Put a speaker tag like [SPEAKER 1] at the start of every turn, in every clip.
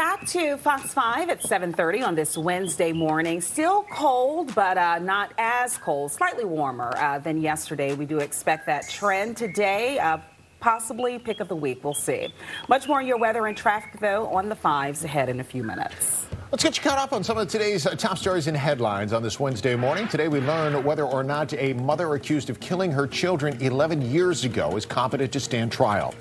[SPEAKER 1] back to Fox 5 at 7:30 on this Wednesday morning. Still cold, but not as cold. Slightly warmer than yesterday. We do expect that trend today. Possibly pick of the week. We'll see. Much more on your weather and traffic, though, on the 5s ahead in a few minutes.
[SPEAKER 2] Let's get you caught up on some of today's top stories and headlines on this Wednesday morning. Today, we learn whether or not a mother accused of killing her children 11 years ago is competent to stand trial.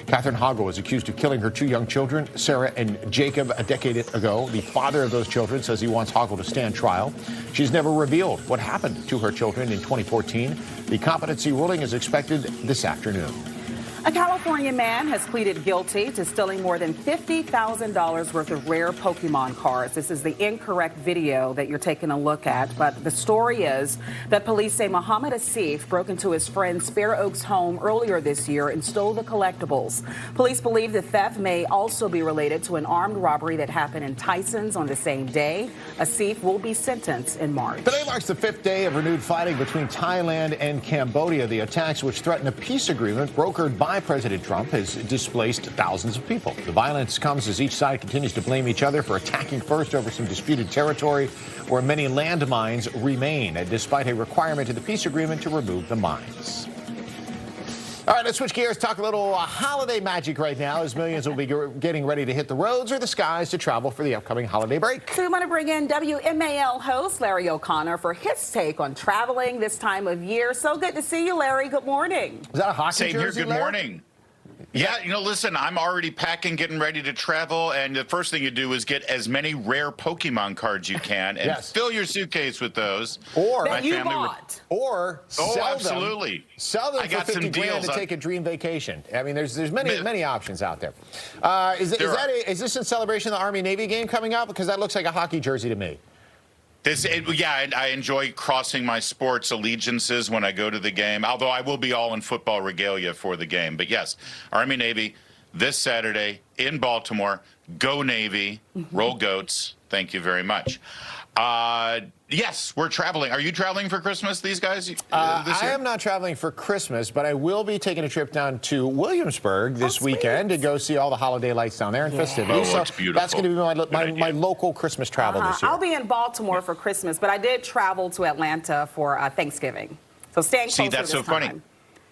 [SPEAKER 2] Catherine Hoggle is accused of killing her 2 young children, Sarah and Jacob, a decade ago. The father of those children says he wants Hoggle to stand trial. She's never revealed what happened to her children in 2014. The competency ruling is expected this afternoon.
[SPEAKER 1] A California man has pleaded guilty to stealing more than $50,000 worth of rare Pokemon cards. This is the incorrect video that you're taking a look at, but the story is that police say Muhammad Asif broke into his friend Fair Oaks' home earlier this year and stole the collectibles. Police believe the theft may also be related to an armed robbery that happened in Tyson's on the same day. Asif will be sentenced in March.
[SPEAKER 2] Today marks the 5th day of renewed fighting between Thailand and Cambodia. The attacks, which threaten a peace agreement brokered by President Trump, has displaced thousands of people. The violence comes as each side continues to blame each other for attacking first over some disputed territory where many landmines remain, despite a requirement in the peace agreement to remove the mines. All right, let's switch gears, talk a little holiday magic right now, as millions will be getting ready to hit the roads or the skies to travel for the upcoming holiday break.
[SPEAKER 1] So we want to bring in WMAL host Larry O'Connor for his take on traveling this time of year. So good to see you, Larry. Good morning.
[SPEAKER 2] Is that a hockey
[SPEAKER 3] Same
[SPEAKER 2] jersey,
[SPEAKER 3] here. Good morning. Yeah, listen, I'm already packing, getting ready to travel, and the first thing you do is get as many rare Pokemon cards you can and fill your suitcase with those.
[SPEAKER 2] Or
[SPEAKER 1] that you bought.
[SPEAKER 2] Or sell
[SPEAKER 3] absolutely.
[SPEAKER 2] them. Sell them for 50 grand to take a dream vacation. I mean, there's many options out there. Is this in celebration of the Army-Navy game coming up? Because that looks like a hockey jersey to me.
[SPEAKER 3] I enjoy crossing my sports allegiances when I go to the game, although I will be all in football regalia for the game. But yes, Army-Navy this Saturday in Baltimore. Go Navy, roll goats. Thank you very much. Yes, we're traveling. Are you traveling for Christmas, these guys? This year?
[SPEAKER 2] I am not traveling for Christmas, but I will be taking a trip down to Williamsburg this weekend to go see all the holiday lights down there and festivities.
[SPEAKER 3] Oh, it's beautiful.
[SPEAKER 2] That's going to be my local Christmas travel this year.
[SPEAKER 1] I'll be in Baltimore for Christmas, but I did travel to Atlanta for Thanksgiving. So staying closer.
[SPEAKER 3] See, that's so funny.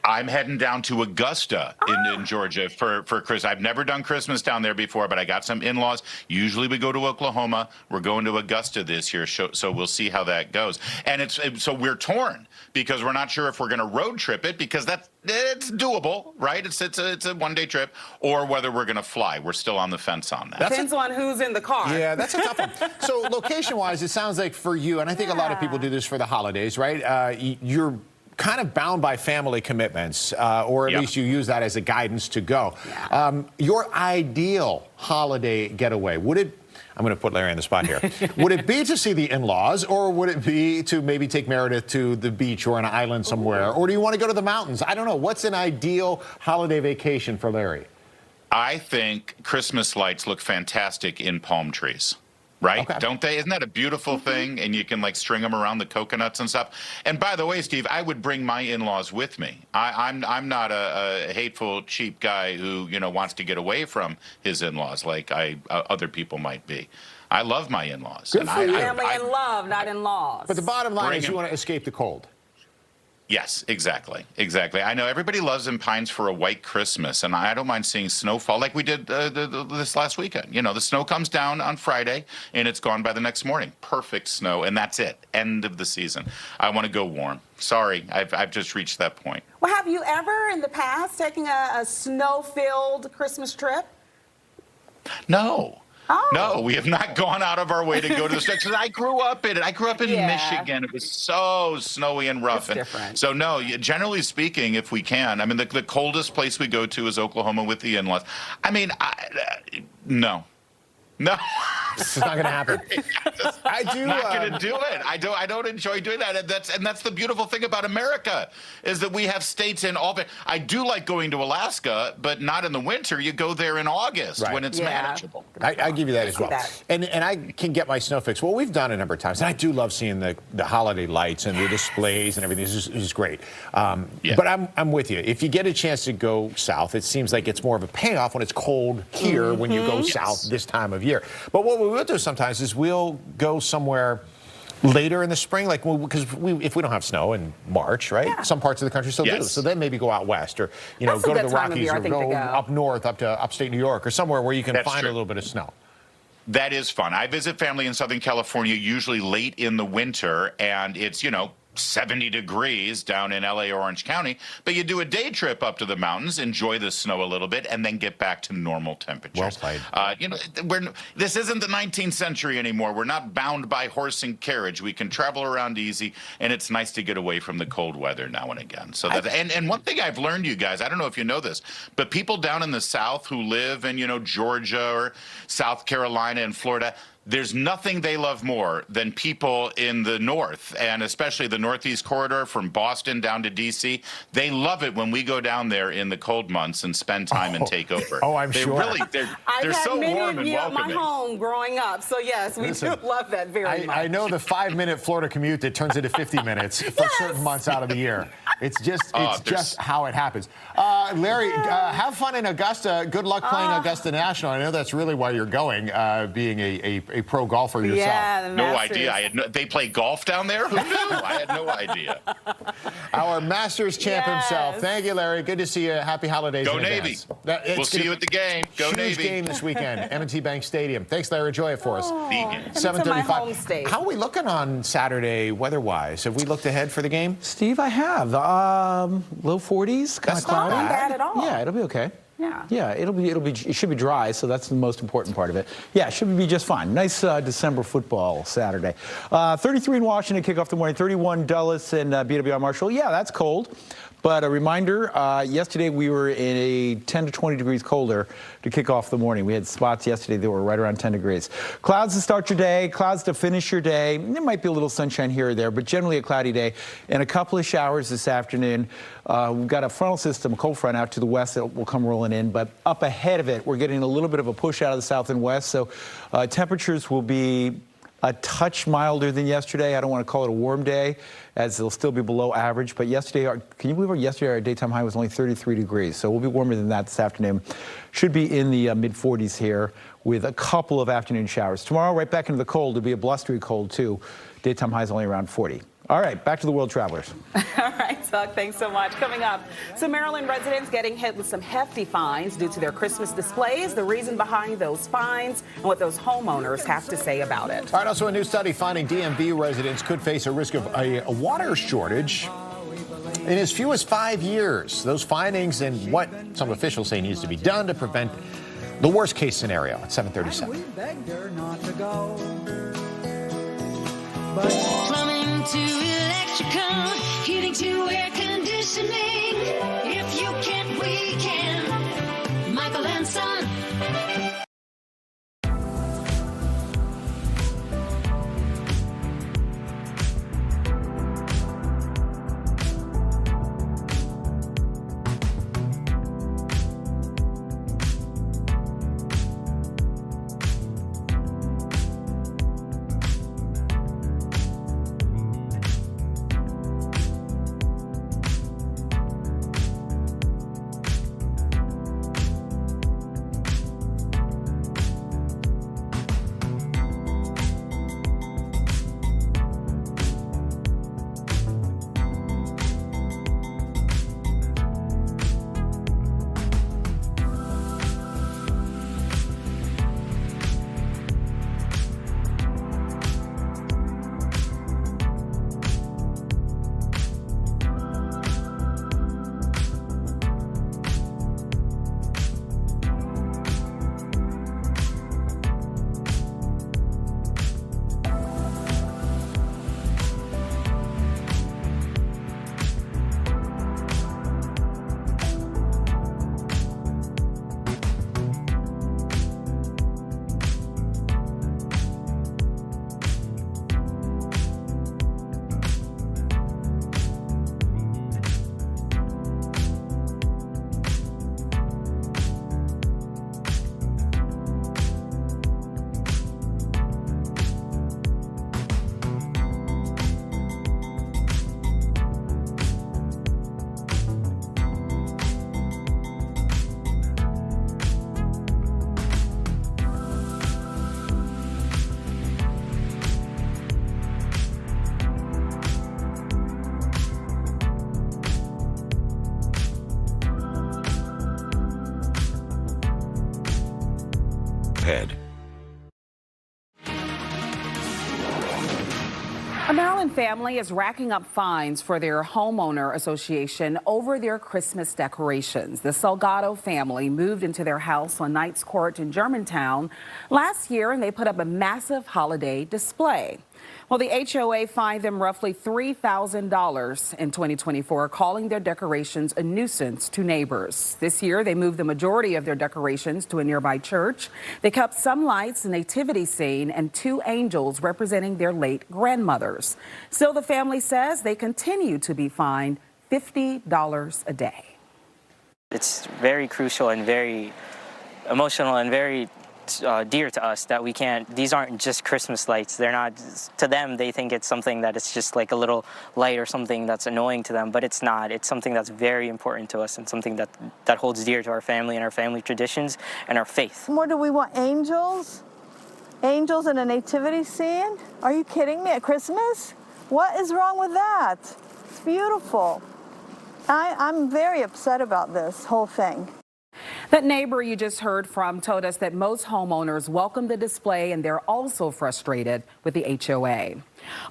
[SPEAKER 3] I'm heading down to Augusta in Georgia for Christmas. I've never done Christmas down there before, but I got some in-laws. Usually we go to Oklahoma. We're going to Augusta this year, so we'll see how that goes. And so we're torn because we're not sure if we're going to road trip it because it's doable, right? It's a one-day trip, or whether we're going to fly. We're still on the fence on that.
[SPEAKER 1] Depends on who's in the car.
[SPEAKER 2] Yeah, that's a tough one. So location-wise, it sounds like for you, and I think a lot of people do this for the holidays, right? You're kind of bound by family commitments, or at least you use that as a guidance to go. Yeah. Your ideal holiday getaway, I'm going to put Larry on the spot here. Would it be to see the in-laws, or would it be to maybe take Meredith to the beach or an island somewhere? Or do you want to go to the mountains? I don't know. What's an ideal holiday vacation for Larry?
[SPEAKER 3] I think Christmas lights look fantastic in palm trees. Right? Okay. Don't they? Isn't that a beautiful thing? And you can like string them around the coconuts and stuff. And by the way, Steve, I would bring my in-laws with me. I'm not a hateful, cheap guy who wants to get away from his in-laws like other people might be. I love my in-laws.
[SPEAKER 2] Good for you.
[SPEAKER 1] Family in love, not in-laws.
[SPEAKER 2] But the bottom line is you want to escape the cold.
[SPEAKER 3] Yes, exactly. I know everybody loves and pines for a white Christmas, and I don't mind seeing snowfall like we did this last weekend. The snow comes down on Friday, and it's gone by the next morning. Perfect snow, and that's it. End of the season. I want to go warm. Sorry, I've just reached that point.
[SPEAKER 1] Well, have you ever in the past taken a snow-filled Christmas trip?
[SPEAKER 3] No. Oh. No, we have not gone out of our way to go to the snow. I grew up in it. I grew up in Michigan. It was so snowy and rough.
[SPEAKER 1] It's different.
[SPEAKER 3] So, no, generally speaking, if we can, I mean, the coldest place we go to is Oklahoma with the in-laws. I mean, no.
[SPEAKER 2] It's not going to happen.
[SPEAKER 3] I'm not going to do it. I don't enjoy doing that. And that's the beautiful thing about America is that we have states in all. I do like going to Alaska, but not in the winter. You go there in August when it's manageable.
[SPEAKER 2] I give you that as well. And I can get my snow fix. Well, we've done it a number of times. And I do love seeing the holiday lights and the displays and everything. This is great. But I'm with you. If you get a chance to go south, it seems like it's more of a payoff when it's cold here when you go south this time of year. But what we will do sometimes is we'll go somewhere later in the spring, like because if we don't have snow in March, right? Yeah. Some parts of the country still do. So then maybe go out west, or go to the Rockies, or go up north, up to upstate New York, or somewhere where you can find a little bit of snow.
[SPEAKER 3] That is fun. I visit family in Southern California usually late in the winter, and it's 70 degrees down in LA or Orange County, but you do a day trip up to the mountains, enjoy the snow a little bit, and then get back to normal temperatures.
[SPEAKER 2] Well played.
[SPEAKER 3] This isn't the 19th century anymore. We're not bound by horse and carriage. We can travel around easy, and it's nice to get away from the cold weather now and again. So and one thing I've learned, you guys, I don't know if you know this, but people down in the South who live in Georgia or South Carolina and Florida, there's nothing they love more than people in the North, and especially the Northeast corridor from Boston down to D.C. They love it when we go down there in the cold months and spend time and take over.
[SPEAKER 2] I'm sure.
[SPEAKER 3] They're so warm and welcoming.
[SPEAKER 1] I've had many of you at my home growing up, so yes, we do love that very much.
[SPEAKER 2] I know the 5-minute Florida commute that turns into 50 minutes for certain months out of the year. It's just how it happens. Larry, have fun in Augusta. Good luck playing Augusta National. I know that's really why you're going, being a pro golfer yourself.
[SPEAKER 1] Yeah,
[SPEAKER 3] no idea. They play golf down there? Who knew? I had no idea.
[SPEAKER 2] Our Masters champ himself. Thank you, Larry. Good to see you. Happy holidays.
[SPEAKER 3] Go Navy. We'll see you at the game. Go
[SPEAKER 2] Huge
[SPEAKER 3] Navy.
[SPEAKER 2] game this weekend. M&T Bank Stadium. Thanks, Larry. Enjoy it for us.
[SPEAKER 1] 7:35.
[SPEAKER 2] How are we looking on Saturday weather-wise? Have we looked ahead for the game?
[SPEAKER 4] Steve, I have. Low 40s, kind of cloudy.
[SPEAKER 1] Not bad at all.
[SPEAKER 4] Yeah, it'll be okay.
[SPEAKER 1] Yeah,
[SPEAKER 4] it should be dry, so that's the most important part of it. Yeah, it should be just fine. Nice December football Saturday. 33 in Washington, kick off the morning. 31 Dulles and BWI Marshall. Yeah, that's cold. But a reminder, yesterday we were in a 10 to 20 degrees colder to kick off the morning. We had spots yesterday that were right around 10 degrees. Clouds to start your day, clouds to finish your day. There might be a little sunshine here or there, but generally a cloudy day. And a couple of showers this afternoon. We've got a frontal system, a cold front out to the west that will come rolling in. But up ahead of it, we're getting a little bit of a push out of the south and west. So temperatures will be a touch milder than yesterday. I don't want to call it a warm day, as they'll still be below average. But yesterday, can you believe yesterday our daytime high was only 33 degrees? So we'll be warmer than that this afternoon. Should be in the mid-40s here with a couple of afternoon showers. Tomorrow, right back into the cold. It'll be a blustery cold, too. Daytime high is only around 40. All right, back to the World Travelers.
[SPEAKER 1] All right, Doug, thanks so much. Coming up, some Maryland residents getting hit with some hefty fines due to their Christmas displays, the reason behind those fines, and what those homeowners have to say about it.
[SPEAKER 2] All right, also a new study finding DMV residents could face a risk of a water shortage in as few as 5 years. Those findings and what some officials say needs to be done to prevent the worst case scenario at 7:37.
[SPEAKER 5] Plumbing to electrical, heating to air conditioning. If you can't, we can. Michael and Son.
[SPEAKER 1] A Maryland family is racking up fines for their homeowner association over their Christmas decorations. The Salgado family moved into their house on Knights Court in Germantown last year, and they put up a massive holiday display. Well, the HOA fined them roughly $3,000 in 2024, calling their decorations a nuisance to neighbors. This year, they moved the majority of their decorations to a nearby church. They kept some lights, a nativity scene, and 2 angels representing their late grandmothers. Still, the family says they continue to be fined $50 a day.
[SPEAKER 6] It's very crucial and very emotional and very dear to us that we can't, these aren't just Christmas lights. They're not, to them, they think it's something that it's just like a little light or something that's annoying to them, but it's not. It's something that's very important to us and something that holds dear to our family and our family traditions and our faith.
[SPEAKER 7] More, do we want angels? Angels in a nativity scene? Are you kidding me? At Christmas? What is wrong with that? It's beautiful. I'm very upset about this whole thing.
[SPEAKER 1] That neighbor you just heard from told us that most homeowners welcome the display, and they're also frustrated with the HOA.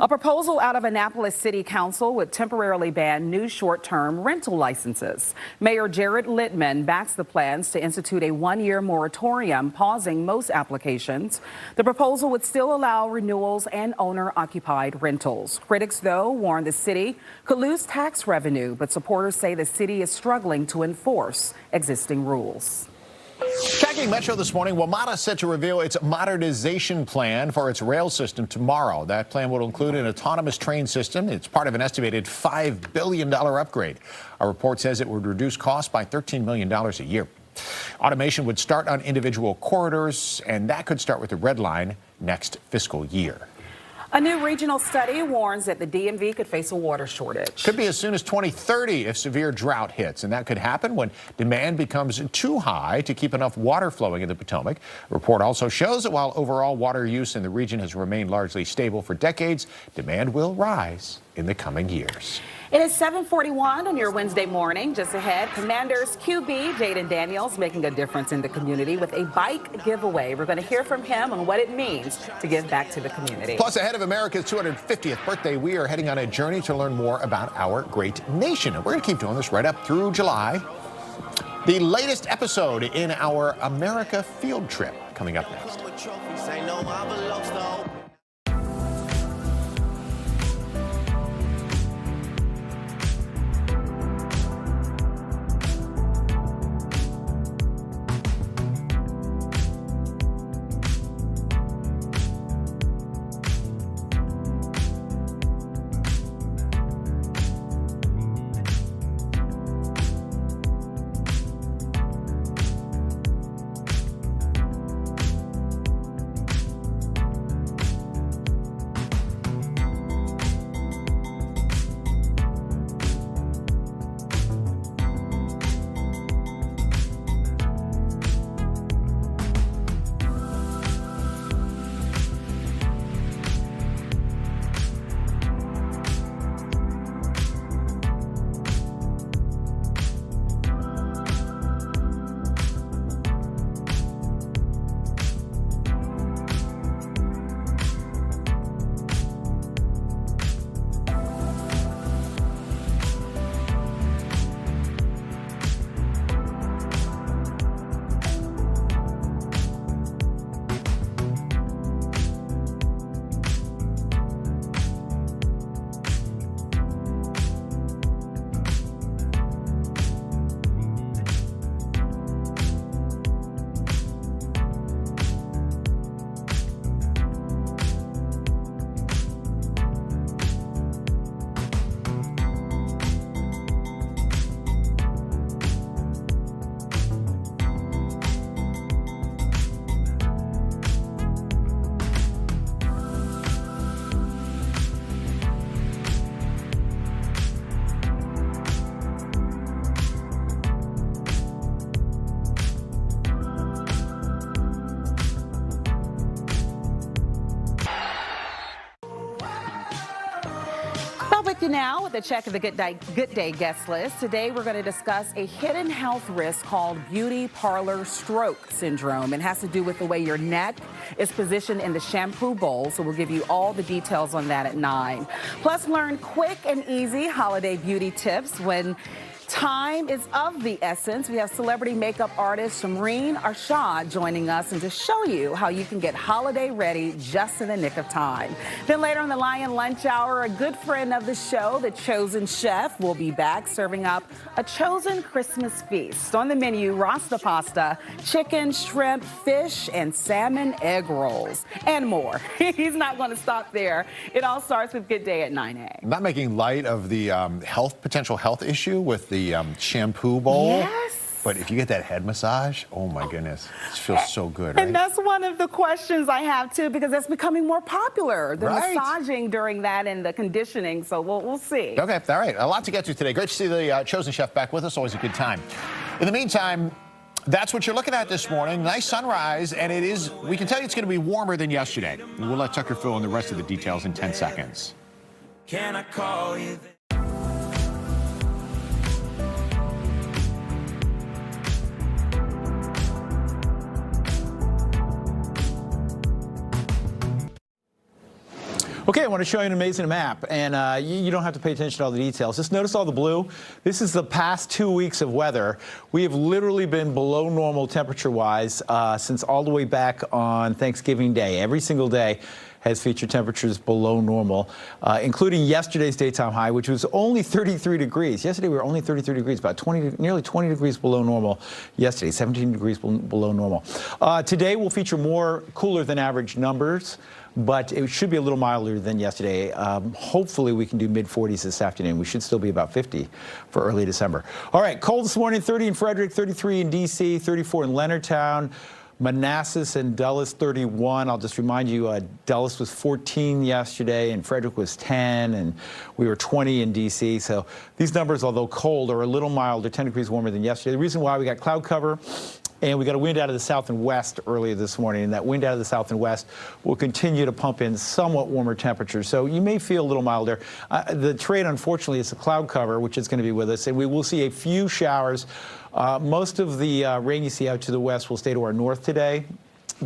[SPEAKER 1] A proposal out of Annapolis City Council would temporarily ban new short-term rental licenses. Mayor Jared Littman backs the plans to institute a 1-year moratorium, pausing most applications. The proposal would still allow renewals and owner-occupied rentals. Critics, though, warn the city could lose tax revenue, but supporters say the city is struggling to enforce existing rules.
[SPEAKER 2] Checking Metro this morning, WMATA set to reveal its modernization plan for its rail system tomorrow. That plan will include an autonomous train system. It's part of an estimated $5 billion upgrade. A report says it would reduce costs by $13 million a year. Automation would start on individual corridors, and that could start with the Red Line next fiscal year.
[SPEAKER 1] A new regional study warns that the DMV could face a water shortage.
[SPEAKER 2] Could be as soon as 2030 if severe drought hits, and that could happen when demand becomes too high to keep enough water flowing in the Potomac. The report also shows that while overall water use in the region has remained largely stable for decades, demand will rise in the coming years.
[SPEAKER 1] It is 7:41 on your Wednesday morning. Just ahead, Commanders QB Jaden Daniels making a difference in the community with a bike giveaway. We're going to hear from him on what it means to give back to the community.
[SPEAKER 2] Plus, ahead of America's 250th birthday, we are heading on a journey to learn more about our great nation. And we're going to keep doing this right up through July. The latest episode in our America field trip coming up next.
[SPEAKER 1] you now with a check of the Good Day guest list. Today we're going to discuss a hidden health risk called beauty parlor stroke syndrome. It has to do with the way your neck is positioned in the shampoo bowl, so we'll give you all the details on that at 9. Plus, learn quick and easy holiday beauty tips when time is of the essence. We have celebrity makeup artist Shamreen Arshad joining us and to show you how you can get holiday ready just in the nick of time. Then later on the Lion Lunch Hour, a good friend of the show, the Chosen Chef, will be back serving up a chosen Christmas feast. On the menu, Rasta pasta, chicken, shrimp, fish, and salmon egg rolls, and more. He's not going to stop there. It all starts with Good Day at 9
[SPEAKER 2] I'm not making light of the potential health issue with the shampoo bowl.
[SPEAKER 1] Yes.
[SPEAKER 2] But if you get that head massage, oh my goodness, it feels so good, right?
[SPEAKER 1] And that's one of the questions I have too, because that's becoming more popular, the
[SPEAKER 2] Right.
[SPEAKER 1] massaging during that and the conditioning. So we'll see.
[SPEAKER 2] Okay, all right. A lot to get to today. Great to see the Chosen Chef back with us. Always a good time. In the meantime, that's what you're looking at this morning. Nice sunrise, and we can tell you it's going to be warmer than yesterday. And we'll let Tucker fill in the rest of the details in 10 seconds.
[SPEAKER 8] Can I call you?
[SPEAKER 4] Okay, I want to show you an amazing map, and you don't have to pay attention to all the details. Just notice all the blue. This is the past 2 weeks of weather. We have literally been below normal temperature-wise since all the way back on Thanksgiving Day. Every single day has featured temperatures below normal, including yesterday's daytime high, which was only 33 degrees. Yesterday we were only 33 degrees, about nearly 20 degrees below normal yesterday, 17 degrees below normal. Today will feature more cooler than average numbers, but it should be a little milder than yesterday. Hopefully we can do mid-40s this afternoon. We should still be about 50 for early December. All right, cold this morning, 30 in Frederick, 33 in D.C., 34 in Leonardtown, Manassas and Dulles 31. I'll just remind you, Dulles was 14 yesterday and Frederick was 10, and we were 20 in D.C. So these numbers, although cold, are a little milder, 10 degrees warmer than yesterday. The reason why, we got cloud cover, and we got a wind out of the south and west earlier this morning, and that wind out of the south and west will continue to pump in somewhat warmer temperatures. So you may feel a little milder. The trade, unfortunately, is the cloud cover, which is going to be with us, and we will see a few showers. Most of the rain you see out to the west will stay to our north today,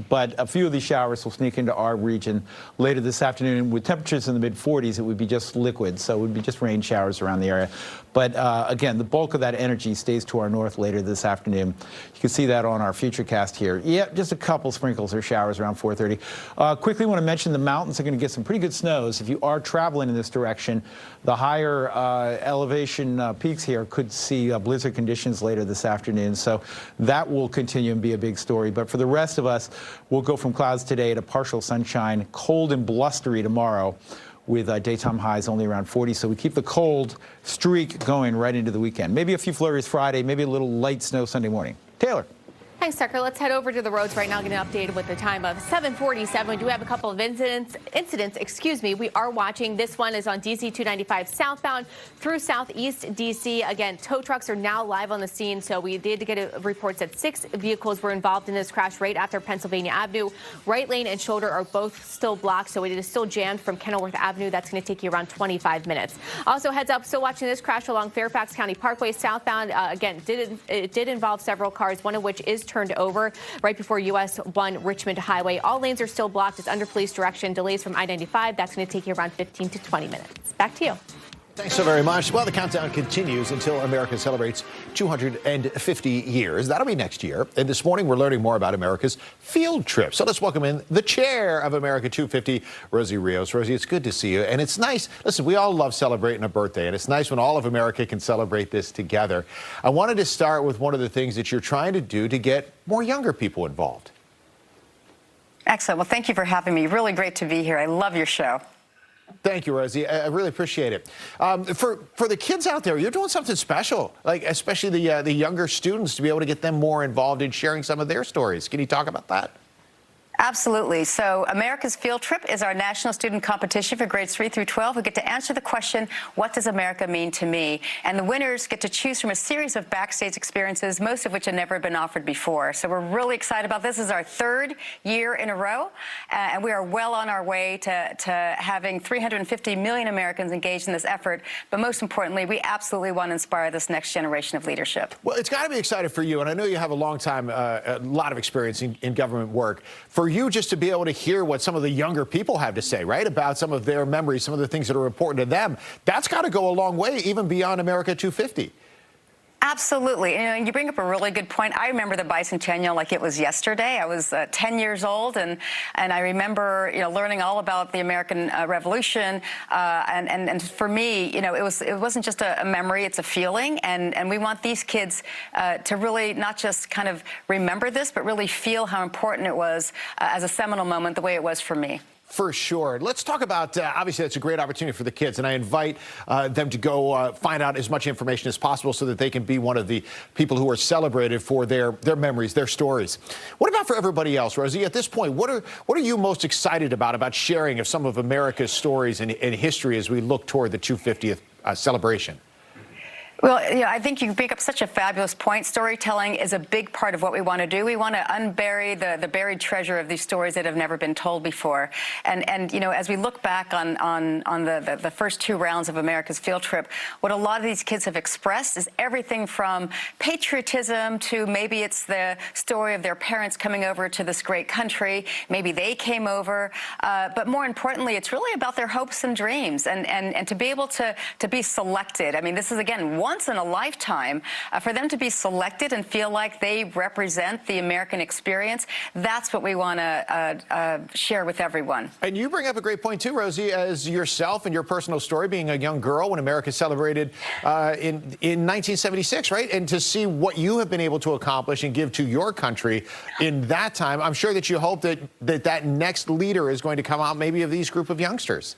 [SPEAKER 4] but a few of these showers will sneak into our region later this afternoon. With temperatures in the mid-40s, it would be just liquid, so it would be just rain showers around the area. But again, the bulk of that energy stays to our north later this afternoon. You can see that on our futurecast here. Yeah, just a couple sprinkles or showers around 4:30. Quickly want to mention the mountains are going to get some pretty good snows. If you are traveling in this direction, the higher elevation peaks here could see blizzard conditions later this afternoon. So that will continue and be a big story. But for the rest of us, we'll go from clouds today to partial sunshine, cold and blustery tomorrow, with daytime highs only around 40. So we keep the cold streak going right into the weekend. Maybe a few flurries Friday, maybe a little light snow Sunday morning. Taylor.
[SPEAKER 9] Thanks, Tucker. Let's head over to the roads right now, getting updated with the time of 7:47. We do have a couple of incidents, we are watching. This one is on DC 295 southbound through southeast DC. Again, tow trucks are now live on the scene, so we did get reports that 6 vehicles were involved in this crash right after Pennsylvania Avenue. Right lane and shoulder are both still blocked, so it is still jammed from Kenilworth Avenue. That's going to take you around 25 minutes. Also, heads up, still watching this crash along Fairfax County Parkway southbound. Again, it did involve several cars, one of which is turned over right before US 1 Richmond Highway. All lanes are still blocked. It's under police direction. Delays from I-95. That's going to take you around 15 to 20 minutes. Back to you.
[SPEAKER 2] Thanks so very much. Well, the countdown continues until America celebrates 250 years. That'll be next year. And this morning, we're learning more about America's field trip. So let's welcome in the chair of America 250, Rosie Rios. Rosie, it's good to see you. And it's nice. Listen, we all love celebrating a birthday, and it's nice when all of America can celebrate this together. I wanted to start with one of the things that you're trying to do to get more younger people involved.
[SPEAKER 10] Excellent. Well, thank you for having me. Really great to be here. I love your show.
[SPEAKER 2] Thank you, Rosie. I really appreciate it. For the kids out there, you're doing something special, like especially the younger students, to be able to get them more involved in sharing some of their stories. Can you talk about that?
[SPEAKER 10] Absolutely. So America's Field Trip is our national student competition for grades 3 through 12. We get to answer the question, what does America mean to me? And the winners get to choose from a series of backstage experiences, most of which have never been offered before. So we're really excited about this. This is our third year in a row, and we are well on our way to having 350 million Americans engaged in this effort. But most importantly, we absolutely want to inspire this next generation of leadership.
[SPEAKER 2] Well, it's got to be exciting for you, and I know you have a long time, a lot of experience in government work. For you just to be able to hear what some of the younger people have to say, right, about some of their memories, some of the things that are important to them, that's got to go a long way, even beyond America 250.
[SPEAKER 10] Absolutely. You bring up a really good point. I remember the bicentennial like it was yesterday. I was 10 years old, and I remember learning all about the American Revolution. And for me, it wasn't just a memory; it's a feeling. And we want these kids to really not just kind of remember this, but really feel how important it was as a seminal moment, the way it was for me.
[SPEAKER 2] For sure. Let's talk about, obviously, that's a great opportunity for the kids, and I invite them to go find out as much information as possible so that they can be one of the people who are celebrated for their memories, their stories. What about for everybody else, Rosie? At this point, what are you most excited about sharing of some of America's stories and history as we look toward the 250th celebration?
[SPEAKER 10] Well, I think you bring up such a fabulous point. Storytelling is a big part of what we want to do. We want to unbury the buried treasure of these stories that have never been told before. And as we look back on the first two rounds of America's Field Trip, what a lot of these kids have expressed is everything from patriotism to maybe it's the story of their parents coming over to this great country. Maybe they came over. But more importantly, it's really about their hopes and dreams and to be able to be selected. I mean, this is, again, once in a lifetime, for them to be selected and feel like they represent the American experience. That's what we want to share with everyone.
[SPEAKER 2] And you bring up a great point, too, Rosie, as yourself and your personal story, being a young girl when America celebrated in 1976, right? And to see what you have been able to accomplish and give to your country in that time, I'm sure that you hope that next leader is going to come out maybe of these group of youngsters.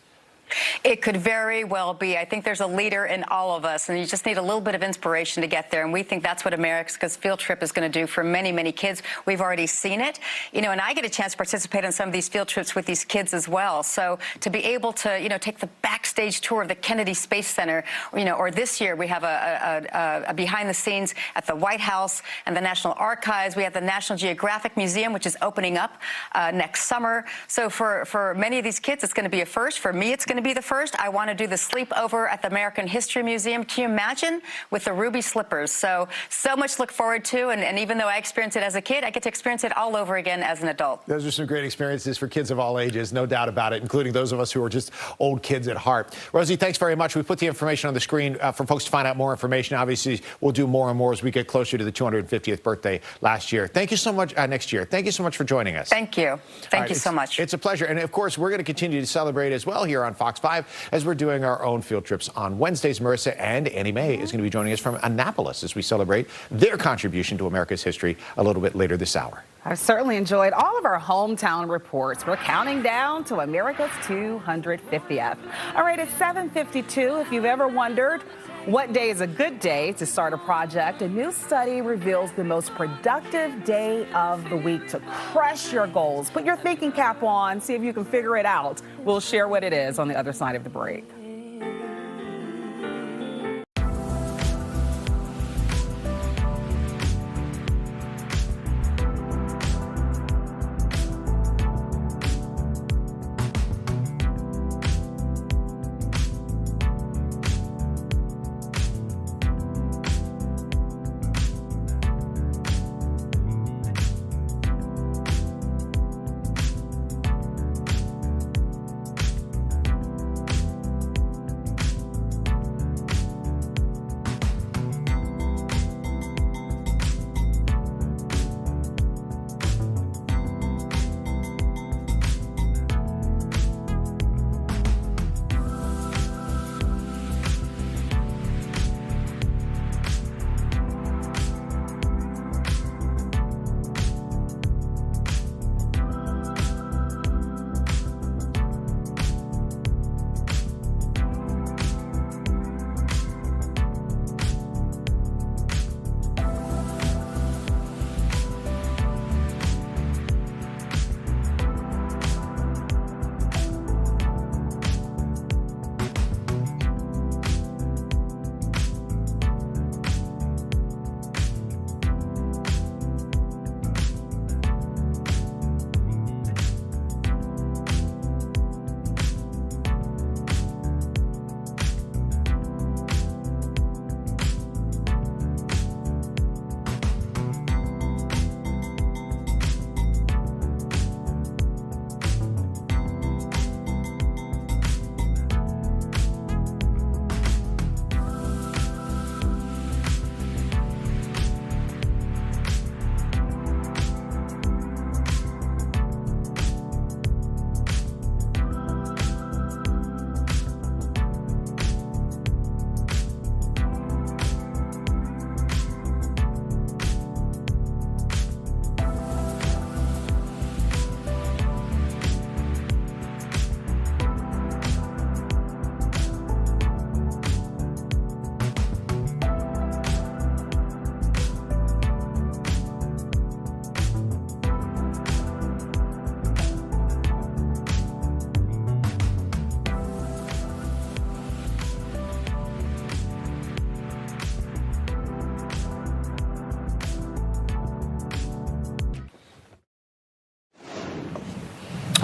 [SPEAKER 10] It could very well be. I think there's a leader in all of us, and you just need a little bit of inspiration to get there. And we think that's what America's Field Trip is going to do for many, many kids. We've already seen it. And I get a chance to participate in some of these field trips with these kids as well. So to be able to, take the backstage tour of the Kennedy Space Center, or this year we have a behind the scenes at the White House and the National Archives. We have the National Geographic Museum, which is opening up next summer. So for many of these kids, it's going to be a first. For me, it's going to be the first. I want to do the sleepover at the American History Museum. Can you imagine, with the ruby slippers? So much to look forward to, and even though I experienced it as a kid, I get to experience it all over again as an adult.
[SPEAKER 2] Those are some great experiences for kids of all ages, no doubt about it, including those of us who are just old kids at heart. Rosie, thanks very much. We put the information on the screen for folks to find out more information. Obviously, we'll do more and more as we get closer to the 250th birthday last year. Thank you so much. Next year. Thank you so much for joining us.
[SPEAKER 10] Thank you. Thank you so much.
[SPEAKER 2] It's a pleasure. And, of course, we're going to continue to celebrate as well here on Fox 5 as we're doing our own field trips on Wednesdays. Marissa and Annie Mae is going to be joining us from Annapolis as we celebrate their contribution to America's history a little bit later this hour.
[SPEAKER 1] I've certainly enjoyed all of our hometown reports. We're counting down to America's 250th. All right, it's 7:52. If you've ever wondered what day is a good day to start a project, a new study reveals the most productive day of the week to crush your goals. Put your thinking cap on, see if you can figure it out. We'll share what it is on the other side of the break.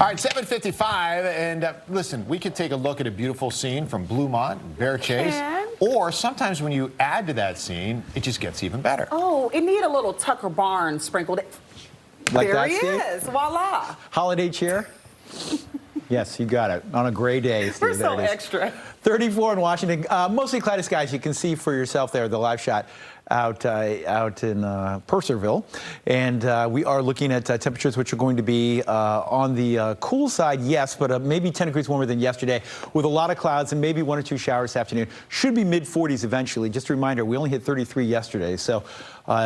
[SPEAKER 2] All right, 7:55, and listen, we could take a look at a beautiful scene from Bluemont, Bear Chase, or sometimes when you add to that scene, it just gets even better.
[SPEAKER 1] Oh, it need a little Tucker Barnes sprinkled.
[SPEAKER 4] Like
[SPEAKER 1] there
[SPEAKER 4] that,
[SPEAKER 1] he
[SPEAKER 4] Steve?
[SPEAKER 1] is, voila.
[SPEAKER 4] Holiday cheer? Yes, you got it. On a gray day, Steve.
[SPEAKER 1] We're so extra.
[SPEAKER 4] 34 in Washington. Mostly cloudy skies. You can see for yourself there the live shot out in Purcellville. And we are looking at temperatures which are going to be on the cool side, yes, but maybe 10 degrees warmer than yesterday with a lot of clouds and maybe 1 or 2 showers this afternoon. Should be mid-40s eventually. Just a reminder, we only hit 33 yesterday, so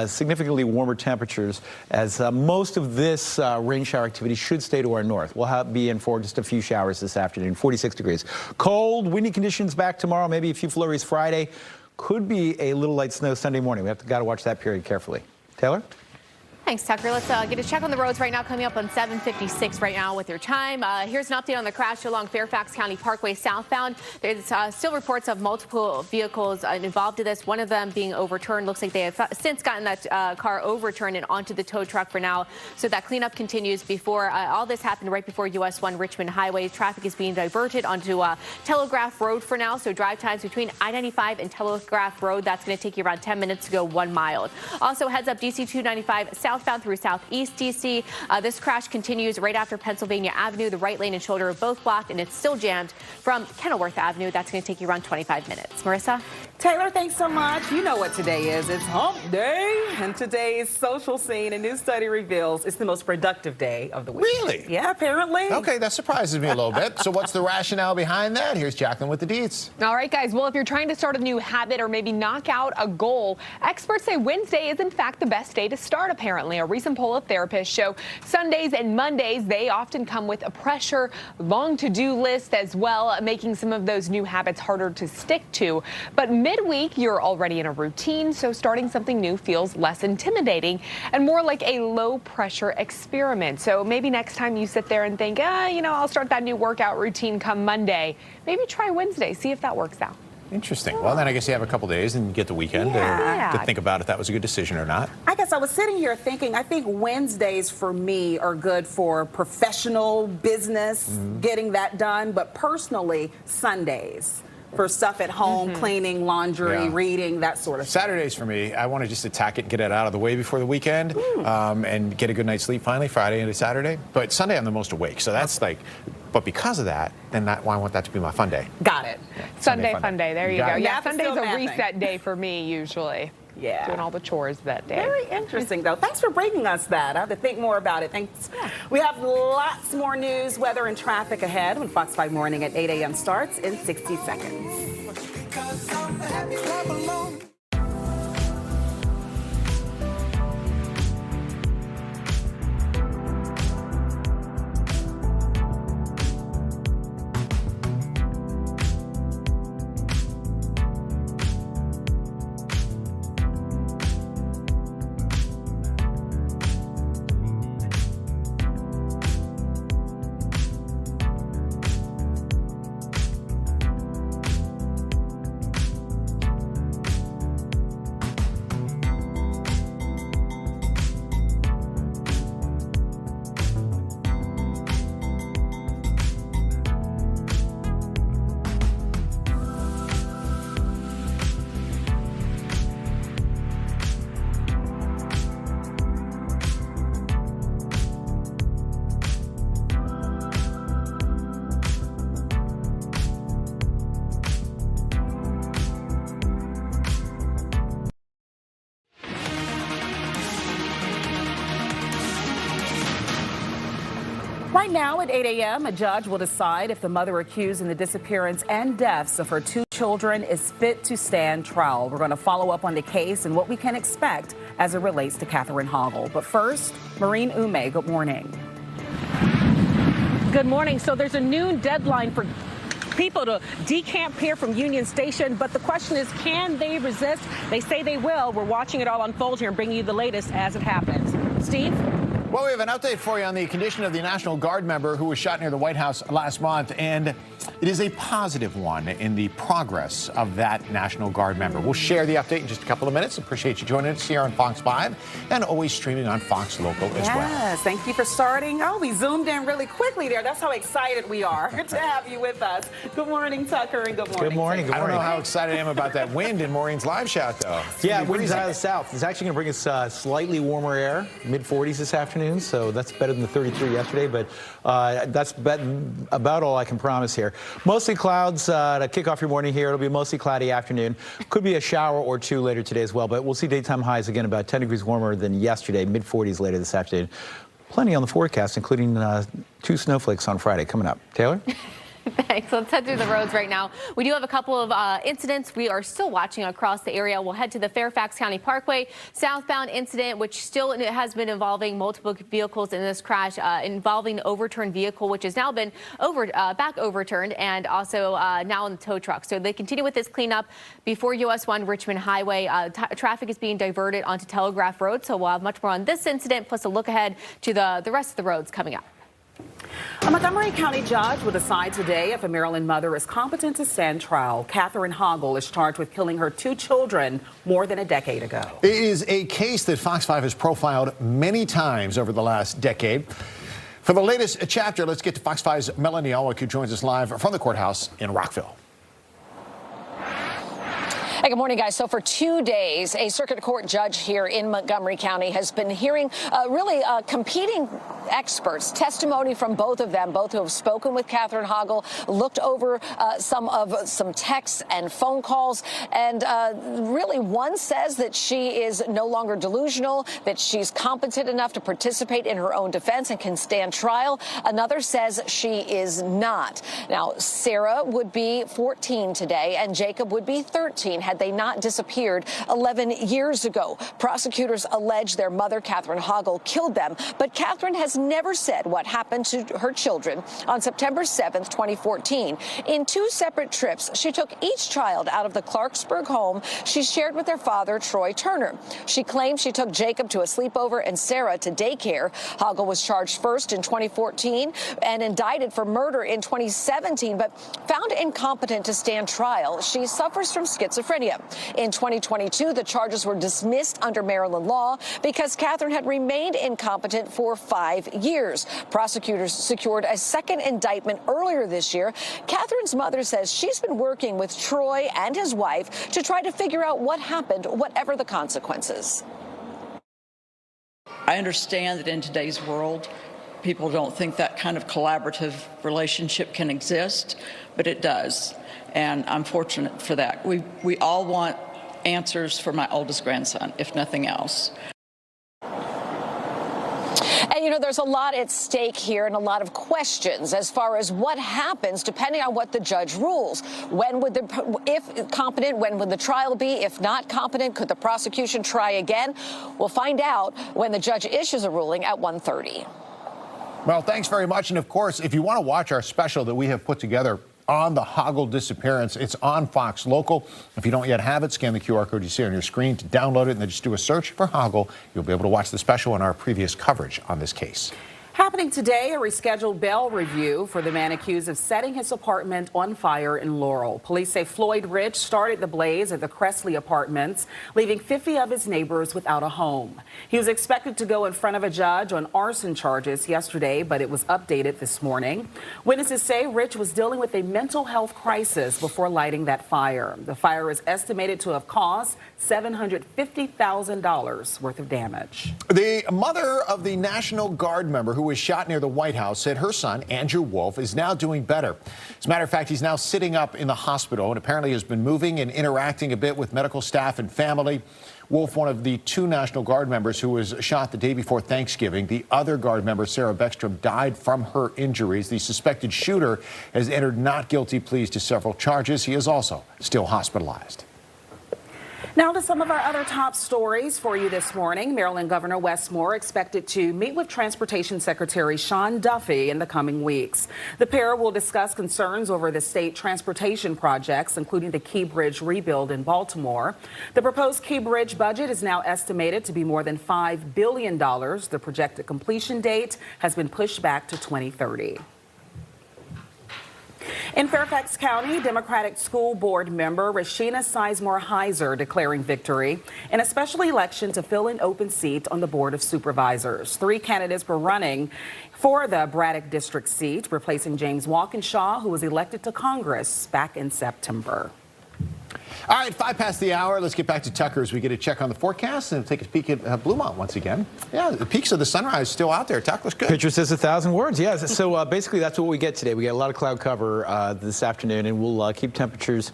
[SPEAKER 4] significantly warmer temperatures as most of this rain shower activity should stay to our north. We'll be in for just a few showers this afternoon, 46 degrees. Cold, windy conditions back tomorrow, maybe a few flurries Friday. Could be a little light snow Sunday morning. We have got to watch that period carefully. Taylor?
[SPEAKER 9] Thanks, Tucker. Let's get a check on the roads right now, coming up on 7:56 right now with your time. Here's an update on the crash along Fairfax County Parkway southbound. There's still reports of multiple vehicles involved in this, one of them being overturned. Looks like they have since gotten that car overturned and onto the tow truck for now. So that cleanup continues. Before all this happened right before US 1 Richmond Highway. Traffic is being diverted onto Telegraph Road for now. So drive times between I-95 and Telegraph Road, that's going to take you around 10 minutes to go 1 mile. Also, heads up DC 295 southbound through southeast DC. This crash continues right after Pennsylvania Avenue. The right lane and shoulder are both blocked, and it's still jammed from Kenilworth Avenue. That's going to take you around 25 minutes. Marissa?
[SPEAKER 1] Taylor, thanks so much. You know what today is. It's hump day, and today's social scene, a new study reveals it's the most productive day of the week.
[SPEAKER 2] Really?
[SPEAKER 1] Yeah, apparently.
[SPEAKER 2] Okay, that surprises me a little bit. So what's the rationale behind that? Here's Jacqueline with the deets.
[SPEAKER 11] All right, guys. Well, if you're trying to start a new habit or maybe knock out a goal, experts say Wednesday is, in fact, the best day to start, apparently. A recent poll of therapists show Sundays and Mondays, they often come with a pressure, long to-do list as well, making some of those new habits harder to stick to. But midweek, you're already in a routine, so starting something new feels less intimidating and more like a low-pressure experiment. So maybe next time you sit there and think, I'll start that new workout routine come Monday, maybe try Wednesday, see if that works out.
[SPEAKER 2] Interesting. Well, then I guess you have a couple days and you get the weekend to think about if that was a good decision or not.
[SPEAKER 1] I guess I was sitting here thinking, I think Wednesdays for me are good for professional business, getting that done, but personally, Sundays for stuff at home, cleaning, laundry, reading, that sort of thing.
[SPEAKER 2] Saturdays for me, I want to just attack it and get it out of the way before the weekend and get a good night's sleep finally, Friday into Saturday. But Sunday, I'm the most awake. So that's like, but because of that, then I want that to be my fun day.
[SPEAKER 1] Got it.
[SPEAKER 11] Yeah, Sunday fun day. There you go. Yeah, Sunday's a
[SPEAKER 1] mathing.
[SPEAKER 11] reset day for me, usually. Yeah. Doing all the chores that day.
[SPEAKER 1] Very interesting, though. Thanks for bringing us that. I have to think more about it. Thanks. We have lots more news, weather, and traffic ahead when Fox 5 Morning at 8 a.m. starts in 60 seconds. Right now at 8 a.m., a judge will decide if the mother accused in the disappearance and deaths of her 2 children is fit to stand trial. We're going to follow up on the case and what we can expect as it relates to Catherine Hoggle. But first, Maureen Ume, good morning.
[SPEAKER 12] Good morning. So there's a noon deadline for people to decamp here from Union Station, but the question is, can they resist? They say they will. We're watching it all unfold here and bringing you the latest as it happens. Steve?
[SPEAKER 2] Well, we have an update for you on the condition of the National Guard member who was shot near the White House last month, and it is a positive one in the progress of that National Guard member. We'll share the update in just a couple of minutes. Appreciate you joining us here on Fox 5 and always streaming on Fox Local as well.
[SPEAKER 1] Yes, thank you for starting. Oh, we zoomed in really quickly there. That's how excited we are to have you with us. Good morning, Tucker, and good morning.
[SPEAKER 4] Good morning. Good
[SPEAKER 2] I don't
[SPEAKER 4] morning.
[SPEAKER 2] know how excited I am about that wind in Maureen's live shot, though.
[SPEAKER 4] Yeah, wind's out of the south. It's actually going to bring us slightly warmer air, mid-40s this afternoon, so that's better than the 33 yesterday, but that's about all I can promise here. Mostly clouds to kick off your morning here. It'll be a mostly cloudy afternoon. Could be a shower or two later today as well, but we'll see daytime highs again about 10 degrees warmer than yesterday, mid-40s later this afternoon. Plenty on the forecast, including 2 snowflakes on Friday coming up. Taylor?
[SPEAKER 9] Thanks. Let's head through the roads right now. We do have a couple of incidents we are still watching across the area. We'll head to the Fairfax County Parkway southbound incident, which still has been involving multiple vehicles in this crash, involving the overturned vehicle, which has now been back overturned, and also now in the tow truck. So they continue with this cleanup before US 1 Richmond Highway. Traffic is being diverted onto Telegraph Road. So we'll have much more on this incident, plus a look ahead to the rest of the roads coming up.
[SPEAKER 1] A Montgomery County judge will decide today if a Maryland mother is competent to stand trial. Catherine Hoggle is charged with killing her 2 children more than a decade ago.
[SPEAKER 2] It is a case that Fox 5 has profiled many times over the last decade. For the latest chapter, let's get to Fox 5's Melanie Alwick, who joins us live from the courthouse in Rockville.
[SPEAKER 13] Hey, good morning, guys. So for 2 days, a circuit court judge here in Montgomery County has been hearing competing experts, testimony from both of them, both who have spoken with Catherine Hoggle, looked over some texts and phone calls, and really one says that she is no longer delusional, that she's competent enough to participate in her own defense and can stand trial. Another says she is not. Now, Sarah would be 14 today, and Jacob would be 13 had they not disappeared 11 years ago. Prosecutors allege their mother, Catherine Hoggle, killed them, but Catherine has never said what happened to her children on September 7th, 2014. In 2 separate trips, she took each child out of the Clarksburg home she shared with their father, Troy Turner. She claimed she took Jacob to a sleepover and Sarah to daycare. Hoggle was charged first in 2014 and indicted for murder in 2017, but found incompetent to stand trial. She suffers from schizophrenia. In 2022, the charges were dismissed under Maryland law because Catherine had remained incompetent for 5 years. Prosecutors secured a second indictment earlier this year. Catherine's mother says she's been working with Troy and his wife to try to figure out what happened, whatever the consequences.
[SPEAKER 14] I understand that in today's world, people don't think that kind of collaborative relationship can exist, but it does. And I'm fortunate for that. We all want answers for my oldest grandson, if nothing else.
[SPEAKER 13] And, you know, there's a lot at stake here and a lot of questions as far as what happens depending on what the judge rules. If competent, when would the trial be? If not competent, could the prosecution try again? We'll find out when the judge issues a ruling at 1:30.
[SPEAKER 2] Well, thanks very much. And of course, if you want to watch our special that we have put together on the Hoggle disappearance, it's on Fox Local. If you don't yet have it, scan the QR code you see on your screen to download it, and then just do a search for Hoggle. You'll be able to watch the special and our previous coverage on this case.
[SPEAKER 1] Happening today, a rescheduled bail review for the man accused of setting his apartment on fire in Laurel. Police say Floyd Rich started the blaze at the Cressley Apartments, leaving 50 of his neighbors without a home. He was expected to go in front of a judge on arson charges yesterday, but it was updated this morning. Witnesses say Rich was dealing with a mental health crisis before lighting that fire. The fire is estimated to have caused $750,000 worth of damage.
[SPEAKER 2] The mother of the National Guard member who was shot near the White House said her son, Andrew Wolf, is now doing better. As a matter of fact, he's now sitting up in the hospital and apparently has been moving and interacting a bit with medical staff and family. Wolf, one of the 2 National Guard members who was shot the day before Thanksgiving. The other Guard member, Sarah Beckstrom, died from her injuries. The suspected shooter has entered not guilty pleas to several charges. He is also still hospitalized.
[SPEAKER 1] Now to some of our other top stories for you this morning. Maryland Governor Wes Moore expected to meet with Transportation Secretary Sean Duffy in the coming weeks. The pair will discuss concerns over the state transportation projects, including the Key Bridge rebuild in Baltimore. The proposed Key Bridge budget is now estimated to be more than $5 billion. The projected completion date has been pushed back to 2030. In Fairfax County, Democratic School Board member Rashina Sizemore Heiser declaring victory in a special election to fill an open seat on the Board of Supervisors. 3 candidates were running for the Braddock District seat, replacing James Walkinshaw, who was elected to Congress back in September.
[SPEAKER 2] All right, 5 past the hour. Let's get back to Tucker as we get a check on the forecast and take a peek at Bluemont once again. Yeah, the peaks of the sunrise still out there. Tucker, looks good.
[SPEAKER 4] Picture says 1,000 words. Yes. So basically, that's what we get today. We get a lot of cloud cover this afternoon, and we'll keep temperatures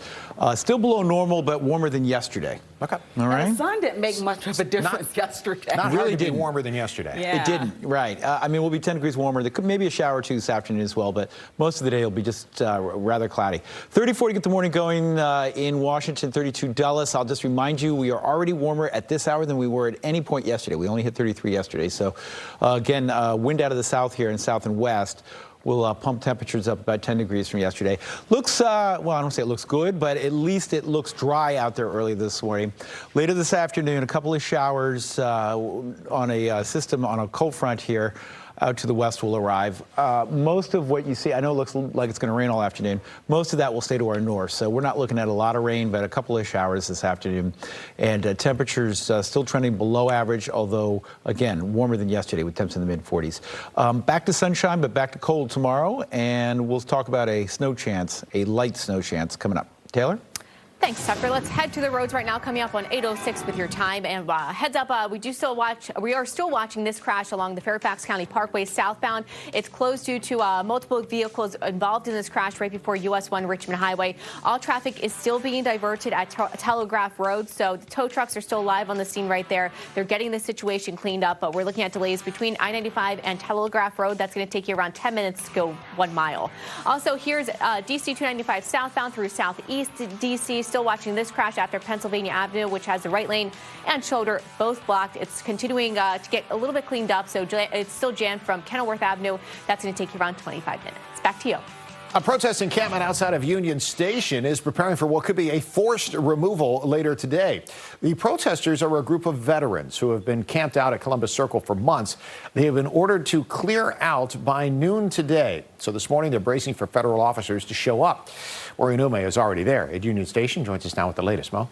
[SPEAKER 4] still below normal, but warmer than yesterday.
[SPEAKER 2] Okay.
[SPEAKER 4] All right.
[SPEAKER 1] The sun didn't make much of a difference yesterday.
[SPEAKER 2] Not
[SPEAKER 4] really
[SPEAKER 2] hard to be
[SPEAKER 4] didn't.
[SPEAKER 2] warmer than yesterday.
[SPEAKER 1] Yeah.
[SPEAKER 4] It didn't, right. I mean, we'll be 10 degrees warmer. There could maybe a shower or two this afternoon as well, but most of the day will be just rather cloudy. 34 to get the morning going in Washington, 32 Dulles. I'll just remind you, we are already warmer at this hour than we were at any point yesterday. We only hit 33 yesterday. So, again, wind out of the south here in south and west. We'll pump temperatures up about 10 degrees from yesterday. Looks, well, I don't say it looks good, but at least it looks dry out there early this morning. Later this afternoon, a couple of showers on a system on a cold front here out to the west will arrive. Most of what you see, I know it looks like it's going to rain all afternoon. Most of that will stay to our north, so we're not looking at a lot of rain, but a couple of showers this afternoon. And temperatures still trending below average, although, again, warmer than yesterday with temps in the mid-40s. Back to sunshine, but back to cold tomorrow, and we'll talk about a snow chance, a light snow chance coming up. Taylor?
[SPEAKER 9] Thanks, Tucker. Let's head to the roads right now, coming up on 8:06 with your time. And heads up, we are still watching this crash along the Fairfax County Parkway southbound. It's closed due to multiple vehicles involved in this crash right before US 1 Richmond Highway. All traffic is still being diverted at Telegraph Road, so the tow trucks are still live on the scene right there. They're getting the situation cleaned up, but we're looking at delays between I-95 and Telegraph Road. That's going to take you around 10 minutes to go 1 mile. Also, here's DC 295 southbound through southeast DC. Still watching this crash after Pennsylvania Avenue, which has the right lane and shoulder both blocked. It's continuing to get a little bit cleaned up, so it's still jammed from Kenilworth Avenue. That's going to take you around 25 minutes. Back to you.
[SPEAKER 2] A protest encampment outside of Union Station is preparing for what could be a forced removal later today. The protesters are a group of veterans who have been camped out at Columbus Circle for months. They have been ordered to clear out by noon today. So this morning, they're bracing for federal officers to show up. Ori Nume is already there at Union Station. Joins us now with the latest. Mo?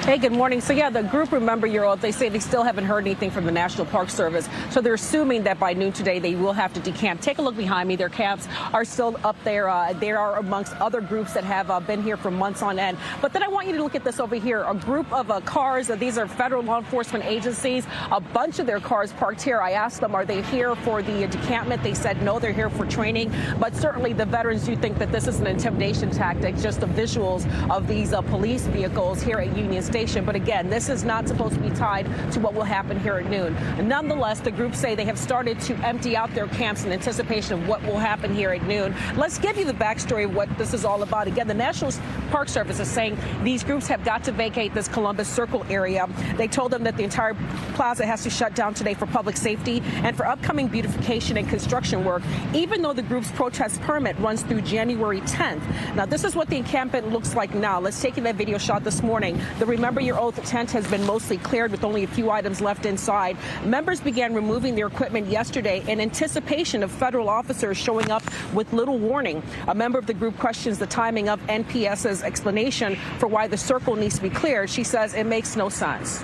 [SPEAKER 12] Hey, good morning. So, yeah, the group, remember, they say they still haven't heard anything from the National Park Service. So they're assuming that by noon today, they will have to decamp. Take a look behind me. Their camps are still up there. They are amongst other groups that have been here for months on end. But then I want you to look at this over here. A group of cars. These are federal law enforcement agencies. A bunch of their cars parked here. I asked them, are they here for the decampment? They said, no, they're here for training. But certainly the veterans do think that this is an intimidation tactic, just the visuals of these police vehicles here at Union Station. But again, this is not supposed to be tied to what will happen here at noon. Nonetheless, the group say they have started to empty out their camps in anticipation of what will happen here at noon. Let's give you the backstory of what this is all about. Again, the National Park Service is saying these groups have got to vacate this Columbus Circle area. They told them that the entire plaza has to shut down today for public safety and for upcoming beautification and construction work, even though the group's protest permit runs through January 10th. Now, this is what the encampment looks like now. Let's take that video shot this morning. The Remember Your Oath tent has been mostly cleared with only a few items left inside. Members began removing their equipment yesterday in anticipation of federal officers showing up with little warning. A member of the group questions the timing of NPS's explanation for why the circle needs to be cleared. She says it makes no sense.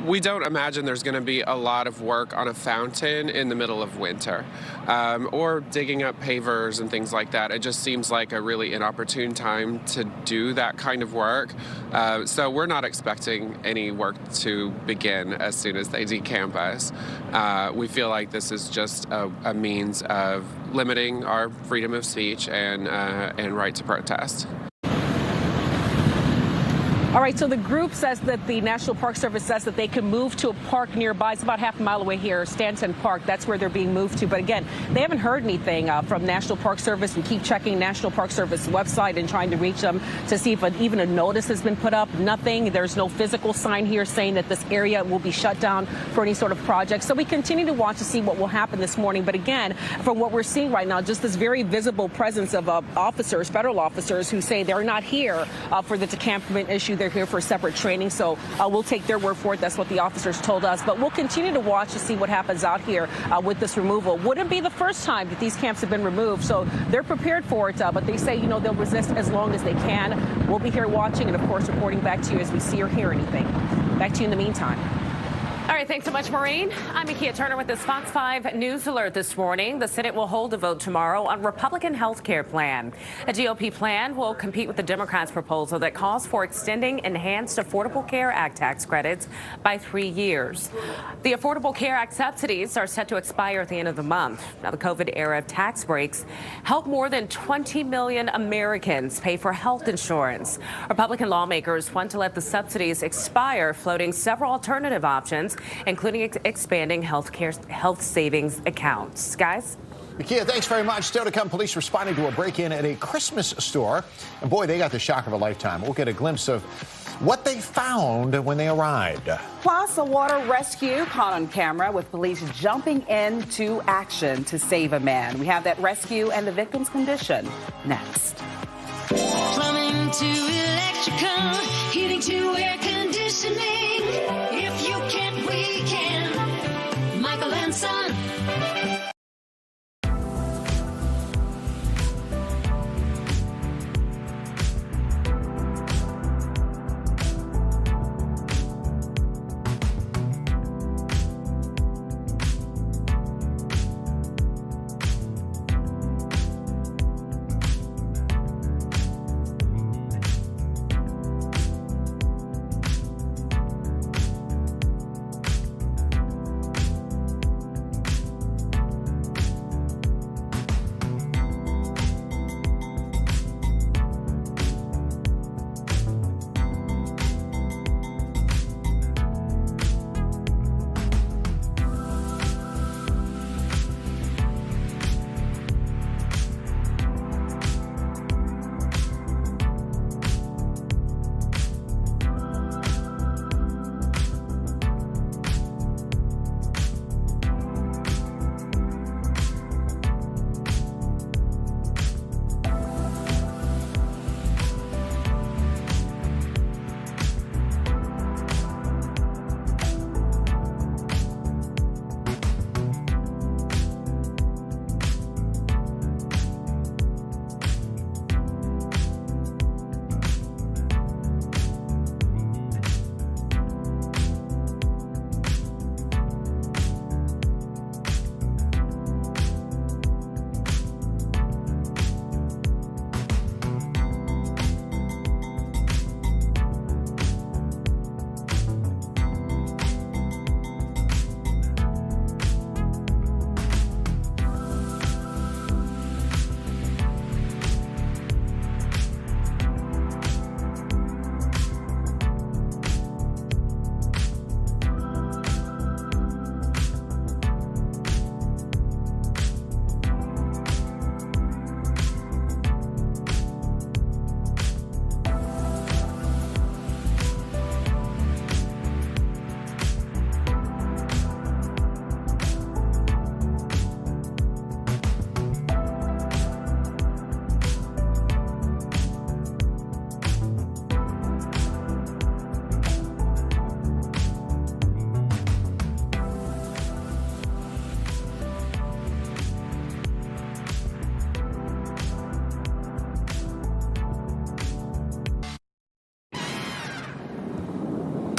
[SPEAKER 15] We don't imagine there's going to be a lot of work on a fountain in the middle of winter, or digging up pavers and things like that. It just seems like a really inopportune time to do that kind of work. So we're not expecting any work to begin as soon as they decamp us. We feel like this is just a means of limiting our freedom of speech and right to protest.
[SPEAKER 12] All right, so the group says that the National Park Service says that they can move to a park nearby. It's about half a mile away here, Stanton Park. That's where they're being moved to. But again, they haven't heard anything from National Park Service. We keep checking National Park Service website and trying to reach them to see if even a notice has been put up. Nothing. There's no physical sign here saying that this area will be shut down for any sort of project. So we continue to watch to see what will happen this morning. But again, from what we're seeing right now, just this very visible presence of officers, federal officers, who say they're not here for the decampment issue. They're here for separate training. So we'll take their word for it. That's what the officers told us. But we'll continue to watch to see what happens out here with this removal. Wouldn't be the first time that these camps have been removed. So they're prepared for it. But they say, they'll resist as long as they can. We'll be here watching and, of course, reporting back to you as we see or hear anything. Back to you in the meantime.
[SPEAKER 1] All right, thanks so much, Maureen. I'm Akia Turner with this Fox 5 News Alert this morning. The Senate will hold a vote tomorrow on Republican health care plan. A GOP plan will compete with the Democrats' proposal that calls for extending Enhanced Affordable Care Act tax credits by 3 years. The Affordable Care Act subsidies are set to expire at the end of the month. Now, the COVID-era tax breaks help more than 20 million Americans pay for health insurance. Republican lawmakers want to let the subsidies expire, floating several alternative options, including expanding health savings accounts. Guys?
[SPEAKER 2] Akia, thanks very much. Still to come, police responding to a break-in at a Christmas store. And boy, they got the shock of a lifetime. We'll get a glimpse of what they found when they arrived.
[SPEAKER 1] Plus, a water rescue caught on camera with police jumping into action to save a man. We have that rescue and the victim's condition next.
[SPEAKER 5] Plumbing to electrical, heating to air conditioning. If you can't, we can. Michael and Son.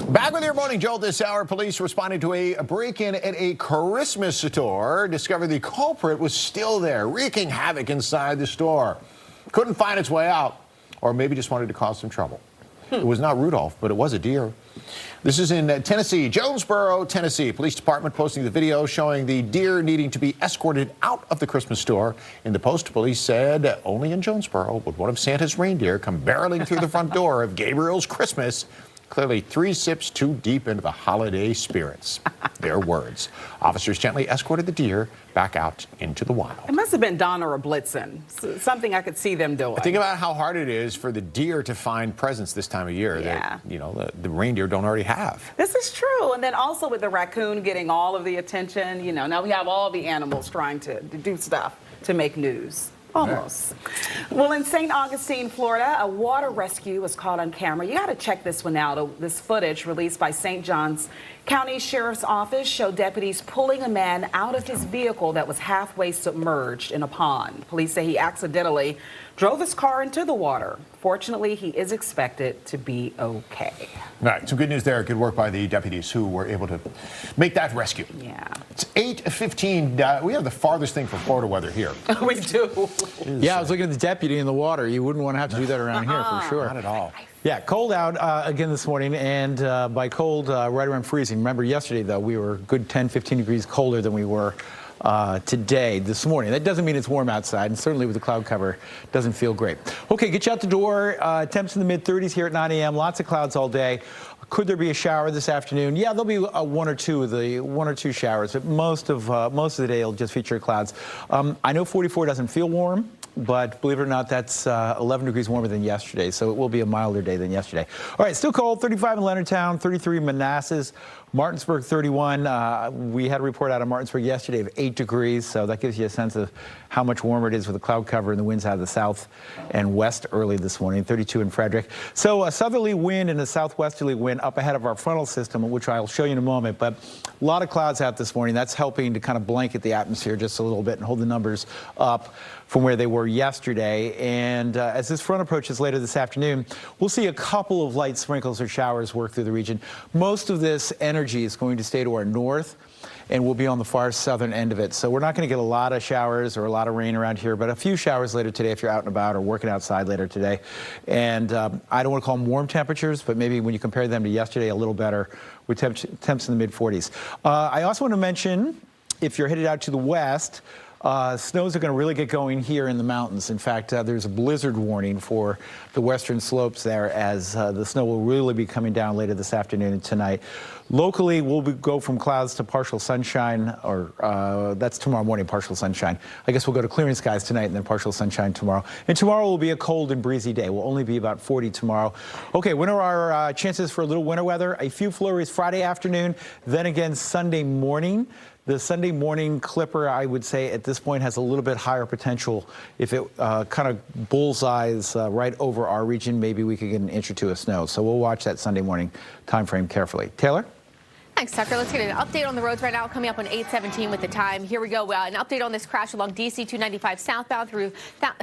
[SPEAKER 2] Back with your morning jolt this hour. Police responding to a break-in at a Christmas store. Discovered the culprit was still there, wreaking havoc inside the store. Couldn't find its way out, or maybe just wanted to cause some trouble. It was not Rudolph, but it was a deer. This is in Tennessee, Jonesboro, Tennessee. Police department posting the video showing the deer needing to be escorted out of the Christmas store. In the post, police said only in Jonesboro would one of Santa's reindeer come barreling through the front door of Gabriel's Christmas. Clearly 3 sips too deep into the holiday spirits. Their words. Officers gently escorted the deer back out into the wild.
[SPEAKER 1] It must have been Donna or Blitzen. Something I could see them doing.
[SPEAKER 2] Think about how hard it is for the deer to find presents this time of year that, you know, the reindeer don't already have.
[SPEAKER 1] This is true. And then also with the raccoon getting all of the attention, you know, now we have all the animals trying to do stuff to make news. Almost. Well, in St. Augustine, Florida, a water rescue was caught on camera. You got to check this one out. This footage released by St. Johns County Sheriff's Office showed deputies pulling a man out of his vehicle that was halfway submerged in a pond. Police say he accidentally drove his car into the water. Fortunately, he is expected to be okay.
[SPEAKER 2] All right, some good news there. Good work by the deputies who were able to make that rescue.
[SPEAKER 1] Yeah.
[SPEAKER 2] It's 8:15. We have the farthest thing for Florida weather here.
[SPEAKER 1] We do.
[SPEAKER 4] Yeah, I was looking at the deputy in the water. You wouldn't want to have to do that around here for sure.
[SPEAKER 2] Not at all.
[SPEAKER 4] Yeah, cold out again this morning, and by cold, right around freezing. Remember yesterday, though, we were a good 10, 15 degrees colder than we were today, this morning. That doesn't mean it's warm outside, and certainly with the cloud cover, doesn't feel great. Okay, get you out the door. Temps in the mid-30s here at 9 a.m. Lots of clouds all day. Could there be a shower this afternoon? Yeah, there'll be one or two showers, but most of the day will just feature clouds. I know 44 doesn't feel warm, but believe it or not, that's 11 degrees warmer than yesterday, so it will be a milder day than yesterday. All right, still cold, 35 in Leonardtown, 33 in Manassas, Martinsburg 31. We had a report out of Martinsburg yesterday of 8 degrees, so that gives you a sense of how much warmer it is with the cloud cover and the winds out of the south and west early this morning, 32 in Frederick. So a southerly wind and a southwesterly wind up ahead of our frontal system, which I'll show you in a moment, but a lot of clouds out this morning. That's helping to kind of blanket the atmosphere just a little bit and hold the numbers up from where they were yesterday. And as this front approaches later this afternoon, we'll see a couple of light sprinkles or showers work through the region. Most of this energy is going to stay to our north, and we'll be on the far southern end of it. So we're not going to get a lot of showers or a lot of rain around here, but a few showers later today if you're out and about or working outside later today. And I don't want to call them warm temperatures, but maybe when you compare them to yesterday, a little better with temps in the mid-40s. I also want to mention, if you're headed out to the west, snows are going to really get going here in the mountains. In fact, there's a blizzard warning for the western slopes there as the snow will really be coming down later this afternoon and tonight. Locally, we'll go from clouds to partial sunshine, or that's tomorrow morning, partial sunshine. I guess we'll go to clearing skies tonight and then partial sunshine tomorrow. And tomorrow will be a cold and breezy day. We'll only be about 40 tomorrow. Okay, when are our chances for a little winter weather? A few flurries Friday afternoon, then again Sunday morning. The Sunday morning clipper, I would say, at this point has a little bit higher potential. If it kind of bullseyes right over our region, maybe we could get an inch or two of snow. So we'll watch that Sunday morning time frame carefully. Taylor?
[SPEAKER 9] Thanks, Tucker. Let's get an update on the roads right now, coming up on 8:17 with the time. Here we go. An update on this crash along DC-295 southbound through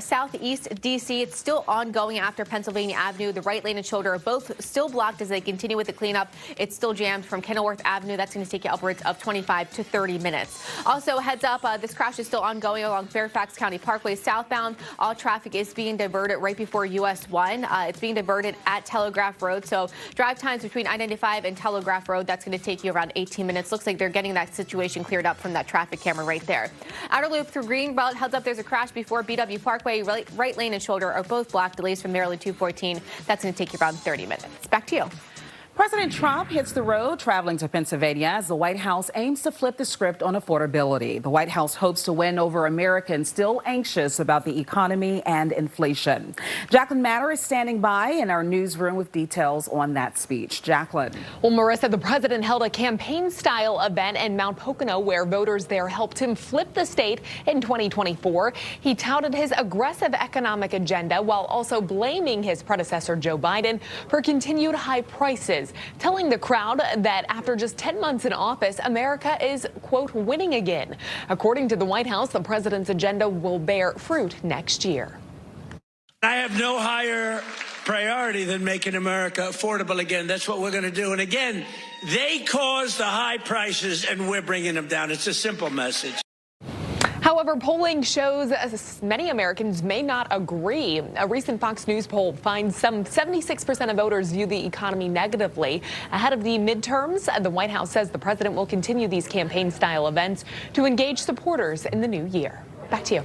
[SPEAKER 9] southeast DC. It's still ongoing after Pennsylvania Avenue. The right lane and shoulder are both still blocked as they continue with the cleanup. It's still jammed from Kenilworth Avenue. That's going to take you upwards of 25 to 30 minutes. Also, heads up, this crash is still ongoing along Fairfax County Parkway southbound. All traffic is being diverted right before US 1. It's being diverted at Telegraph Road. So drive times between I-95 and Telegraph Road, that's going to take you around 18 minutes. Looks like they're getting that situation cleared up from that traffic camera right there. Outer loop through Greenbelt. Heads up, there's a crash before BW Parkway. Right lane and shoulder are both blocked. Delays from Maryland 214. That's going to take you around 30 minutes. Back to you.
[SPEAKER 1] President Trump hits the road traveling to Pennsylvania as the White House aims to flip the script on affordability. The White House hopes to win over Americans still anxious about the economy and inflation. Jacqueline Matter is standing by in our newsroom with details on that speech. Jacqueline.
[SPEAKER 11] Well, Marissa, the president held a campaign-style event in Mount Pocono where voters there helped him flip the state in 2024. He touted his aggressive economic agenda while also blaming his predecessor, Joe Biden, for continued high prices, telling the crowd that after just 10 months in office, America is, quote, winning again. According to the White House, the president's agenda will bear fruit next year.
[SPEAKER 16] I have no higher priority than making America affordable again. That's what we're going to do. And again, they caused the high prices and we're bringing them down. It's a simple message.
[SPEAKER 11] However, polling shows many Americans may not agree. A recent Fox News poll finds some 76% of voters view the economy negatively. Ahead of the midterms, the White House says the president will continue these campaign-style events to engage supporters in the new year. Back to you.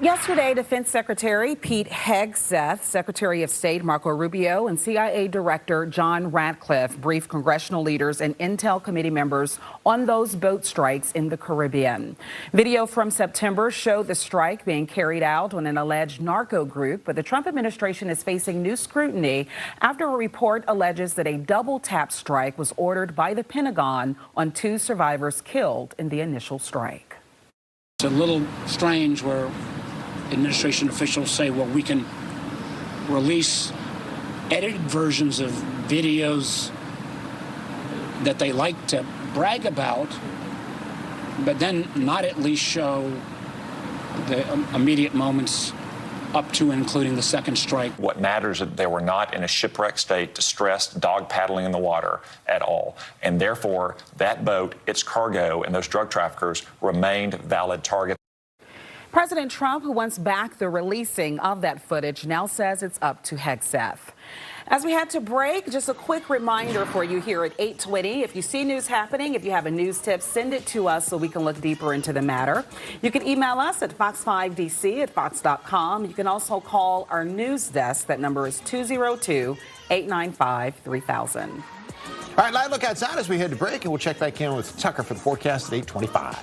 [SPEAKER 1] Yesterday, Defense Secretary Pete Hegseth, Secretary of State Marco Rubio, and CIA Director John Ratcliffe briefed congressional leaders and Intel committee members on those boat strikes in the Caribbean. Video from September showed the strike being carried out on an alleged narco group, but the Trump administration is facing new scrutiny after a report alleges that a double-tap strike was ordered by the Pentagon on 2 survivors killed in the initial strike.
[SPEAKER 17] It's a little strange where administration officials say, well, we can release edited versions of videos that they like to brag about, but then not at least show the immediate moments up to and including the second strike.
[SPEAKER 18] What matters is that they were not in a shipwreck state, distressed, dog paddling in the water at all. And therefore, that boat, its cargo, and those drug traffickers remained valid targets.
[SPEAKER 1] President Trump, who wants back the releasing of that footage, now says it's up to Hegseth. As we head to break, just a quick reminder for you here at 8:20. If you see news happening, if you have a news tip, send it to us so we can look deeper into the matter. You can email us at fox5dc@fox.com. You can also call our news desk. That number is 202-895-3000.
[SPEAKER 2] All right, live look outside as we head to break, and we'll check back in with Tucker for the forecast at 8:25.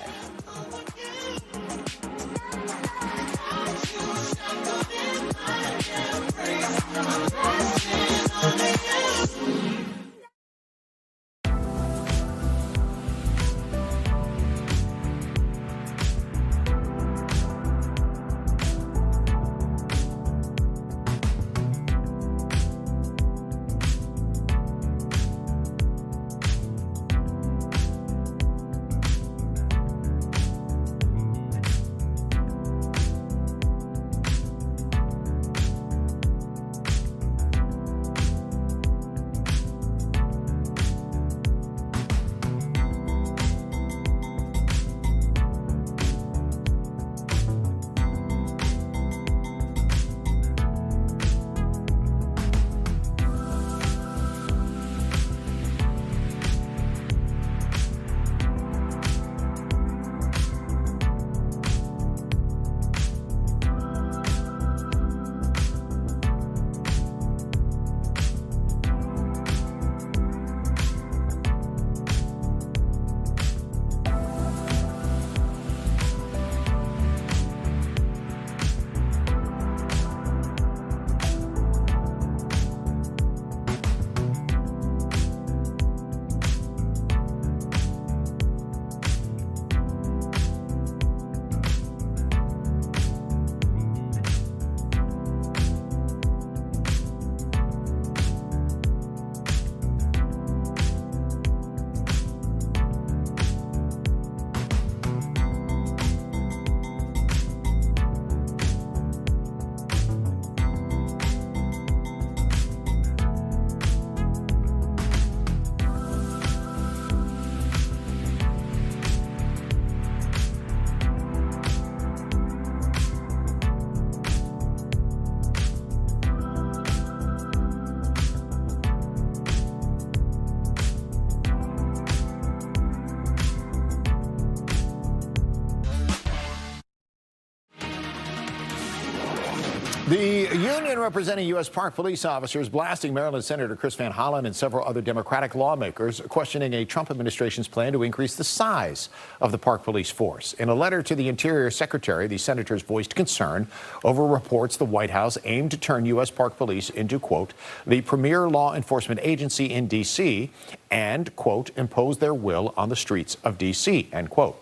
[SPEAKER 2] The union representing U.S. Park police officers blasting Maryland Senator Chris Van Hollen and several other Democratic lawmakers questioning a Trump administration's plan to increase the size of the Park police force. In a letter to the Interior Secretary, the senators voiced concern over reports the White House aimed to turn U.S. Park Police into, quote, the premier law enforcement agency in D.C. and, quote, impose their will on the streets of D.C., end quote.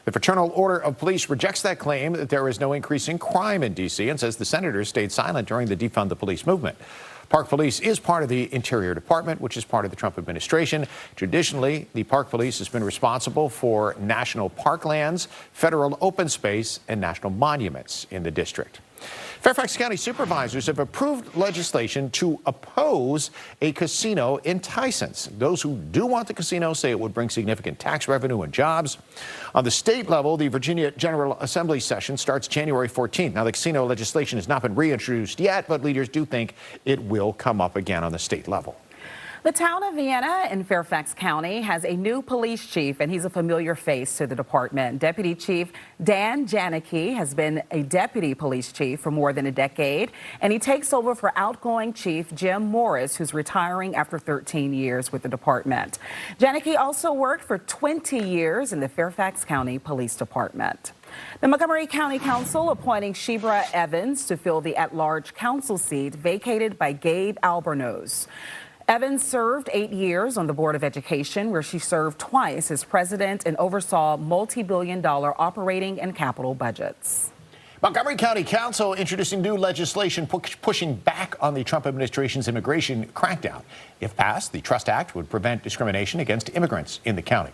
[SPEAKER 2] The Fraternal Order of Police rejects that claim that there is no increase in crime in D.C. and says the senators stayed silent during the Defund the Police movement. Park Police is part of the Interior Department, which is part of the Trump administration. Traditionally, the Park Police has been responsible for national parklands, federal open space, and national monuments in the district. Fairfax County supervisors have approved legislation to oppose a casino in Tysons. Those who do want the casino say it would bring significant tax revenue and jobs. On the state level, the Virginia General Assembly session starts January 14th. Now, the casino legislation has not been reintroduced yet, but leaders do think it will come up again on the state level.
[SPEAKER 1] The town of Vienna in Fairfax County has a new police chief, and he's a familiar face to the department. Deputy Chief Dan Janicki has been a deputy police chief for more than a decade, and he takes over for outgoing Chief Jim Morris, who's retiring after 13 years with the department. Janicki also worked for 20 years in the Fairfax County Police Department. The Montgomery County Council appointing Shebra Evans to fill the at-large council seat vacated by Gabe Albornoz. Evans served 8 years on the Board of Education, where she served twice as president and oversaw multi-billion-dollar operating and capital budgets.
[SPEAKER 2] Montgomery County Council introducing new legislation pushing back on the Trump administration's immigration crackdown. If passed, the Trust Act would prevent discrimination against immigrants in the county.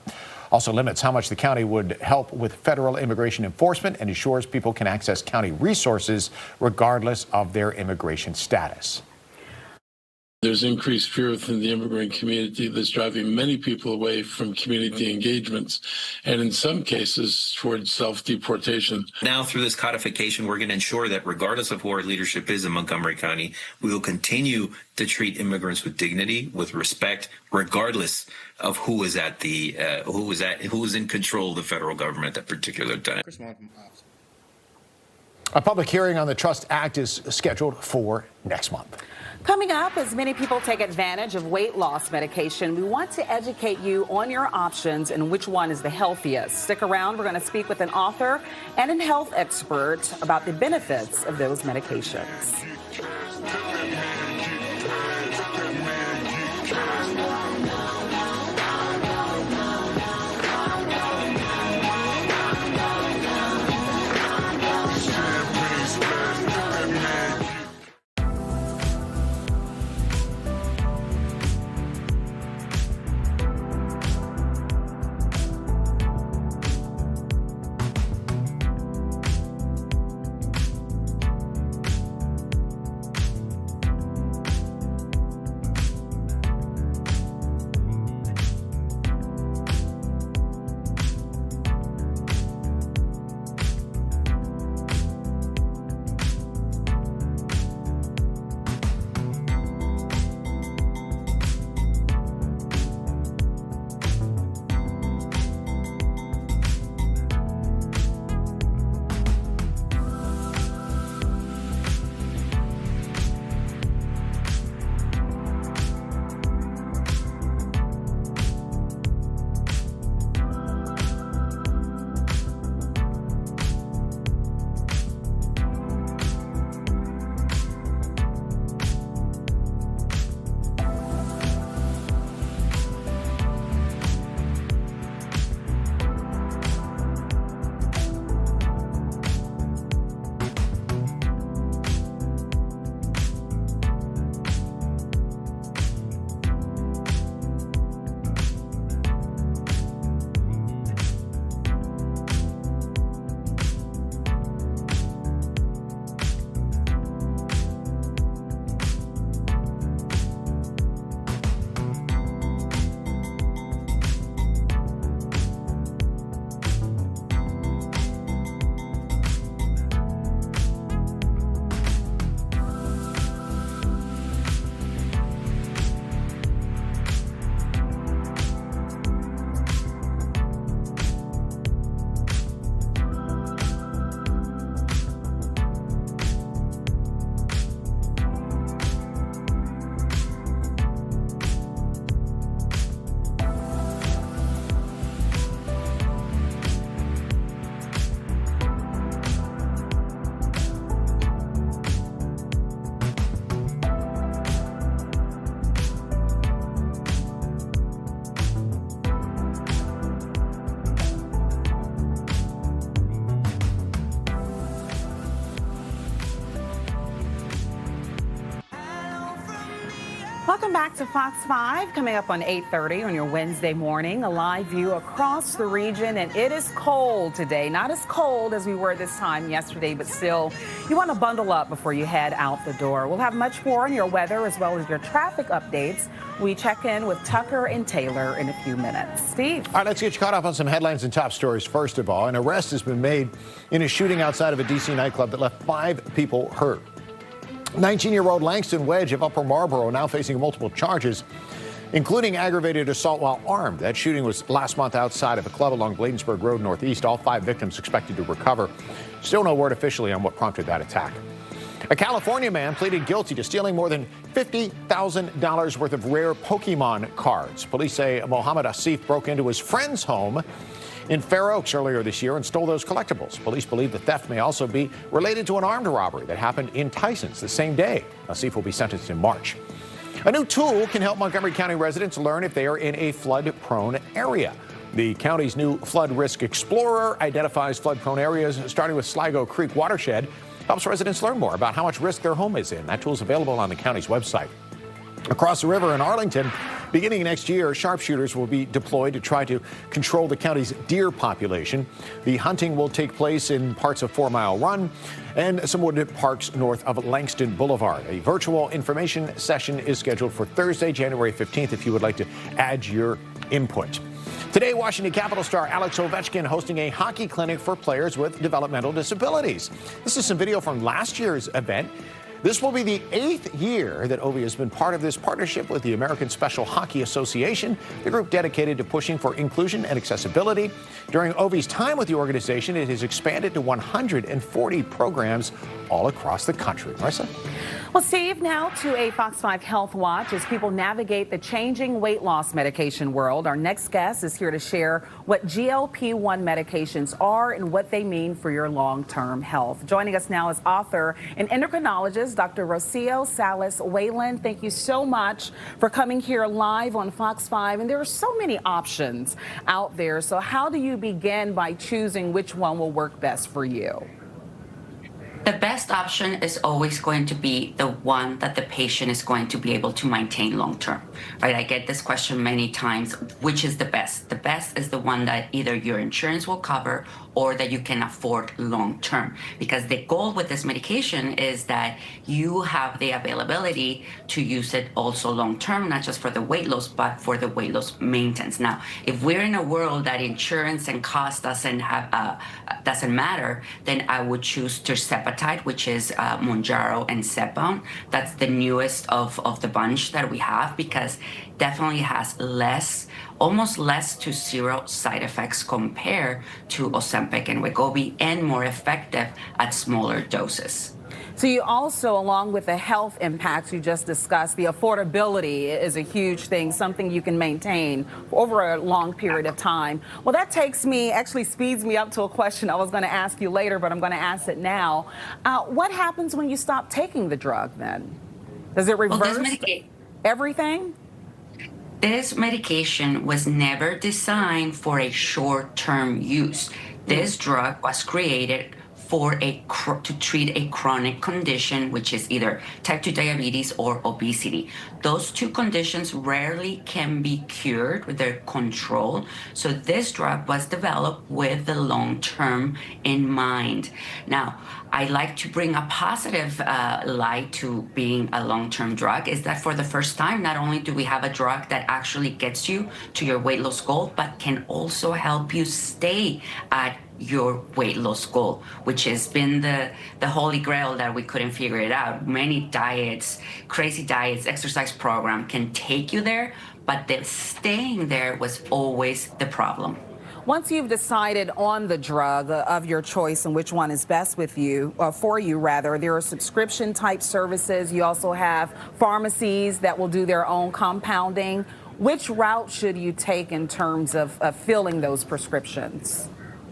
[SPEAKER 2] Also limits how much the county would help with federal immigration enforcement and ensures people can access county resources regardless of their immigration status.
[SPEAKER 19] There's increased fear within the immigrant community that's driving many people away from community engagements, and in some cases towards self-deportation.
[SPEAKER 20] Now, through this codification, we're going to ensure that regardless of who our leadership is in Montgomery County, we will continue to treat immigrants with dignity, with respect, regardless of who is in control of the federal government at that particular time.
[SPEAKER 2] A public hearing on the Trust Act is scheduled for next month.
[SPEAKER 1] Coming up, as many people take advantage of weight loss medication, we want to educate you on your options and which one is the healthiest. Stick around. We're going to speak with an author and a health expert about the benefits of those medications. Welcome back to Fox 5. Coming up on 8:30 on your Wednesday morning, a live view across the region, and it is cold today. Not as cold as we were this time yesterday, but still, you want to bundle up before you head out the door. We'll have much more on your weather as well as your traffic updates. We check in with Tucker and Taylor in a few minutes. Steve.
[SPEAKER 2] All right, let's get you caught up on some headlines and top stories. First of all, an arrest has been made in a shooting outside of a D.C. nightclub that left 5 people hurt. 19-year-old Langston Wedge of Upper Marlboro now facing multiple charges, including aggravated assault while armed. That shooting was last month outside of a club along Bladensburg Road Northeast. All 5 victims expected to recover. Still no word officially on what prompted that attack. A California man pleaded guilty to stealing more than $50,000 worth of rare Pokemon cards. Police say Mohammed Asif broke into his friend's home in Fair Oaks earlier this year and stole those collectibles. Police believe the theft may also be related to an armed robbery that happened in Tysons the same day. Asif will be sentenced in March. A new tool can help Montgomery County residents learn if they are in a flood-prone area. The county's new Flood Risk Explorer identifies flood-prone areas, starting with Sligo Creek watershed, helps residents learn more about how much risk their home is in. That tool is available on the county's website. Across the river in Arlington, beginning next year, sharpshooters will be deployed to try to control the county's deer population. The hunting will take place in parts of 4 Mile Run and some wooded parks north of Langston Boulevard. A virtual information session is scheduled for Thursday, January 15th, if you would like to add your input. Today, Washington Capitol star Alex Ovechkin hosting a hockey clinic for players with developmental disabilities. This is some video from last year's event. This will be the 8th year that Ovi has been part of this partnership with the American Special Hockey Association, the group dedicated to pushing for inclusion and accessibility. During Ovi's time with the organization, it has expanded to 140 programs all across the country. Marissa?
[SPEAKER 1] Well, Steve, now to a Fox 5 Health Watch as people navigate the changing weight loss medication world. Our next guest is here to share what GLP-1 medications are and what they mean for your long-term health. Joining us now is author and endocrinologist Dr. Rocio Salas Wayland. Thank you so much for coming here live on Fox 5. And there are so many options out there. So how do you begin by choosing which one will work best for you?
[SPEAKER 21] The best option is always going to be the one that the patient is going to be able to maintain long term, right? I get this question many times, which is the best? The best is the one that either your insurance will cover or that you can afford long term, because the goal with this medication is that you have the availability to use it also long term, not just for the weight loss, but for the weight loss maintenance. Now, if we're in a world that insurance and cost doesn't matter, then I would choose tirzepatide, which is Mounjaro and Zepbound. That's the newest of the bunch that we have, because definitely has almost less to zero side effects compared to Ozempic and Wegovy, and more effective at smaller doses.
[SPEAKER 1] So you also, along with the health impacts you just discussed, the affordability is a huge thing, something you can maintain over a long period of time. Well, that actually speeds me up to a question I was going to ask you later, but I'm going to ask it now. What happens when you stop taking the drug then? Does it reverse everything?
[SPEAKER 21] This medication was never designed for a short-term use. This drug was created to treat a chronic condition, which is either type 2 diabetes or obesity. Those two conditions rarely can be cured, they're controlled. So this drug was developed with the long term in mind. Now, I like to bring a positive light to being a long-term drug, is that for the first time, not only do we have a drug that actually gets you to your weight loss goal, but can also help you stay at your weight loss goal, which has been the holy grail that we couldn't figure it out. Many diets, crazy diets, exercise program can take you there, but the staying there was always the problem.
[SPEAKER 1] Once you've decided on the drug of your choice and which one is best with you, or for you rather, there are subscription type services. You also have pharmacies that will do their own compounding. Which route should you take in terms of filling those prescriptions?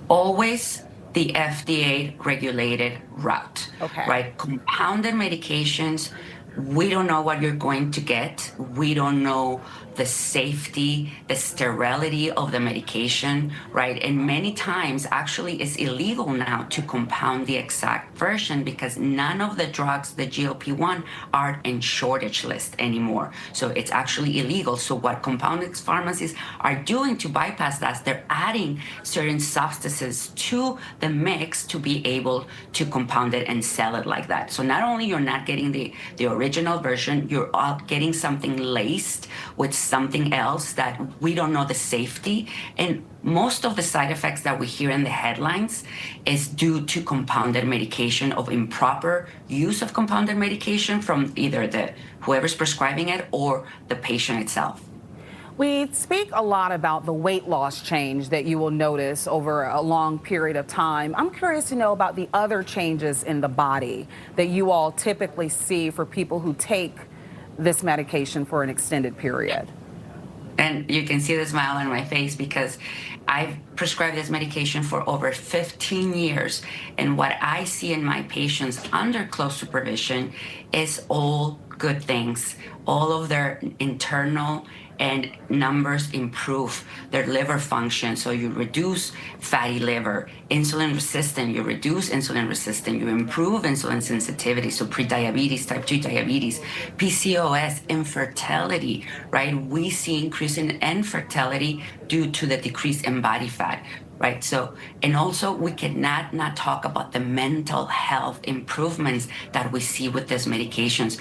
[SPEAKER 21] Always the FDA regulated route, right? Compounded medications, we don't know what you're going to get. We don't know the safety, the sterility of the medication, right? And many times actually it's illegal now to compound the exact version because none of the drugs, the GLP-1, are in shortage list anymore. So it's actually illegal. So what compounding pharmacies are doing to bypass that, they're adding certain substances to the mix to be able to compound it and sell it like that. So not only you're not getting the original version, you're all getting something laced with something else that we don't know the safety. And most of the side effects that we hear in the headlines is due to compounded medication, of improper use of compounded medication from either whoever's prescribing it or the patient itself.
[SPEAKER 1] We speak a lot about the weight loss change that you will notice over a long period of time. I'm curious to know about the other changes in the body that you all typically see for people who take this medication for an extended period.
[SPEAKER 21] And you can see the smile on my face because I've prescribed this medication for over 15 years. And what I see in my patients under close supervision is all good things. All of their internal and numbers improve, their liver function. So you reduce fatty liver, insulin resistant, you reduce insulin resistant, you improve insulin sensitivity, so prediabetes, type 2 diabetes, PCOS, infertility, right? We see increase in infertility due to the decrease in body fat. Right. So, and also we cannot not talk about the mental health improvements that we see with these medications.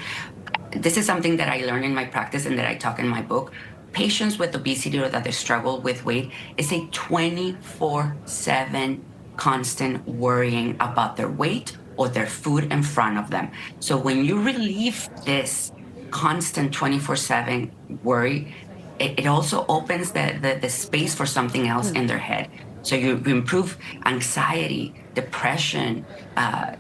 [SPEAKER 21] This is something that I learned in my practice and that I talk in my book. Patients with obesity or that they struggle with weight is a 24/7 constant worrying about their weight or their food in front of them. So when you relieve this constant 24/7 worry, it also opens the space for something else in their head. So you improve anxiety, depression,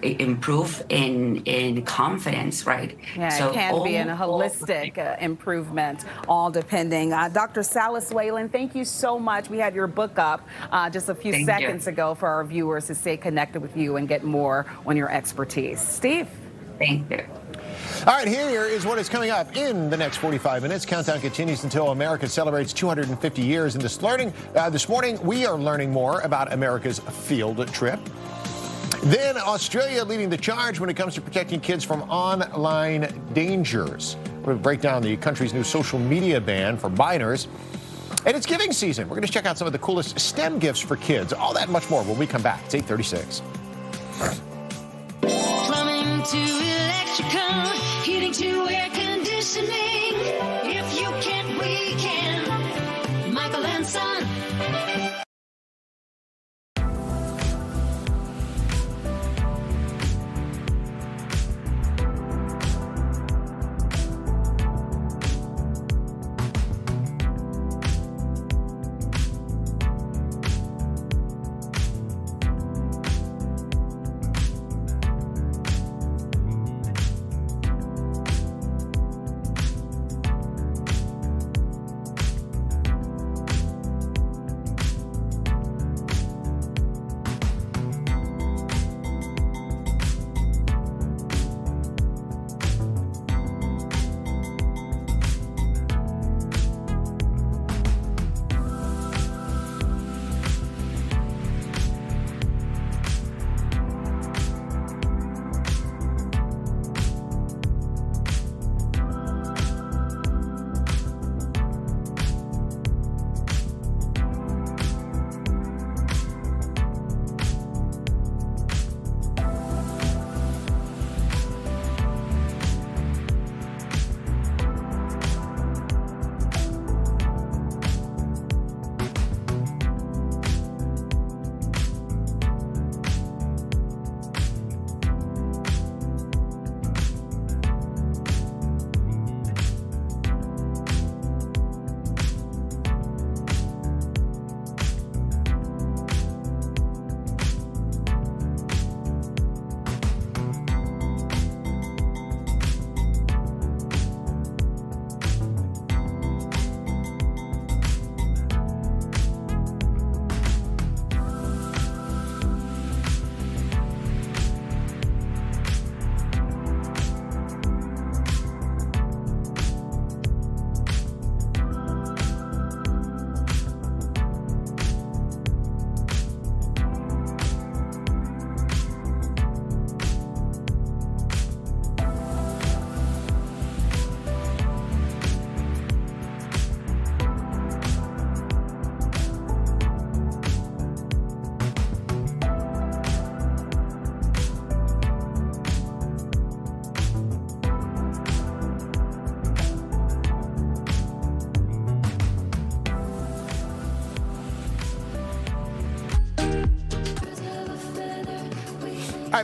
[SPEAKER 21] improve in confidence, right?
[SPEAKER 1] Yeah,
[SPEAKER 21] so
[SPEAKER 1] it can be a holistic improvement, all depending. Dr. Salis Whalen, thank you so much. We had your book up just a few seconds ago for our viewers to stay connected with you and get more on your expertise. Steve?
[SPEAKER 21] Thank you.
[SPEAKER 2] All right, here is what is coming up in the next 45 minutes. Countdown continues until America celebrates 250 years. And this morning, we are learning more about America's field trip. Then Australia leading the charge when it comes to protecting kids from online dangers. We're going to break down the country's new social media ban for minors. And it's giving season. We're going to check out some of the coolest STEM gifts for kids. All that and much more when we come back. It's 8:36.
[SPEAKER 5] Plumbing to electrical, heating to air conditioning. If you can't, we can. Michael and Son.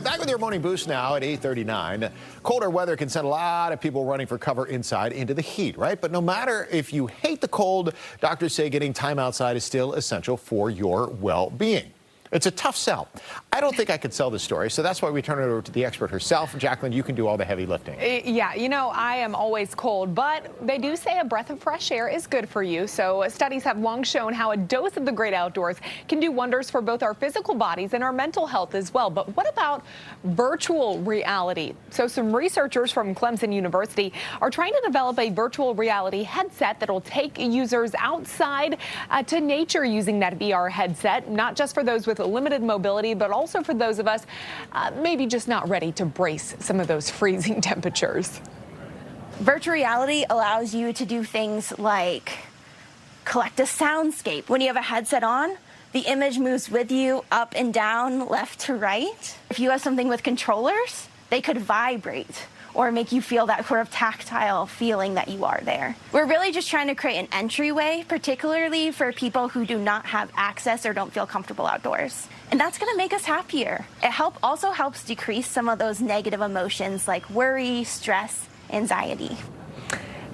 [SPEAKER 2] right, back with your morning boost now at 8:39. Colder weather can send a lot of people running for cover inside into the heat, right? But no matter if you hate the cold, doctors say getting time outside is still essential for your well-being. It's a tough sell. I don't think I could sell this story, so that's why we turn it over to the expert herself. Jacqueline, you can do all the heavy lifting.
[SPEAKER 11] Yeah, you know, I am always cold, but they do say a breath of fresh air is good for you. So studies have long shown how a dose of the great outdoors can do wonders for both our physical bodies and our mental health as well. But what about virtual reality? So some researchers from Clemson University are trying to develop a virtual reality headset that'll take users outside to nature using that VR headset, not just for those with limited mobility, but also for those of us maybe just not ready to brace some of those freezing temperatures.
[SPEAKER 3] Virtual reality allows you to do things like collect a soundscape. When you have a headset on, the image moves with you up and down, left to right. If you have something with controllers, they could vibrate or make you feel that sort of tactile feeling that you are there. We're really just trying to create an entryway, particularly for people who do not have access or don't feel comfortable outdoors. And that's gonna make us happier. It also helps decrease some of those negative emotions like worry, stress, anxiety.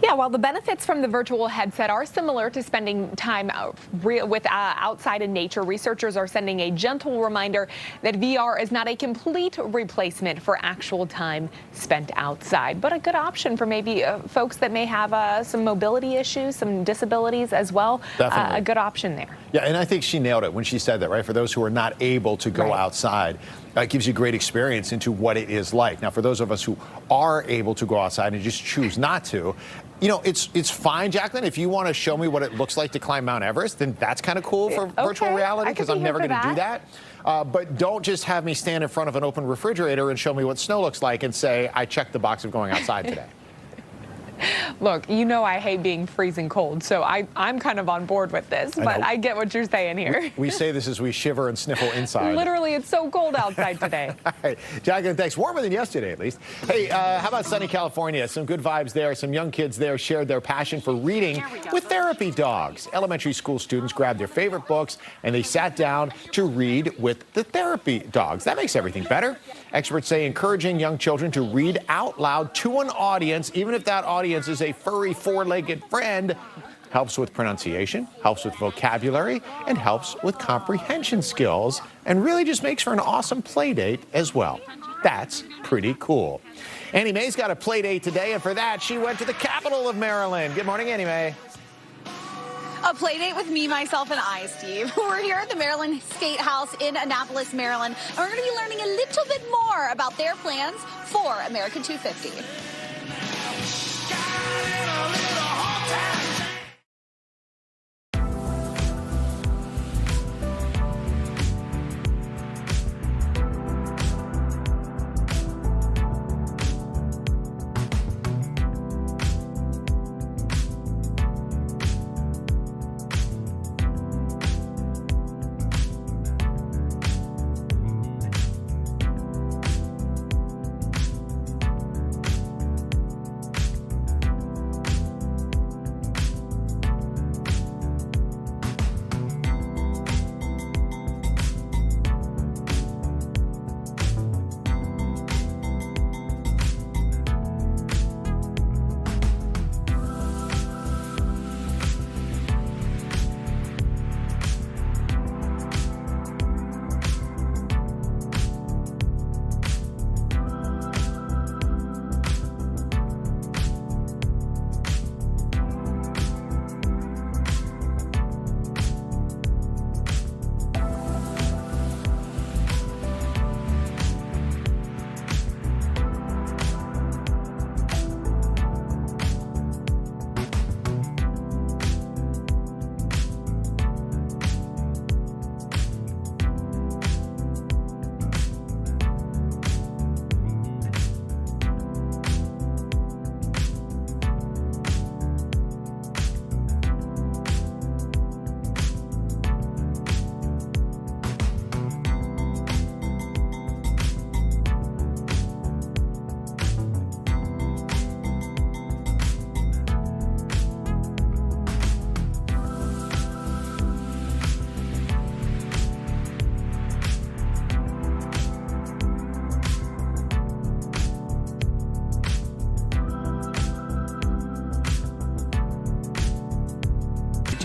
[SPEAKER 11] Yeah, while the benefits from the virtual headset are similar to spending time outside in nature, researchers are sending a gentle reminder that VR is not a complete replacement for actual time spent outside, but a good option for maybe folks that may have some mobility issues, some disabilities as well.
[SPEAKER 2] Definitely.
[SPEAKER 11] A good option there.
[SPEAKER 2] Yeah, and I think she nailed it when she said that, right? For those who are not able to go outside, it gives you great experience into what it is like. Now, for those of us who are able to go outside and just choose not to, you know, it's fine, Jacqueline. If you want to show me what it looks like to climb Mount Everest, then that's kind of cool for virtual reality, because I'm never going to do that. But don't just have me stand in front of an open refrigerator and show me what snow looks like and say, I checked the box of going outside today.
[SPEAKER 11] Look, you know I hate being freezing cold, so I'm kind of on board with this, but I get what you're saying here.
[SPEAKER 2] We say this as we shiver and sniffle inside.
[SPEAKER 11] Literally, it's so cold outside today.
[SPEAKER 2] All right, Jacqueline, thanks. Warmer than yesterday, at least. Hey, how about sunny California? Some good vibes there. Some young kids there shared their passion for reading with therapy dogs. Elementary school students grabbed their favorite books, and they sat down to read with the therapy dogs. That makes everything better. Experts say encouraging young children to read out loud to an audience, even if that audience is a furry four-legged friend, helps with pronunciation, helps with vocabulary, and helps with comprehension skills, and really just makes for an awesome play date as well. That's pretty cool. Annie Mae's got a play date today, and for that, she went to the capital of Maryland. Good morning, Annie Mae.
[SPEAKER 22] A play date with me, myself, and I, Steve. We're here at the Maryland State House in Annapolis, Maryland, and we're going to be learning a little bit more about their plans for America 250.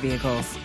[SPEAKER 12] vehicles.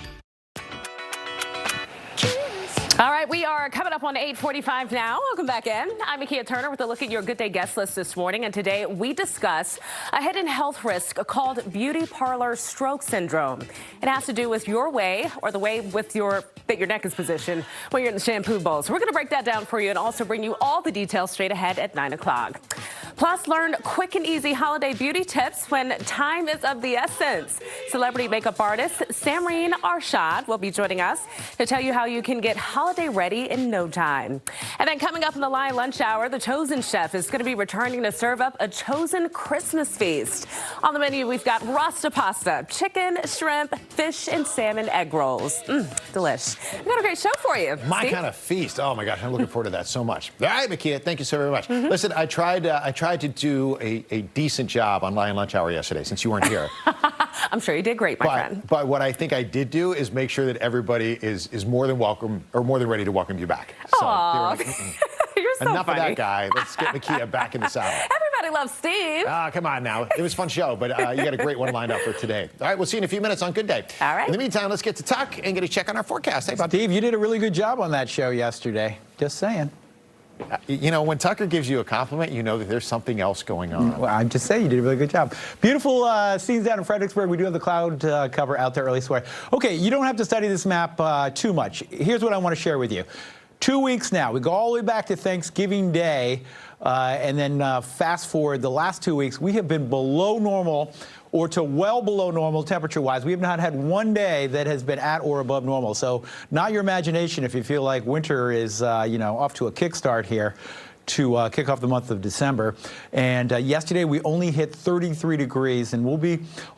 [SPEAKER 1] All right, we are coming up on 8:45 now. Welcome back in. I'm Makia Turner with a look at your Good Day guest list this morning. And today we discuss a hidden health risk called beauty parlor stroke syndrome. It has to do with your way or the way that your neck is positioned when you're in the shampoo bowl. So we're going to break that down for you and also bring you all the details straight ahead at 9 o'clock. Plus, learn quick and easy holiday beauty tips when time is of the essence. Celebrity makeup artist Samreen Arshad will be joining us to tell you how you can get holiday ready in no time. And then coming up in the Lion Lunch Hour, the Chosen Chef is going to be returning to serve up a Chosen Christmas feast. On the menu, we've got Rasta pasta, chicken, shrimp, fish, and salmon egg rolls. Delish. We've got a great show for you.
[SPEAKER 2] My kind of feast. Oh my gosh, I'm looking forward to that so much. All right, Makia, thank you so very much. Listen, I tried to do a decent job on Lion Lunch Hour yesterday since you weren't here.
[SPEAKER 1] I'm sure you did great, my friend.
[SPEAKER 2] But what I think I did do is make sure that everybody is more than welcome or more than ready to welcome you back.
[SPEAKER 1] Aww. You're so
[SPEAKER 2] Enough
[SPEAKER 1] funny.
[SPEAKER 2] of that guy. Let's get Makia back in the saddle.
[SPEAKER 1] Everybody loves Steve.
[SPEAKER 2] Come on now. It was a fun show, but you got a great one lined up for today. All right, we'll see you in a few minutes on Good Day.
[SPEAKER 1] All right.
[SPEAKER 2] In the meantime, let's get to Tuck and get a check on our forecast. Hey, bud.
[SPEAKER 4] Steve, you did a really good job on that show yesterday. Just saying.
[SPEAKER 2] You know, when Tucker gives you a compliment, you know that there's something else going on.
[SPEAKER 4] Well, I'm just saying you did a really good job. Beautiful scenes down in Fredericksburg. We do have the cloud cover out there early this morning. Okay, you don't have to study this map too much. Here's what I want to share with you. 2 weeks now. We go all the way back to Thanksgiving Day, and then fast forward the last 2 weeks. We have been below normal or to well below normal temperature-wise. We have not had one day that has been at or above normal. So not your imagination if you feel like winter is, off to a kickstart here to kick off the month of December. And yesterday we only hit 33 degrees, and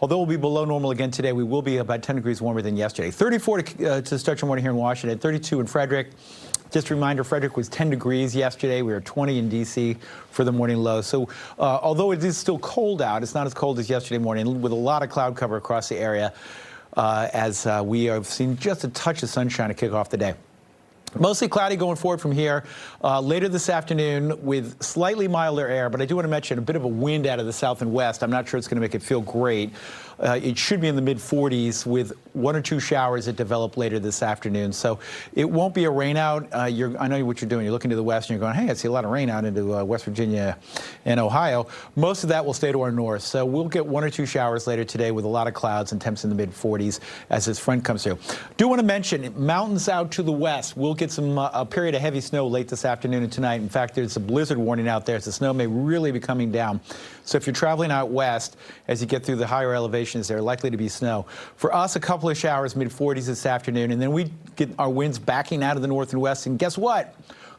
[SPEAKER 4] although we'll be below normal again today, we will be about 10 degrees warmer than yesterday. 34 to start your morning here in Washington, 32 in Frederick. Just a reminder, Frederick was 10 degrees yesterday. We were 20 in D.C. for the morning low. So although it is still cold out, it's not as cold as yesterday morning, with a lot of cloud cover across the area as we have seen just a touch of sunshine to kick off the day. Mostly cloudy going forward from here. Later this afternoon with slightly milder air, but I do want to mention a bit of a wind out of the south and west. I'm not sure it's going to make it feel great. It should be in the mid-40s with 1 or 2 showers that develop later this afternoon. So it won't be a rain out. I know what you're doing. You're looking to the west and you're going, hey, I see a lot of rain out into West Virginia and Ohio. Most of that will stay to our north. So we'll get 1 or 2 showers later today with a lot of clouds and temps in the mid-40s as this front comes through. Do want to mention mountains out to the west. We'll get a period of heavy snow late this afternoon and tonight. In fact, there's a blizzard warning out there, so the snow may really be coming down. So if you're traveling out west, as you get through the higher elevations, there are likely to be snow. For us, a couple of showers, mid-40s this afternoon, and then we get our winds backing out of the north and west. And guess what?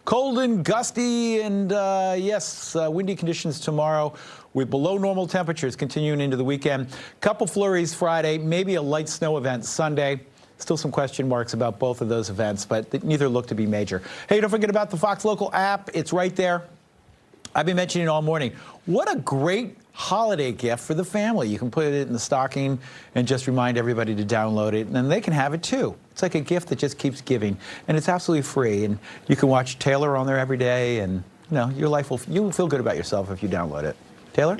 [SPEAKER 4] Cold and gusty and, windy conditions tomorrow with below normal temperatures continuing into the weekend. Couple flurries Friday, maybe a light snow event Sunday. Still some question marks about both of those events, but neither look to be major. Hey, don't forget about the Fox Local app. It's right there. I've been mentioning it all morning. What a great holiday gift for the family. You can put it in the stocking and just remind everybody to download it, and then they can have it too. It's like a gift that just keeps giving, and it's absolutely free. And you can watch Taylor on there every day, and you'll feel good about yourself if you download it. Taylor?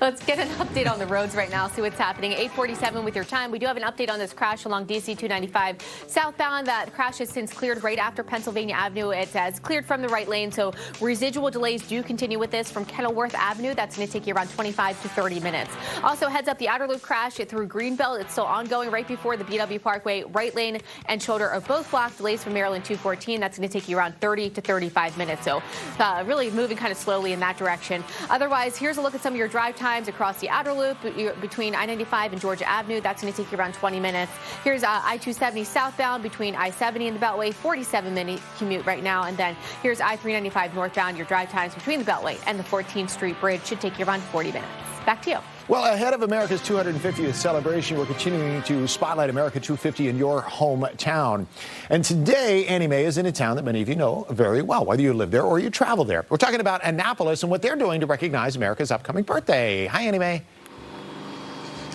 [SPEAKER 9] Let's get an update on the roads right now, see what's happening. 8:47 with your time. We do have an update on this crash along DC 295 southbound. That crash has since cleared right after Pennsylvania Avenue. It has cleared from the right lane, so residual delays do continue with this from Kenilworth Avenue. That's going to take you around 25 to 30 minutes. Also, heads up, the outer loop crash through Greenbelt. It's still ongoing right before the BW Parkway. Right lane and shoulder are both blocked. Delays from Maryland 214. That's going to take you around 30 to 35 minutes. So really moving kind of slowly in that direction. Otherwise, here's a look at some of your drive times across the outer loop between I-95 and Georgia Avenue. That's going to take you around 20 minutes. Here's I-270 southbound between I-70 and the Beltway, 47-minute commute right now. And then here's I-395 northbound. Your drive times between the Beltway and the 14th Street Bridge should take you around 40 minutes. Back to you.
[SPEAKER 2] Well, ahead of America's 250th celebration, we're continuing to spotlight America 250 in your hometown. And today, Annie Mae is in a town that many of you know very well, whether you live there or you travel there. We're talking about Annapolis and what they're doing to recognize America's upcoming birthday. Hi, Annie Mae.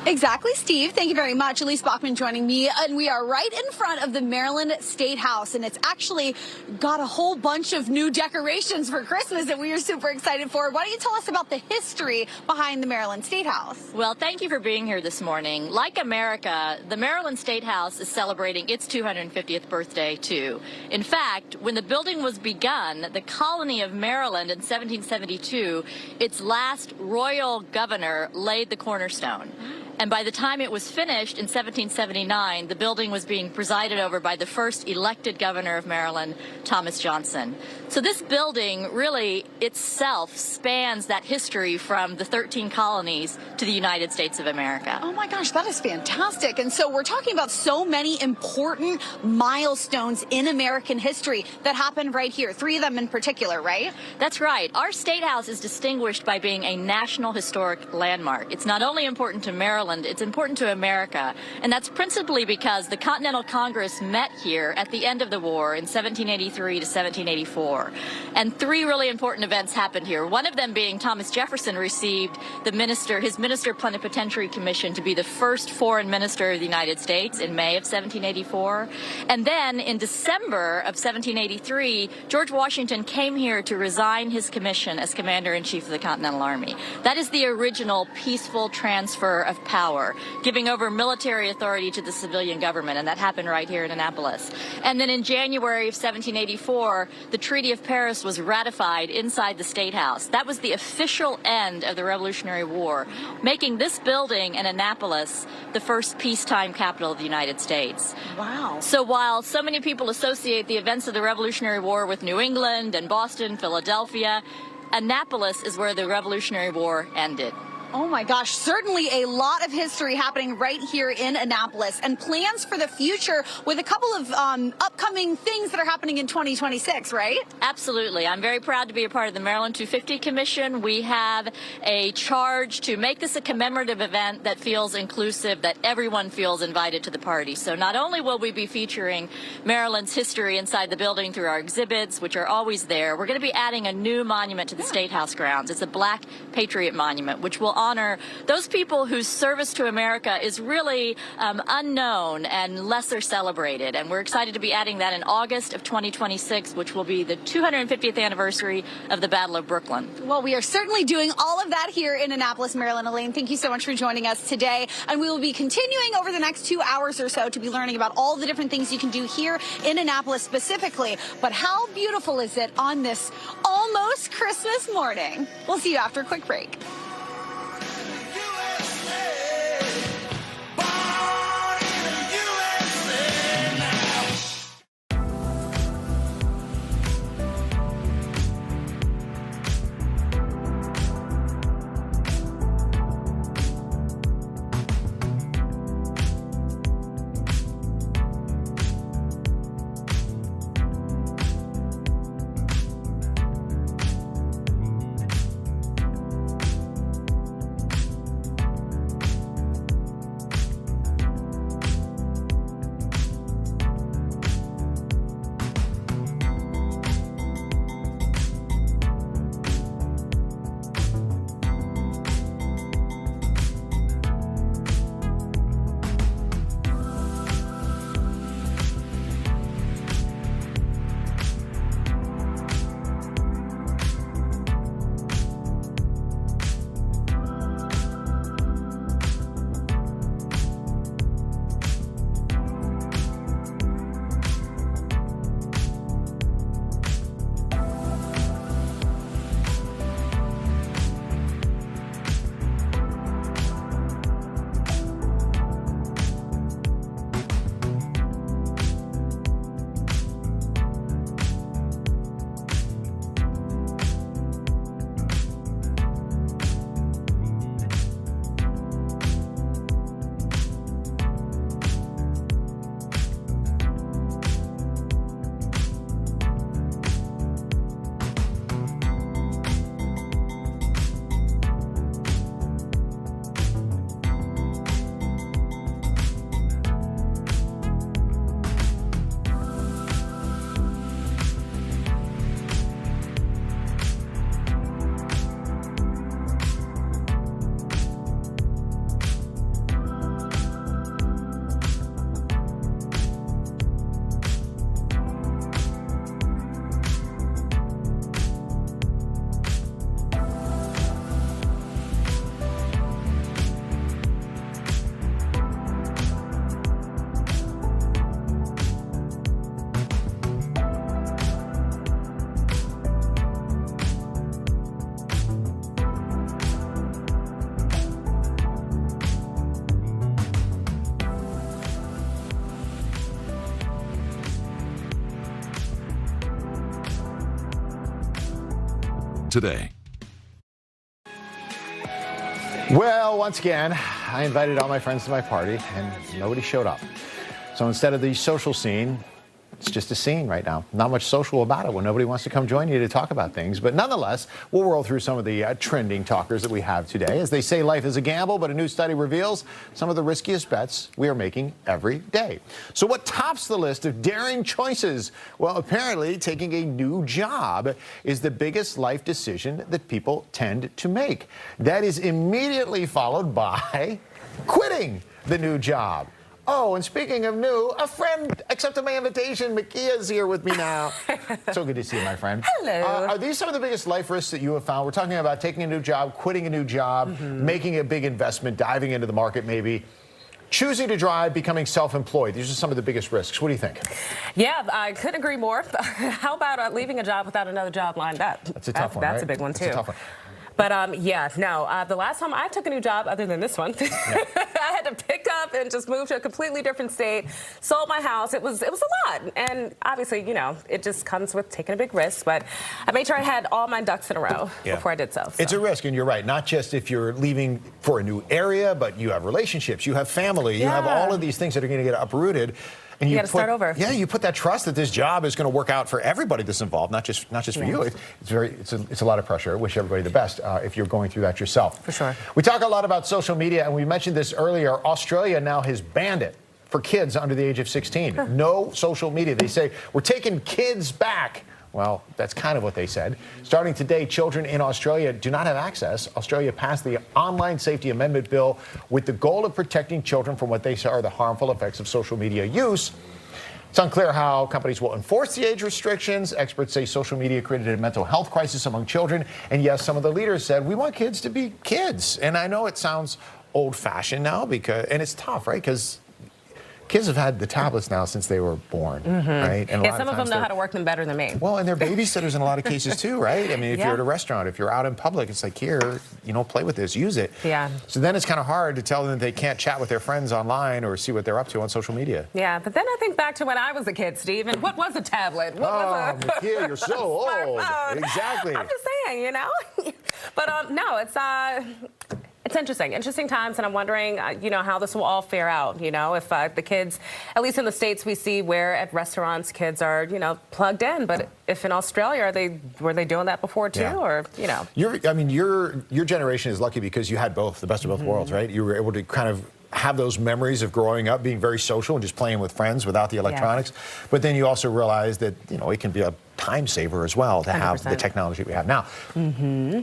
[SPEAKER 22] Exactly, Steve. Thank you very much. Elise Bachman joining me. And we are right in front of the Maryland State House. And it's actually got a whole bunch of new decorations for Christmas that we are super excited for. Why don't you tell us about the history behind the Maryland State House?
[SPEAKER 6] Well, thank you for being here this morning. Like America, the Maryland State House is celebrating its 250th birthday, too. In fact, when the building was begun, the colony of Maryland in 1772, its last royal governor laid the cornerstone. And by the time it was finished in 1779, the building was being presided over by the first elected governor of Maryland, Thomas Johnson. So this building really itself spans that history from the 13 colonies to the United States of America.
[SPEAKER 22] Oh my gosh, that is fantastic. And so we're talking about so many important milestones in American history that happened right here, 3 of them in particular, right?
[SPEAKER 6] That's right. Our State House is distinguished by being a National Historic Landmark. It's not only important to Maryland, it's important to America. And that's principally because the Continental Congress met here at the end of the war in 1783 to 1784. And 3 really important events happened here. One of them being Thomas Jefferson received his Minister Plenipotentiary Commission to be the first foreign minister of the United States in May of 1784. And then in December of 1783, George Washington came here to resign his commission as Commander-in-Chief of the Continental Army. That is the original peaceful transfer of power, giving over military authority to the civilian government, and that happened right here in Annapolis. And then in January of 1784, the Treaty of Paris was ratified inside the State House. That was the official end of the Revolutionary War, making this building in Annapolis the first peacetime capital of the United States.
[SPEAKER 22] Wow.
[SPEAKER 6] So while so many people associate the events of the Revolutionary War with New England and Boston, Philadelphia, Annapolis is where the Revolutionary War ended.
[SPEAKER 22] Oh my gosh, certainly a lot of history happening right here in Annapolis, and plans for the future with a couple of upcoming things that are happening in 2026, right?
[SPEAKER 6] Absolutely. I'm very proud to be a part of the Maryland 250 Commission. We have a charge to make this a commemorative event that feels inclusive, that everyone feels invited to the party. So not only will we be featuring Maryland's history inside the building through our exhibits, which are always there, we're going to be adding a new monument to the State House grounds. It's a Black Patriot Monument, which will honor those people whose service to America is really unknown and lesser celebrated. And we're excited to be adding that in August of 2026, which will be the 250th anniversary of the Battle of Brooklyn.
[SPEAKER 22] Well, we are certainly doing all of that here in Annapolis, Maryland. Elaine, thank you so much for joining us today. And we will be continuing over the next 2 hours or so to be learning about all the different things you can do here in Annapolis specifically. But how beautiful is it on this almost Christmas morning? We'll see you after a quick break.
[SPEAKER 7] today.
[SPEAKER 2] Well, once again, I invited all my friends to my party, and nobody showed up. So instead of the social scene, it's just a scene right now. Not much social about it when nobody wants to come join you to talk about things. But nonetheless, we'll roll through some of the trending talkers that we have today. As they say, life is a gamble, but a new study reveals some of the riskiest bets we are making every day. So what tops the list of daring choices? Well, apparently taking a new job is the biggest life decision that people tend to make. That is immediately followed by quitting the new job. Oh, and speaking of new, a friend accepted my invitation. Makia's here with me now. So good to see you, my friend.
[SPEAKER 8] Hello.
[SPEAKER 2] Are these some of the biggest life risks that you have found? We're talking about taking a new job, quitting a new job, making a big investment, diving into the market maybe, choosing to drive, becoming self-employed. These are some of the biggest risks. What do you think?
[SPEAKER 8] Yeah, I couldn't agree more. How about leaving a job without another job lined up?
[SPEAKER 2] That's a tough one,
[SPEAKER 8] That's
[SPEAKER 2] right?
[SPEAKER 8] a big one, too.
[SPEAKER 2] That's a tough one.
[SPEAKER 8] But yeah, no, the last time I took a new job, other than this one, I had to pick up and just move to a completely different state, sold my house. It was a lot. And obviously, you know, it just comes with taking a big risk. But I made sure I had all my ducks in a row before I did so.
[SPEAKER 2] It's a risk, and you're right. Not just if you're leaving for a new area, but you have relationships, you have family, you have all of these things that are going to get uprooted. And
[SPEAKER 8] you got to start over.
[SPEAKER 2] Yeah, you put that trust that this job is going to work out for everybody that's involved, not just for you. It's a lot of pressure. I wish everybody the best if you're going through that yourself.
[SPEAKER 8] For sure.
[SPEAKER 2] We talk a lot about social media, and we mentioned this earlier. Australia now has banned it for kids under the age of 16. No social media. They say we're taking kids back. Well, that's kind of what they said. Starting today, children in Australia do not have access. Australia passed the Online Safety Amendment Bill with the goal of protecting children from what they say are the harmful effects of social media use. It's unclear how companies will enforce the age restrictions. Experts say social media created a mental health crisis among children. And yes, some of the leaders said, we want kids to be kids. And I know it sounds old-fashioned now, and it's tough, right? Because kids have had the tablets now since they were born, right? And
[SPEAKER 8] some of them know how to work them better than me.
[SPEAKER 2] Well, and they're babysitters in a lot of cases too, right? I mean, if you're at a restaurant, if you're out in public, it's like, here, you know, play with this, use it.
[SPEAKER 8] Yeah.
[SPEAKER 2] So then it's kind of hard to tell them that they can't chat with their friends online or see what they're up to on social media.
[SPEAKER 8] Yeah, but then I think back to when I was a kid, Steve, and what was a tablet? What was a
[SPEAKER 2] Makia, you're so old. Exactly.
[SPEAKER 8] I'm just saying, you know? But no, it's interesting times, and I'm wondering, you know, how this will all fare out. You know, if the kids, at least in the States, we see where at restaurants kids are, you know, plugged in. But if in Australia, were they doing that before too, or you know?
[SPEAKER 2] Your generation is lucky because you had both, the best of both worlds, right? You were able to kind of have those memories of growing up, being very social and just playing with friends without the electronics. But then you also realize that, you know, it can be a time saver as well to have 100%. The technology we have now.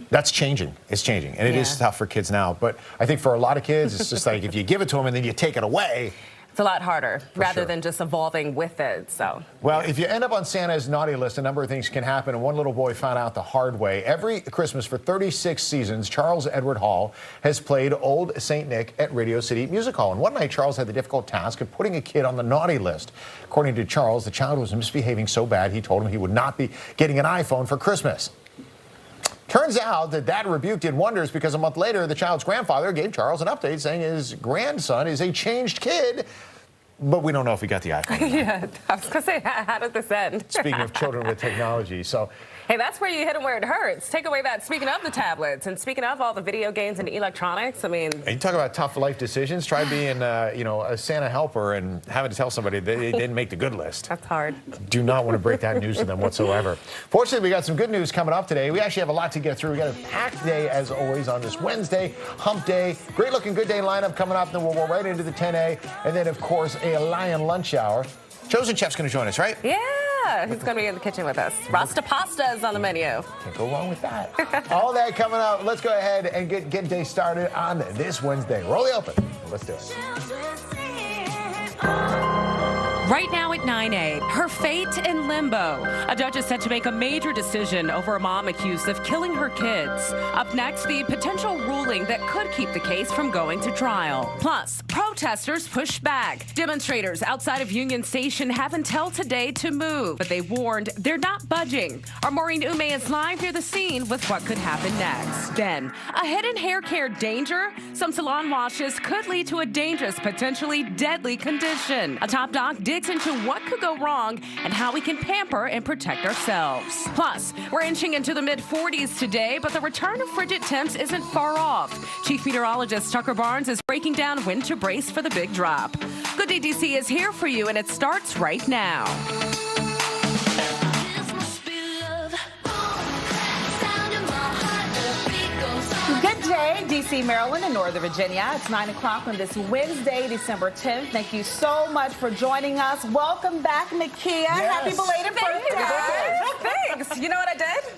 [SPEAKER 2] That's changing. It's changing. And it is tough for kids now. But I think for a lot of kids, it's just like if you give it to them and then you take it away,
[SPEAKER 8] it's a lot harder rather than just evolving with it. So,
[SPEAKER 2] well, if you end up on Santa's naughty list, a number of things can happen. And one little boy found out the hard way. Every Christmas for 36 seasons, Charles Edward Hall has played Old St. Nick at Radio City Music Hall. And one night, Charles had the difficult task of putting a kid on the naughty list. According to Charles, the child was misbehaving so bad, he told him he would not be getting an iPhone for Christmas. Turns out that rebuke did wonders because a month later, the child's grandfather gave Charles an update saying his grandson is a changed kid, but we don't know if he got the iPhone.
[SPEAKER 8] Yeah, I was going to say, how did this end?
[SPEAKER 2] Speaking of children with technology, so...
[SPEAKER 8] Hey, that's where you hit them where it hurts. Take away that, speaking of the tablets, and speaking of all the video games and electronics, I mean...
[SPEAKER 2] And you talk about tough life decisions. Try being, you know, a Santa helper and having to tell somebody they didn't make the good list.
[SPEAKER 8] That's hard.
[SPEAKER 2] Do not want to break that news to them whatsoever. Fortunately, we got some good news coming up today. We actually have a lot to get through. We got a packed day, as always, on this Wednesday, hump day. Great-looking Good Day lineup coming up. Then we'll roll right into the 10A. And then, of course, a Lion lunch hour. Chosen Chef's going to join us, right?
[SPEAKER 8] Yeah. He's going to be in the kitchen with us. Rasta pasta is on the menu.
[SPEAKER 2] Can't go wrong with that. All that coming up. Let's go ahead and get day started on this Wednesday. Roll the open. Let's do it.
[SPEAKER 23] Right now at 9A, her fate in limbo. A judge is set to make a major decision over a mom accused of killing her kids. Up next, the potential ruling that could keep the case from going to trial. Plus, protesters push back. Demonstrators outside of Union Station have until today to move, but they warned they're not budging. Our Maureen Ume is live near the scene with what could happen next. Then, a hidden hair care danger? Some salon washes could lead to a dangerous, potentially deadly condition. A top doc did digs into what could go wrong and how we can pamper and protect ourselves. Plus, we're inching into the mid-40s today, but the return of frigid temps isn't far off. Chief Meteorologist Tucker Barnes is breaking down when to brace for the big drop. Good Day DC is here for you, and it starts right now.
[SPEAKER 1] Good day, D.C., Maryland, and Northern Virginia. It's 9 o'clock on this Wednesday, December 10th. Thank you so much for joining us. Welcome back, Nakia.
[SPEAKER 8] Yes.
[SPEAKER 1] Happy belated birthday.
[SPEAKER 8] Thanks. You know what I did?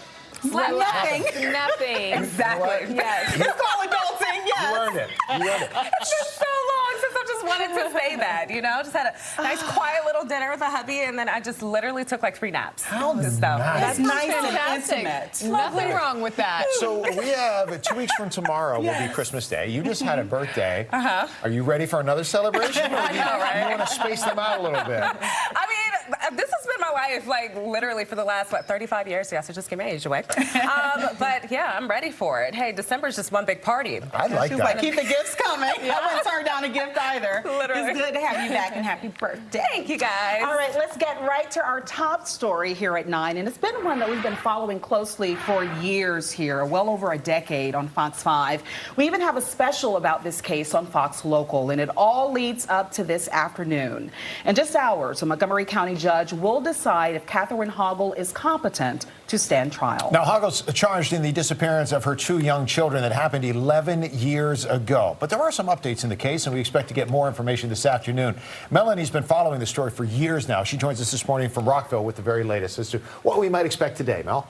[SPEAKER 1] Nothing.
[SPEAKER 8] Nothing. Exactly. Yes.
[SPEAKER 1] It's called adulting, yes.
[SPEAKER 2] You earned it. You earned it.
[SPEAKER 8] It's been so long since I just wanted to say that, you know? Just had a nice, quiet little dinner with a hubby, and then I just literally took like 3 naps.
[SPEAKER 2] How nice.
[SPEAKER 1] That's nice
[SPEAKER 8] fantastic.
[SPEAKER 1] and intimate.
[SPEAKER 9] Nothing wrong with that.
[SPEAKER 2] So we have 2 weeks from tomorrow will be Christmas Day. You just had a birthday.
[SPEAKER 8] Uh-huh.
[SPEAKER 2] Are you ready for another celebration?
[SPEAKER 8] I know, right?
[SPEAKER 2] You want to space them out a little bit.
[SPEAKER 8] I mean, this has been my life, like, literally for the last, 35 years? Yes, I just came age away. But, yeah, I'm ready for it. Hey, December's just one big party.
[SPEAKER 2] I like that.
[SPEAKER 1] Like, keep the gifts coming. I wouldn't turn down a gift either.
[SPEAKER 8] Literally.
[SPEAKER 1] It's good to have you back, and happy birthday.
[SPEAKER 8] Thank you, guys.
[SPEAKER 1] All right, let's get right to our top story here at 9. And it's been one that we've been following closely for years here, well over a decade on Fox 5. We even have a special about this case on Fox Local, and it all leads up to this afternoon. In just hours, a Montgomery County judge will decide if Catherine Hoggle is competent to stand trial.
[SPEAKER 2] Now, Hoggle's charged in the disappearance of her 2 young children that happened 11 years ago. But there are some updates in the case, and we expect to get more information this afternoon. Melanie's been following the story for years now. She joins us this morning from Rockville with the very latest as to what we might expect today. Mel?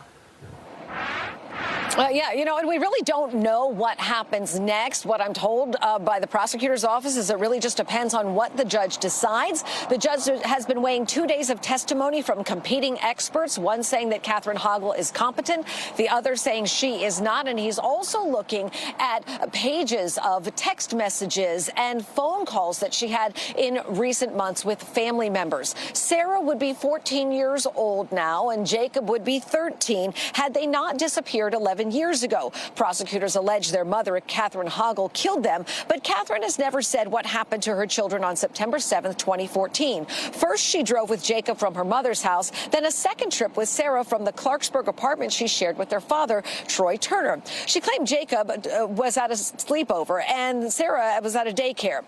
[SPEAKER 13] Yeah, you know, and we really don't know what happens next. What I'm told by the prosecutor's office is it really just depends on what the judge decides. The judge has been weighing 2 days of testimony from competing experts, one saying that Catherine Hoggle is competent, the other saying she is not. And he's also looking at pages of text messages and phone calls that she had in recent months with family members. Sarah would be 14 years old now, and Jacob would be 13 had they not disappeared 11 years ago. Prosecutors allege their mother, Catherine Hoggle, killed them, but Catherine has never said what happened to her children on September 7th, 2014. First, she drove with Jacob from her mother's house, then a second trip with Sarah from the Clarksburg apartment she shared with their father, Troy Turner. She claimed Jacob was at a sleepover and Sarah was at a daycare.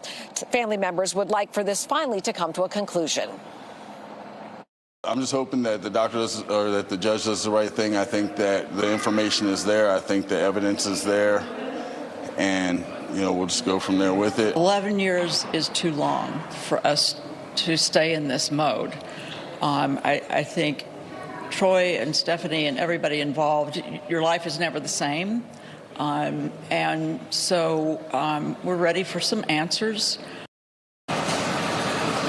[SPEAKER 13] Family members would like for this finally to come to a conclusion.
[SPEAKER 7] I'm just hoping that the doctor does, or that the judge does the right thing. I think that the information is there. I think the evidence is there. And, you know, we'll just go from there with it.
[SPEAKER 10] 11 years is too long for us to stay in this mode. I think Troy and Stephanie and everybody involved, your life is never the same. And so we're ready for some answers.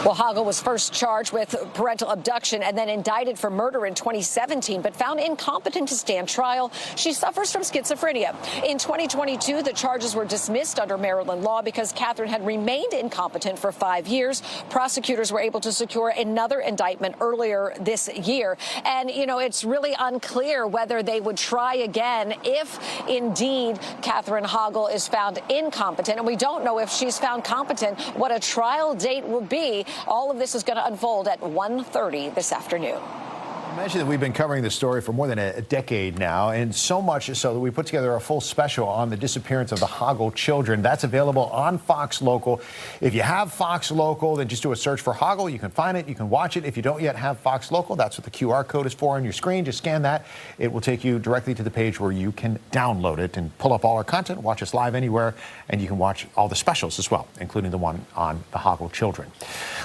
[SPEAKER 13] Well, Hoggle was first charged with parental abduction and then indicted for murder in 2017, but found incompetent to stand trial. She suffers from schizophrenia. In 2022, the charges were dismissed under Maryland law because Catherine had remained incompetent for 5 years. Prosecutors were able to secure another indictment earlier this year. And, you know, it's really unclear whether they would try again if indeed Catherine Hoggle is found incompetent. And we don't know if she's found competent, what a trial date will be. All of this is going to unfold at 1:30 this afternoon.
[SPEAKER 2] I mentioned that we've been covering this story for more than a decade now, and so much so that we put together a full special on the disappearance of the Hoggle children. That's available on Fox Local. If you have Fox Local, then just do a search for Hoggle. You can find it. You can watch it. If you don't yet have Fox Local, that's what the QR code is for on your screen. Just scan that. It will take you directly to the page where you can download it and pull up all our content, watch us live anywhere, and you can watch all the specials as well, including the one on the Hoggle children.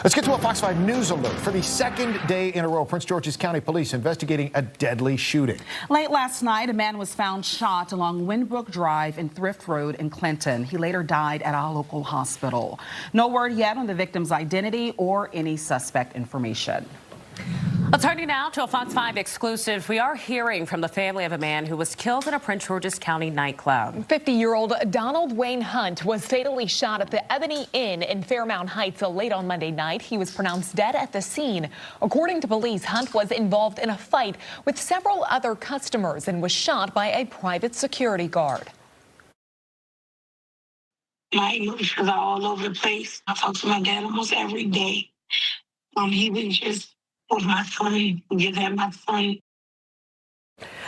[SPEAKER 2] Let's get to a Fox 5 News alert. For the second day in a row, Prince George's County Police investigating a deadly shooting.
[SPEAKER 1] Late last night, a man was found shot along Windbrook Drive and Thrift Road in Clinton. He later died at a local hospital. No word yet on the victim's identity or any suspect information.
[SPEAKER 23] Turning now to a Fox 5 exclusive. We are hearing from the family of a man who was killed in a Prince George's County nightclub.
[SPEAKER 11] 50-year-old Donald Wayne Hunt was fatally shot at the Ebony Inn in Fairmount Heights late on Monday night. He was pronounced dead at the scene. According to police, Hunt was involved in a fight with several other customers and was shot by a private security guard.
[SPEAKER 14] My emotions are all over the place. I talk to my dad almost every day. He would just hold my son, give him my son.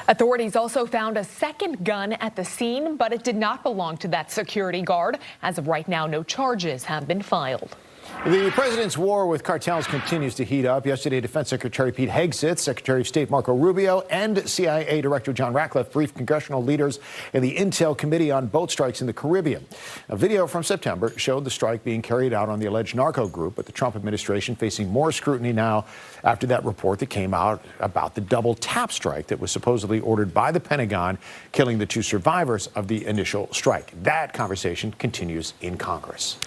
[SPEAKER 11] Authorities also found a second gun at the scene, but it did not belong to that security guard. As of right now, no charges have been filed.
[SPEAKER 2] The president's war with cartels continues to heat up. Yesterday, Defense Secretary Pete Hegseth, Secretary of State Marco Rubio, and CIA Director John Ratcliffe briefed congressional leaders in the Intel Committee on boat strikes in the Caribbean. A video from September showed the strike being carried out on the alleged narco group, but the Trump administration facing more scrutiny now after that report that came out about the double tap strike that was supposedly ordered by the Pentagon, killing the 2 survivors of the initial strike. That conversation continues in Congress.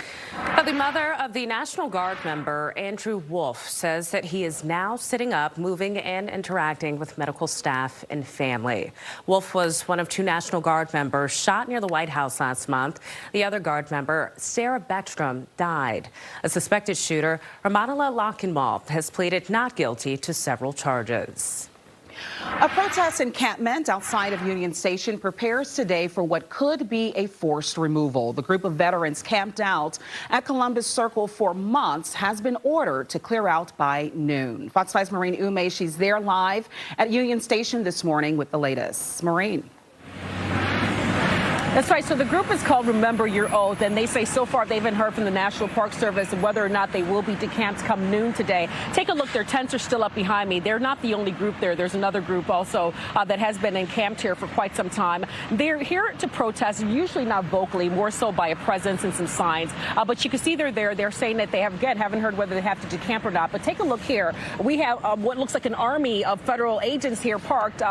[SPEAKER 23] The mother of the National Guard member, Andrew Wolf, says that he is now sitting up, moving and interacting with medical staff and family. Wolf was one of 2 National Guard members shot near the White House last month. The other Guard member, Sarah Beckstrom, died. A suspected shooter, Ramanala Lochinwall, has pleaded not guilty to several charges.
[SPEAKER 1] A protest encampment outside of Union Station prepares today for what could be a forced removal. The group of veterans camped out at Columbus Circle for months has been ordered to clear out by noon. Fox 5's Maureen Ume, she's there live at Union Station this morning with the latest. Maureen.
[SPEAKER 12] That's right. So the group is called Remember Your Oath, and they say so far they haven't heard from the National Park Service whether or not they will be decamped come noon today. Take a look. Their tents are still up behind me. They're not the only group there. There's another group also that has been encamped here for quite some time. They're here to protest, usually not vocally, more so by a presence and some signs. But you can see they're there. They're saying that they have, again, haven't heard whether they have to decamp or not. But take a look here. We have what looks like an army of federal agents here parked.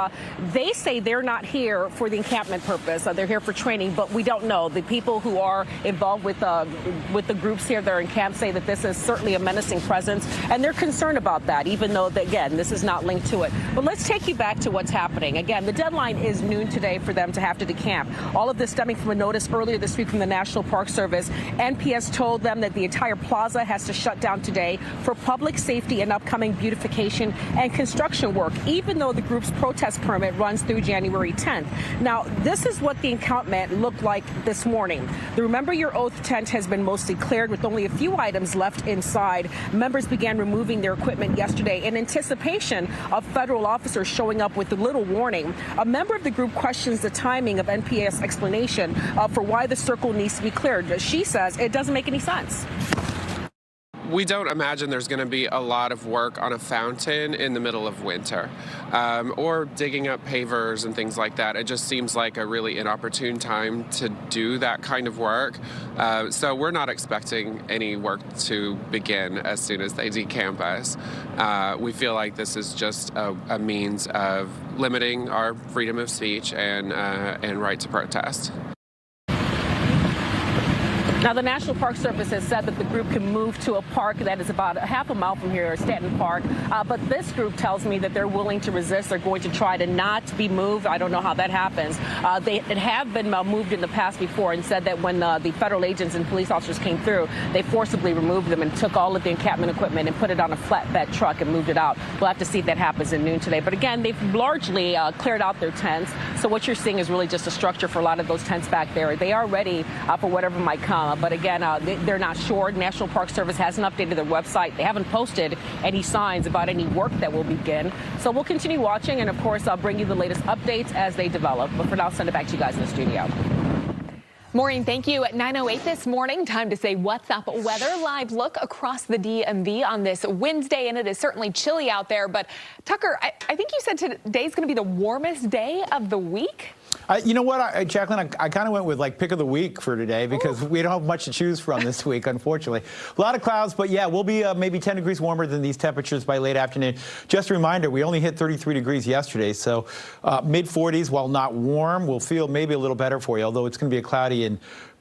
[SPEAKER 12] They say they're not here for the encampment purpose. They're here for training, but we don't know. The people who are involved with the groups here that are in camp say that this is certainly a menacing presence, and they're concerned about that, even though, again, this is not linked to it. But let's take you back to what's happening. Again, the deadline is noon today for them to have to decamp. All of this stemming from a notice earlier this week from the National Park Service. NPS told them that the entire plaza has to shut down today for public safety and upcoming beautification and construction work, even though the group's protest permit runs through January 10th. Now, this is what the encampment looked like this morning. The Remember Your Oath tent has been mostly cleared with only a few items left inside. Members began removing their equipment yesterday in anticipation of federal officers showing up with little warning. A member of the group questions the timing of NPS explanation for why the circle needs to be cleared. She says it doesn't make any sense.
[SPEAKER 15] We don't imagine there's going to be a lot of work on a fountain in the middle of winter, or digging up pavers and things like that. It just seems like a really inopportune time to do that kind of work. So we're not expecting any work to begin as soon as they decamp us. We feel like this is just a means of limiting our freedom of speech and right to protest.
[SPEAKER 12] Now, the National Park Service has said that the group can move to a park that is about a half a mile from here, Stanton Park. But this group tells me that they're willing to resist. They're going to try to not be moved. I don't know how that happens. They have been moved in the past before and said that when the federal agents and police officers came through, they forcibly removed them and took all of the encampment equipment and put it on a flatbed truck and moved it out. We'll have to see if that happens in noon today. But again, they've largely cleared out their tents. So what you're seeing is really just a structure for a lot of those tents back there. They are ready for whatever might come. But again, they're not sure. National Park Service hasn't updated their website. They haven't posted any signs about any work that will begin. So we'll continue watching, and of course, I'll bring you the latest updates as they develop. But for now, I'll send it back to you guys in the studio.
[SPEAKER 11] Maureen, thank you. At 9:08 this morning, time to say what's up. Weather live look across the DMV on this Wednesday, and it is certainly chilly out there. But Tucker, I think you said today's going to be the warmest day of the week.
[SPEAKER 4] You know what, Jacqueline, I kind of went with like pick of the week for today because we don't have much to choose from this week, unfortunately. A lot of clouds, but yeah, we'll be maybe 10 degrees warmer than these temperatures by late afternoon. Just a reminder, we only hit 33 degrees yesterday, so mid-40s, while not warm, will feel maybe a little better for you, although it's going to be a cloudy and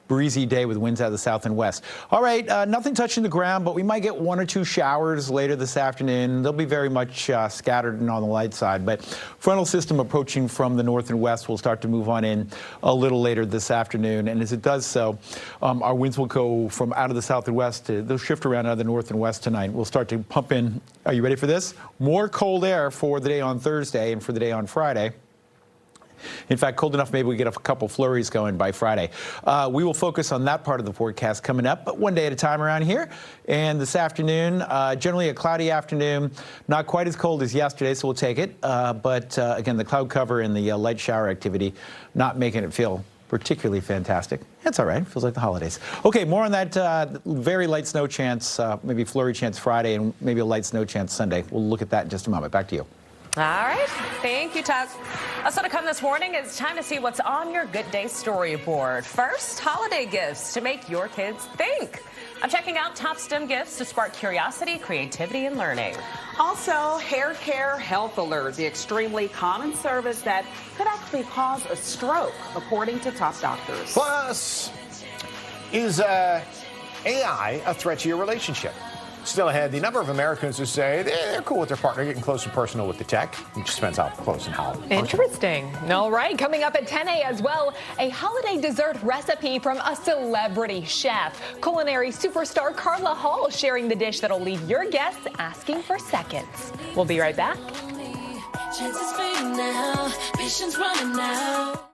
[SPEAKER 4] breezy day with winds out of the south and west. All right, nothing touching the ground, but we might get 1 or 2 showers later this afternoon. They'll be very much scattered and on the light side, but frontal system approaching from the north and west will start to move on in a little later this afternoon. And as it does so, our winds will go from out of the south and west they'll shift around out of the north and west tonight. We'll start to pump in, are you ready for this? More cold air for the day on Thursday and for the day on Friday. In fact, cold enough maybe we get a couple flurries going by Friday. We will focus on that part of the forecast coming up, but one day at a time around here. And this afternoon, generally a cloudy afternoon, not quite as cold as yesterday, so we'll take it. But again, the cloud cover and the light shower activity not making it feel particularly fantastic. That's all right. Feels like the holidays. Okay, more on that very light snow chance, maybe flurry chance Friday, and maybe a light snow chance Sunday. We'll look at that in just a moment. Back to you.
[SPEAKER 8] All right. Thank you, Tuck. Also to come this morning, it's time to see what's on your Good Day storyboard. First, holiday gifts to make your kids think. I'm checking out top STEM gifts to spark curiosity, creativity, and learning.
[SPEAKER 1] Also, hair care health alert, the extremely common service that could actually cause a stroke, according to top doctors.
[SPEAKER 2] Plus, is AI a threat to your relationship? Still ahead, the number of Americans who say they're cool with their partner getting close and personal with the tech. It just depends how close and how.
[SPEAKER 11] Interesting. All right, coming up at 10 a as well, a holiday dessert recipe from a celebrity chef. Culinary superstar Carla Hall sharing the dish that'll leave your guests asking for seconds. We'll be right back.
[SPEAKER 5] Chances fading now, patience running out.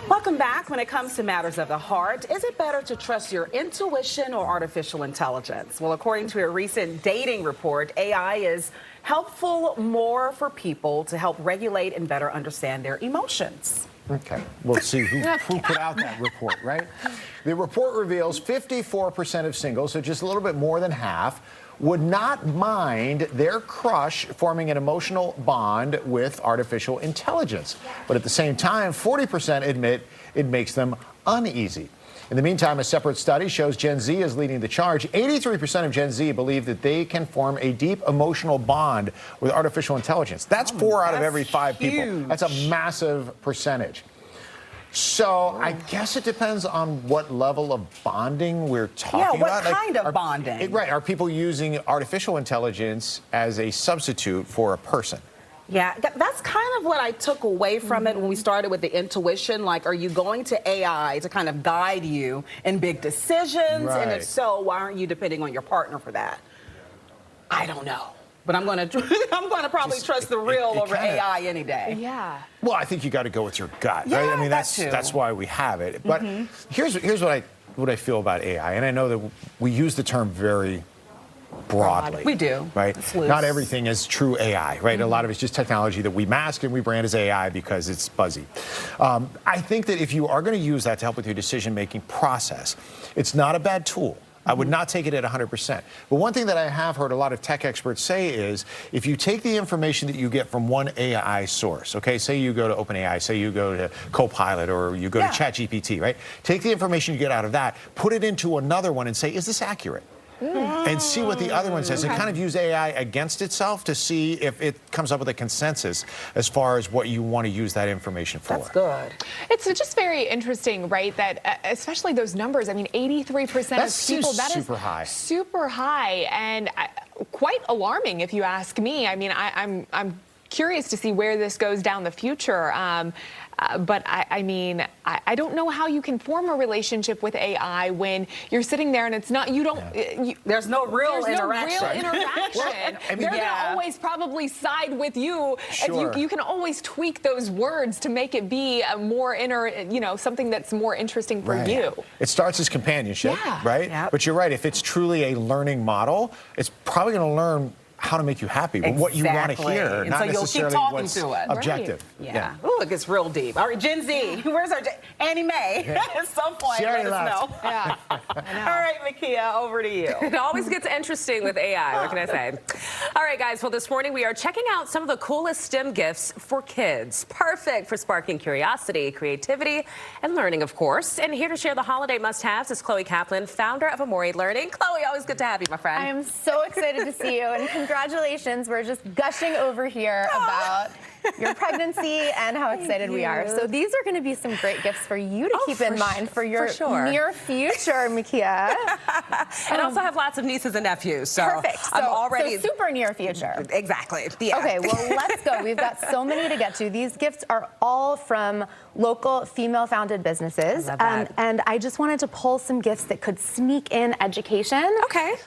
[SPEAKER 1] Welcome back. When it comes to matters of the heart, is it better to trust your intuition or artificial intelligence? Well, according to a recent dating report, AI is helpful more for people to help regulate and better understand their emotions.
[SPEAKER 2] Okay, we'll see who put out that report, right? The report reveals 54% of singles, so just a little bit more than half, would not mind their crush forming an emotional bond with artificial intelligence. But at the same time, 40% admit it makes them uneasy. In the meantime, a separate study shows Gen Z is leading the charge. 83% of Gen Z believe that they can form a deep emotional bond with artificial intelligence. That's 4 out of every 5 people. That's a massive percentage. So I guess it depends on what level of bonding we're talking about.
[SPEAKER 1] Yeah, what kind of bonding?
[SPEAKER 2] Right. Are people using artificial intelligence as a substitute for a person?
[SPEAKER 1] Yeah, that's kind of what I took away from it when we started with the intuition. Like, are you going to AI to kind of guide you in big decisions?
[SPEAKER 2] Right.
[SPEAKER 1] And if so, why aren't you depending on your partner for that? I don't know. But I'm going to probably trust the real over AI any day.
[SPEAKER 9] Yeah.
[SPEAKER 2] Well, I think you got to go with your gut,
[SPEAKER 1] Yeah,
[SPEAKER 2] right? I mean,
[SPEAKER 1] that too.
[SPEAKER 2] that's why we have it. But here's what I feel about AI, and I know that we use the term very broadly.
[SPEAKER 1] We do.
[SPEAKER 2] Right?
[SPEAKER 1] It's loose.
[SPEAKER 2] Not everything is true AI, right? A lot of it's just technology that we mask and we brand as AI because it's buzzy. I think that if you are going to use that to help with your decision-making process, it's not a bad tool. I would not take it at 100%. But one thing that I have heard a lot of tech experts say is if you take the information that you get from one AI source, okay, say you go to OpenAI, say you go to Copilot, or you go to ChatGPT, right? Take the information you get out of that, put it into another one and say, is this accurate? And see what the other one says, and kind of use AI against itself to see if it comes up with a consensus as far as what you want to use that information for.
[SPEAKER 1] That's good.
[SPEAKER 11] It's just very interesting, right, that especially those numbers, I mean, 83% of people, that is
[SPEAKER 2] super high.
[SPEAKER 11] Super high, and quite alarming if you ask me. I mean, I'm curious to see where this goes down the future. But I mean, I don't know how you can form a relationship with AI when you're sitting there and it's not, you don't,
[SPEAKER 1] there's no real interaction.
[SPEAKER 11] There's no real interaction. They're going to always probably side with you.
[SPEAKER 2] Sure.
[SPEAKER 11] You can always tweak those words to make it be a more something that's more interesting for you.
[SPEAKER 2] It starts as companionship, right?
[SPEAKER 1] Yep.
[SPEAKER 2] But you're right, if it's truly a learning model, it's probably going to learn how to make you happy, what you want to hear,
[SPEAKER 1] and
[SPEAKER 2] not
[SPEAKER 1] so you'll
[SPEAKER 2] necessarily
[SPEAKER 1] keep talking
[SPEAKER 2] what's
[SPEAKER 1] to it.
[SPEAKER 2] objective.
[SPEAKER 1] Right. Yeah. Ooh, it gets real deep. All right, Gen Z, where's our Annie Mae? At some point,
[SPEAKER 2] She already
[SPEAKER 1] let us
[SPEAKER 2] left.
[SPEAKER 1] know. Yeah. All right, Makia, over to you.
[SPEAKER 8] It always gets interesting with AI, what can I say? All right, guys, well, this morning we are checking out some of the coolest STEM gifts for kids. Perfect for sparking curiosity, creativity, and learning, of course. And here to share the holiday must-haves is Chloe Kaplan, founder of Amore Learning. Chloe, always good to have you, my friend.
[SPEAKER 3] I am so excited to see you, and congratulations. We're just gushing over here about your pregnancy and how excited we are. So these are going to be some great gifts for you to keep in mind for your near future, Makia.
[SPEAKER 8] And also have lots of nieces and nephews. So
[SPEAKER 3] perfect. So,
[SPEAKER 8] I'm already
[SPEAKER 3] so super near future.
[SPEAKER 8] Exactly. Yeah.
[SPEAKER 3] Okay, well, let's go. We've got so many to get to. These gifts are all from local female-founded businesses. And I just wanted to pull some gifts that could sneak in education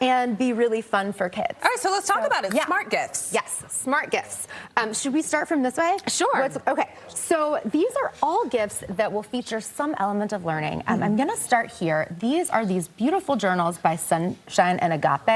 [SPEAKER 3] and be really fun for kids.
[SPEAKER 8] All right, so let's talk about it. Smart gifts.
[SPEAKER 3] Yes, smart gifts. Should we start from this way?
[SPEAKER 8] Sure.
[SPEAKER 3] Okay, so these are all gifts that will feature some element of learning. I'm going to start here. These are these beautiful journals by Sunshine and Agape,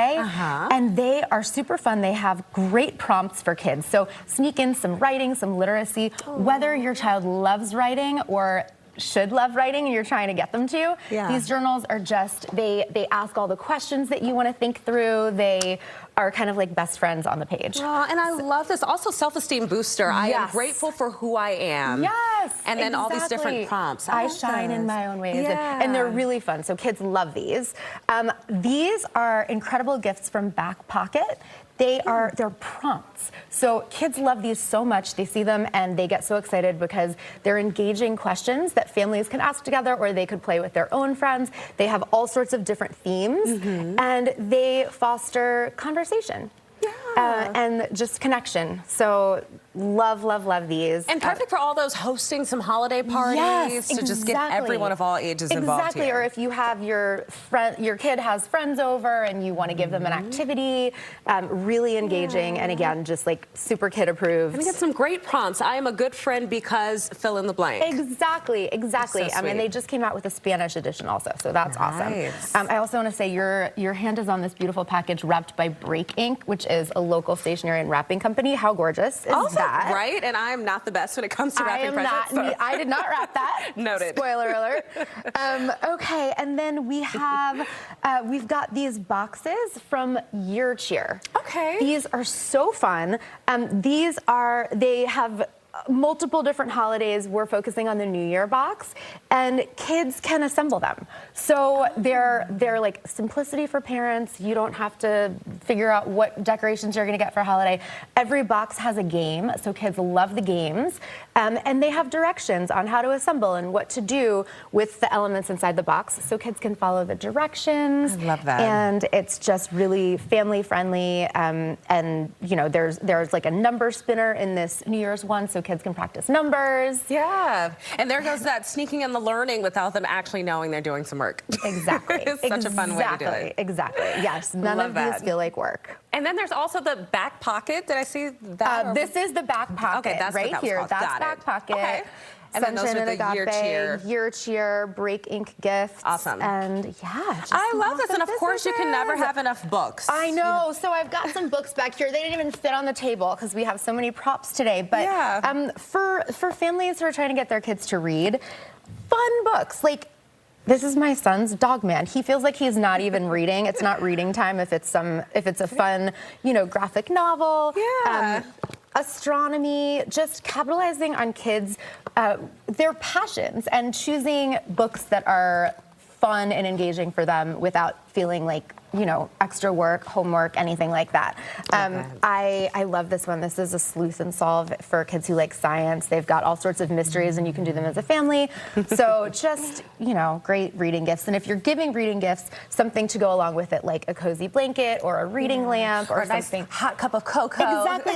[SPEAKER 3] and they are super fun. They have great prompts for kids. So sneak in some writing, some literacy, whether your child loves writing or should love writing and you're trying to get them to. These journals are just, they ask all the questions that you want to think through. They are kind of like best friends on the page.
[SPEAKER 8] And I love this. Also, self-esteem booster. I am grateful for who I am.
[SPEAKER 3] Yes.
[SPEAKER 8] And then all these different prompts.
[SPEAKER 3] I shine in my own ways. And they're really fun. So kids love these. These are incredible gifts from Back Pocket. They're prompts. So kids love these so much. They see them and they get so excited because they're engaging questions that families can ask together, or they could play with their own friends. They have all sorts of different themes and they foster conversation. And just connection. So love, love, love these.
[SPEAKER 8] And perfect for all those hosting some holiday parties to just get everyone of all ages involved here.
[SPEAKER 3] Or if you have your kid has friends over and you want to give them an activity, really engaging, and again, just like super kid approved.
[SPEAKER 8] And get some great prompts. I am a good friend because fill in the blank.
[SPEAKER 3] Exactly.
[SPEAKER 8] So
[SPEAKER 3] And they just came out with a Spanish edition also, so that's awesome. I also want to say your hand is on this beautiful package wrapped by Break Ink, which is a local stationery and wrapping company. How gorgeous is that?
[SPEAKER 8] Right, and I'm not the best when it comes to wrapping presents.
[SPEAKER 3] I did not wrap that.
[SPEAKER 8] Noted.
[SPEAKER 3] Spoiler alert. Okay, and then we have, we've got these boxes from Year Cheer.
[SPEAKER 8] Okay.
[SPEAKER 3] These are so fun. They have
[SPEAKER 16] multiple different holidays. We're focusing on the New Year box, and kids can assemble them. So they're like simplicity for parents. You don't have to figure out what decorations you're going to get for a holiday. Every box has a game, so kids love the games, and they have directions on how to assemble and what to do with the elements inside the box, so kids can follow the directions.
[SPEAKER 8] I love that.
[SPEAKER 16] And it's just really family friendly. And you know, there's like a number spinner in this New Year's one, so kids can practice numbers.
[SPEAKER 8] Yeah, and there goes that sneaking in the learning without them actually knowing they're doing some work.
[SPEAKER 16] Exactly.
[SPEAKER 8] It's such a fun way to do it.
[SPEAKER 16] Exactly. Yes. None
[SPEAKER 8] Love
[SPEAKER 16] of
[SPEAKER 8] that.
[SPEAKER 16] these feel like work.
[SPEAKER 8] And then there's also the back pocket. Did I see that?
[SPEAKER 16] This is the back pocket.
[SPEAKER 8] Okay, that's
[SPEAKER 16] right
[SPEAKER 8] what that was
[SPEAKER 16] here.
[SPEAKER 8] called.
[SPEAKER 16] That's
[SPEAKER 8] Got
[SPEAKER 16] back
[SPEAKER 8] it.
[SPEAKER 16] pocket.
[SPEAKER 8] Okay. And then those
[SPEAKER 16] Sunshine
[SPEAKER 8] are
[SPEAKER 16] and
[SPEAKER 8] the
[SPEAKER 16] Agape, year cheer, break ink gifts.
[SPEAKER 8] Awesome.
[SPEAKER 16] And yeah, just
[SPEAKER 8] I love this.
[SPEAKER 16] lots
[SPEAKER 8] And of course, you can never have enough books.
[SPEAKER 16] I know. So I've got some books back here. They didn't even fit on the table because we have so many props today. But for families who are trying to get their kids to read, fun books. Like, this is my son's Dogman. He feels like he's not even reading. It's not reading time if it's a fun, you know, graphic novel.
[SPEAKER 8] Yeah.
[SPEAKER 16] Astronomy, just capitalizing on kids, their passions, and choosing books that are fun and engaging for them without feeling like, you know, extra work, homework, anything like that. I love this one. This is a sleuth and solve for kids who like science. They've got all sorts of mysteries, and you can do them as a family. So just, you know, great reading gifts. And if you're giving reading gifts, something to go along with it, like a cozy blanket or a reading lamp or
[SPEAKER 8] a nice
[SPEAKER 16] something.
[SPEAKER 8] hot cup of cocoa.
[SPEAKER 16] Exactly.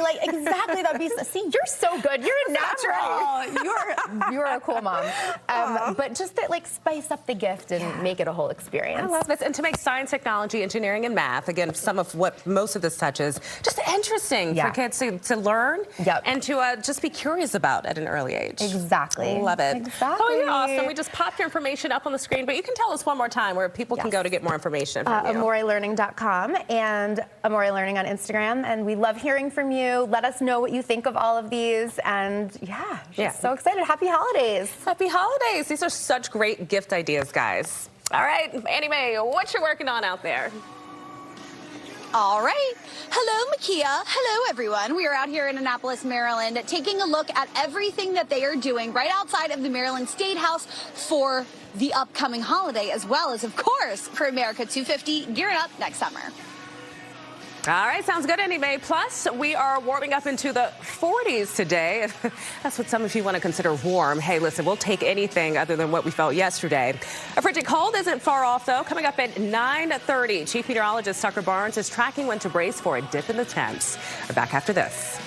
[SPEAKER 16] That'd be. See, you're so good. You're a natural. You're a cool mom. But just to like spice up the gift and make it a whole experience.
[SPEAKER 8] I love this. And to make science, technology, engineering, and math, again, some of what most of this touches, just interesting for kids to learn and to just be curious about at an early age.
[SPEAKER 16] Exactly.
[SPEAKER 8] Love it.
[SPEAKER 16] Exactly.
[SPEAKER 8] Oh, you're awesome. We just popped your information up on the screen, but you can tell us one more time where people can go to get more information from you.
[SPEAKER 16] AmoreLearning.com and Amore Learning on Instagram. And we love hearing from you. Let us know what you think of all of these. And just so excited. Happy holidays.
[SPEAKER 8] Happy holidays. These are such great gift ideas, guys. All right, Annie Mae, what you working on out there?
[SPEAKER 22] All right. Hello, Makia. Hello, everyone. We are out here in Annapolis, Maryland, taking a look at everything that they are doing right outside of the Maryland State House for the upcoming holiday, as well as, of course, for America 250 gearing up next summer.
[SPEAKER 8] All right, sounds good, Annie Mae. Plus, we are warming up into the 40s today. That's what some of you want to consider warm. Hey, listen, we'll take anything other than what we felt yesterday. A frigid cold isn't far off, though. Coming up at 9:30, Chief Meteorologist Tucker Barnes is tracking when to brace for a dip in the temps. We're back after this.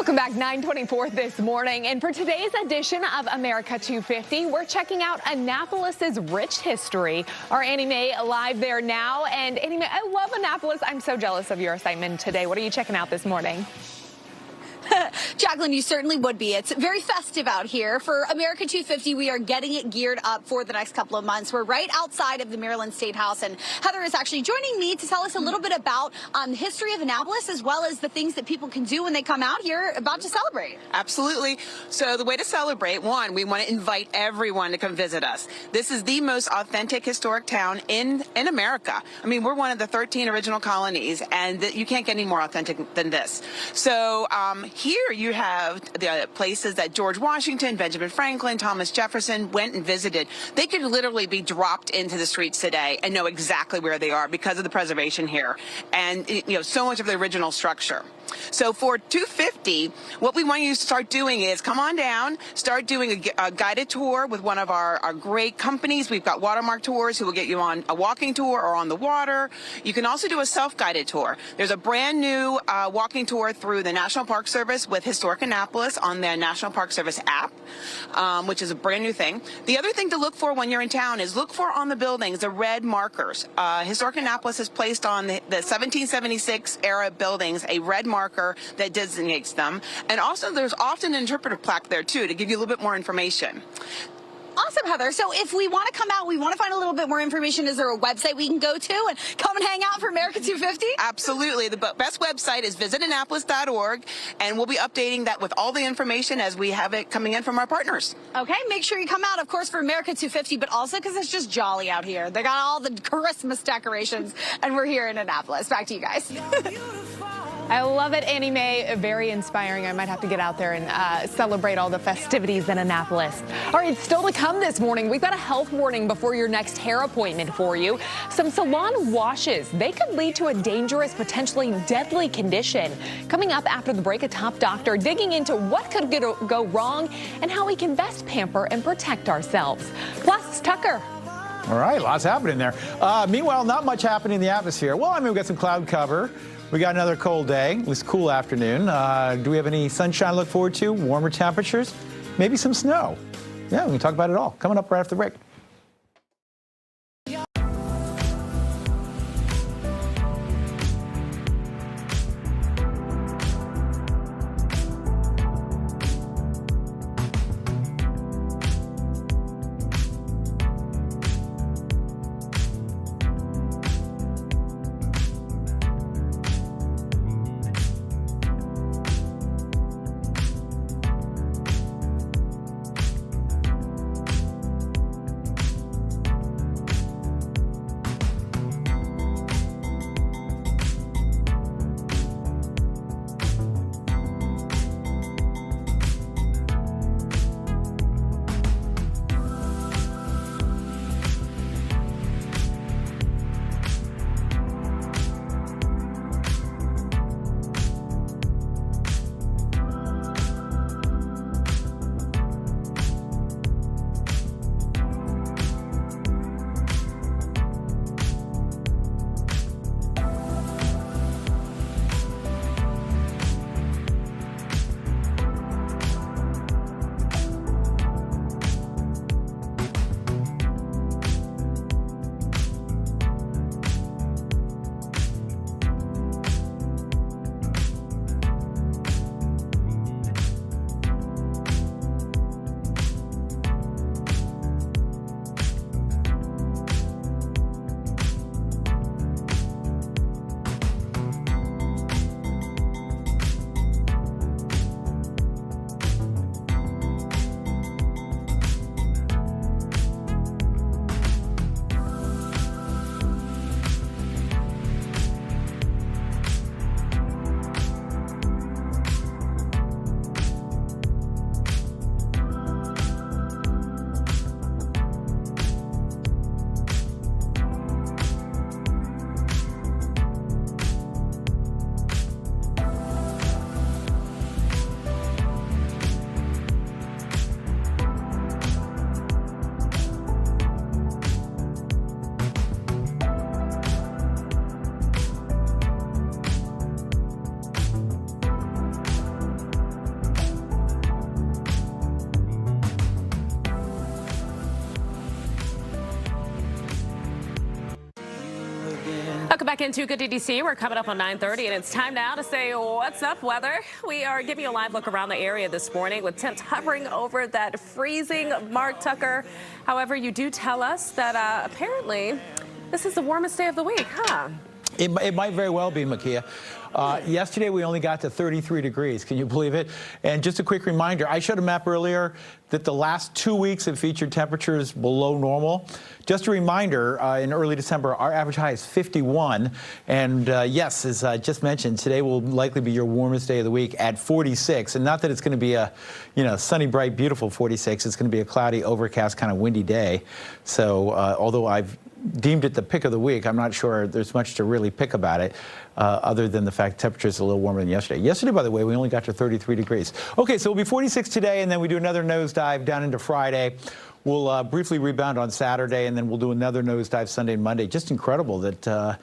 [SPEAKER 11] Welcome back, 9:24 this morning. And for today's edition of America 250, we're checking out Annapolis's rich history. Our Annie Mae live there now. And Annie Mae, I love Annapolis. I'm so jealous of your assignment today. What are you checking out this morning?
[SPEAKER 22] Jacqueline, you certainly would be. It's very festive out here. For America 250, we are getting it geared up for the next couple of months. We're right outside of the Maryland State House, and Heather is actually joining me to tell us a little bit about the history of Annapolis, as well as the things that people can do when they come out here about to celebrate.
[SPEAKER 17] Absolutely. So the way to celebrate, one, we want to invite everyone to come visit us. This is the most authentic historic town in America. I mean, we're one of the 13 original colonies, and you can't get any more authentic than this. So here you have the places that George Washington, Benjamin Franklin, Thomas Jefferson went and visited. They could literally be dropped into the streets today and know exactly where they are because of the preservation here and, you know, so much of the original structure. So for 250, what we want you to start doing is come on down, start doing a guided tour with one of our great companies. We've got Watermark Tours who will get you on a walking tour or on the water. You can also do a self-guided tour. There's a brand new walking tour through the National Park Service with Historic Annapolis on the National Park Service app, which is a brand new thing. The other thing to look for when you're in town is look for on the buildings the red markers. Historic Annapolis has placed on the 1776 era buildings a red marker that designates them. And also there's often an interpretive plaque there too to give you a little bit more information.
[SPEAKER 22] Awesome, Heather. So if we want to come out, we want to find a little bit more information, is there a website we can go to and come and hang out for America 250?
[SPEAKER 17] Absolutely. The best website is visitannapolis.org, and we'll be updating that with all the information as we have it coming in from our partners.
[SPEAKER 22] Okay, make sure you come out, of course, for America 250, but also because it's just jolly out here. They got all the Christmas decorations, and we're here in Annapolis. Back to you guys.
[SPEAKER 11] I love it, Annie Mae. Very inspiring. I might have to get out there and celebrate all the festivities in Annapolis. All right, still to come this morning, we've got a health warning before your next hair appointment for you. Some salon washes, they could lead to a dangerous, potentially deadly condition. Coming up after the break, a top doctor digging into what could go wrong and how we can best pamper and protect ourselves. Plus, Tucker.
[SPEAKER 4] All right, lots happening there. Meanwhile, not much happening in the atmosphere. Well, I mean, we've got some cloud cover. We got another cold day, at least cool afternoon. Do we have any sunshine to look forward to? Warmer temperatures? Maybe some snow? Yeah, we can talk about it all. Coming up right after the break.
[SPEAKER 8] Welcome back into Good DDC. We're coming up on 9:30, and it's time now to say what's up weather. We are giving you a live look around the area this morning with temps hovering over that freezing mark, Tucker. However, you do tell us that apparently this is the warmest day of the week, huh?
[SPEAKER 4] It might very well be, Makia. Yesterday, we only got to 33 degrees. Can you believe it? And just a quick reminder, I showed a map earlier that the last 2 weeks have featured temperatures below normal. Just a reminder, in early December, our average high is 51. And yes, as I just mentioned, today will likely be your warmest day of the week at 46. And not that it's going to be a, sunny, bright, beautiful 46. It's going to be a cloudy, overcast, kind of windy day. So although I've deemed it the pick of the week, I'm not sure there's much to really pick about it, other than the fact temperatures are a little warmer than yesterday. Yesterday, by the way, we only got to 33 degrees. Okay, so it'll be 46 today, and then we do another nosedive down into Friday. We'll briefly rebound on Saturday, and then we'll do another nosedive Sunday and Monday. Just incredible that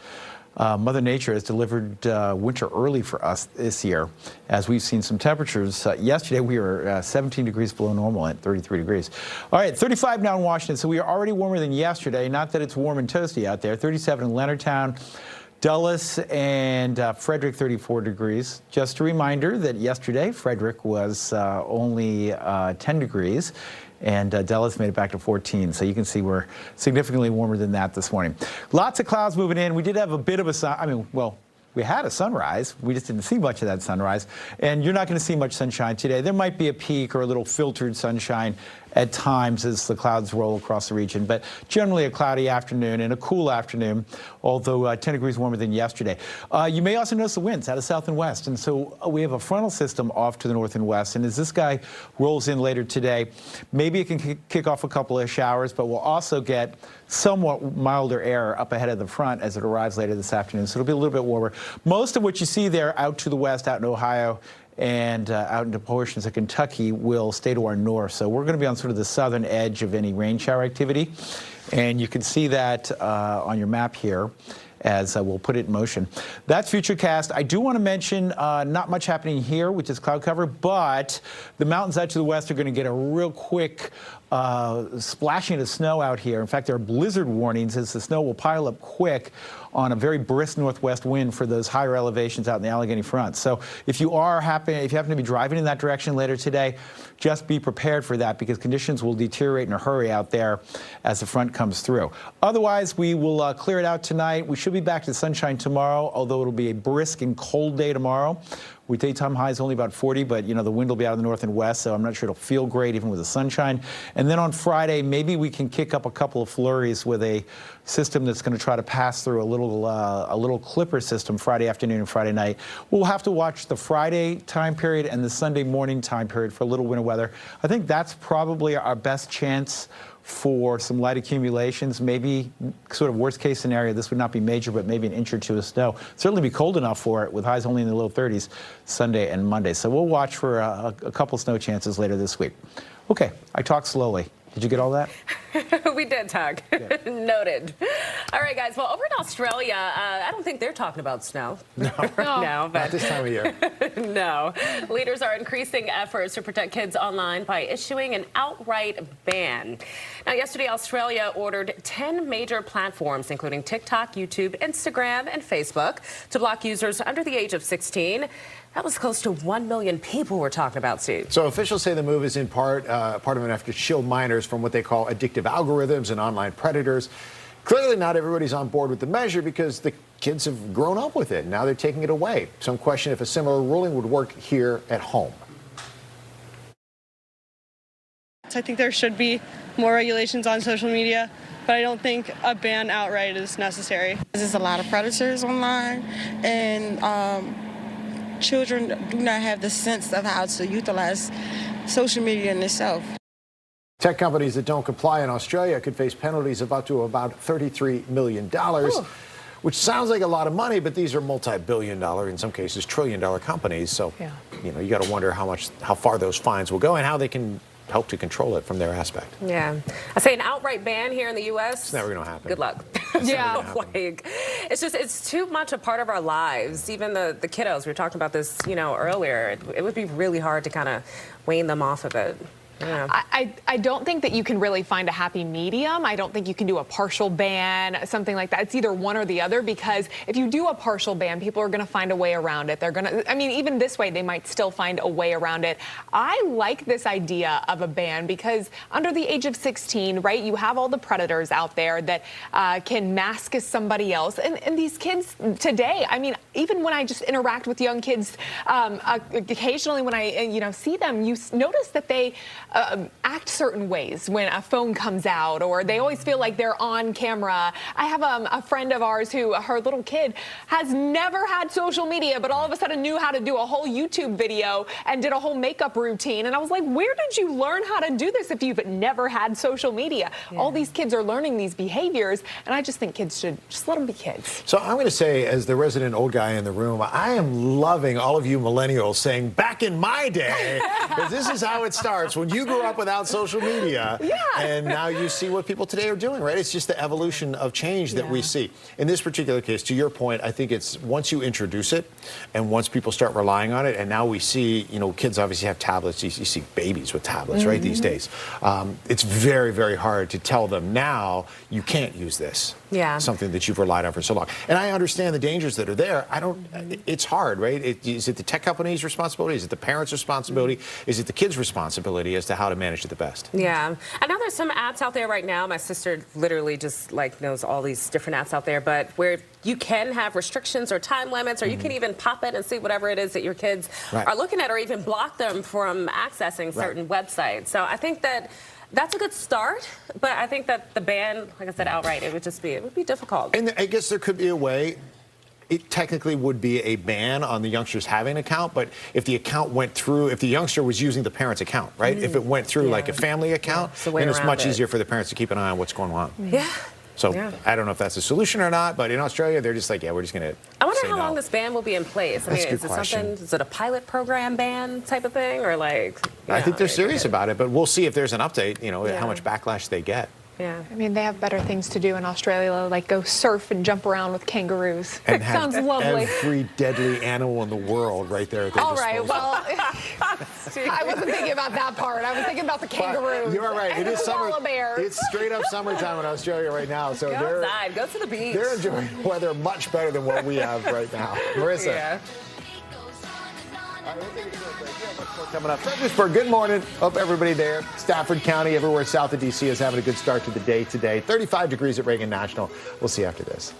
[SPEAKER 4] Mother Nature has delivered winter early for us this year, as we've seen some temperatures. Yesterday, we were 17 degrees below normal at 33 degrees. All right, 35 now in Washington, so we are already warmer than yesterday. Not that it's warm and toasty out there. 37 in Leonardtown, Dulles, and Frederick, 34 degrees. Just a reminder that yesterday, Frederick was only 10 degrees. And Dulles made it back to 14, so you can see we're significantly warmer than that this morning. Lots of clouds moving in. We did have a bit of a we had a sunrise. We just didn't see much of that sunrise. And you're not going to see much sunshine today. There might be a peak or a little filtered sunshine at times as the clouds roll across the region, but generally a cloudy afternoon and a cool afternoon, although 10 degrees warmer than yesterday. You may also notice the winds out of south and west, and so we have a frontal system off to the north and west, and as this guy rolls in later today, maybe it can kick off a couple of showers, but we'll also get somewhat milder air up ahead of the front as it arrives later this afternoon, so it'll be a little bit warmer. Most of what you see there out to the west, out in Ohio, and out into portions of Kentucky will stay to our north. So we're going to be on sort of the southern edge of any rain shower activity. And you can see that on your map here as we'll put it in motion. That's Futurecast. I do want to mention not much happening here with this cloud cover, but the mountains out to the west are going to get a real quick splashing of snow out here. In fact, there are blizzard warnings as the snow will pile up quick on a very brisk northwest wind for those higher elevations out in the Allegheny front. So if you happen to be driving in that direction later today, just be prepared for that because conditions will deteriorate in a hurry out there as the front comes through. Otherwise, we will clear it out tonight. We should be back to sunshine tomorrow, although it'll be a brisk and cold day tomorrow. With daytime highs only about 40, but the wind will be out of the north and west, so I'm not sure it'll feel great even with the sunshine. And then on Friday, maybe we can kick up a couple of flurries with a system that's going to try to pass through a little clipper system Friday afternoon and Friday night. We'll have to watch the Friday time period and the Sunday morning time period for a little winter weather. I think that's probably our best chance for some light accumulations, maybe sort of worst case scenario, this would not be major, but maybe an inch or two of snow. Certainly be cold enough for it with highs only in the low 30s Sunday and Monday. So we'll watch for a couple snow chances later this week. Okay, I talked slowly. Did you get all that?
[SPEAKER 8] We did talk. Yeah. Noted. All right, guys. Well, over in Australia, I don't think they're talking about snow right now. But
[SPEAKER 2] not this time of year.
[SPEAKER 8] No. Leaders are increasing efforts to protect kids online by issuing an outright ban. Now, yesterday, Australia ordered 10 major platforms, including TikTok, YouTube, Instagram, and Facebook, to block users under the age of 16. That was close to 1 million people we're talking about, Steve.
[SPEAKER 2] So officials say the move is in part of an effort to shield minors from what they call addictive algorithms and online predators. Clearly not everybody's on board with the measure because the kids have grown up with it. Now they're taking it away. Some question if a similar ruling would work here at home.
[SPEAKER 18] I think there should be more regulations on social media, but I don't think a ban outright is necessary.
[SPEAKER 19] There's a lot of predators online, and children do not have the sense of how to utilize social media in itself.
[SPEAKER 2] Tech companies that don't comply in Australia could face penalties of up to about $33 million, which sounds like a lot of money, but these are multi-billion-dollar, in some cases trillion-dollar companies. So, you got to wonder how far those fines will go and how they can help to control it from their aspect.
[SPEAKER 8] Yeah. I say an outright ban here in the U.S.
[SPEAKER 2] It's never going to happen.
[SPEAKER 8] Good luck. Yeah. It's too much a part of our lives. Even the kiddos, we were talking about this, earlier. It would be really hard to kind of wean them off of it. Yeah.
[SPEAKER 11] I don't think that you can really find a happy medium. I don't think you can do a partial ban, something like that. It's either one or the other, because if you do a partial ban, people are going to find a way around it. They're going to, I mean, even this way, they might still find a way around it. I like this idea of a ban because under the age of 16, right, you have all the predators out there that can mask as somebody else. And these kids today, I mean, even when I just interact with young kids, occasionally when I, see them, you notice that they act certain ways when a phone comes out, or they always feel like they're on camera. I have a friend of ours who, her little kid has never had social media, but all of a sudden knew how to do a whole YouTube video and did a whole makeup routine. And I was like, where did you learn how to do this if you've never had social media? Yeah. All these kids are learning these behaviors, and I just think kids should just let them be kids.
[SPEAKER 2] So I'm going to say, as the resident old guy in the room, I am loving all of you millennials saying, back in my day, because this is how it starts. When you grew up without social media, and now you see what people today are doing, right? It's just the evolution of change that we see. In this particular case, to your point, I think it's once you introduce it and once people start relying on it, and now we see, kids obviously have tablets. You see babies with tablets, right, these days. It's very, very hard to tell them now you can't use this. Yeah. Something that you've relied on for so long. And I understand the dangers that are there. It's hard, right? Is it the tech company's responsibility? Is it the parents' responsibility? Is it the kids' responsibility as to how to manage it the best?
[SPEAKER 8] Yeah. I know there's some apps out there right now. My sister literally just knows all these different apps out there, but where you can have restrictions or time limits, or you can even pop it and see whatever it is that your kids are looking at, or even block them from accessing certain websites. So I think that's a good start, but I think that the ban, like I said, outright, it would be difficult.
[SPEAKER 2] And I guess there could be a way. It technically would be a ban on the youngsters having an account, but if the account went through, if the youngster was using the parent's account, right? If it went through like a family account, then it's much easier for the parents to keep an eye on what's going on.
[SPEAKER 8] Yeah.
[SPEAKER 2] So I don't know if that's a solution or not, but in Australia, they're just like, we're just going to
[SPEAKER 8] I wonder how long this ban will be in place. I mean, is it something, is it a pilot program ban type of thing, or I
[SPEAKER 2] think they're serious about it, but we'll see if there's an update, how much backlash they get.
[SPEAKER 11] Yeah. I mean, they have better things to do in Australia, like go surf and jump around with kangaroos.
[SPEAKER 2] And
[SPEAKER 11] sounds lovely.
[SPEAKER 2] Every deadly animal in the world right there at their disposal.
[SPEAKER 11] All right, well, I wasn't thinking about that part. I was thinking about the kangaroos.
[SPEAKER 2] You're right.
[SPEAKER 11] And
[SPEAKER 2] it is summer.
[SPEAKER 11] Bears.
[SPEAKER 2] It's straight up summertime in Australia right now. So
[SPEAKER 8] go outside. Go to the beach.
[SPEAKER 2] They're enjoying weather much better than what we have right now. Marissa.
[SPEAKER 8] Yeah.
[SPEAKER 2] All right, we'll take a short break. We have much more coming up. Martinsburg, good morning. Hope everybody there. Stafford County, everywhere south of D.C. is having a good start to the day today. 35 degrees at Reagan National. We'll see you after this.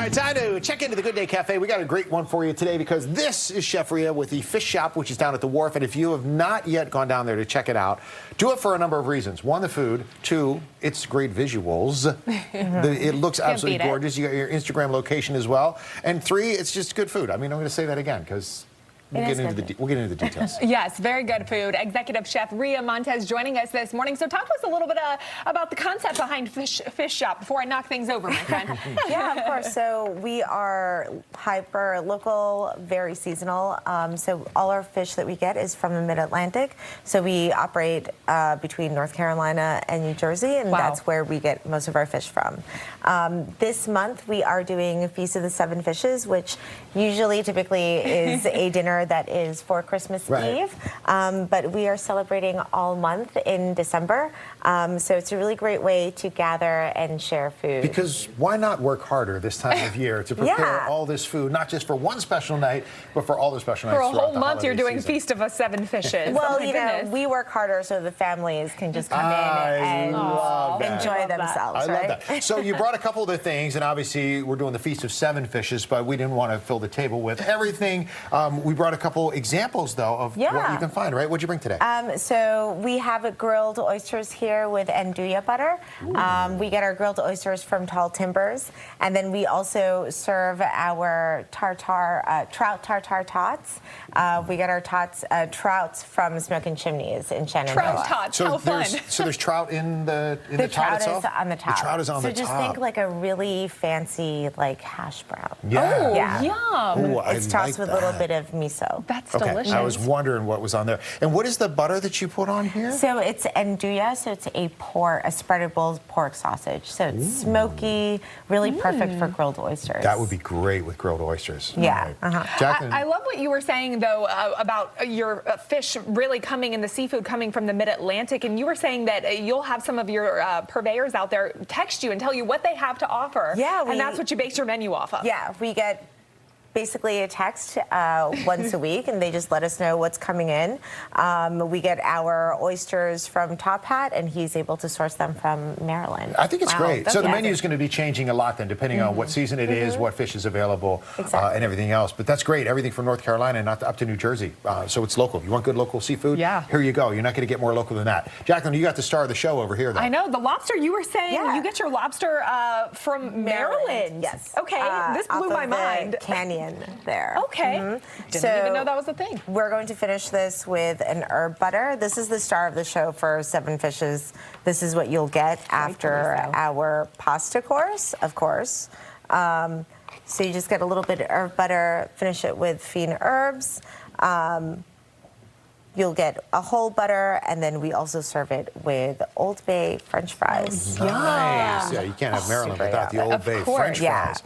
[SPEAKER 2] right, time to check into the Good Day Cafe. We got a great one for you today because this is Chef Rhea with the Fish Shop, which is down at the wharf. And if you have not yet gone down there to check it out, do it for a number of reasons. One, the food. Two, it's great visuals. It looks absolutely gorgeous. You got your Instagram location as well. And three, it's just good food. I mean, I'm going to say that again because we'll get into the details.
[SPEAKER 11] Yes, very good food. Executive Chef Rhea Montez joining us this morning. So talk to us a little bit about the concept behind Fish Shop before I knock things over, my friend.
[SPEAKER 6] Yeah, of course. So we are hyper local, very seasonal. So all our fish that we get is from the Mid-Atlantic. So we operate between North Carolina and New Jersey, and that's where we get most of our fish from. This month we are doing Feast of the Seven Fishes, which typically is a dinner that is for Christmas Eve, but we are celebrating all month in December. So it's a really great way to gather and share food.
[SPEAKER 2] Because why not work harder this time of year to prepare all this food, not just for one special night, but for all the special nights
[SPEAKER 11] for a
[SPEAKER 2] throughout
[SPEAKER 11] whole
[SPEAKER 2] the
[SPEAKER 11] month, you're doing
[SPEAKER 2] season.
[SPEAKER 11] Feast of the Seven Fishes.
[SPEAKER 6] Well, you know, we work harder so the families can just come in and enjoy themselves,
[SPEAKER 2] I love that. So you brought a couple of the things, and obviously we're doing the Feast of Seven Fishes, but we didn't want to fill the table with everything. We brought a couple examples, though, of what you can find, right? What'd you bring today?
[SPEAKER 6] So we have grilled oysters here with andouille butter. We get our grilled oysters from Tall Timbers, and then we also serve our trout tartar tots. We get our trouts from Smoking Chimneys in Shenandoah.
[SPEAKER 11] Trout tots,
[SPEAKER 2] so
[SPEAKER 11] how fun.
[SPEAKER 2] So there's trout in the tot
[SPEAKER 6] trout
[SPEAKER 2] itself?
[SPEAKER 6] is on the top.
[SPEAKER 2] The trout is on the top.
[SPEAKER 6] So just think like a really fancy hash brown.
[SPEAKER 2] Yeah.
[SPEAKER 11] Oh,
[SPEAKER 6] yeah.
[SPEAKER 11] yum.
[SPEAKER 2] Ooh,
[SPEAKER 6] It's tossed with a little bit of miso.
[SPEAKER 11] That's
[SPEAKER 2] Okay,
[SPEAKER 11] delicious.
[SPEAKER 2] I was wondering what was on there. And what is the butter that you put on here?
[SPEAKER 6] So it's andouille, so it's a spreadable pork sausage. So it's smoky, really perfect for grilled oysters.
[SPEAKER 2] That would be great with grilled oysters.
[SPEAKER 6] Yeah.
[SPEAKER 2] All right. Jacqueline?
[SPEAKER 11] I love what you were saying, though, about your fish really coming and the seafood coming from the Mid-Atlantic. And you were saying that you'll have some of your purveyors out there text you and tell you what they have to offer. Yeah. And that's what you base your menu off of.
[SPEAKER 6] Yeah, we get basically a text once a week, and they just let us know what's coming in. We get our oysters from Top Hat, and he's able to source them from Maryland.
[SPEAKER 2] I think it's great. So the menu is going to be changing a lot then, depending on what season it is, what fish is available, and everything else. But that's great. Everything from North Carolina and up to New Jersey. So it's local. You want good local seafood? Yeah. Here you go. You're not going to get more local than that. Jacqueline, you got the star of the show over here, though.
[SPEAKER 11] I know. The lobster, you were saying you get your lobster from Maryland.
[SPEAKER 6] Yes.
[SPEAKER 11] Okay. This blew my mind.
[SPEAKER 6] Canyon there.
[SPEAKER 11] Okay. Didn't even know that was a thing.
[SPEAKER 6] We're going to finish this with an herb butter. This is the star of the show for Seven Fishes. This is what you'll get after our pasta course, of course. So you just get a little bit of herb butter, finish it with fine herbs. You'll get a whole butter, and then we also serve it with Old Bay French fries.
[SPEAKER 2] Nice. Yeah, you can't have Maryland without the Old Bay French fries.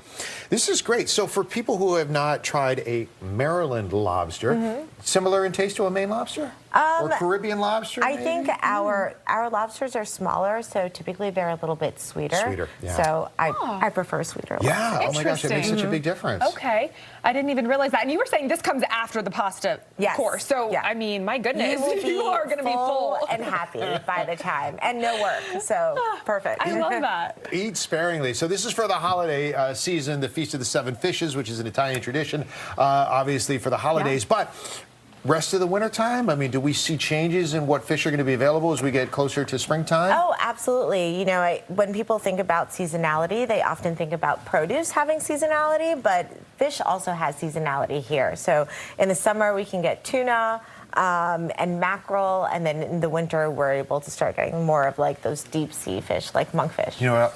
[SPEAKER 2] This is great. So for people who have not tried a Maryland lobster, similar in taste to a Maine lobster? Or Caribbean lobster,
[SPEAKER 6] I think our lobsters are smaller, so typically they're a little bit sweeter.
[SPEAKER 2] Sweeter, yeah.
[SPEAKER 6] So I prefer sweeter lobsters.
[SPEAKER 2] Yeah, oh my gosh, it makes such a big difference.
[SPEAKER 11] Okay. I didn't even realize that. And you were saying this comes after the pasta course. So, I mean, my goodness, you are going to be full
[SPEAKER 6] and happy by the time. And no work, so perfect.
[SPEAKER 11] I love that.
[SPEAKER 2] Eat sparingly. So this is for the holiday season, the Feast of the Seven Fishes, which is an Italian tradition, obviously for the holidays. But rest of the winter time, I mean, do we see changes in what fish are going to be available as we get closer to springtime?
[SPEAKER 6] Oh, absolutely. You know, when people think about seasonality, they often think about produce having seasonality, but fish also has seasonality here. So in the summer, we can get tuna and mackerel, and then in the winter, we're able to start getting more of like those deep sea fish, like monkfish.
[SPEAKER 2] You know what?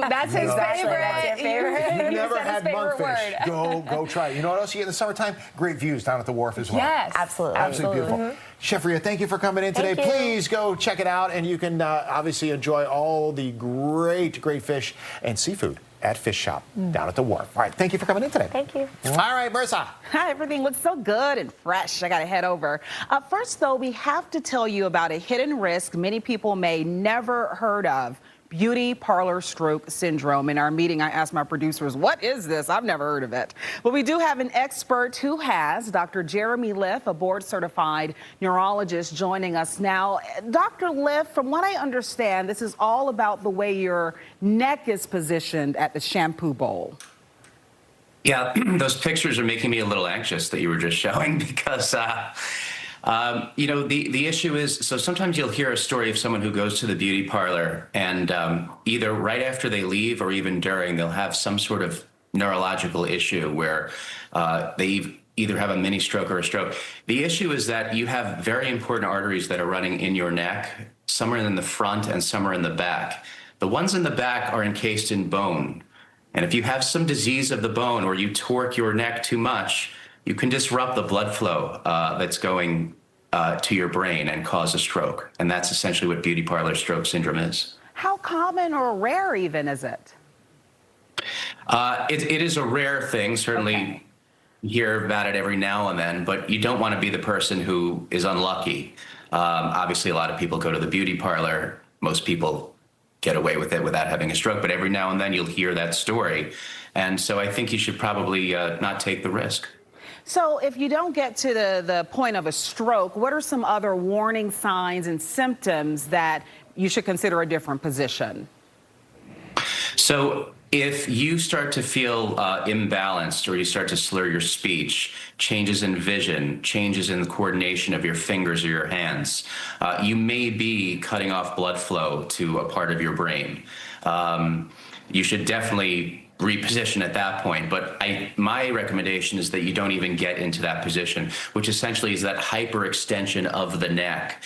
[SPEAKER 11] That's his favorite.
[SPEAKER 6] That's your favorite.
[SPEAKER 2] You never had monkfish. Go try it. You know what else you get in the summertime? Great views down at the wharf as well.
[SPEAKER 11] Yes.
[SPEAKER 6] Absolutely.
[SPEAKER 2] Absolutely beautiful. Chef Rhea, thank you for coming in today. Please go check it out, and you can obviously enjoy all the great fish and seafood at Fish Shop down at the wharf. All right, thank you for coming in today.
[SPEAKER 6] Thank you.
[SPEAKER 2] All right, Marissa.
[SPEAKER 1] Hi, everything looks so good and fresh. I got to head over. First, though, we have to tell you about a hidden risk many people may never heard of. Beauty parlor stroke syndrome. In our meeting, I asked my producers, what is this? I've never heard of it. But we do have an expert who has, Dr. Jeremy Liff, a board-certified neurologist, joining us now. Dr. Liff, from what I understand, this is all about the way your neck is positioned at the shampoo bowl.
[SPEAKER 7] Yeah, those pictures are making me a little anxious that you were just showing because, you know, the issue is, so sometimes you'll hear a story of someone who goes to the beauty parlor and either right after they leave or even during, they'll have some sort of neurological issue where they either have a mini stroke or a stroke. The issue is that you have very important arteries that are running in your neck. Some are in the front and some are in the back. The ones in the back are encased in bone. And if you have some disease of the bone or you torque your neck too much, you can disrupt the blood flow that's going to your brain and cause a stroke. And that's essentially what beauty parlor stroke syndrome is.
[SPEAKER 1] How common or rare even is it?
[SPEAKER 7] It is a rare thing, certainly. Okay. You hear about it every now and then, but you don't want to be the person who is unlucky. Obviously, a lot of people go to the beauty parlor. Most people get away with it without having a stroke, but every now and then you'll hear that story. And so I think you should probably not take the risk.
[SPEAKER 1] So if you don't get to the point of a stroke, what are some other warning signs and symptoms that you should consider a different position?
[SPEAKER 7] So if you start to feel imbalanced or you start to slur your speech, changes in vision, changes in the coordination of your fingers or your hands, you may be cutting off blood flow to a part of your brain. You should definitely reposition at that point. But my recommendation is that you don't even get into that position, which essentially is that hyperextension of the neck.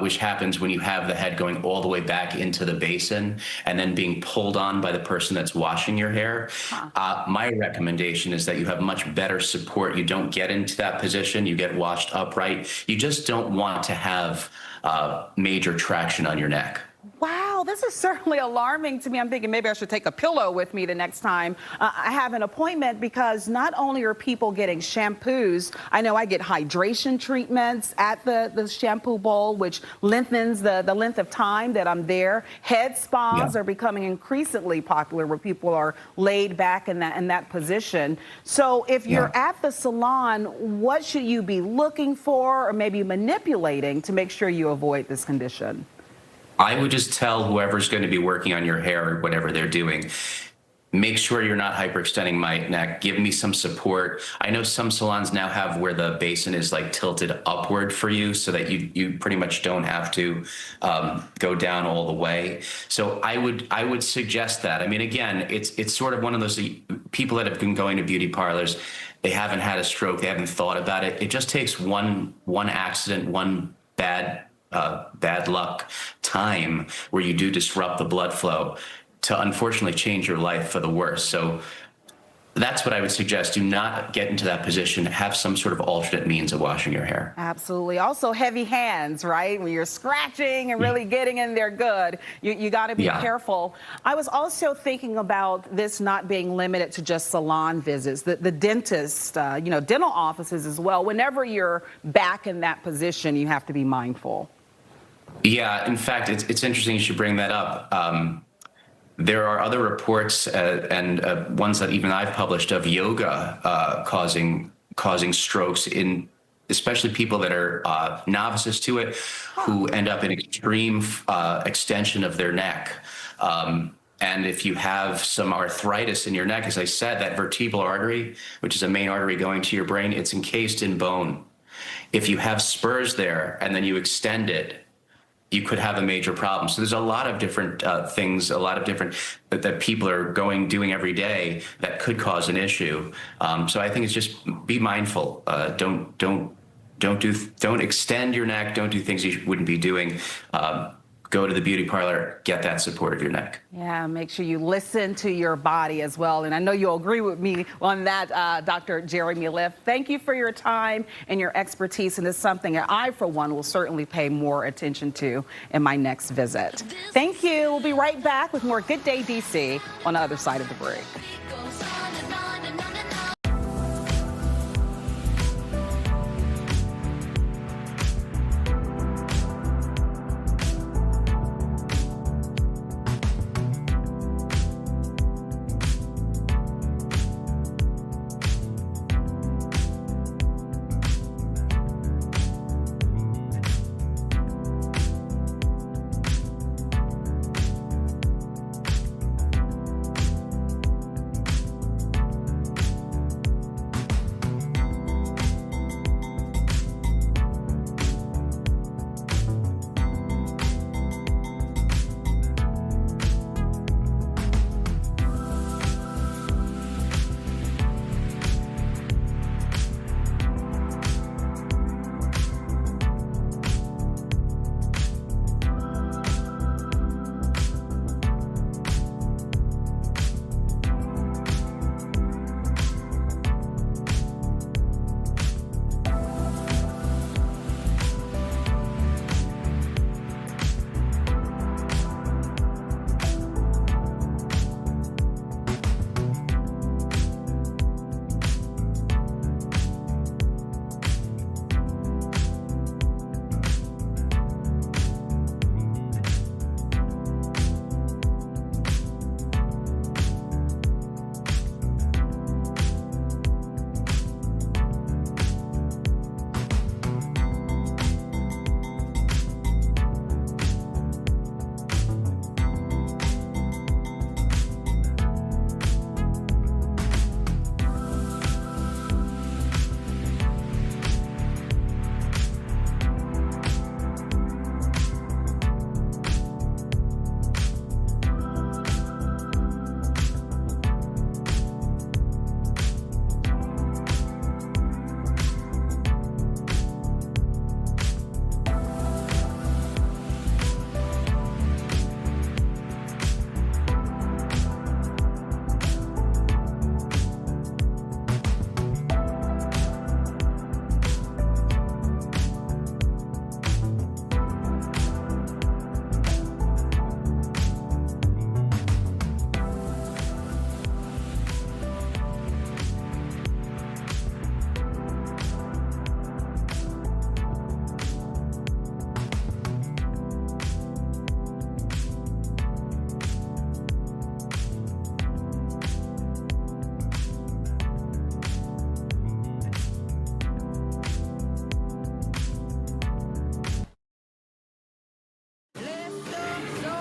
[SPEAKER 7] Which happens when you have the head going all the way back into the basin and then being pulled on by the person that's washing your hair. My recommendation is that you have much better support. You don't get into that position. You get washed upright. You just don't want to have major traction on your neck.
[SPEAKER 1] Wow, this is certainly alarming to me. I'm thinking maybe I should take a pillow with me the next time I have an appointment, because not only are people getting shampoos, I know I get hydration treatments at the shampoo bowl, which lengthens the length of time that I'm there. Head spas are becoming increasingly popular where people are laid back in that position. So if you're at the salon, what should you be looking for or maybe manipulating to make sure you avoid this condition?
[SPEAKER 7] I would just tell whoever's going to be working on your hair or whatever they're doing, make sure you're not hyperextending my neck. Give me some support. I know some salons now have where the basin is like tilted upward for you so that you pretty much don't have to go down all the way. So I would suggest that. I mean, again, it's sort of one of those people that have been going to beauty parlors. They haven't had a stroke. They haven't thought about it. It just takes one accident, one bad luck time where you do disrupt the blood flow to unfortunately change your life for the worse. So that's what I would suggest. Do not get into that position. Have some sort of alternate means of washing your hair.
[SPEAKER 1] Absolutely. Also heavy hands, right? When you're scratching and really getting in there good, you got to be careful. I was also thinking about this not being limited to just salon visits, the dentist, dental offices as well. Whenever you're back in that position, you have to be mindful.
[SPEAKER 7] Yeah, in fact, it's interesting you should bring that up. There are other reports and ones that even I've published of yoga causing strokes in especially people that are novices to it, who end up in extreme extension of their neck. And if you have some arthritis in your neck, as I said, that vertebral artery, which is a main artery going to your brain, it's encased in bone. If you have spurs there and then you extend it, you could have a major problem. So there's a lot of different things, a lot of different that people are doing every day that could cause an issue. So I think it's just be mindful. Don't extend your neck. Don't do things you wouldn't be doing. Go to the beauty parlor, get that support of your neck.
[SPEAKER 1] Yeah, make sure you listen to your body as well. And I know you'll agree with me on that, Dr. Jeremy Liff. Thank you for your time and your expertise. And it's something that I, for one, will certainly pay more attention to in my next visit. Thank you. We'll be right back with more Good Day DC on the other side of the break.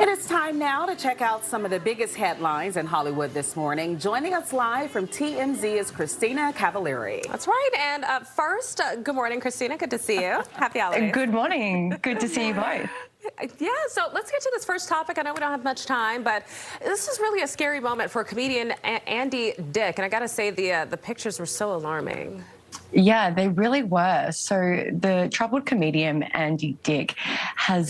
[SPEAKER 1] It is time now to check out some of the biggest headlines in Hollywood this morning. Joining us live from TMZ is Christina Cavallari.
[SPEAKER 8] That's right. And first, good morning, Christina. Good to see you. Happy holidays.
[SPEAKER 10] Good morning. Good to see you both.
[SPEAKER 8] Yeah, so let's get to this first topic. I know we don't have much time, but this is really a scary moment for comedian Andy Dick. And I got to say, the pictures were so alarming.
[SPEAKER 10] Yeah, they really were. So the troubled comedian Andy Dick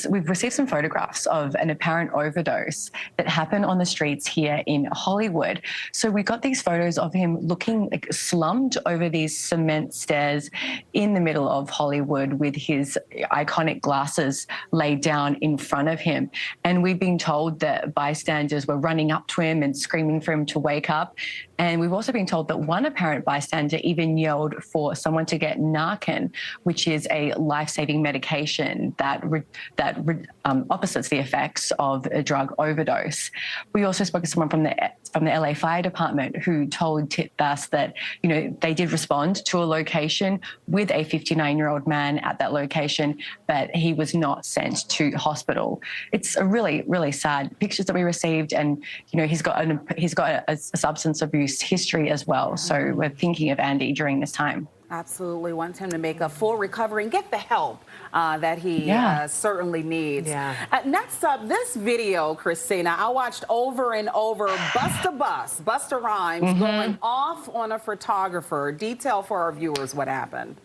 [SPEAKER 10] we've received some photographs of an apparent overdose that happened on the streets here in Hollywood. So we got these photos of him looking like slumped over these cement stairs in the middle of Hollywood with his iconic glasses laid down in front of him. And we've been told that bystanders were running up to him and screaming for him to wake up. And we've also been told that one apparent bystander even yelled for someone to get Narcan, which is a life-saving medication that opposites the effects of a drug overdose. We also spoke to someone from the LA Fire Department who told us that, they did respond to a location with a 59-year-old man at that location, but he was not sent to hospital. It's a really, really sad pictures that we received, and he's got a substance abuse history as well. So we're thinking of Andy during this time.
[SPEAKER 1] Absolutely. Want him to make a full recovery and get the help that he certainly needs.
[SPEAKER 8] Yeah.
[SPEAKER 1] Next up, this video, Christina, I watched over and over. Busta Rhymes going off on a photographer. Detail for our viewers what happened.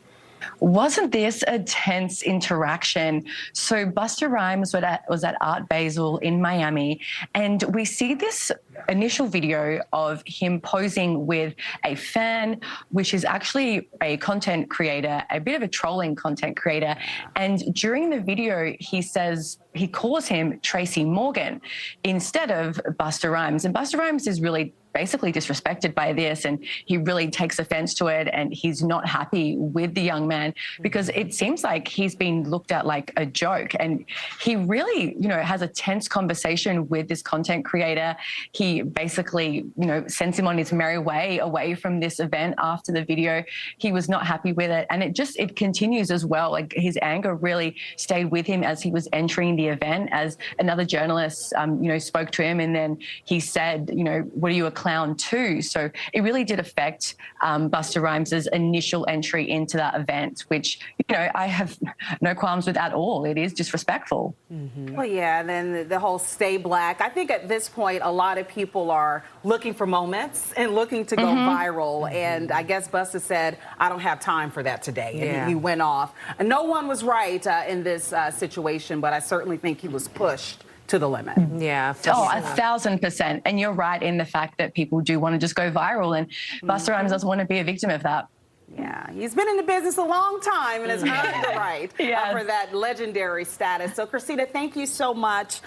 [SPEAKER 10] Wasn't this a tense interaction? So Busta Rhymes was at Art Basel in Miami, and we see this initial video of him posing with a fan, which is actually a content creator, a bit of a trolling content creator. And during the video, he calls him Tracy Morgan instead of Busta Rhymes. And Busta Rhymes is really basically disrespected by this, and he really takes offense to it, and he's not happy with the young man because it seems like he's been looked at like a joke. And he really, has a tense conversation with this content creator. He basically, sends him on his merry way away from this event after the video. He was not happy with it, and it continues as well. Like, his anger really stayed with him as he was entering the event, as another journalist, spoke to him, and then he said, what are you, a clown too? So it really did affect Busta Rhymes' initial entry into that event, which, I have no qualms with at all. It is disrespectful.
[SPEAKER 1] Well, yeah, and then the whole stay black. I think at this point, a lot of people are looking for moments and looking to go viral. And I guess Busta said, I don't have time for that today. And he went off. And no one was right in this situation, but I certainly think he was pushed to the limit.
[SPEAKER 8] Yeah.
[SPEAKER 10] 1,000%. And you're right in the fact that people do want to just go viral, and Busta Rhymes doesn't want to be a victim of that.
[SPEAKER 1] Yeah, he's been in the business a long time and has earned the right for that legendary status. So, Christina, thank you so much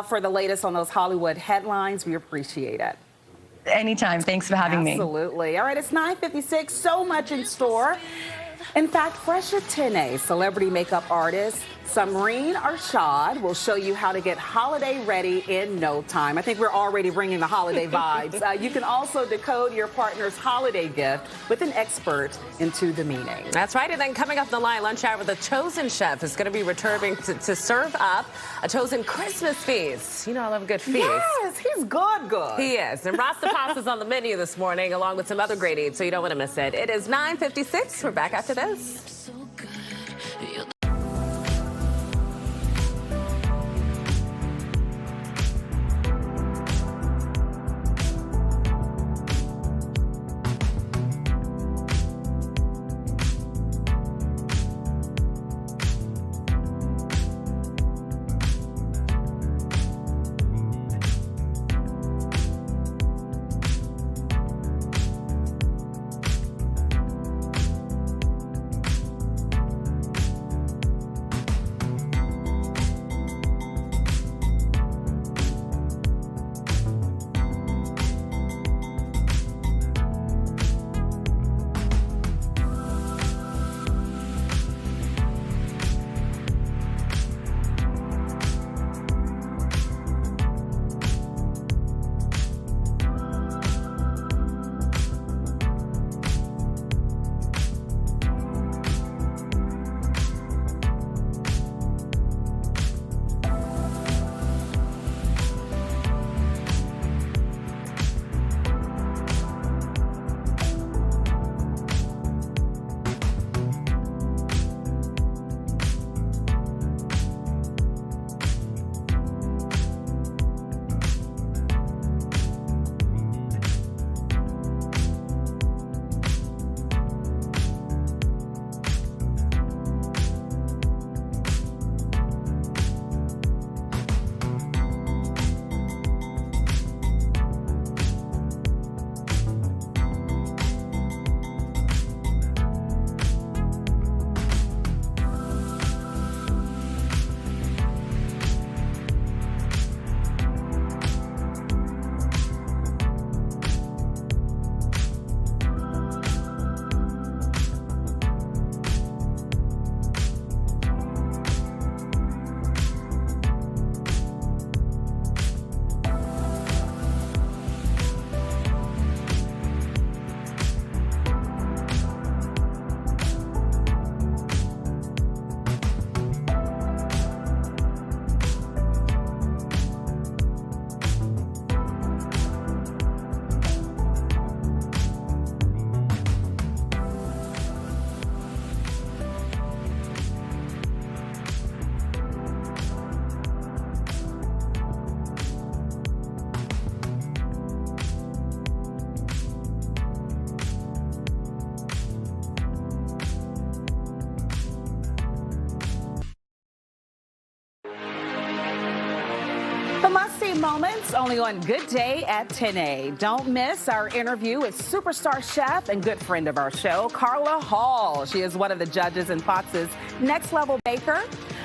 [SPEAKER 1] for the latest on those Hollywood headlines. We appreciate it.
[SPEAKER 10] Anytime. Thanks for having me.
[SPEAKER 1] Absolutely. All right, it's 9:56. So much in store. In fact, Fresha Tene, celebrity makeup artist Samreen Arshad, will show you how to get holiday ready in no time. I think we're already bringing the holiday vibes. You can also decode your partner's holiday gift with an expert into the meaning.
[SPEAKER 8] That's right. And then coming up the line, lunch hour, the chosen chef is going to be returning to serve up a chosen Christmas feast. I love a good feast.
[SPEAKER 1] Yes, he's good.
[SPEAKER 8] He is. And Rasta Pasta's on the menu this morning, along with some other great eats, so you don't want to miss it. It is 9:56. We're back after this.
[SPEAKER 1] TV moments only on Good Day at 10A. Don't miss our interview with superstar chef and good friend of our show, Carla Hall. She is one of the judges in Fox's Next Level Baker.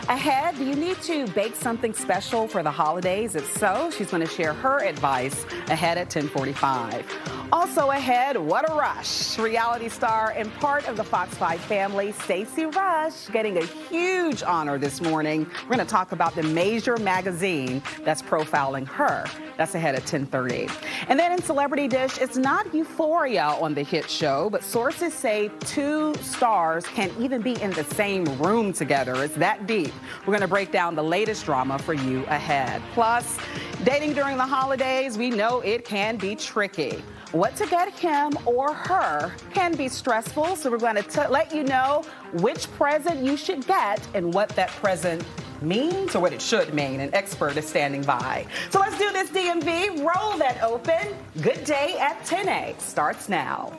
[SPEAKER 1] Ahead, do you need to bake something special for the holidays? If so, she's going to share her advice ahead at 10:45. Also ahead, what a rush. Reality star and part of the Fox 5 family, Stacey Rush, getting a huge honor this morning. We're going to talk about the major magazine that's profiling her. That's ahead at 10:30. And then in Celebrity Dish, it's not euphoria on the hit show, but sources say two stars can't even be in the same room together. It's that deep. We're going to break down the latest drama for you ahead. Plus, dating during the holidays, we know it can be tricky. What to get him or her can be stressful, so we're going to let you know which present you should get and what that present means or what it should mean. An expert is standing by. So let's do this, DMV. Roll that open. Good Day at 10A starts now.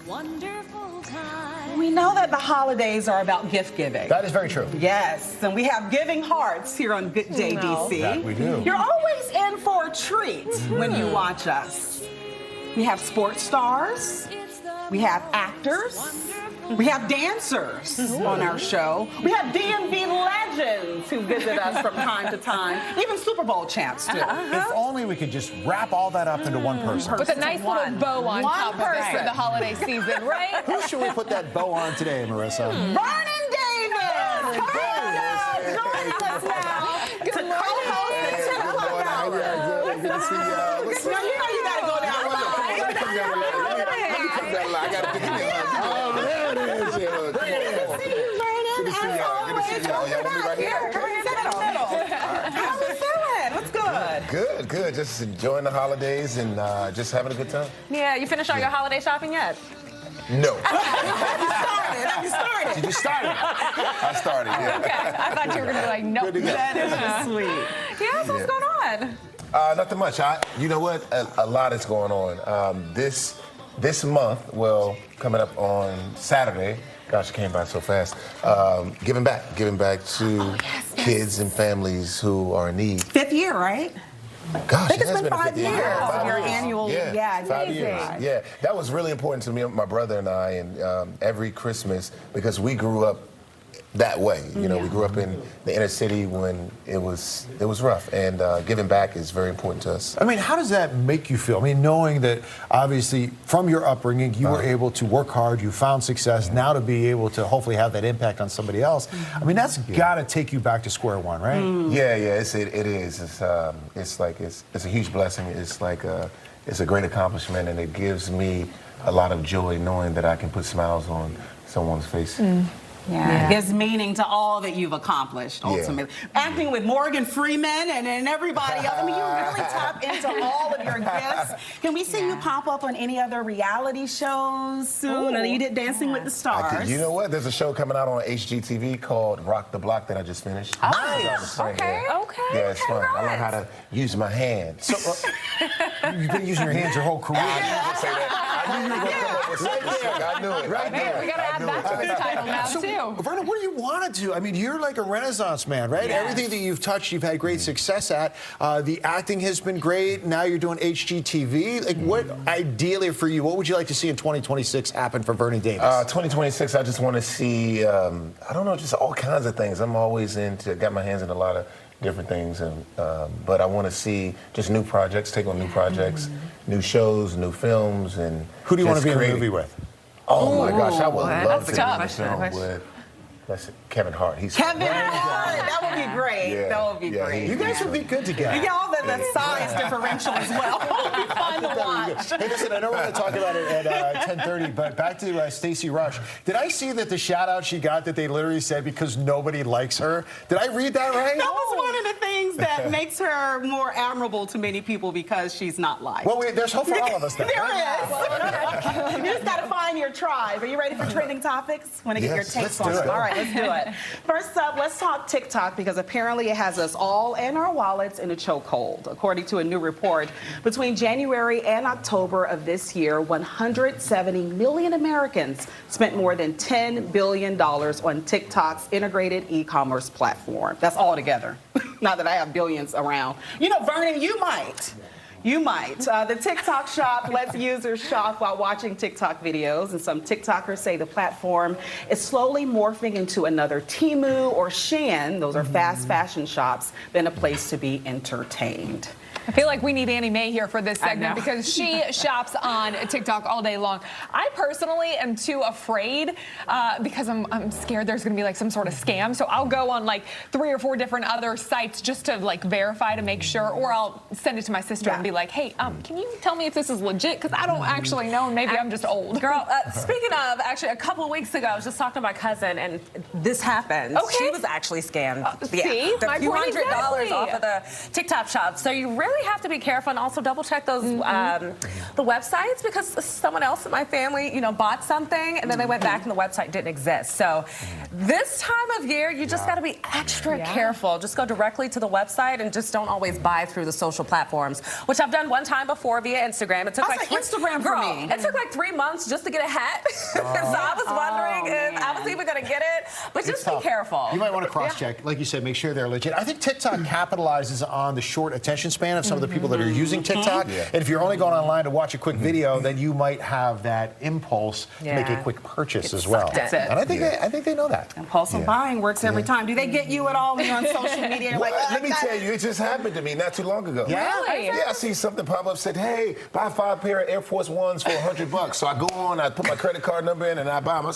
[SPEAKER 5] Wonderful time.
[SPEAKER 1] We know that the holidays are about gift giving.
[SPEAKER 2] That is very true.
[SPEAKER 1] Yes, and we have giving hearts here on Good Day, DC.
[SPEAKER 2] That we do.
[SPEAKER 1] You're always in for a treat when you watch us. We have sports stars. We have actors. We have dancers on our show. We have DMV legends who visit us from time to time. Even Super Bowl champs, too.
[SPEAKER 2] If only we could just wrap all that up into one person.
[SPEAKER 11] With a nice little bow on top of it for the holiday season, right?
[SPEAKER 2] Who should we put that bow on today, Marissa?
[SPEAKER 1] Vernon Davis! Joining us now to co-host the 10 o'clock hour.
[SPEAKER 13] Good to see y'all.
[SPEAKER 1] You know you got to go down
[SPEAKER 13] I got to pick it up. Oh, there it is.
[SPEAKER 1] Good to see you, Vernon.
[SPEAKER 13] Good to see y'all. Good to see y'all. Y'all want me right here?
[SPEAKER 1] How we feeling? What's good?
[SPEAKER 13] Good. Just enjoying the holidays and just having a good time.
[SPEAKER 8] Yeah, you finished all your holiday shopping yet?
[SPEAKER 13] No.
[SPEAKER 1] Have you started?
[SPEAKER 13] Did you start? I started, yeah.
[SPEAKER 11] Okay. I thought you were going to be like, nope.
[SPEAKER 1] That is just sweet.
[SPEAKER 8] Yeah, so what's going on?
[SPEAKER 13] Nothing much. You know what? A lot is going on. This month, well, coming up on Saturday, gosh, it came by so fast, giving back to kids and families who are in need.
[SPEAKER 1] 5th year, right?
[SPEAKER 13] Gosh,
[SPEAKER 1] I think it's been 5 years of your annual,
[SPEAKER 13] 5 years. Yeah, that was really important to me, my brother and I, and every Christmas, because we grew up that way. You know, we grew up in the inner city when it was rough, and giving back is very important to us.
[SPEAKER 2] I mean, how does that make you feel? I mean, knowing that obviously from your upbringing, you were able to work hard, you found success, now to be able to hopefully have that impact on somebody else. I mean, that's got to take you back to square one, right?
[SPEAKER 13] Yeah, it is. It's a huge blessing. It's a great accomplishment, and it gives me a lot of joy knowing that I can put smiles on someone's face.
[SPEAKER 1] Yeah. It gives meaning to all that you've accomplished, ultimately. Acting with Morgan Freeman and everybody else. I mean, you really tap into all of your gifts. Can we see you pop up on any other reality shows soon? You did Dancing with the Stars.
[SPEAKER 13] You know what? There's a show coming out on HGTV called Rock the Block that I just finished.
[SPEAKER 1] Nice.
[SPEAKER 13] Okay. Yeah, it's fun. I learned how to use my hands.
[SPEAKER 2] So, you've been using your hands your whole career.
[SPEAKER 13] I didn't say that. I knew you were going to come up with something. I knew it. Right there.
[SPEAKER 11] We got to add that to this title now, too.
[SPEAKER 2] Vernon, what do you want to do? I mean, you're like a Renaissance man, right?
[SPEAKER 1] Yes.
[SPEAKER 2] Everything that you've touched, you've had great success at. The acting has been great. Now you're doing HGTV. Like, what ideally for you, what would you like to see in 2026 happen for Vernon Davis?
[SPEAKER 13] 2026, I just want to see, I don't know, just all kinds of things. I'm always got my hands in a lot of different things, and but I want to see just new projects, take on new projects, new shows, new films, and
[SPEAKER 2] who do you want to be in a movie with?
[SPEAKER 13] Oh my gosh, I would love to be in a film with Kevin Hart.
[SPEAKER 1] Kevin Hart, that would be great.
[SPEAKER 13] Yeah.
[SPEAKER 1] That would be great.
[SPEAKER 2] You guys would be good together.
[SPEAKER 1] Yeah, all that size differential as well. It would be fun to watch.
[SPEAKER 2] Hey, listen, I know we're going to talk about it at 10:30, but back to Stacey Rush. Did I see that the shout out she got that they literally said because nobody likes her? Did I read that right?
[SPEAKER 1] That was one of the things that makes her more admirable to many people because she's not liked.
[SPEAKER 2] Well, there's hope for all of us then.
[SPEAKER 1] There is. You just got to find your tribe. Are you ready for trending topics? Want to get your takes on it? All right, let's do it. First up, let's talk TikTok because apparently it has us all and our wallets in a chokehold. According to a new report, between January and October of this year, 170 million Americans spent more than $10 billion on TikTok's integrated e-commerce platform. That's all together. Not that I have billions around. You know, Vernon, you might. You might. The TikTok shop lets users shop while watching TikTok videos, and some TikTokers say the platform is slowly morphing into another Temu or Shein, those are fast fashion shops, than a place to be entertained.
[SPEAKER 11] I feel like we need Annie Mae here for this segment because she shops on TikTok all day long. I personally am too afraid because I'm scared there's going to be like some sort of scam. So I'll go on like 3 or 4 different other sites just to like verify to make sure, or I'll send it to my sister and be like, hey, can you tell me if this is legit? Because I don't actually know. Maybe I'm just old.
[SPEAKER 8] Girl, speaking of, actually, a couple of weeks ago, I was just talking to my cousin, and this happened.
[SPEAKER 11] Okay.
[SPEAKER 8] She was actually scammed.
[SPEAKER 11] See?
[SPEAKER 8] The
[SPEAKER 11] My
[SPEAKER 8] few
[SPEAKER 11] point
[SPEAKER 8] $100s
[SPEAKER 11] exactly.
[SPEAKER 8] off of the TikTok shop. So you really have to be careful and also double check those the websites, because someone else in my family, you know, bought something and then they went back and the website didn't exist. So this time of year, you just got to be extra careful. Just go directly to the website and just don't always buy through the social platforms, which I've done one time before via Instagram. It took like
[SPEAKER 1] Instagram for me.
[SPEAKER 8] It took like 3 months just to get a hat. So I was wondering if I was even going to get it, but just be careful.
[SPEAKER 2] You might want to cross-check, like you said, make sure they're legit. I think TikTok capitalizes on the short attention span of some of the people that are using TikTok. And if you're only going online to watch a quick video, then you might have that impulse to make a quick purchase as well.
[SPEAKER 1] That's it.
[SPEAKER 2] And I think they know that.
[SPEAKER 1] Impulsive buying works every time. Do they get you at all when you're on social media? You're like,
[SPEAKER 13] Let me tell you, it just happened to me not too long ago.
[SPEAKER 1] Really?
[SPEAKER 13] Yeah, I see something pop up, said, hey, buy 5 pair of Air Force Ones for $100. So I go on, I put my credit card number in, and I buy them. I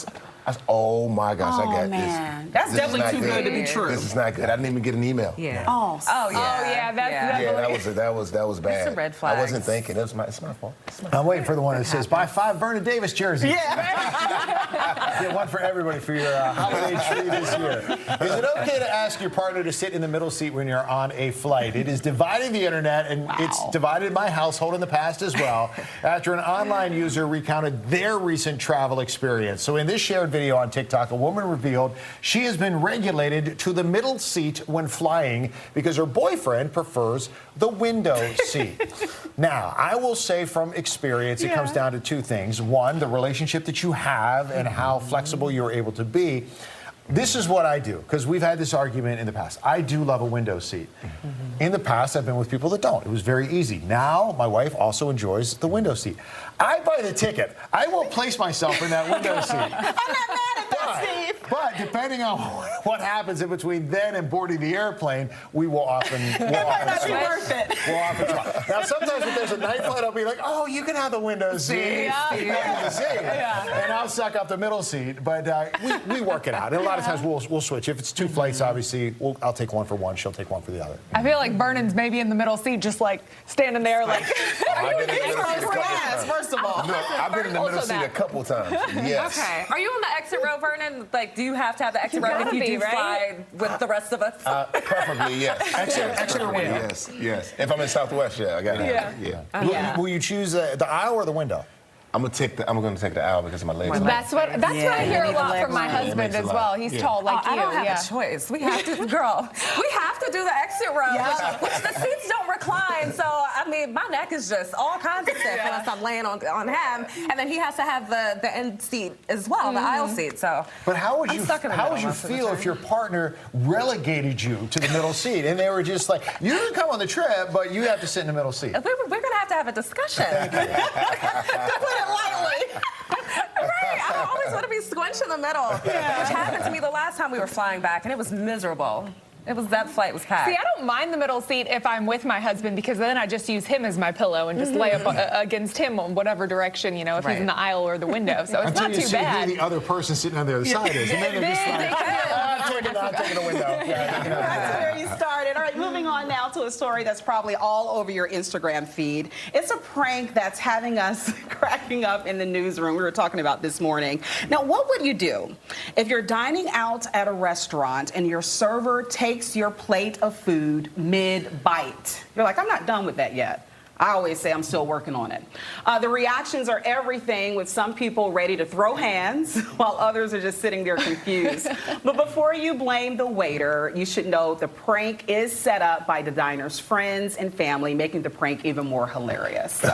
[SPEAKER 13] said, oh my gosh, I got this.
[SPEAKER 1] That's definitely too good to be true.
[SPEAKER 13] This is not good. I didn't even get an email.
[SPEAKER 1] Yeah.
[SPEAKER 11] Oh yeah,
[SPEAKER 13] that was bad.
[SPEAKER 1] It's a red flag.
[SPEAKER 13] I wasn't thinking. It's my fault.
[SPEAKER 2] I'm waiting for the one that says, buy 5 Vernon Davis jerseys.
[SPEAKER 1] Yeah.
[SPEAKER 2] Get one for everybody for your holiday tree this year. Is it okay to ask your partner to sit in the middle seat when you're on a flight? It is dividing the internet, and it's divided my household in the past as well, after an online user recounted their recent travel experience. So in this shared video on TikTok, a woman revealed she has been regulated to the middle seat when flying because her boyfriend prefers the window seat. Now, I will say from experience, it comes down to 2 things. One, the relationship that you have and how flexible you're able to be. This is what I do, because we've had this argument in the past. I do love a window seat. In the past, I've been with people that don't. It was very easy. Now, my wife also enjoys the window seat. I buy the ticket. I will place myself in that window seat.
[SPEAKER 1] I'm not mad at that, Steve.
[SPEAKER 2] But depending on what happens in between then and boarding the airplane, we will often
[SPEAKER 1] It might not be worth it.
[SPEAKER 2] We'll often try. Now, sometimes if there's a night flight, I'll be like, oh, you can have the window seat. And I'll suck up the middle seat. But we work it out. And a lot of times we'll switch. If it's 2 flights, obviously, I'll take one for one. She'll take one for the other.
[SPEAKER 11] I feel like Vernon's maybe in the middle seat, just like standing there, like.
[SPEAKER 1] First of all.
[SPEAKER 13] No, I've been in the middle seat a couple times. Yes.
[SPEAKER 8] Okay. Are you on the exit row, Vernon? Like, do you have to have the exit row if you do fly with the rest of us?
[SPEAKER 13] Preferably, yes. Exit or window? Yes. If I'm in Southwest, I got it.
[SPEAKER 2] Will you choose the aisle or the window?
[SPEAKER 13] I'm gonna take the aisle because of my legs.
[SPEAKER 11] That's what I hear a lot from my husband as well. He's tall like you.
[SPEAKER 8] I don't have a choice. We have to, girl. We have to do the exit row, which the seats don't recline. So I mean, my neck is just all kinds of stiff unless I'm laying on him, and then he has to have the end seat as well, the aisle seat. So.
[SPEAKER 2] But how would you feel if your partner relegated you to the middle seat and they were just like, you can come on the trip, but you have to sit in the middle seat?
[SPEAKER 8] We're gonna have to have a discussion. Lightly. Right, I always want to be squished in the middle, which happened to me the last time we were flying back, and it was miserable. That flight was packed.
[SPEAKER 11] See, I don't mind the middle seat if I'm with my husband, because then I just use him as my pillow and just lay up against him on whatever direction, if he's in the aisle or the window. So it's not too bad.
[SPEAKER 2] Who the other person sitting on the other side is, and then they're just like, I'm taking the window.
[SPEAKER 1] That's where you started. All right, moving on now to a story that's probably all over your Instagram feed. It's a prank that's having us cracking up in the newsroom. We were talking about this morning. Now, what would you do if you're dining out at a restaurant and your server takes your plate of food mid-bite? You're like, I'm not done with that yet. I always say I'm still working on it. The reactions are everything, with some people ready to throw hands while others are just sitting there confused. But before you blame the waiter, you should know the prank is set up by the diner's friends and family, making the prank even more hilarious. So,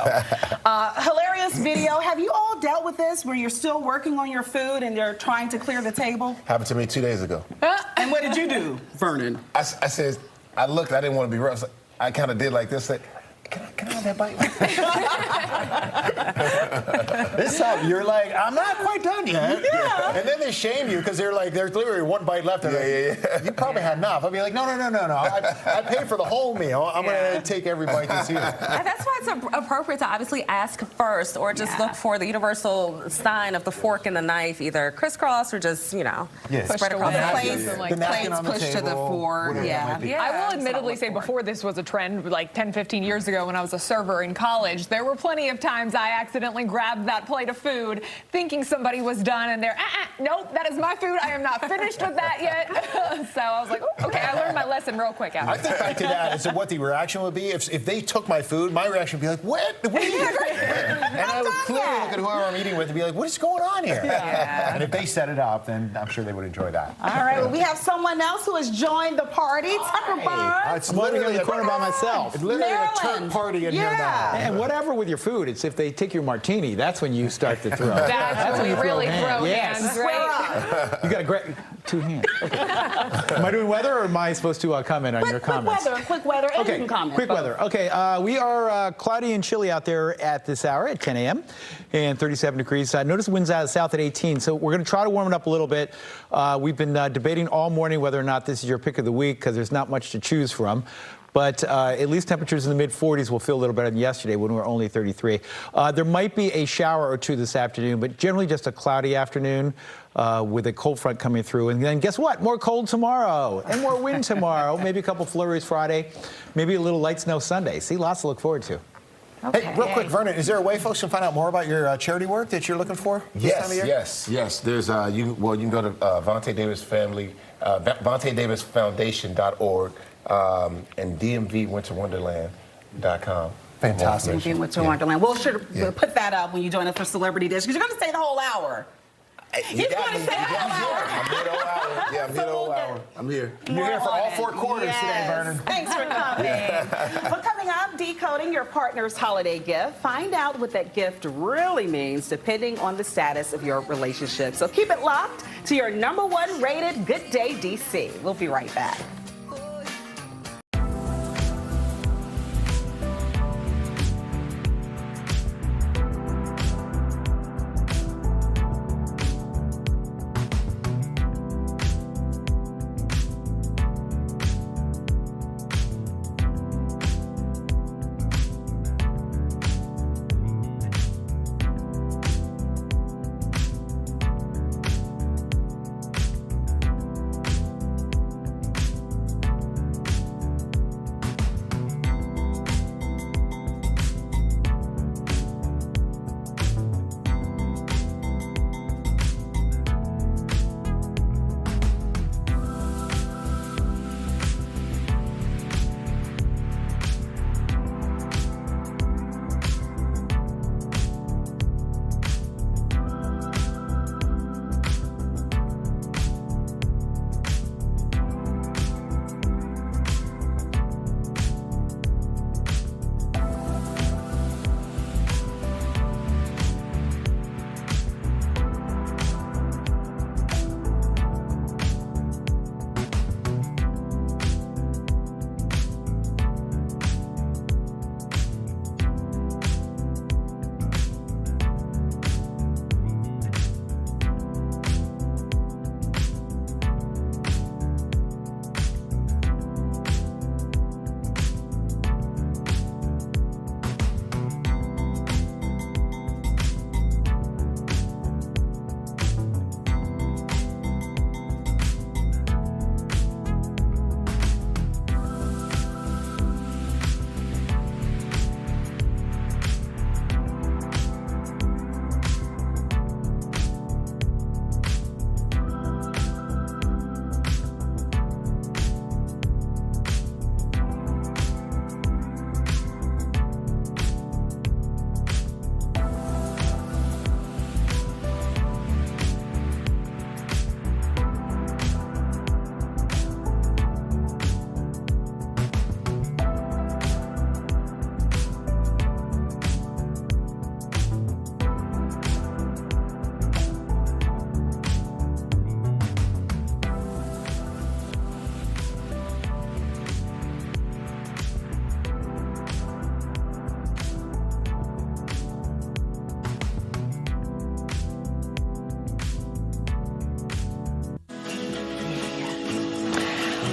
[SPEAKER 1] hilarious video. Have you all dealt with this where you're still working on your food and they're trying to clear the table?
[SPEAKER 13] Happened to me 2 days ago.
[SPEAKER 1] And what did you do, Vernon?
[SPEAKER 13] I said, I looked. I didn't want to be rough. I kind of did like this. Like, can I have that bite?
[SPEAKER 2] This time you're like, I'm not quite done yet.
[SPEAKER 13] Yeah.
[SPEAKER 2] And then they shame you because they're like, there's literally one bite left. You probably had enough. I'll be like, no. I paid for the whole meal. I'm going to take every bite that's here.
[SPEAKER 8] And that's why it's appropriate to obviously ask first, or just look for the universal sign of the fork and the knife, either crisscross or just, spread across the
[SPEAKER 11] plates.
[SPEAKER 8] Plates pushed to the fork.
[SPEAKER 11] I will admittedly say before this was a trend, like 10, 15 years ago when I was a server in college, there were plenty of times I accidentally grabbed that plate of food thinking somebody was done, and they're, nope, that is my food. I am not finished with that yet. So I was like, okay, I learned my lesson real quick after.
[SPEAKER 2] I think back to that and so what the reaction would be. If they took my food, my reaction would be like, what are you doing? And I would clearly look at whoever I'm eating with and be like, what is going on here? And if they set it up, then I'm sure they would enjoy that.
[SPEAKER 14] All right, well, we have someone else who has joined the party. Tucker Barnes.
[SPEAKER 4] I'm literally in the corner by myself.
[SPEAKER 2] It's literally a turn party in here now.
[SPEAKER 4] And whatever with your food, it's if they take your martini, that's when you start to throw.
[SPEAKER 11] That's when we really throw hands, right?
[SPEAKER 4] You got a great 2 hands. Okay. Am I doing weather, or am I supposed to comment on your comments?
[SPEAKER 14] Quick weather, and
[SPEAKER 4] okay,
[SPEAKER 14] you can comment.
[SPEAKER 4] quick weather. Okay, we are cloudy and chilly out there at this hour at 10 a.m. and 37 degrees. Notice the winds out of the south at 18, so we're going to try to warm it up a little bit. We've been debating all morning whether or not this is your pick of the week because there's not much to choose from. But at least temperatures in the mid-40s will feel a little better than yesterday when we were only 33. There might be a shower or two this afternoon, but generally just a cloudy afternoon with a cold front coming through. And then guess what? More cold tomorrow and more wind tomorrow. Maybe a couple flurries Friday. Maybe a little light snow Sunday. See, lots to look forward to.
[SPEAKER 2] Okay. Hey, real quick, Vernon, is there a way folks can find out more about your charity work that you're looking for this time of year?
[SPEAKER 13] Yes. There's you can go to Vontae Davis Family, VontaeDavisFoundation.org, and DMVWinterWonderland.com.
[SPEAKER 2] Fantastic.
[SPEAKER 14] DMV Winter Wonderland. We'll put that up when you join us for Celebrity Dish, because you're going to stay the whole hour. He's going to stay the whole hour.
[SPEAKER 13] I'm here the whole hour. Yeah, I'm here the whole hour. I'm here.
[SPEAKER 2] You're here for all 4 quarters today, Vernon.
[SPEAKER 14] Thanks for coming. Well, coming up, decoding your partner's holiday gift. Find out what that gift really means depending on the status of your relationship. So keep it locked to your #1 rated Good Day DC. We'll be right back.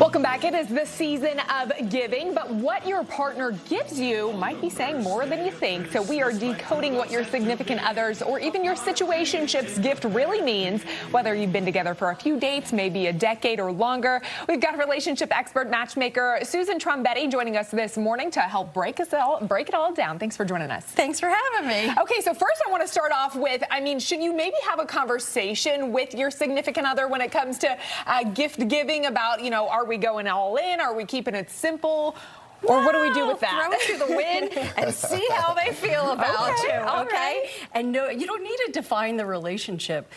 [SPEAKER 11] Welcome back. It is the season of giving, but what your partner gives you might be saying more than you think. So we are decoding what your significant others or even your situationship's gift really means, whether you've been together for a few dates, maybe a decade or longer. We've got relationship expert matchmaker Susan Trombetti joining us this morning to help break it all down. Thanks for joining us.
[SPEAKER 20] Thanks for having me.
[SPEAKER 11] Okay, so first I want to start off with, should you maybe have a conversation with your significant other when it comes to gift giving about, are we going all in? Are we keeping it simple? Or what do we do with that?
[SPEAKER 20] Throw it to the wind and see how they feel about you, okay?
[SPEAKER 11] Right.
[SPEAKER 20] And no, you don't need to define the relationship,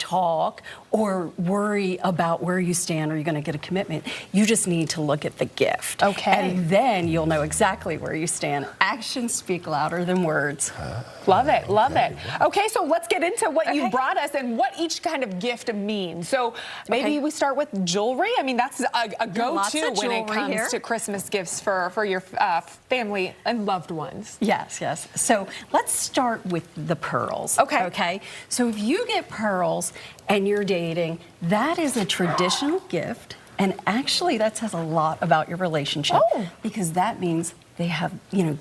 [SPEAKER 20] talk or worry about where you stand or you're going to get a commitment. You just need to look at the gift.
[SPEAKER 11] Okay.
[SPEAKER 20] And then you'll know exactly where you stand. Actions speak louder than words.
[SPEAKER 11] Love it, love it. Okay, so let's get into what you brought us and what each kind of gift means. So maybe we start with jewelry. That's a go-to when it comes to Christmas gifts for your family and loved ones.
[SPEAKER 20] Yes, yes. So let's start with the pearls. Okay. So if you get pearls and you're dating, that is a traditional gift. And actually, that says a lot about your relationship because that means they have,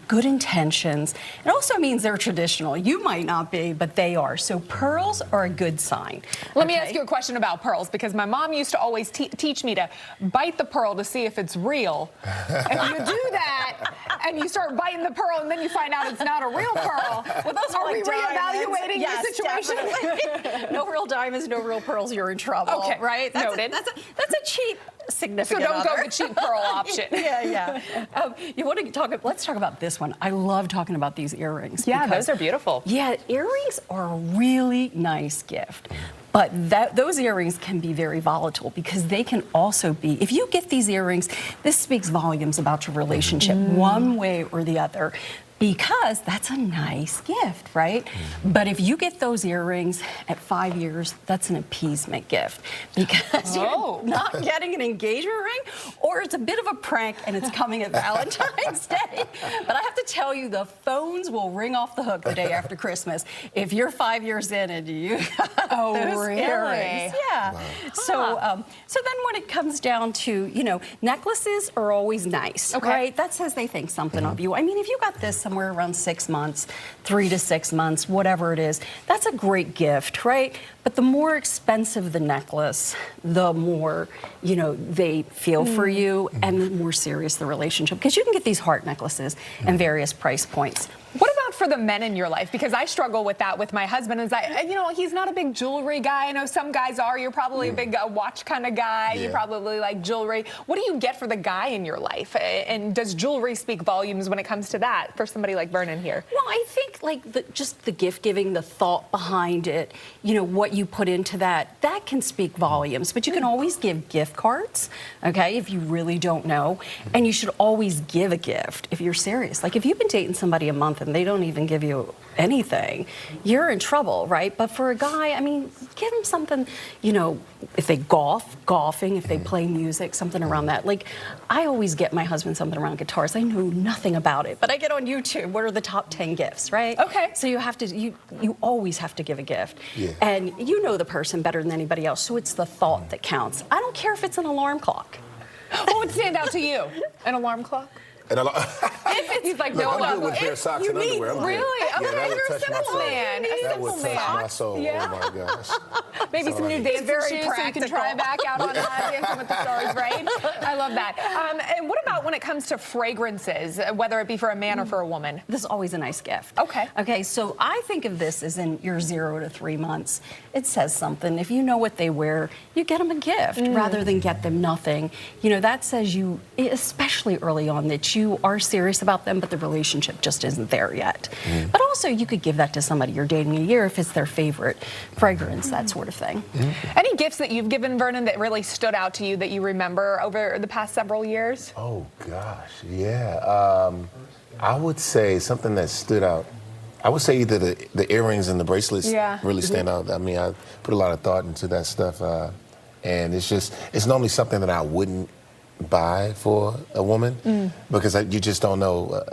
[SPEAKER 20] good intentions. It also means they're traditional. You might not be, but they are. So pearls are a good sign.
[SPEAKER 11] Let me ask you a question about pearls because my mom used to always teach me to bite the pearl to see if it's real. And you do that, and you start biting the pearl, and then you find out it's not a real pearl.
[SPEAKER 20] Well, those are
[SPEAKER 11] we reevaluating the situation?
[SPEAKER 20] Definitely. No real diamonds, no real pearls. You're in trouble.
[SPEAKER 11] Okay,
[SPEAKER 20] right?
[SPEAKER 11] Noted.
[SPEAKER 20] That's a cheap significant
[SPEAKER 11] So don't
[SPEAKER 20] other.
[SPEAKER 11] go the cheap pearl option.
[SPEAKER 20] Yeah. You want to let's talk about this one. I love talking about these earrings.
[SPEAKER 11] Yeah, those are beautiful.
[SPEAKER 20] Yeah, earrings are a really nice gift. But those earrings can be very volatile because they can also be, if you get these earrings, this speaks volumes about your relationship one way or the other. Because that's a nice gift, right? But if you get those earrings at 5 years, that's an appeasement gift. Because you're not getting an engagement ring, or it's a bit of a prank and it's coming at Valentine's Day. But I have to tell you, the phones will ring off the hook the day after Christmas if you're 5 years in and you got those earrings. Yeah. Wow. So then when it comes down to, necklaces are always nice, right? That says they think something of you. If you got this somewhere around 6 months, 3 to 6 months, whatever it is, that's a great gift, right? But the more expensive the necklace, the more, they feel for you and the more serious the relationship. Because you can get these heart necklaces and various price points.
[SPEAKER 11] What about for the men in your life? Because I struggle with that with my husband. He's not a big jewelry guy. I know some guys are. You're probably a big watch kind of guy. Yeah. You probably like jewelry. What do you get for the guy in your life? And does jewelry speak volumes when it comes to that for somebody like Vernon here?
[SPEAKER 20] Well, I think just the gift giving, the thought behind it, what you put into that can speak volumes. But you can always give gift cards, okay, if you really don't know. And you should always give a gift if you're serious. Like if you've been dating somebody a month and they don't even give you anything, you're in trouble, right? But for a guy, give them something, if they golfing, if they play music, something around that. Like, I always get my husband something around guitars. I know nothing about it, but I get on YouTube, what are the top 10 gifts, right? Okay. So you have to, you always have to give a gift. Yeah. And you know the person better than anybody else, so it's the thought that counts. I don't care if it's an alarm clock.
[SPEAKER 11] What would stand out to you? An alarm clock? He's like,
[SPEAKER 13] no, I'm good with bare socks and underwear.
[SPEAKER 11] Really?
[SPEAKER 13] Yeah, that would
[SPEAKER 11] you're a simple man.
[SPEAKER 13] That would touch my soul.
[SPEAKER 11] Yeah.
[SPEAKER 13] Oh my gosh.
[SPEAKER 11] Maybe some new dancing shoes so you can try back out on Dancing with the Stars, right? I love that. And what about when it comes to fragrances, whether it be for a man or for a woman?
[SPEAKER 20] This is always a nice gift.
[SPEAKER 11] Okay,
[SPEAKER 20] so I think of this as in your 0 to 3 months. It says something. If you know what they wear, you get them a gift rather than get them nothing. That says you, especially early on, that you are serious about them, but the relationship just isn't there yet. But also, you could give that to somebody you're dating a year if it's their favorite fragrance, that sort of thing.
[SPEAKER 11] Any gifts that you've given, Vernon, that really stood out to you that you remember over the past several years?
[SPEAKER 13] Oh, gosh, yeah. I would say something that stood out. I would say either the earrings and the bracelets really stand out. I put a lot of thought into that stuff. And it's normally something that I wouldn't buy for a woman because you just don't know.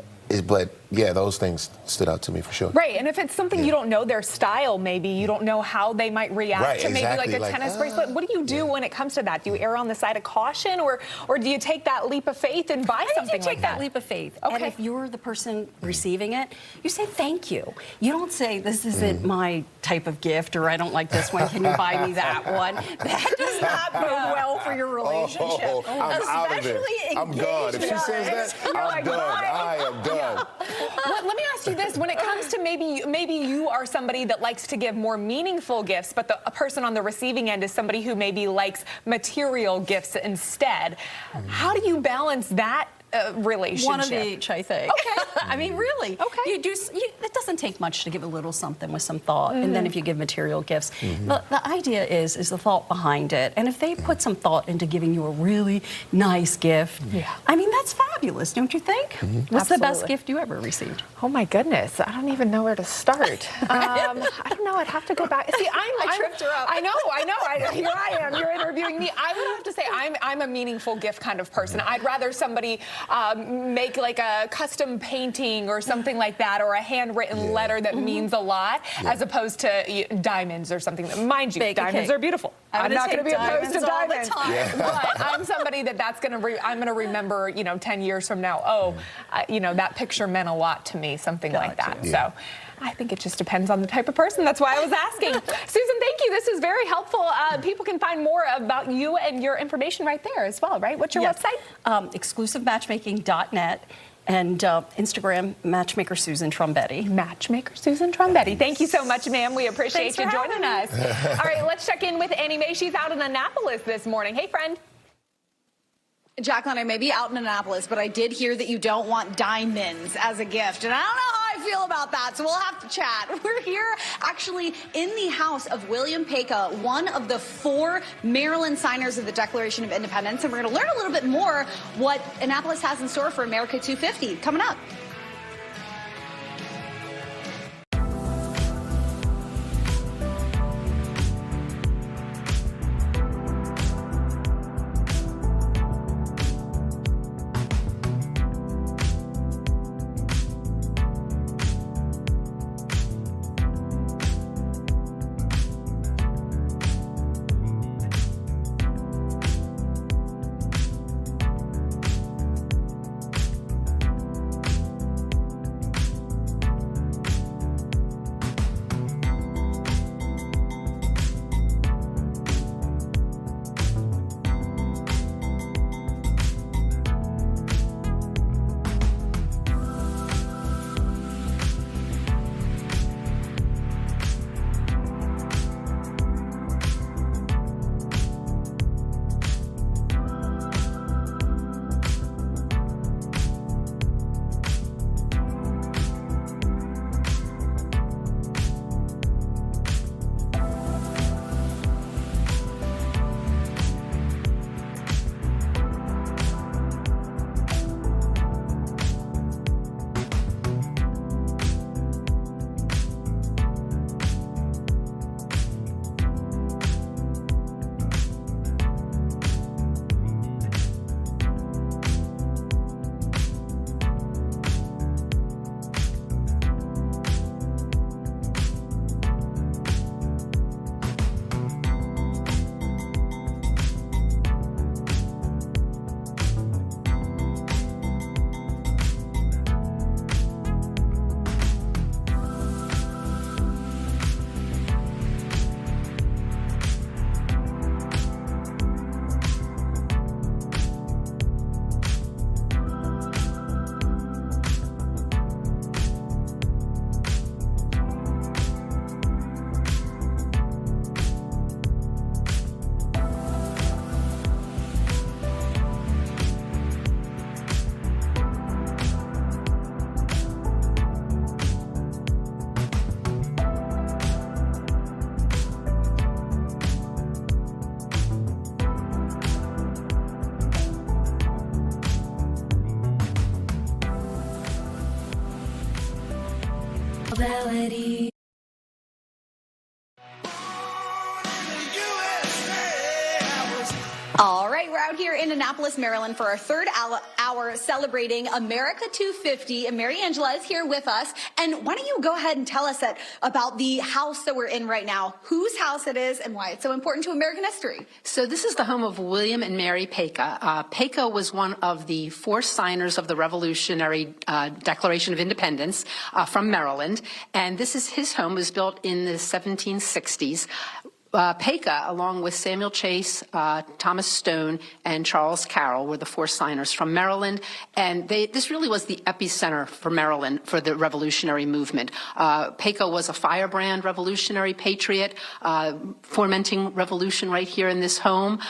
[SPEAKER 13] But yeah, those things stood out to me for sure.
[SPEAKER 11] Right, and if it's something you don't know their style, maybe you don't know how they might react to maybe like a tennis bracelet. What do you do when it comes to that? Do you err on the side of caution, or do you take that leap of faith and buy something like that?
[SPEAKER 20] Take that leap of faith.
[SPEAKER 11] Okay.
[SPEAKER 20] And if you're the person receiving it, you say thank you. You don't say this isn't my type of gift, or I don't like this one. Can you buy me that one? That does not bode well for your relationship.
[SPEAKER 13] I'm out of it. I'm gone. If she says that, I'm done. I am done.
[SPEAKER 11] Yeah. Let me ask you this: when it comes to maybe you are somebody that likes to give more meaningful gifts, but a person on the receiving end is somebody who maybe likes material gifts instead. How do you balance that relationship?
[SPEAKER 20] One of each, I think.
[SPEAKER 11] Okay.
[SPEAKER 20] I mean, really. Okay. It doesn't take much to give a little something with some thought, and then if you give material gifts, the idea is the thought behind it. And if they put some thought into giving you a really nice gift, I mean, that's fabulous, don't you think? What's the best gift you ever received?
[SPEAKER 11] Oh my goodness, I don't even know where to start. I don't know. I'd have to go back. See, I tripped her up. I know. Here I am. You're interviewing me. I would have to say I'm a meaningful gift kind of person. I'd rather somebody make like a custom painting or something like that, or a handwritten letter that means a lot, as opposed to diamonds or something. Mind you, diamonds are beautiful. I'm not going to be opposed to diamonds, but I'm somebody that's going to I'm going to remember, 10 years from now. Oh, that picture meant a lot to me, something like that. Yeah. So I think it just depends on the type of person. That's why I was asking. Susan, thank you. This is very helpful. People can find more about you and your information right there as well, right? What's your website?
[SPEAKER 20] Exclusivematchmaking.net. And Instagram, Matchmaker Susan Trombetti.
[SPEAKER 11] Matchmaker Susan Trombetti. Thank you so much, ma'am. We appreciate you joining us. All right, let's check in with Annie Mae. She's out in Annapolis this morning. Hey, friend.
[SPEAKER 22] Jacqueline, I may be out in Annapolis, but I did hear that you don't want diamonds as a gift. And I don't know how I feel about that, so we'll have to chat. We're here actually in the house of William Peka, one of the 4 Maryland signers of the Declaration of Independence. And we're going to learn a little bit more what Annapolis has in store for America 250 coming up.
[SPEAKER 5] Melody.
[SPEAKER 22] All right, we're out here here in Annapolis, Maryland for our third hour celebrating America 250. And Mary Angela is here with us. And why don't you go ahead and tell us about the house that we're in right now, whose house it is, and why it's so important to American history.
[SPEAKER 15] So this is the home of William and Mary Paca. Paca was one of the 4 signers of the Revolutionary Declaration of Independence from Maryland. And this is his home. It was built in the 1760s. Paca, along with Samuel Chase, Thomas Stone, and Charles Carroll, were the 4 signers from Maryland. And this really was the epicenter for Maryland for the revolutionary movement. Paca was a firebrand revolutionary patriot, fomenting revolution right here in this home.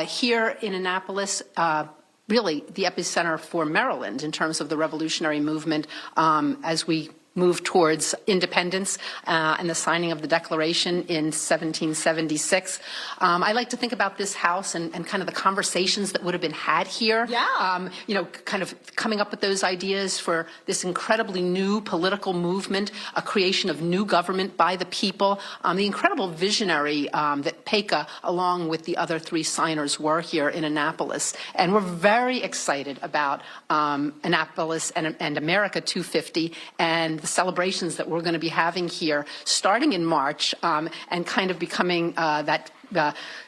[SPEAKER 15] Here in Annapolis, really the epicenter for Maryland in terms of the revolutionary movement as we move towards independence and the signing of the Declaration in 1776. I like to think about this house and kind of the conversations that would have been had here.
[SPEAKER 22] Yeah.
[SPEAKER 15] You know, kind of coming up with those ideas for this incredibly new political movement, a creation of new government by the people, the incredible visionary that Paca, along with the other 3 signers, were here in Annapolis. And we're very excited about Annapolis and America 250 and the celebrations that we're going to be having here starting in March and kind of becoming that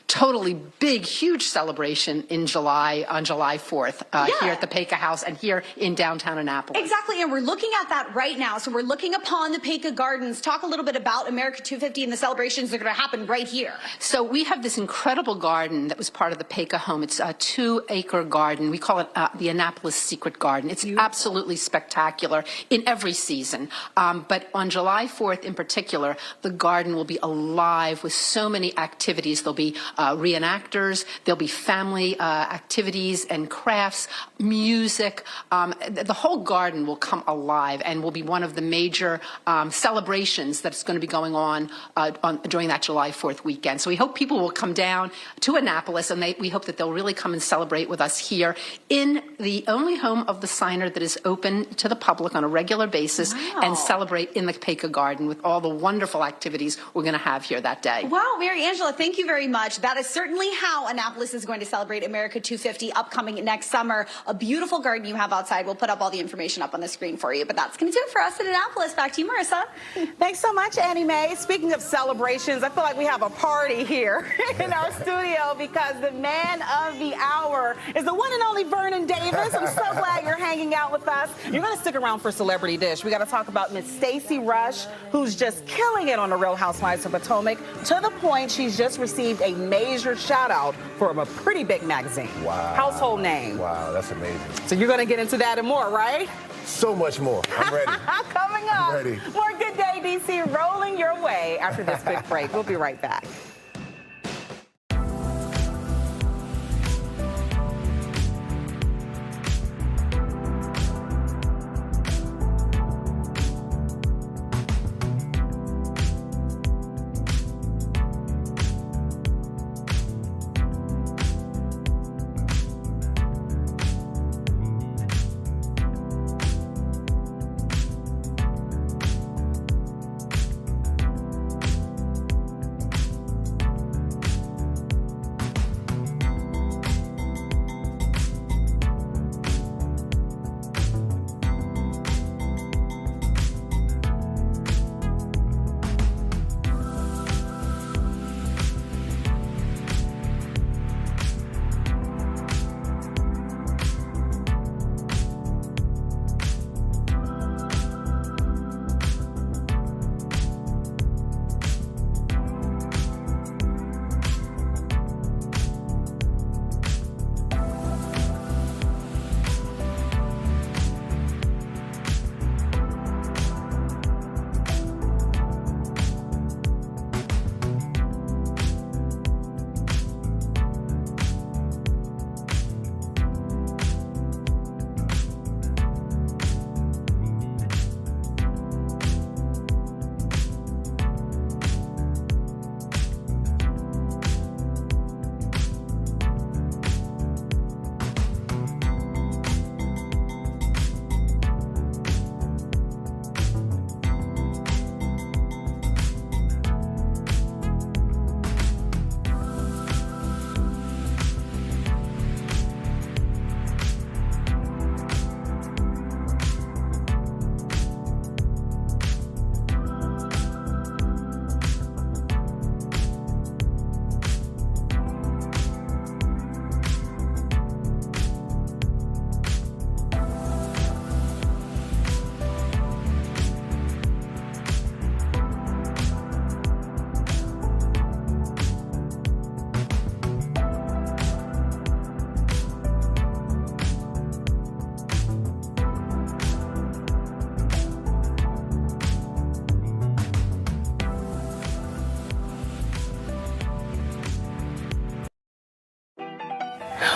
[SPEAKER 15] totally big, huge celebration in July, on July 4th, here at the Paca House and here in downtown Annapolis.
[SPEAKER 22] Exactly, and we're looking at that right now. So we're looking upon the Paca Gardens. Talk a little bit about America 250 and the celebrations that are going to happen right here.
[SPEAKER 15] So we have this incredible garden that was part of the Paca home. It's a 2-acre garden. We call it the Annapolis Secret Garden. It's absolutely spectacular in every season. But on July 4th in particular, the garden will be alive with so many activities. There'll be reenactors, there'll be family activities and crafts, music. The whole garden will come alive and will be one of the major celebrations that's going to be going on during that July 4th weekend. So we hope people will come down to Annapolis, and we hope that they'll really come and celebrate with us here in the only home of the signer that is open to the public on a regular basis and celebrate in the Paca Garden with all the wonderful activities we're going to have here that day.
[SPEAKER 22] Wow, Mary Angela, thank you very much. That is certainly how Annapolis is going to celebrate America 250 upcoming next summer. A beautiful garden you have outside. We'll put up all the information up on the screen for you. But that's going to do it for us in Annapolis. Back to you, Marissa.
[SPEAKER 14] Thanks so much, Annie Mae. Speaking of celebrations, I feel like we have a party here in our studio because the man of the hour is the one and only Vernon Davis. I'm so glad you're hanging out with us. You're going to stick around for Celebrity Dish. We got to talk about Miss Stacey Rush, who's just killing it on the Real Housewives of Potomac, to the point she's just received a major shout out from a pretty big magazine.
[SPEAKER 13] Wow.
[SPEAKER 14] Household name.
[SPEAKER 13] Wow, that's amazing.
[SPEAKER 14] So you're going to get into that and more, right?
[SPEAKER 13] So much more. I'm ready.
[SPEAKER 14] Coming up,
[SPEAKER 13] I'm ready.
[SPEAKER 14] More Good Day DC rolling your way after this quick break. We'll be right back.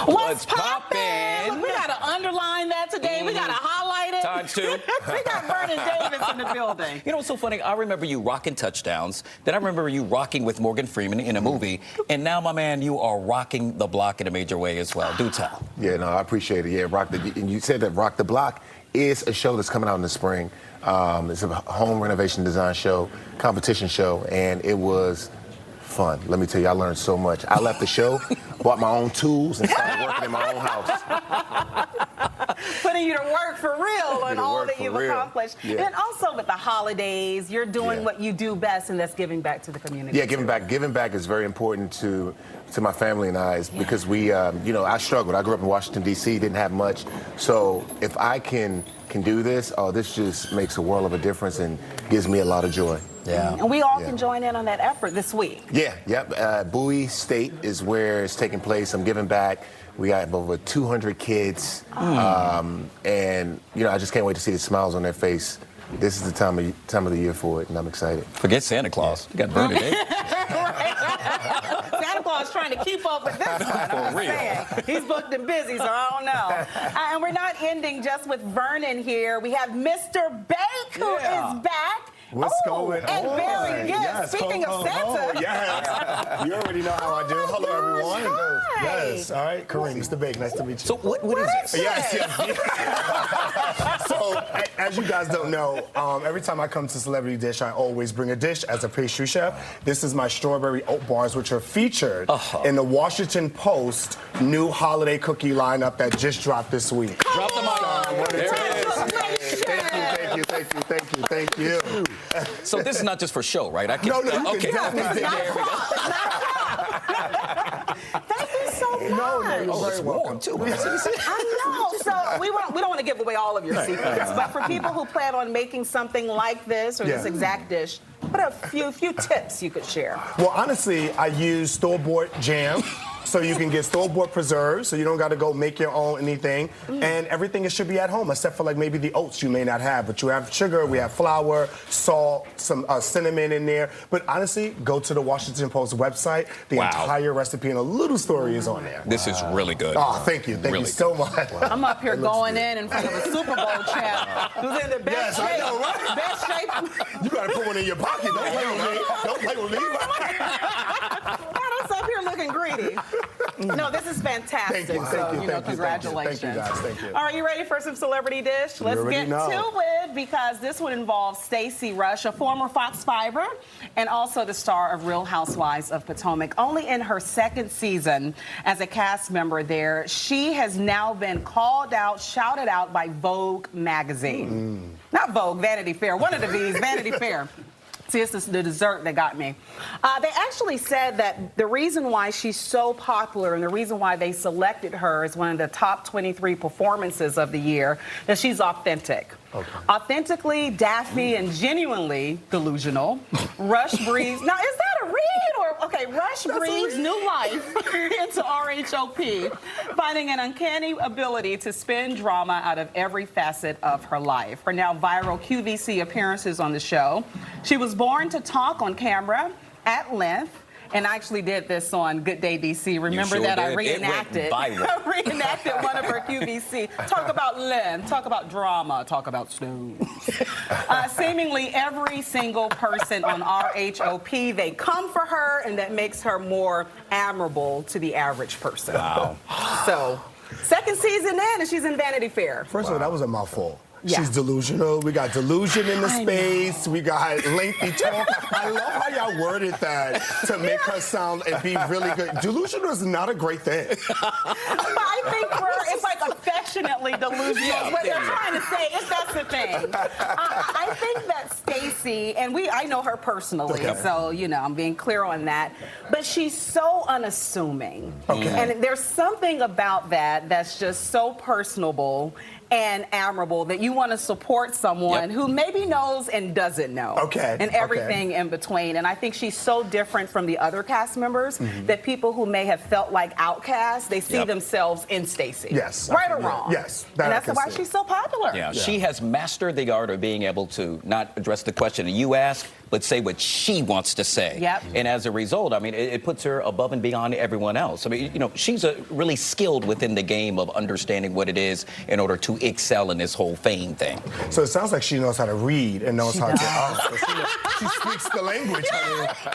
[SPEAKER 14] What's poppin'? We got to underline that today. We got to highlight it.
[SPEAKER 12] Times two.
[SPEAKER 14] We got Vernon Davis in the building.
[SPEAKER 12] You know what's so funny? I remember you rocking touchdowns. Then I remember you rocking with Morgan Freeman in a movie. And now, my man, you are rocking the block in a major way as well. Do tell.
[SPEAKER 13] Yeah, no, I appreciate it. Yeah, and you said that Rock the Block is a show that's coming out in the spring. It's a home renovation design show, competition show, and it was fun. Let me tell you, I learned so much. I left the show, bought my own tools, and started working in my own house.
[SPEAKER 14] Putting you to work for real on all that you've accomplished.
[SPEAKER 13] Yeah.
[SPEAKER 14] And also with the holidays, you're doing what you do best, and that's giving back to the community.
[SPEAKER 13] Yeah, giving back. Giving back is very important to my family and I, because we, you know, I struggled. I grew up in Washington, D.C., didn't have much. So if I can do this, this just makes a world of a difference and gives me a lot of joy.
[SPEAKER 12] Yeah.
[SPEAKER 14] And we all can join in on that effort this week.
[SPEAKER 13] Yeah, yep. Bowie State is where it's taking place. I'm giving back. We got over 200 kids. And, you know, I just can't wait to see the smiles on their face. This is the time of the year for it, and I'm excited.
[SPEAKER 12] Forget Santa Claus. You got Vernon Davis.
[SPEAKER 14] Santa Claus trying to keep up with this one. I'm
[SPEAKER 12] For real.
[SPEAKER 14] saying. He's booked and busy, so I don't know. And we're not ending just with Vernon here. We have Mr. Bake, who is back.
[SPEAKER 21] What's going on?
[SPEAKER 14] And very good.
[SPEAKER 21] Yes,
[SPEAKER 14] Speaking of Santa.
[SPEAKER 21] Yes. You already know how I do. Hello, everyone.
[SPEAKER 14] Hi.
[SPEAKER 21] Yes. All right, Kareem, Mr. Bake, nice to meet you.
[SPEAKER 12] So what is this?
[SPEAKER 21] Yes. So, as you guys don't know, every time I come to Celebrity Dish, I always bring a dish as a pastry chef. This is my strawberry oat bars, which are featured in the Washington Post new holiday cookie lineup that just dropped this week.
[SPEAKER 12] Drop them on. There it is.
[SPEAKER 21] Thank you.
[SPEAKER 12] So this is not just for show, right? I can,
[SPEAKER 21] No, you
[SPEAKER 12] okay.
[SPEAKER 21] can definitely
[SPEAKER 12] There we go.
[SPEAKER 14] Thank you so much.
[SPEAKER 21] No, you're very welcome.
[SPEAKER 12] Too.
[SPEAKER 14] I know. So we don't want to give away all of your secrets, but for people who plan on making something like this or this exact dish, what are a few tips you could share?
[SPEAKER 21] Well, honestly, I use store-bought jam. So you can get store-bought preserves, so you don't got to go make your own anything. And everything should be at home, except for like maybe the oats you may not have. But you have sugar, we have flour, salt, some cinnamon in there. But honestly, go to the Washington Post website. The entire recipe and a little story is on there.
[SPEAKER 12] This is really good.
[SPEAKER 21] Oh, thank you. Thank you so much.
[SPEAKER 14] I'm up here going in front of a Super Bowl champ who's in the best shape.
[SPEAKER 21] I know, right?
[SPEAKER 14] Best shape.
[SPEAKER 21] You got to put one in your pocket. Don't play with me. Don't play with me.
[SPEAKER 14] Us up here looking greedy. No, this is fantastic.
[SPEAKER 21] Thank you.
[SPEAKER 14] Congratulations.
[SPEAKER 21] Thank you, guys. Thank you.
[SPEAKER 14] Are you ready for some celebrity dish? Let's get to it, because this one involves Stacey Rush, a former Fox 5er, and also the star of Real Housewives of Potomac. Only in her second season as a cast member there, she has now been called out, shouted out by Vogue magazine. Not Vogue, Vanity Fair. One of the V's, Vanity Fair. See, this is the dessert that got me. They actually said that the reason why she's so popular and the reason why they selected her as one of the top 23 performances of the year, that she's authentic. Authentically, daffy, and genuinely delusional. Rush breathes. Now, is that a read? Rush breathes new life into RHOP, finding an uncanny ability to spin drama out of every facet of her life. Her now viral QVC appearances on the show. She was born to talk on camera at length. And I actually did this on Good Day DC. Remember that I reenacted. Reenacted one of her QVC. Talk about Lynn, talk about drama, talk about snooze. Seemingly every single person on RHOP, they come for her, and that makes her more admirable to the average person.
[SPEAKER 21] Wow.
[SPEAKER 14] So, second season in, and she's in Vanity Fair.
[SPEAKER 21] First of all, that was a mouthful.
[SPEAKER 14] Yeah.
[SPEAKER 21] She's delusional. We got delusion in the space. We got lengthy talk. I love how y'all worded that to make her sound and be really good. Delusional is not a great thing.
[SPEAKER 14] But I think it's like affectionately delusional.
[SPEAKER 21] Yeah,
[SPEAKER 14] What they're trying to say is that's the thing. I think that Stacey, and I know her personally, so I'm being clear on that. But she's so unassuming, and there's something about that that's just so personable and admirable that you want to support someone who maybe knows and doesn't know. And everything in between. And I think she's so different from the other cast members that people who may have felt like outcasts, they see themselves in Stacey.
[SPEAKER 21] Yes.
[SPEAKER 14] Right or wrong? song.
[SPEAKER 21] Yes,
[SPEAKER 14] and that's why she's so popular.
[SPEAKER 12] Yeah, she has mastered the art of being able to not address the question that you ask, but say what she wants to say.
[SPEAKER 14] Yep.
[SPEAKER 12] And as a result, I mean, it puts her above and beyond everyone else. I mean, you know, she's really skilled within the game of understanding what it is in order to excel in this whole fame thing.
[SPEAKER 21] So it sounds like she knows how to read and knows how to. She speaks the language.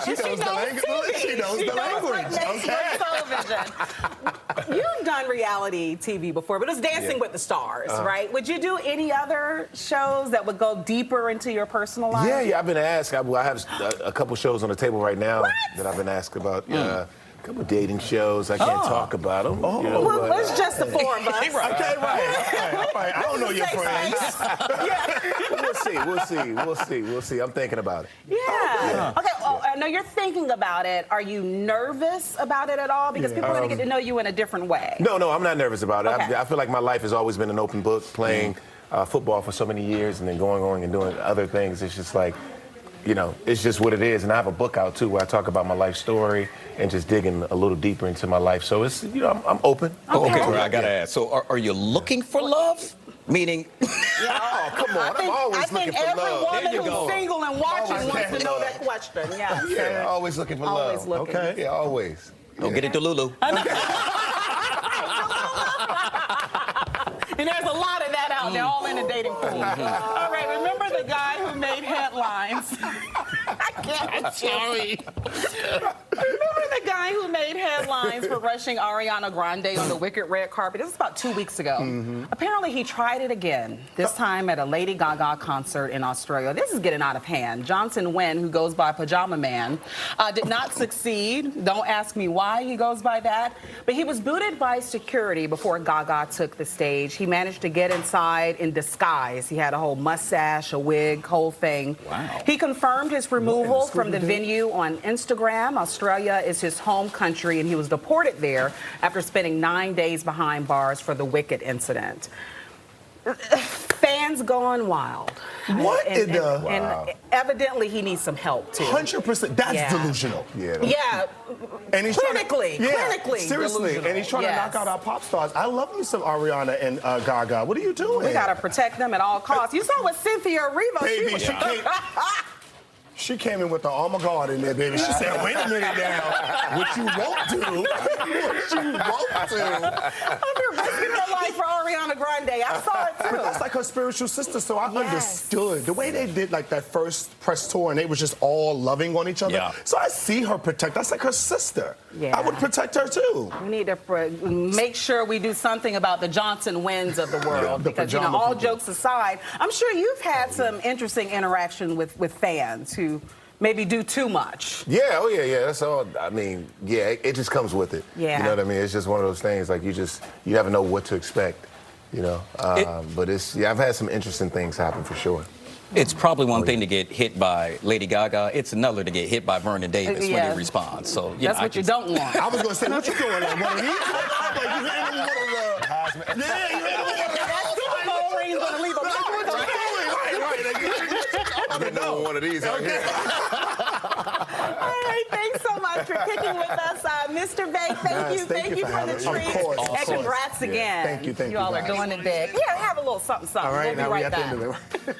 [SPEAKER 21] She knows the language. She knows the language. Okay.
[SPEAKER 14] You've done reality TV before, but it was Dancing with the Stars, right? Would you do any other shows that would go deeper into your personal life?
[SPEAKER 13] Yeah, I've been asked. I have a couple shows on the table right now that I've been asked about. A couple dating shows. I can't talk about them. You know,
[SPEAKER 14] well, it's just the four of us.
[SPEAKER 21] Okay, right. I don't know your friends. We'll see. I'm thinking about it.
[SPEAKER 14] Yeah. Okay, well, I know you're thinking about it. Are you nervous about it at all? Because people are going to get to know you in a different way.
[SPEAKER 13] No, I'm not nervous about it.
[SPEAKER 14] Okay.
[SPEAKER 13] I feel like my life has always been an open book, playing football for so many years and then going and doing other things. It's just like, you know, it's just what it is. And I have a book out, too, where I talk about my life story and just digging a little deeper into my life. So it's, you know, I'm open.
[SPEAKER 12] Okay, well, I got to ask. So are you looking for love? Meaning...
[SPEAKER 13] Oh, come on. I'm always looking for love.
[SPEAKER 14] I think every woman who's single and watching wants to know that question.
[SPEAKER 13] Yeah, always looking for
[SPEAKER 14] always
[SPEAKER 13] love.
[SPEAKER 14] Looking.
[SPEAKER 13] Okay. Yeah, always.
[SPEAKER 12] Don't get it to Lulu.
[SPEAKER 14] And there's a lot of that out there, all in the dating pool. All right, remember the guy who made headlines? I can't. I'm sorry. Remember the guy who made headlines for rushing Ariana Grande on the wicked red carpet? This was about 2 weeks ago. Apparently, he tried it again, this time at a Lady Gaga concert in Australia. This is getting out of hand. Johnson Wynn, who goes by Pajama Man, did not succeed. Don't ask me why he goes by that. But he was booted by security before Gaga took the stage. He managed to get inside in disguise. He had a whole mustache, a wig, whole thing.
[SPEAKER 12] Wow.
[SPEAKER 14] He confirmed his removal from the venue on Instagram. Australia is his home country, and he was deported there after spending 9 days behind bars for the Wicked incident. Fans going wild.
[SPEAKER 21] What in the...
[SPEAKER 14] And evidently he needs some help, too.
[SPEAKER 21] 100%. That's delusional.
[SPEAKER 14] Yeah.
[SPEAKER 21] And he's
[SPEAKER 14] clinically.
[SPEAKER 21] Seriously.
[SPEAKER 14] Delusional.
[SPEAKER 21] And he's trying to knock out our pop stars. I love me some Ariana and Gaga. What are you doing?
[SPEAKER 14] We got to protect them at all costs. You saw what Cynthia Erivo...
[SPEAKER 21] Baby, she came in with the armor guard in there, baby. She said, wait a minute now. What you won't do. What you won't do.
[SPEAKER 14] I'm risking her life for Ariana Grande. I saw it, too.
[SPEAKER 21] But that's like her spiritual sister, so I understood. The way they did, like, that first press tour, and they was just all loving on each other.
[SPEAKER 12] Yeah.
[SPEAKER 21] So I see her protect. That's like her sister.
[SPEAKER 14] Yeah.
[SPEAKER 21] I would protect her, too.
[SPEAKER 14] We need to make sure we do something about the Johnson Wynns of the world. Because, you know, all jokes aside, I'm sure you've had some interesting interaction with fans who maybe do too much.
[SPEAKER 13] Yeah, that's all. I mean, it just comes with it.
[SPEAKER 14] Yeah.
[SPEAKER 13] You know what I mean? It's just one of those things, like, you never know what to expect, you know. But I've had some interesting things happen for sure.
[SPEAKER 12] It's probably one thing to get hit by Lady Gaga. It's another to get hit by Vernon Davis when he responds. So
[SPEAKER 14] that's what you don't want.
[SPEAKER 21] I was going to say, what you doing? Like one of these? Like you hitting one of the... Yeah, you hitting one of the...
[SPEAKER 14] He's going to leave a mark.
[SPEAKER 13] I'm hitting one of these out here.
[SPEAKER 14] All right, thanks so much for kicking with us. Mr. Bay, thank you for the treat. And congrats again.
[SPEAKER 21] Thank you.
[SPEAKER 14] You all are doing it big. Here, have a little something.
[SPEAKER 21] All right,
[SPEAKER 14] we'll be right back.
[SPEAKER 21] at the end of it.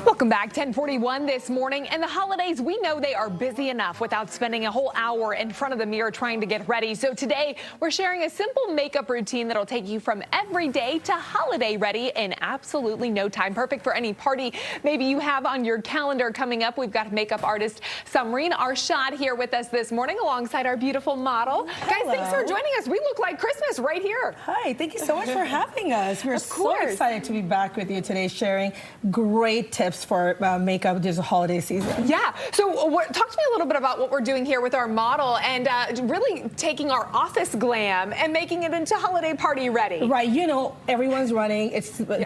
[SPEAKER 11] Welcome back. 10:41 this morning. And the holidays, we know they are busy enough without spending a whole hour in front of the mirror trying to get ready. So today, we're sharing a simple makeup routine that'll take you from everyday to holiday ready in absolutely no time. Perfect for any party maybe you have on your calendar coming up. We've got makeup artist Samreen Arshad here with us this morning alongside our beautiful model.
[SPEAKER 3] Hello.
[SPEAKER 11] Guys, thanks for joining us. We look like Christmas right here.
[SPEAKER 3] Hi, thank you so much for having us. We're so excited to be back with you today, sharing great tips for makeup this holiday season.
[SPEAKER 11] Yeah. So talk to me a little bit about what we're doing here with our model and really taking our office glam and making it into holiday party ready.
[SPEAKER 3] Right. You know, everyone's running.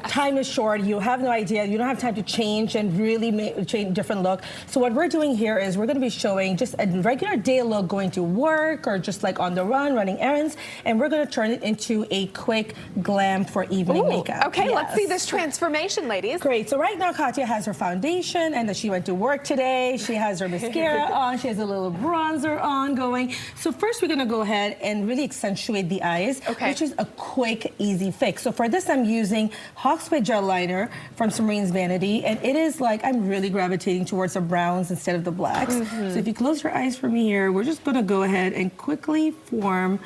[SPEAKER 3] Time is short. You have no idea. You don't have time to change and really change a different look. So what we're doing here is we're going to be showing just a regular day look going to work or just like on the run, running errands. And we're going to turn it into a quick glam for evening makeup.
[SPEAKER 11] Okay, let's see this transformation, ladies.
[SPEAKER 3] Great. So right now, Katya has her foundation and she went to work today. She has her mascara on. She has a little bronzer on going. So first we're going to go ahead and really accentuate the eyes, which is a quick, easy fix. So for this, I'm using Hawk's Bay Gel Liner from Samreen's Vanity. And it is like I'm really gravitating towards the browns instead of the blacks. So if you close your eyes for me here, we're just going to go ahead and quickly form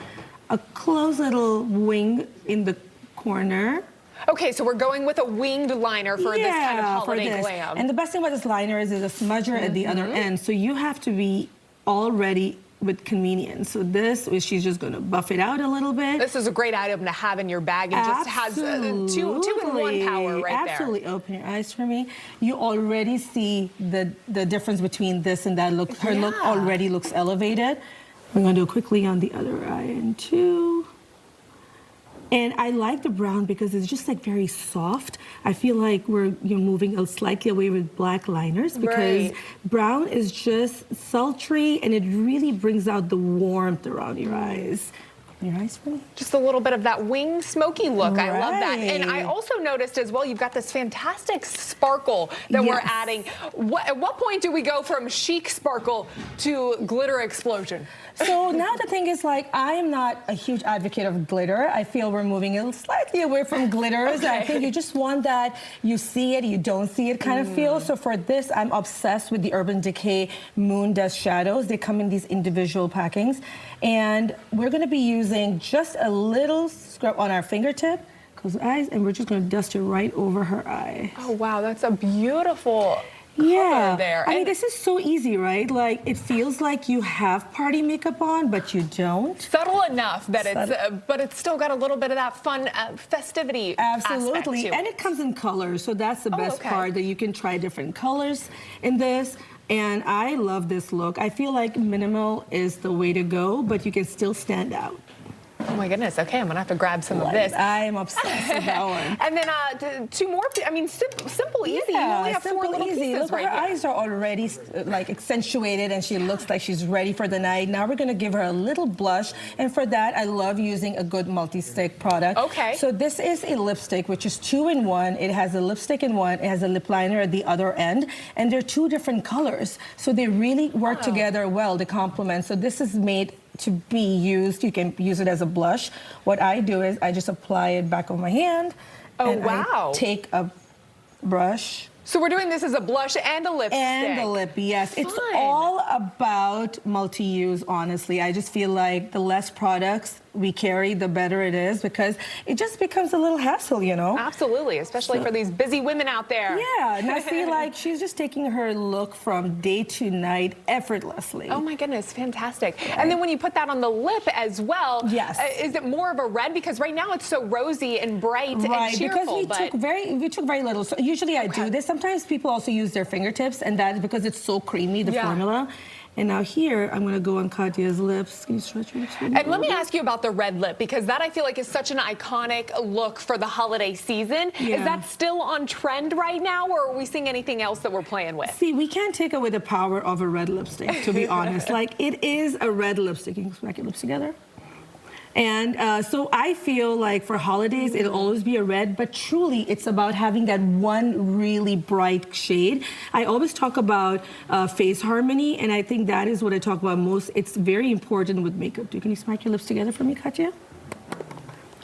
[SPEAKER 3] a close little wing in the corner.
[SPEAKER 11] Okay, so we're going with a winged liner for this kind of holiday glam.
[SPEAKER 3] And the best thing about this liner is there's a smudger at the other end. So you have to be all ready with convenience. So this is, she's just going to buff it out a little bit.
[SPEAKER 11] This is a great item to have in your bag. It just has two-in-one power right there.
[SPEAKER 3] Absolutely. Open your eyes for me. You already see the difference between this and that look. Her look already looks elevated. We're going to do it quickly on the other eye and two. And I like the brown because it's just like very soft. I feel like we're moving slightly away with black liners because brown is just sultry and it really brings out the warmth around your eyes. Your eyes for me?
[SPEAKER 11] Just a little bit of that winged smoky look. I love that. And I also noticed as well, you've got this fantastic sparkle that we're adding. At what point do we go from chic sparkle to glitter explosion?
[SPEAKER 3] So now the thing is, like, I am not a huge advocate of glitter. I feel we're moving slightly away from glitters. I think you just want that you see it, you don't see it kind of feel. So for this, I'm obsessed with the Urban Decay Moon Dust Shadows. They come in these individual packings. And we're going to be using just a little scrub on our fingertip, close the eyes, and we're just going to dust it right over her eye.
[SPEAKER 11] Oh, wow, that's a beautiful color there.
[SPEAKER 3] I mean, this is so easy, right? Like, it feels like you have party makeup on, but you don't.
[SPEAKER 11] Subtle enough that but it's still got a little bit of that fun festivity
[SPEAKER 3] Absolutely.
[SPEAKER 11] aspect to it.
[SPEAKER 3] And it comes in colors, so that's the best part, that you can try different colors in this. And I love this look. I feel like minimal is the way to go, but you can still stand out.
[SPEAKER 11] Oh my goodness. Okay, I'm gonna have to grab some of this.
[SPEAKER 3] I am obsessed with that one.
[SPEAKER 11] And then two more. I mean, simple, easy. You only have four little pieces
[SPEAKER 3] Look,
[SPEAKER 11] right
[SPEAKER 3] her
[SPEAKER 11] here.
[SPEAKER 3] eyes are already like accentuated, and she looks like she's ready for the night. Now we're gonna give her a little blush, and for that, I love using a good multi-stick product.
[SPEAKER 11] Okay.
[SPEAKER 3] So this is a lipstick, which is 2-in-1. It has a lipstick in one. It has a lip liner at the other end, and they're two different colors, so they really work together well to complement. So this is made to be used. You can use it as a blush. What I do is I just apply it back on my hand. And I take a brush.
[SPEAKER 11] So we're doing this as a blush and a lipstick.
[SPEAKER 3] And a lip, yes. It's all about multi-use, honestly. I just feel like the less products we carry, the better it is, because it just becomes a little hassle, you know?
[SPEAKER 11] Absolutely, especially for these busy women out there.
[SPEAKER 3] Yeah, and I feel like she's just taking her look from day to night effortlessly.
[SPEAKER 11] Oh my goodness, fantastic. Right. And then when you put that on the lip as well, is it more of a red? Because right now it's so rosy and bright and cheerful.
[SPEAKER 3] Because we took very little. So usually I do this. Sometimes people also use their fingertips, and that is because it's so creamy, the formula. And now here, I'm going to go on Katya's lips. Can you stretch your lips?
[SPEAKER 11] And let me ask you about the red lip, because that I feel like is such an iconic look for the holiday season.
[SPEAKER 3] Yeah.
[SPEAKER 11] Is that still on trend right now, or are we seeing anything else that we're playing with?
[SPEAKER 3] See, we can't take away the power of a red lipstick, to be honest. Like, it is a red lipstick. You can smack your lips together. And so I feel like for holidays, it'll always be a red, but truly it's about having that one really bright shade. I always talk about face harmony, and I think that is what I talk about most. It's very important with makeup. Can you smack your lips together for me, Katya?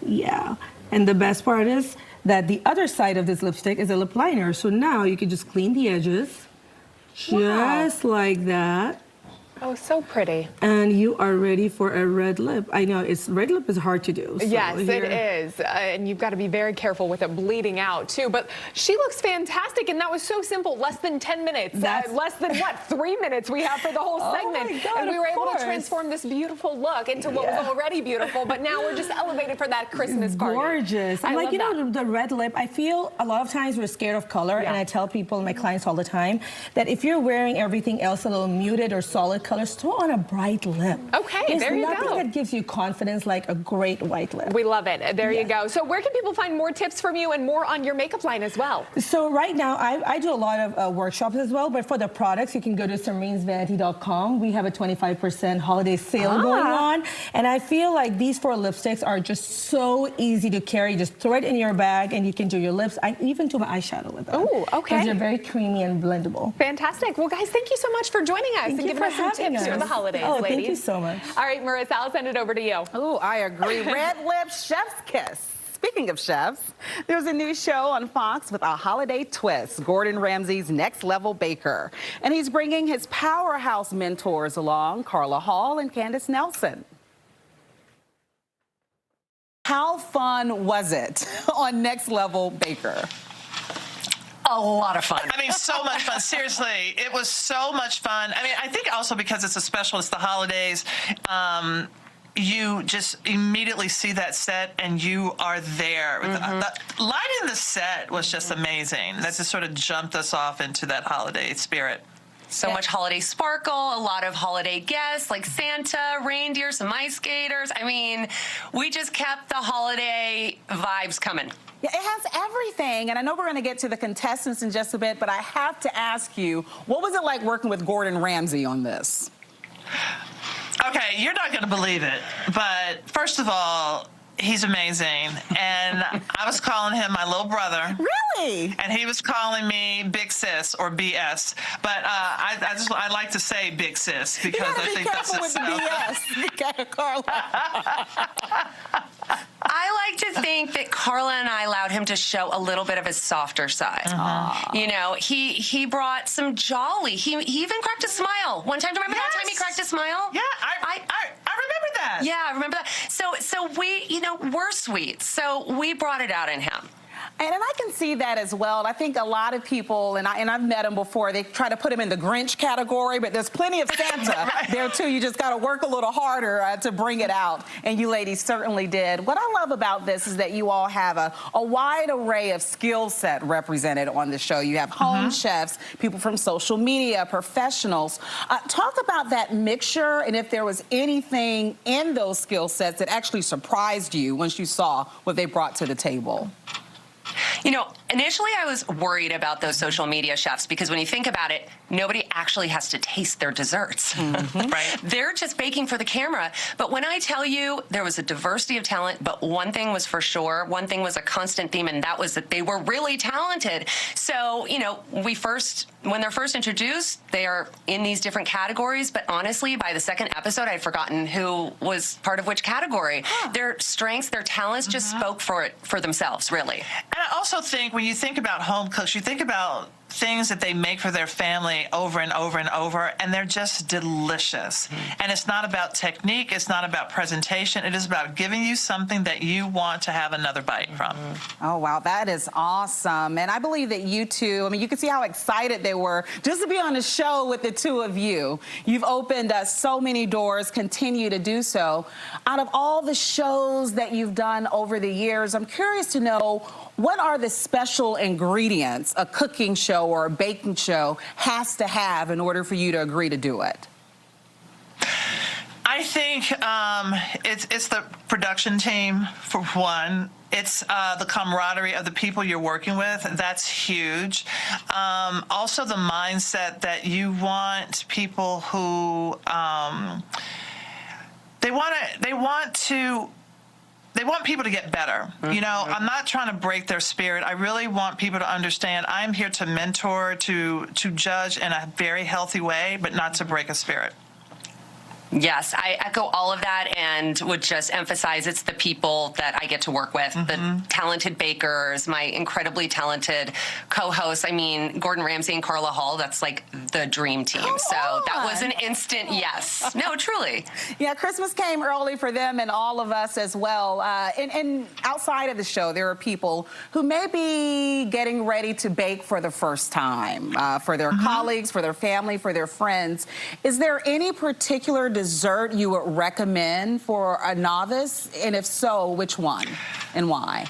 [SPEAKER 3] Yeah. And the best part is that the other side of this lipstick is a lip liner. So now you can just clean the edges, just like that.
[SPEAKER 11] Oh, so pretty.
[SPEAKER 3] And you are ready for a red lip. I know, red lip is hard to do. So
[SPEAKER 11] yes, it is. And you've got to be very careful with it bleeding out, too. But she looks fantastic, and that was so simple. Less than 10 minutes. Less than, what, 3 minutes we have for the whole segment.
[SPEAKER 3] Oh my God,
[SPEAKER 11] and we were able
[SPEAKER 3] course.
[SPEAKER 11] to transform this beautiful look into what was already beautiful, but now we're just elevated for that Christmas party.
[SPEAKER 3] Gorgeous. I'm like, you know, the red lip, I feel a lot of times we're scared of color, and I tell people, my clients all the time, that if you're wearing everything else a little muted or solid colors, throw on a bright lip.
[SPEAKER 11] Okay, there you go.
[SPEAKER 3] There's nothing that gives you confidence like a great white lip.
[SPEAKER 11] We love it. There you go. So where can people find more tips from you and more on your makeup line as well?
[SPEAKER 3] So right now, I do a lot of workshops as well, but for the products, you can go to SareemsVanity.com. We have a 25% holiday sale going on, and I feel like these 4 lipsticks are just so easy to carry. Just throw it in your bag, and you can do your lips. I even do my eyeshadow with them.
[SPEAKER 11] Oh, okay.
[SPEAKER 3] Because they're very creamy and blendable.
[SPEAKER 11] Fantastic. Well, guys, thank you so much for joining us and giving us some tips for the holidays, ladies.
[SPEAKER 3] Thank you so much.
[SPEAKER 11] All right, Marissa, I'll send it over to you.
[SPEAKER 14] Oh, I agree. Red lip chef's kiss. Speaking of chefs, there's a new show on Fox with a holiday twist. Gordon Ramsay's Next Level Baker. And he's bringing his powerhouse mentors along, Carla Hall and Candace Nelson. How fun was it on Next Level Baker?
[SPEAKER 9] A lot of fun. I mean, so much fun. Seriously, it was so much fun. I mean, I think also because it's a special, it's the holidays, you just immediately see that set and you are there. The lighting the set was just amazing. That just sort of jumped us off into that holiday spirit.
[SPEAKER 16] So much holiday sparkle, a lot of holiday guests like Santa, reindeer, some ice skaters. I mean, we just kept the holiday vibes coming.
[SPEAKER 14] Yeah, it has everything, and I know we're going to get to the contestants in just a bit, but I have to ask you, what was it like working with Gordon Ramsay on this?
[SPEAKER 9] Okay, you're not going to believe it, but first of all, he's amazing, and I was calling him my little brother.
[SPEAKER 14] Really?
[SPEAKER 9] And he was calling me Big Sis or BS, but I like to say Big Sis because I think that's
[SPEAKER 14] with the BS. Carla.
[SPEAKER 16] I like to think that Carla and I allowed him to show a little bit of his softer side. You know, he brought some jolly. He even cracked a smile. One time, do you remember that time he cracked a smile?
[SPEAKER 9] Yeah, I remember that.
[SPEAKER 16] Yeah, I remember that. So we, you know, we're sweet. So we brought it out in him.
[SPEAKER 14] And I can see that as well. I think a lot of people, and I've met him before, they try to put him in the Grinch category, but there's plenty of Santa there too. You just got to work a little harder to bring it out. And you ladies certainly did. What I love about this is that you all have a wide array of skill set represented on the show. You have home chefs, people from social media, professionals. Talk about that mixture and if there was anything in those skill sets that actually surprised you once you saw what they brought to the table.
[SPEAKER 16] You know, initially I was worried about those social media chefs because when you think about it, nobody actually has to taste their desserts, right? They're just baking for the camera. But when I tell you there was a diversity of talent, but one thing was for sure, one thing was a constant theme, and that was that they were really talented. So, you know, when they're first introduced, they are in these different categories, but honestly, by the second episode, I'd forgotten who was part of which category. Their strengths, their talents just spoke for themselves, really.
[SPEAKER 9] And I also think when you think about home cooks, you think about things that they make for their family over and over and over, and they're just delicious. And it's not about technique, it's not about presentation, it is about giving you something that you want to have another bite from.
[SPEAKER 14] Oh, wow, that is awesome. And I believe that you two, I mean, you can see how excited they were just to be on the show with the two of you. You've opened so many doors, continue to do so. Out of all the shows that you've done over the years, I'm curious to know, what are the special ingredients a cooking show or a baking show has to have in order for you to agree to do it?
[SPEAKER 9] I think it's the production team, for one. It's the camaraderie of the people you're working with. That's huge. Also the mindset that you want people who they want people to get better. You know, I'm not trying to break their spirit. I really want people to understand I'm here to mentor, to judge in a very healthy way, but not to break a spirit.
[SPEAKER 16] Yes, I echo all of that and would just emphasize it's the people that I get to work with, the talented bakers, my incredibly talented co-hosts. I mean, Gordon Ramsay and Carla Hall, that's like the dream team. That was an instant yes. No, truly.
[SPEAKER 14] Yeah, Christmas came early for them and all of us as well. And outside of the show, there are people who may be getting ready to bake for the first time, for their colleagues, for their family, for their friends. Is there any particular dessert you would recommend for a novice? And if so, which one and why?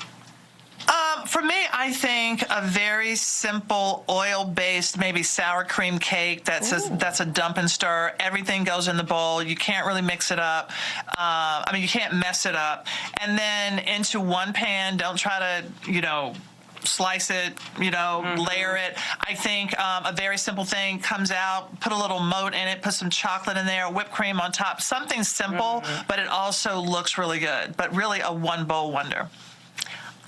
[SPEAKER 9] For me, I think a very simple oil-based, maybe sour cream cake. That's a dump and stir. Everything goes in the bowl. You can't really mix it up. I mean, you can't mess it up. And then into one pan. Don't try to, slice it, layer it. I think a very simple thing comes out, put a little moat in it, put some chocolate in there, whipped cream on top. Something simple, but it also looks really good. But really a one-bowl wonder.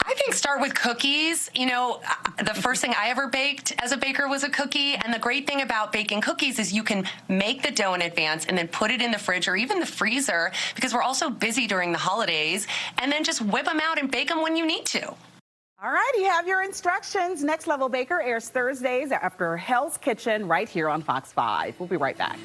[SPEAKER 16] I think start with cookies. The first thing I ever baked as a baker was a cookie. And the great thing about baking cookies is you can make the dough in advance and then put it in the fridge or even the freezer, because we're also busy during the holidays, and then just whip them out and bake them when you need to.
[SPEAKER 14] All right, you have your instructions. Next Level Baker airs Thursdays after Hell's Kitchen right here on Fox 5. We'll be right back.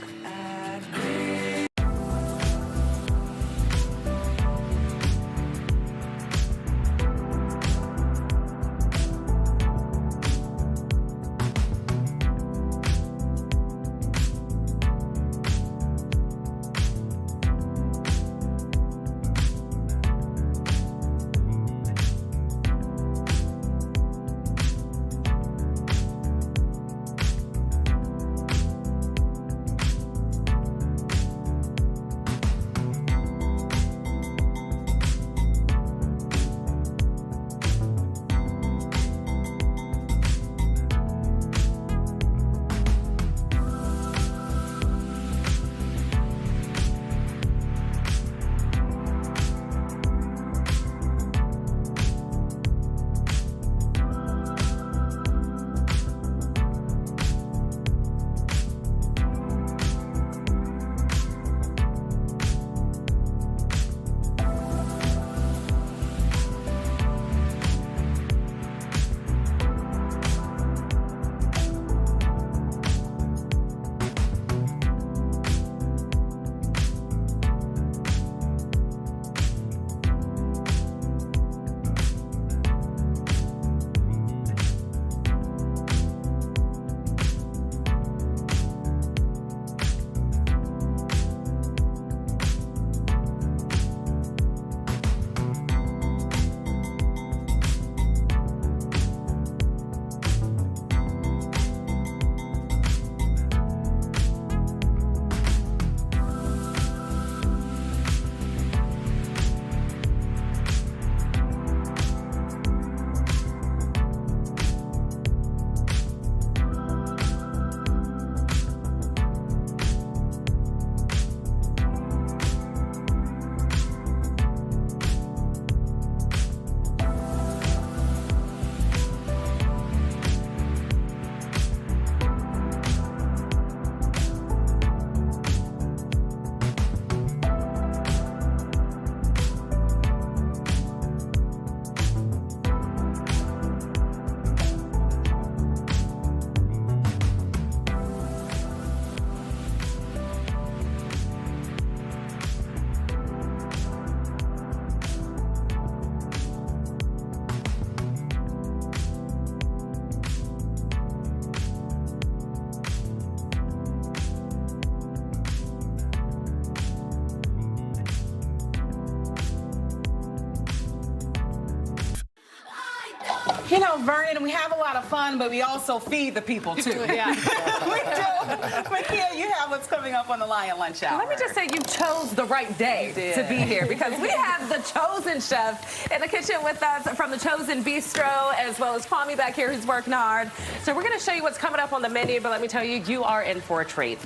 [SPEAKER 14] You know, Vernon, we have a lot of fun, but we also feed the people, too.
[SPEAKER 8] Yeah.
[SPEAKER 14] We do. Makia, you have what's coming up on the Lion Lunch Hour.
[SPEAKER 8] Let me just say you chose the right day to be here, because we have the Chosen chef in the kitchen with us from the Chosen Bistro, as well as Kwame back here who's working hard. So we're going to show you what's coming up on the menu, but let me tell you, you are in for a treat.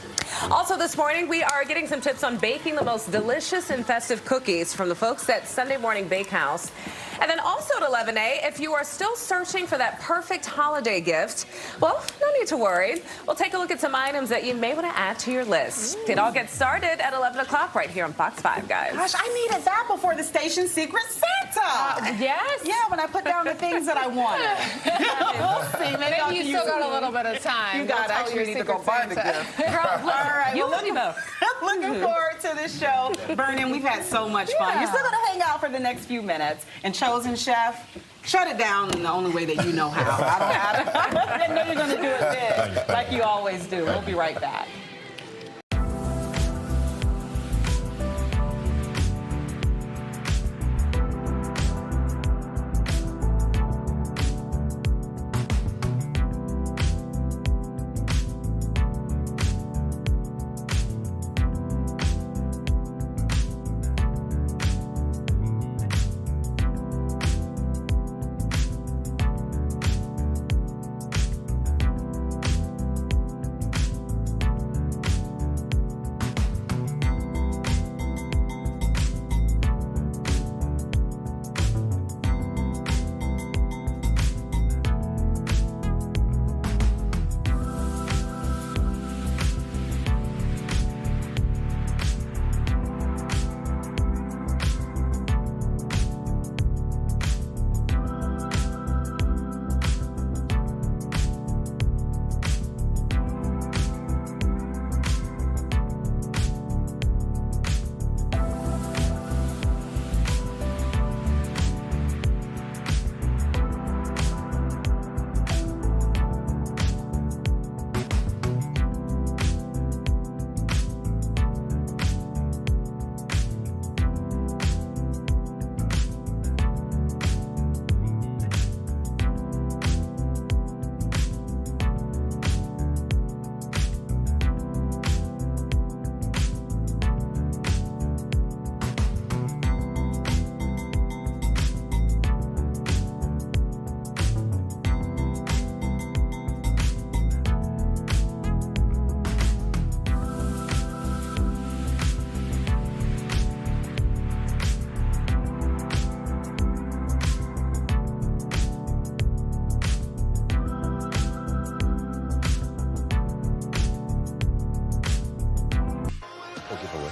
[SPEAKER 8] Also this morning, we are getting some tips on baking the most delicious and festive cookies from the folks at Sunday Morning Bakehouse. And then also at 11A, if you are still searching for that perfect holiday gift, well, no need to worry. We'll take a look at some items that you may want to add to your list. It all gets started at 11 o'clock right here on Fox 5, guys.
[SPEAKER 14] Gosh, I needed that before the station's Secret Santa.
[SPEAKER 8] Yes?
[SPEAKER 14] Yeah, when I put down the things that I wanted. We'll see.
[SPEAKER 11] Maybe you still got a little bit of time.
[SPEAKER 14] You got actually need to go buy the gift.
[SPEAKER 8] Girl,
[SPEAKER 14] all right.
[SPEAKER 8] you
[SPEAKER 14] Well,
[SPEAKER 8] and me both.
[SPEAKER 14] looking forward to this show. Vernon, we've had so much fun. You're still going to hang out for the next few minutes. And Chosen Chef, shut it down in the only way that you know how. I know you're going to do it big, like you always do. We'll be right back.
[SPEAKER 13] giveaway.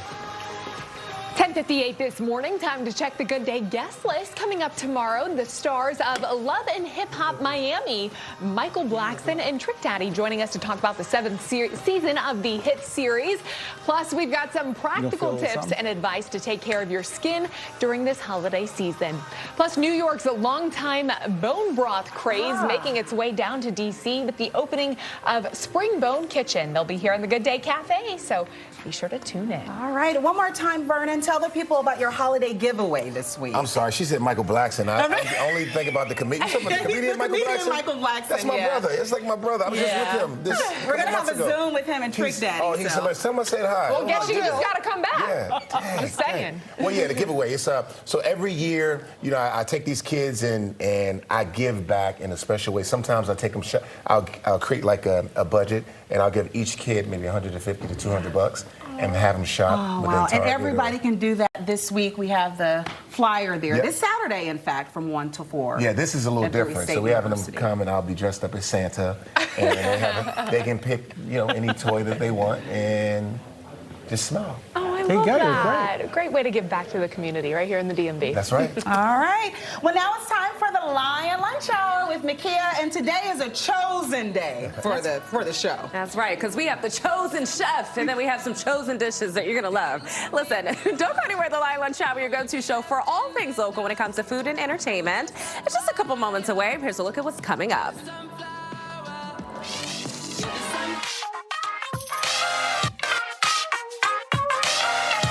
[SPEAKER 11] 10:58 this morning. Time to check the Good Day guest list. Coming up tomorrow, the stars of Love and Hip Hop Miami, Michael Blackson and Trick Daddy, joining us to talk about the 7th season of the hit series. Plus, we've got some practical tips and advice to take care of your skin during this holiday season. Plus, New York's longtime bone broth craze making its way down to D.C. with the opening of Spring Bone Kitchen. They'll be here in the Good Day Cafe, so be sure to tune in.
[SPEAKER 14] All right, one more time, Vernon, tell the people about your holiday giveaway this week.
[SPEAKER 13] I'm sorry, she said Michael Blackson. I only think about the comedian. You talking about the comedian Michael Blackson? That's my brother. It's like my brother. I was just with him.
[SPEAKER 14] We're going to have a Zoom with him and Trick Daddy.
[SPEAKER 13] Oh, someone said hi.
[SPEAKER 11] Well, guess you just got to come back.
[SPEAKER 13] Yeah.
[SPEAKER 11] I'm saying.
[SPEAKER 13] Well, yeah, the giveaway. It's so every year, you know, I take these kids and I give back in a special way. Sometimes I take them. I'll create like a budget, and I'll give each kid maybe $150 to $200 and have them shop.
[SPEAKER 14] Oh, wow. And everybody can do that this week. We have the flyer there. Yep. This Saturday, in fact, from 1 to 4.
[SPEAKER 13] Yeah, this is a little different. So we're having them come, and I'll be dressed up as Santa, and they can pick, you know, any toy that they want and just smile.
[SPEAKER 11] Oh, I love that. A great way to give back to the community right here in the DMV.
[SPEAKER 13] That's right.
[SPEAKER 14] All right. Well, now it's time for the Lion Lunch Hour with Makia, and today is a chosen day for the show.
[SPEAKER 8] That's right, because we have the chosen chef, and then we have some chosen dishes that you're going to love. Listen, don't go anywhere. The Lion Lunch Hour, your go-to show for all things local when it comes to food and entertainment. It's just a couple moments away. Here's a look at what's coming up.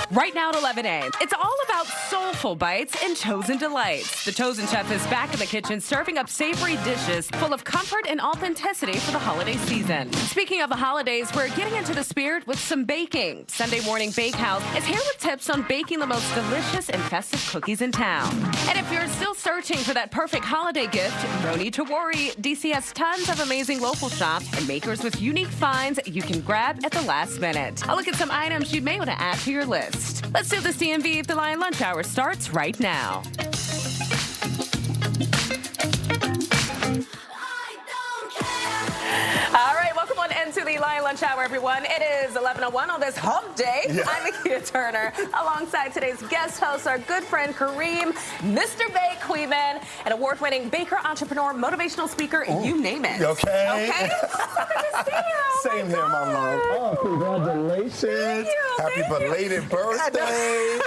[SPEAKER 8] Right now at 11A, it's all about soulful bites and chosen delights. The Chosen Chef is back in the kitchen serving up savory dishes full of comfort and authenticity for the holiday season. Speaking of the holidays, we're getting into the spirit with some baking. Sunday Morning Bakehouse is here with tips on baking the most delicious and festive cookies in town. And if you're still searching for that perfect holiday gift, no need to worry. DC has tons of amazing local shops and makers with unique finds you can grab at the last minute. I'll look at some items you may want to add to your list. Let's do this DMV if the Lion Lunch Hour starts right now. the Lion Lunch Hour, everyone. It is 11:01 on this hump day.
[SPEAKER 21] Yeah.
[SPEAKER 8] I'm Akita Turner, alongside today's guest host, our good friend Kareem, Mr. Bay Queeman, an award-winning baker, entrepreneur, motivational speaker, you name it.
[SPEAKER 21] You okay?
[SPEAKER 8] Okay? So good to see you.
[SPEAKER 21] Same here, my love. Oh, congratulations.
[SPEAKER 8] Thank you.
[SPEAKER 21] Happy belated birthday.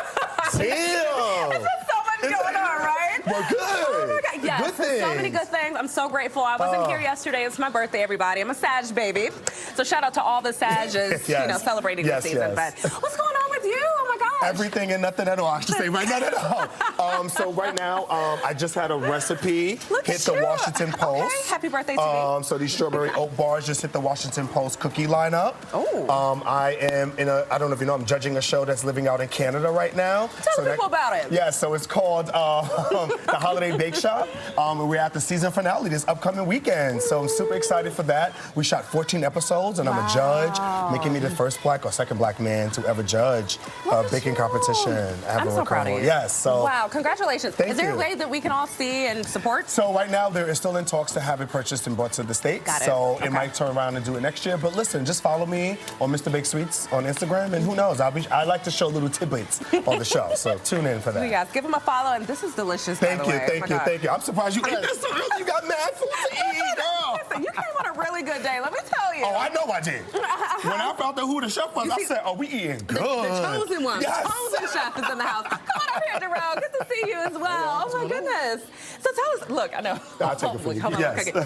[SPEAKER 21] Chill.
[SPEAKER 8] There's just so much going on, right?
[SPEAKER 21] Well, good.
[SPEAKER 8] Oh my God. Yes,
[SPEAKER 21] Good
[SPEAKER 8] there's so
[SPEAKER 21] things.
[SPEAKER 8] many good things. I'm so grateful. I wasn't here yesterday. It's my birthday, everybody. I'm a Sag baby. So shout out to all the Sages,
[SPEAKER 21] Yes.
[SPEAKER 8] celebrating
[SPEAKER 21] Yes,
[SPEAKER 8] this season.
[SPEAKER 21] yes.
[SPEAKER 8] But what's going on with you? Oh my gosh.
[SPEAKER 21] Everything and nothing at all, I should say. Right now, so right now, I just had a recipe hit the Washington Post.
[SPEAKER 8] Okay. Happy birthday to me.
[SPEAKER 21] So these strawberry oat bars just hit the Washington Post cookie lineup.
[SPEAKER 8] Oh.
[SPEAKER 21] I am I don't know if you know, I'm judging a show that's living out in Canada right now.
[SPEAKER 8] Tell people about it.
[SPEAKER 21] Yeah, so it's called The Holiday Bake Shop. We're at the season finale this upcoming weekend. So I'm super excited for that. We shot 14 episodes, and I'm a judge, making me the first black or second black man to ever judge a baking competition.
[SPEAKER 8] I'm so proud of you.
[SPEAKER 21] Yes. So
[SPEAKER 8] wow, congratulations.
[SPEAKER 21] Thank
[SPEAKER 8] Is there
[SPEAKER 21] you.
[SPEAKER 8] a way that we can all see and support?
[SPEAKER 21] So right now, there is still in talks to have it purchased and brought to the States.
[SPEAKER 8] Got it.
[SPEAKER 21] So
[SPEAKER 8] Okay.
[SPEAKER 21] it might turn around and do it next year. But listen, just follow me on Mr. Bake Sweets on Instagram, and who knows? I like to show little tidbits on the show. So tune in for that.
[SPEAKER 8] You guys, give him a follow, and this is delicious.
[SPEAKER 21] Thank
[SPEAKER 8] by the
[SPEAKER 21] you,
[SPEAKER 8] way.
[SPEAKER 21] thank
[SPEAKER 8] Oh
[SPEAKER 21] you,
[SPEAKER 8] my
[SPEAKER 21] thank you.
[SPEAKER 8] God.
[SPEAKER 21] I'm surprised you ate this so early. You got mad food to eat, girl.
[SPEAKER 8] Listen, you came on a really good day. Let me tell you.
[SPEAKER 21] Oh, I know I did. When I found out who the chef was, I said, "Oh, we eating good."
[SPEAKER 8] The chosen one.
[SPEAKER 21] Yes.
[SPEAKER 8] The chosen chef is in the house. Come on up here, Jerome. Good to see you as well. Oh my goodness. So tell us. Look, I know.
[SPEAKER 21] I'll take it for you.
[SPEAKER 8] Come on,
[SPEAKER 21] Yes.
[SPEAKER 8] okay.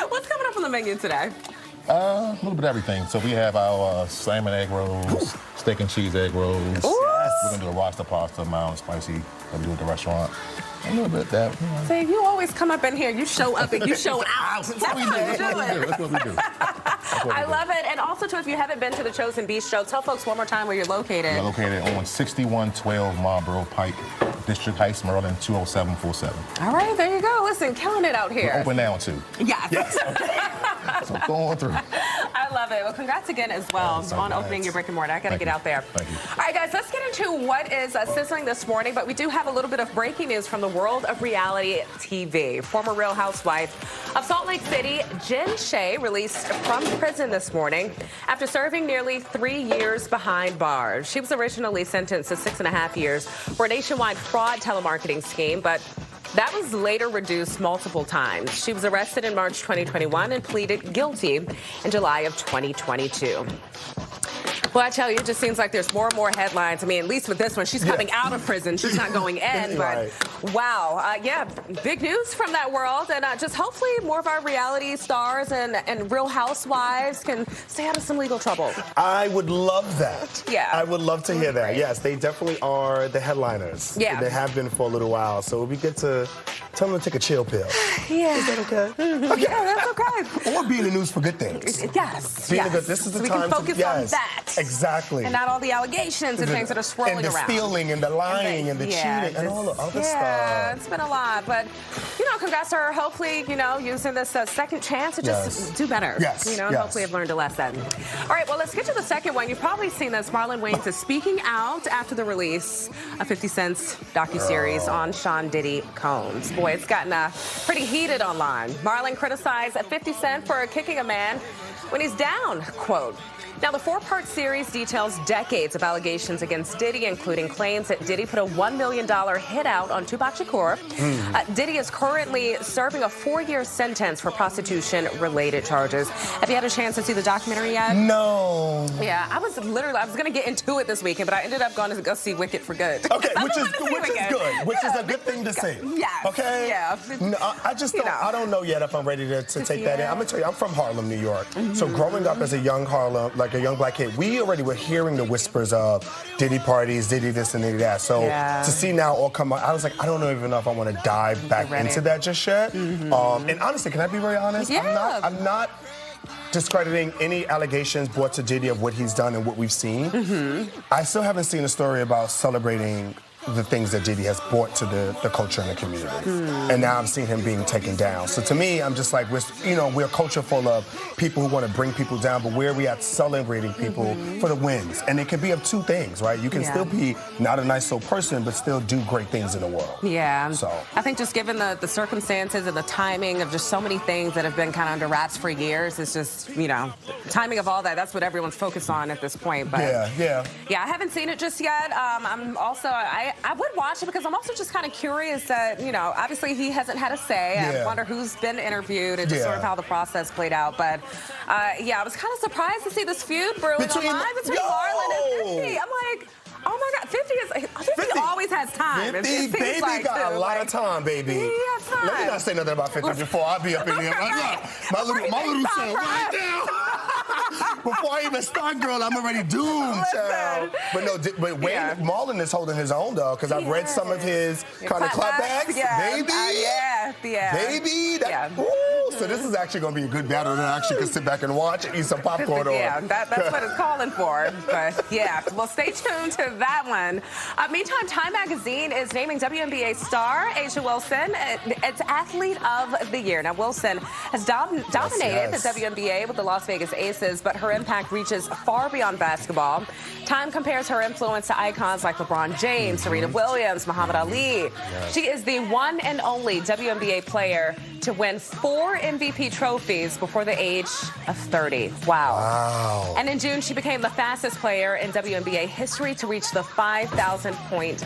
[SPEAKER 8] What's coming up on the menu today?
[SPEAKER 17] A little bit of everything. So we have our salmon egg rolls, steak and cheese egg rolls.
[SPEAKER 8] Yes.
[SPEAKER 17] We're gonna do a roster pasta, mild spicy, that we do at the restaurant. A little bit of that. You know.
[SPEAKER 8] See, you always come up in here. You show up and you show out.
[SPEAKER 17] That's what we do. That's what we do.
[SPEAKER 8] I love it. And also, too, if you haven't been to the Chosen Bistro, tell folks one more time where you're located.
[SPEAKER 17] We're located on 6112 Marlboro Pike, District Heights, Maryland, 20747.
[SPEAKER 8] All right, there you go. Listen, killing it out here.
[SPEAKER 17] We're open now, too.
[SPEAKER 8] Yes.
[SPEAKER 17] So going through.
[SPEAKER 8] I love it. Well, congrats again as well on opening your brick and mortar. I got to get out there.
[SPEAKER 17] Thank you.
[SPEAKER 8] All right, guys, let's get into what is sizzling this morning. But we do have a little bit of breaking news from the world of reality TV. Former Real Housewife of Salt Lake City, Jen Shea, released from prison this morning after serving nearly 3 years behind bars. She was originally sentenced to 6.5 years for a nationwide fraud telemarketing scheme, but that was later reduced multiple times. She was arrested in March 2021 and pleaded guilty in July of 2022. Well, I tell you, it just seems like there's more and more headlines. I mean, at least with this one, she's coming out of prison. She's not going in.
[SPEAKER 21] Right.
[SPEAKER 8] But wow. Yeah, big news from that world. And just hopefully more of our reality stars and Real Housewives can stay out of some legal trouble.
[SPEAKER 21] I would love that.
[SPEAKER 8] Yeah.
[SPEAKER 21] I would love to hear that. Yes, they definitely are the headliners.
[SPEAKER 8] Yeah.
[SPEAKER 21] They have been for a little while. So it would be good to tell them to take a chill pill.
[SPEAKER 8] Yeah.
[SPEAKER 21] Is that okay?
[SPEAKER 8] Yeah, that's okay.
[SPEAKER 21] Or be in the news for good things.
[SPEAKER 8] Yes.
[SPEAKER 21] Be in
[SPEAKER 8] yes.
[SPEAKER 21] the good. This is the
[SPEAKER 8] so we
[SPEAKER 21] time
[SPEAKER 8] can focus
[SPEAKER 21] to,
[SPEAKER 8] on
[SPEAKER 21] yes,
[SPEAKER 8] that.
[SPEAKER 21] Exactly.
[SPEAKER 8] And not all the allegations and things that are swirling
[SPEAKER 21] and the
[SPEAKER 8] around.
[SPEAKER 21] stealing and the lying and the cheating and all the other
[SPEAKER 8] Yeah,
[SPEAKER 21] stuff.
[SPEAKER 8] it's been a lot. But, congrats to her. Hopefully, using this second chance to just do better.
[SPEAKER 21] Yes.
[SPEAKER 8] And
[SPEAKER 21] yes.
[SPEAKER 8] hopefully have learned a lesson. All right, well, let's get to the second one. You've probably seen this. Marlon Wayans is speaking out after the release of 50 Cent's docuseries on Sean Diddy Combs. Boy, it's gotten pretty heated online. Marlon criticized 50 Cent for kicking a man when he's down, quote. Now, the 4-part series details decades of allegations against Diddy, including claims that Diddy put a $1 million hit out on Tupac Shakur. Diddy is currently serving a 4-year sentence for prostitution-related charges. Have you had a chance to see the documentary yet?
[SPEAKER 21] No.
[SPEAKER 8] Yeah, I was going to get into it this weekend, but I ended up going to go see Wicked for good.
[SPEAKER 21] Okay, which is good. Which is a good thing to see.
[SPEAKER 8] Yes.
[SPEAKER 21] Okay?
[SPEAKER 8] Yeah.
[SPEAKER 21] No, I just don't, I don't know yet if I'm ready to take that in. I'm going to tell you, I'm from Harlem, New York. So growing up as a young a young black kid, we already were hearing the whispers of Diddy parties, Diddy this and Diddy that. So to see now all come out, I was like, I don't even know if I want to dive back into that just yet. And honestly, can I be very honest?
[SPEAKER 8] Yeah.
[SPEAKER 21] I'm not discrediting any allegations brought to Diddy of what he's done and what we've seen. I still haven't seen a story about celebrating the things that Diddy has brought to the culture and the community. And now I'm seeing him being taken down. So to me, I'm just like, we're a culture full of people who want to bring people down, but where are we at celebrating people for the wins? And it can be of two things, right? You can still be not a nice soul person, but still do great things in the world.
[SPEAKER 8] Yeah.
[SPEAKER 21] So
[SPEAKER 8] I think just given the circumstances and the timing of just so many things that have been kind of under wraps for years, it's just, timing of all that, that's what everyone's focused on at this point. But
[SPEAKER 21] yeah,
[SPEAKER 8] I haven't seen it just yet. I'm also, I would watch it because I'm also just kind of curious that, obviously he hasn't had a say. I wonder who's been interviewed and just sort of how the process played out. But, I was kind of surprised to see this feud brewing online between Marlon and 50. I'm like, oh my God, 50 always has time.
[SPEAKER 21] 50, baby
[SPEAKER 8] like
[SPEAKER 21] got a lot of time, baby.
[SPEAKER 8] He has time.
[SPEAKER 21] Let me not say nothing about 50 before I be up in here. My little son right now. Before I even start, girl, I'm already doomed, child. But no, but Wayne Marlon is holding his own, though, because I've read some of his kind of clapbacks. Baby. Baby. Ooh, so this is actually going to be a good battle that I actually can sit back and watch and eat some popcorn on.
[SPEAKER 8] That's what it's calling for. But well, stay tuned to that one. Meantime, Time Magazine is naming WNBA star A'ja Wilson its Athlete of the Year. Now, Wilson has dominated the WNBA with the Las Vegas Aces, but her impact reaches far beyond basketball. Time compares her influence to icons like LeBron James, Serena Williams, Muhammad Ali. She is the one and only WNBA player to win 4 MVP trophies before the age of 30. Wow. And in June, she became the fastest player in WNBA history to reach the 5,000-point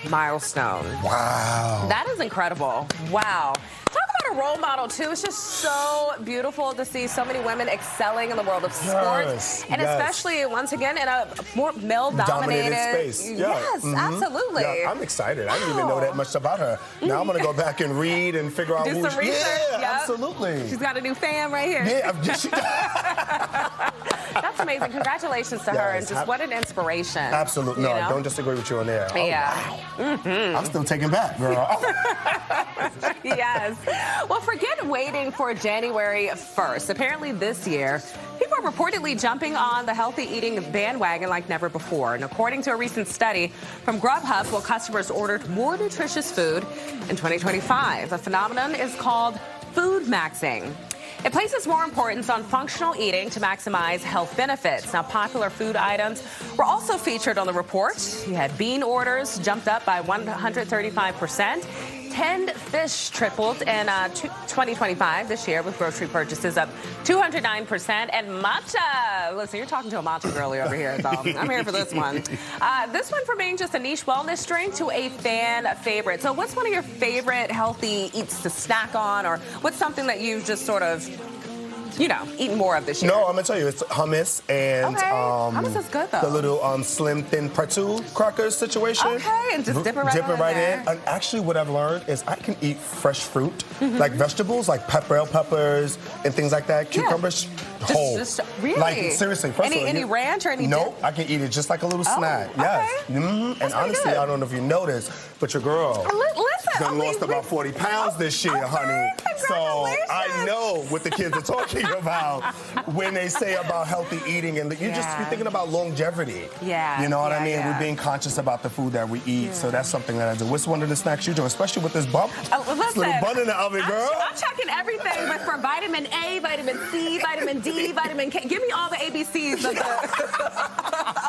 [SPEAKER 8] milestone.
[SPEAKER 21] Wow.
[SPEAKER 8] That is incredible. Wow. Talk about a role model, too. It's just so beautiful to see so many women excelling in the world of sports. And especially, once again, in a more male-dominated
[SPEAKER 21] space.
[SPEAKER 8] Yes, absolutely.
[SPEAKER 21] Yeah, I'm excited. I didn't even know that much about her. Now I'm going to go back and read and figure out
[SPEAKER 8] Do
[SPEAKER 21] who
[SPEAKER 8] some research.
[SPEAKER 21] Absolutely.
[SPEAKER 8] She's got a new fan right here. That's amazing. Congratulations to her, and just what an inspiration.
[SPEAKER 21] Absolutely. No, I don't disagree with you on there.
[SPEAKER 8] Wow.
[SPEAKER 21] I'm still taking back, girl.
[SPEAKER 8] Yes. Well, forget waiting for January 1st. Apparently this year, people are reportedly jumping on the healthy eating bandwagon like never before. And according to a recent study from Grubhub, customers ordered more nutritious food in 2025. The phenomenon is called food maxing. It places more importance on functional eating to maximize health benefits. Now, popular food items were also featured on the report. You had bean orders jumped up by 135%. 10 fish tripled in 2025 this year, with grocery purchases up 209%. And matcha. Listen, you're talking to a matcha girlie over here, so I'm here for this one. This one from being just a niche wellness drink to a fan favorite. So what's one of your favorite healthy eats to snack on, or what's something that you've just sort of, eaten more of this year?
[SPEAKER 21] No, I'm going to tell you, it's hummus and
[SPEAKER 8] hummus is good, though.
[SPEAKER 21] The little slim, thin pretzel crackers situation.
[SPEAKER 8] Okay, and just dip it right in.
[SPEAKER 21] And actually, what I've learned is I can eat fresh fruit, like vegetables, like bell peppers and things like that, cucumbers, whole.
[SPEAKER 8] Really?
[SPEAKER 21] Like, seriously.
[SPEAKER 8] Any ranch or any
[SPEAKER 21] Nope, I can eat it just like a little snack. Yes. And honestly, I don't know if you noticed, but your girl done lost about 40 pounds this year, honey. So I know what the kids are talking about when they say about healthy eating, and you're thinking about longevity.
[SPEAKER 8] Yeah.
[SPEAKER 21] You know what I mean? We're being conscious about the food that we eat, so that's something that I do. What's one of the snacks you do, especially with this bump? This little bun in the oven, girl.
[SPEAKER 8] I'm checking everything, but for vitamin A, vitamin C, vitamin D, vitamin K. Give me all the ABCs of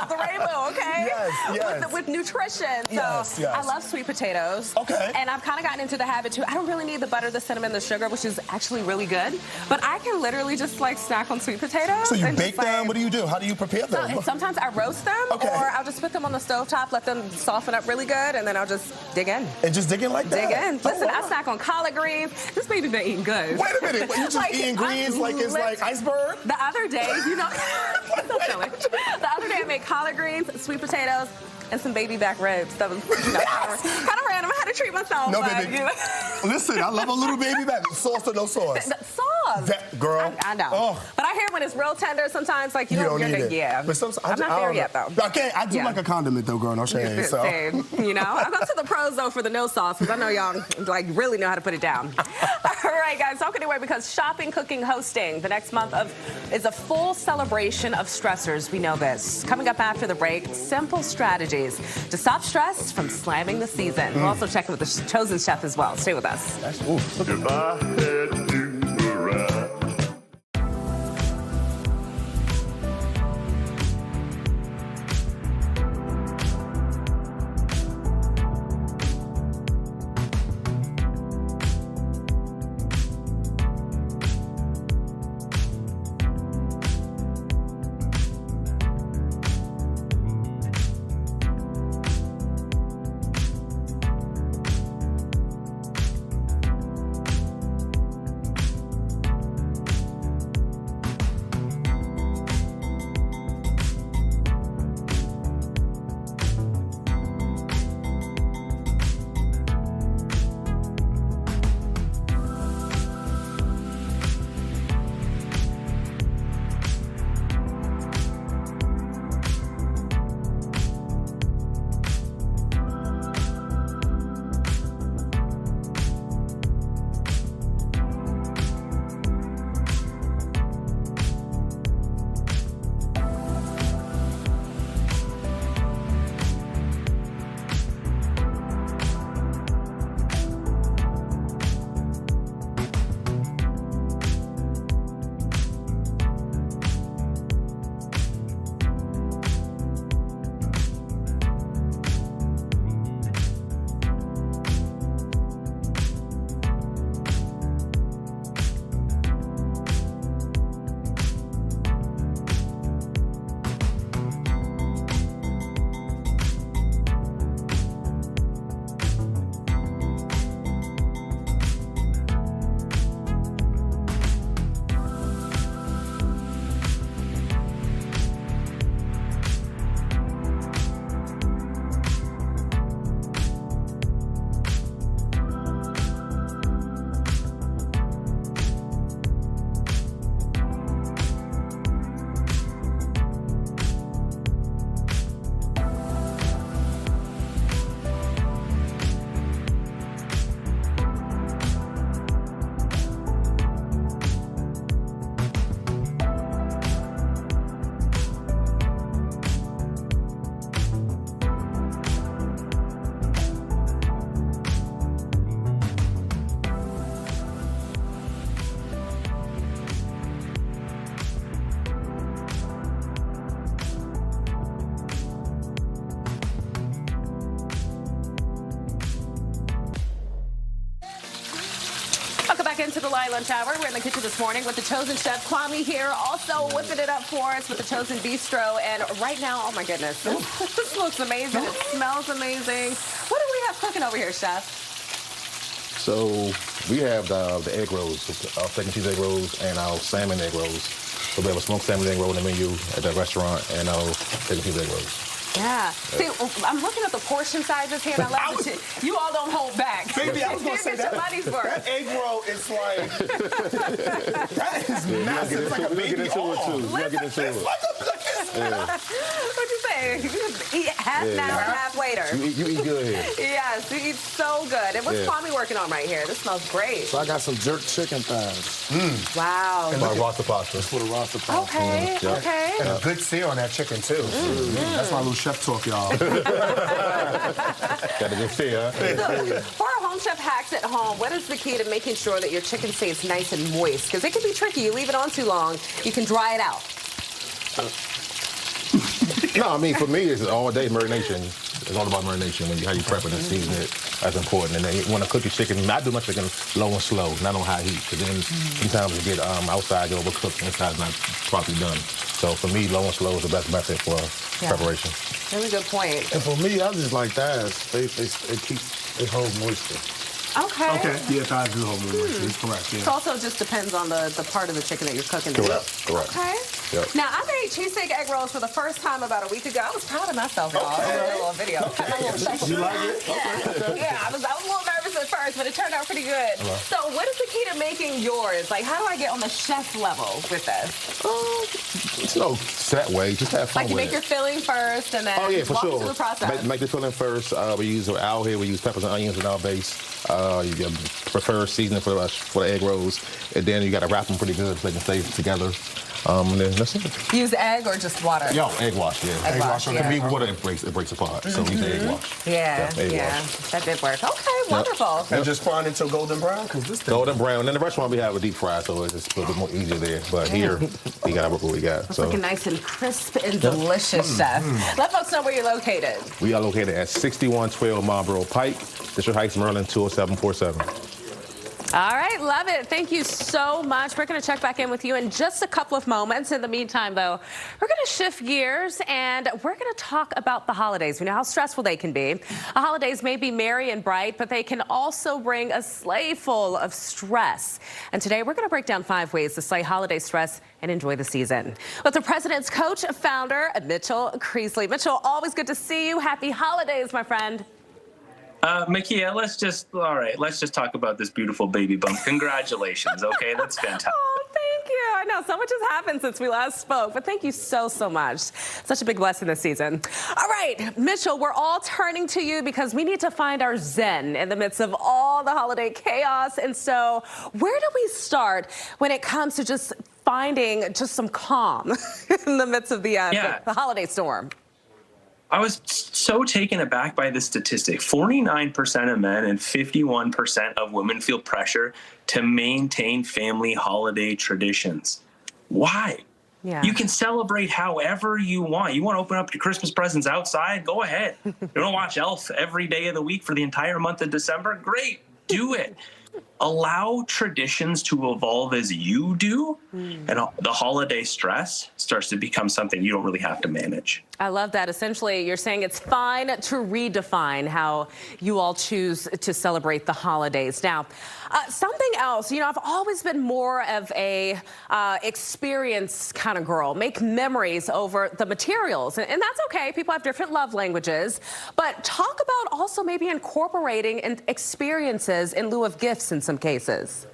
[SPEAKER 8] the rainbow, okay?
[SPEAKER 21] Yes.
[SPEAKER 8] With nutrition. So I love sweet potatoes.
[SPEAKER 21] Okay.
[SPEAKER 8] And I've kind of gotten into the habit, too. I don't really need the butter, the cinnamon, the sugar, which is actually really good. But I can literally just, snack on sweet potatoes.
[SPEAKER 21] So you bake them? What do you do? How do you prepare them?
[SPEAKER 8] So sometimes I roast them, or I'll just put them on the stovetop, let them soften up really good, and then I'll just dig in.
[SPEAKER 21] And just dig in like that?
[SPEAKER 8] Dig in. Listen, I snack on collard greens. This baby been eating good.
[SPEAKER 21] Wait a minute. You just eating greens like it's like iceberg?
[SPEAKER 8] The other day, so silly. The other day I made collard greens, sweet potatoes, and some baby back ribs. That was kind of random. I had to treat myself.
[SPEAKER 21] No, baby. Listen, I love a little baby back. Sauce or no sauce?
[SPEAKER 8] Sauce.
[SPEAKER 21] Girl.
[SPEAKER 8] I know.
[SPEAKER 21] Oh.
[SPEAKER 8] But I hear hair when it's real tender, sometimes like you
[SPEAKER 21] don't
[SPEAKER 8] you're
[SPEAKER 21] need
[SPEAKER 8] good.
[SPEAKER 21] it.
[SPEAKER 8] Yeah.
[SPEAKER 21] But sometimes,
[SPEAKER 8] I'm not there yet though.
[SPEAKER 21] I do like a condiment though, girl. No shade. So.
[SPEAKER 8] Same. You know, I go to the pros though for the no sauce because I know y'all like really know how to put it down. All right, guys, don't get away because shopping, cooking, hosting the next month is a full celebration of stressors. We know this. Coming up after the break, simple strategies to stop stress from slamming the season. We'll also check in with the chosen chef as well. Stay with us.
[SPEAKER 18] If I had to arrive.
[SPEAKER 8] Into the Live Lunch Hour. We're in the kitchen this morning with the chosen chef Kwame here, also whipping it up for us with the chosen bistro. And right now, oh my goodness, this looks amazing. It smells amazing. What do we have cooking over here, chef?
[SPEAKER 17] So we have the egg rolls, our steak and cheese egg rolls, and our salmon egg rolls. So we have a smoked salmon egg roll in the menu at the restaurant, and our steak and cheese egg rolls.
[SPEAKER 8] Yeah. See, I'm looking at the portion sizes here, and I love that you all don't hold back.
[SPEAKER 21] Baby, I was going to say that. That egg roll is like, that is massive. It's like a baby all.
[SPEAKER 8] What'd you say? Eat half now, half later.
[SPEAKER 17] You eat good here.
[SPEAKER 8] Yes, you eat so good. And what's Kwame working on right here? This smells great.
[SPEAKER 21] So I got some jerk chicken thighs.
[SPEAKER 8] Wow.
[SPEAKER 17] And my rasta pasta.
[SPEAKER 21] That's what a rasta pasta.
[SPEAKER 8] Okay, okay.
[SPEAKER 21] And a good sear on that chicken, too. That's my little chef talk, y'all.
[SPEAKER 17] Got a good sear, huh?
[SPEAKER 8] For our home chef hacks at home, what is the key to making sure that your chicken stays nice and moist? Because it can be tricky. You leave it on too long, you can dry it out.
[SPEAKER 17] No, I mean, for me, it's all day marination. It's all about marination. How you prep it and season it, that's important. And then you want to cook your chicken. I do my chicken low and slow, not on high heat. Because then sometimes you get outside, you overcooked, inside's not properly done. So for me, low and slow is the best method for preparation.
[SPEAKER 8] Really good point.
[SPEAKER 21] And for me, I just like that. It holds moisture.
[SPEAKER 8] Okay.
[SPEAKER 21] Okay. Yeah, thighs do hold moisture. It's correct. Yeah.
[SPEAKER 8] It also just depends on the part of the chicken that you're cooking.
[SPEAKER 17] Correct.
[SPEAKER 8] Okay.
[SPEAKER 17] Yep.
[SPEAKER 8] Now, I made cheesesteak egg rolls for the first time about a week ago. I was proud of myself, y'all. I did a little video.
[SPEAKER 21] You like it? Okay.
[SPEAKER 8] Yeah, I was a little nervous at first, yours, but it turned out pretty good. So what is the key to making yours? Like, how do I get on the chef level with this?
[SPEAKER 17] It's no set way. Just have fun
[SPEAKER 8] Like you
[SPEAKER 17] with
[SPEAKER 8] make
[SPEAKER 17] it.
[SPEAKER 8] your filling first and then
[SPEAKER 17] For
[SPEAKER 8] walk
[SPEAKER 17] sure.
[SPEAKER 8] through the process.
[SPEAKER 17] Make the filling first. We use out here. We use peppers and onions in our base. You get preferred seasoning for the egg rolls, and then you got to wrap them pretty good so they can stay together. And then that's it.
[SPEAKER 8] Use egg or just water?
[SPEAKER 17] Egg wash. Yeah,
[SPEAKER 8] Egg wash,
[SPEAKER 17] It
[SPEAKER 8] yeah.
[SPEAKER 17] can be water. It breaks apart. So we use egg wash. Egg wash.
[SPEAKER 8] That did work. Okay, wonderful.
[SPEAKER 21] And just frying until golden brown, because this thing.
[SPEAKER 17] Golden brown. And then the restaurant we have a deep fry, so it's just a little bit more easier there. But here, we got what we got.
[SPEAKER 8] It's
[SPEAKER 17] So
[SPEAKER 8] looking nice and crisp and delicious, Chef. Let folks know where you're located.
[SPEAKER 17] we are located at 6112 Marlboro Pike, District Heights, Maryland 20747.
[SPEAKER 8] All right, love it. Thank you so much. We're going to check back in with you in just a couple of moments. In the meantime, though, we're going to shift gears and we're going to talk about the holidays. We know how stressful they can be. The holidays may be merry and bright, but they can also bring a sleigh full of stress. And today we're going to break down 5 ways to slay holiday stress and enjoy the season. With the President's Coach, founder Mitchell Creasley. Mitchell, always good to see you. Happy holidays, my friend.
[SPEAKER 6] Makia, let's just talk about this beautiful baby bump. Congratulations, okay? That's fantastic.
[SPEAKER 8] Oh, thank you. I know so much has happened since we last spoke, but thank you so much. Such a big blessing this season. All right, Mitchell, we're all turning to you because we need to find our zen in the midst of all the holiday chaos. And so where do we start when it comes to just finding just some calm in the midst of the holiday storm?
[SPEAKER 6] I was so taken aback by this statistic. 49% of men and 51% of women feel pressure to maintain family holiday traditions. Why?
[SPEAKER 8] Yeah.
[SPEAKER 6] You can celebrate however you want. You want to open up your Christmas presents outside? Go ahead. You want to watch Elf every day of the week for the entire month of December? Great. Do it. Allow traditions to evolve as you do, and the holiday stress starts to become something you don't really have to manage.
[SPEAKER 8] I love that. Essentially, you're saying it's fine to redefine how you all choose to celebrate the holidays. Now, something else, I've always been more of a experience kind of girl, make memories over the materials. And that's okay. People have different love languages. But talk about also maybe incorporating experiences in lieu of gifts in some cases.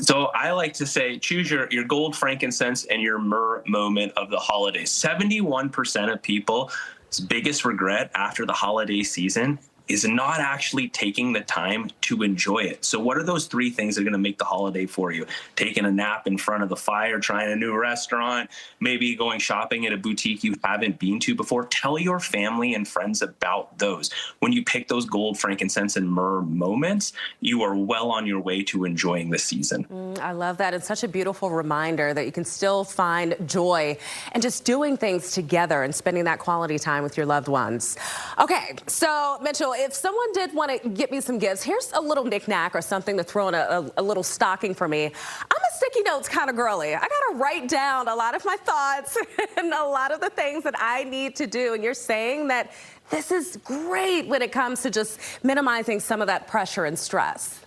[SPEAKER 6] So I like to say, choose your gold, frankincense, and your myrrh moment of the holidays. 71% of people's biggest regret after the holiday season is not actually taking the time to enjoy it. So what are those 3 things that are going to make the holiday for you? Taking a nap in front of the fire, trying a new restaurant, maybe going shopping at a boutique you haven't been to before. Tell your family and friends about those. When you pick those gold, frankincense, and myrrh moments, you are well on your way to enjoying the season.
[SPEAKER 8] I love that. It's such a beautiful reminder that you can still find joy and just doing things together and spending that quality time with your loved ones. Okay, so Mitchell, if someone did want to get me some gifts, here's a little knick-knack or something to throw in a little stocking for me. I'm a sticky notes kind of girly. I got to write down a lot of my thoughts and a lot of the things that I need to do. And you're saying that this is great when it comes to just minimizing some of that pressure and stress.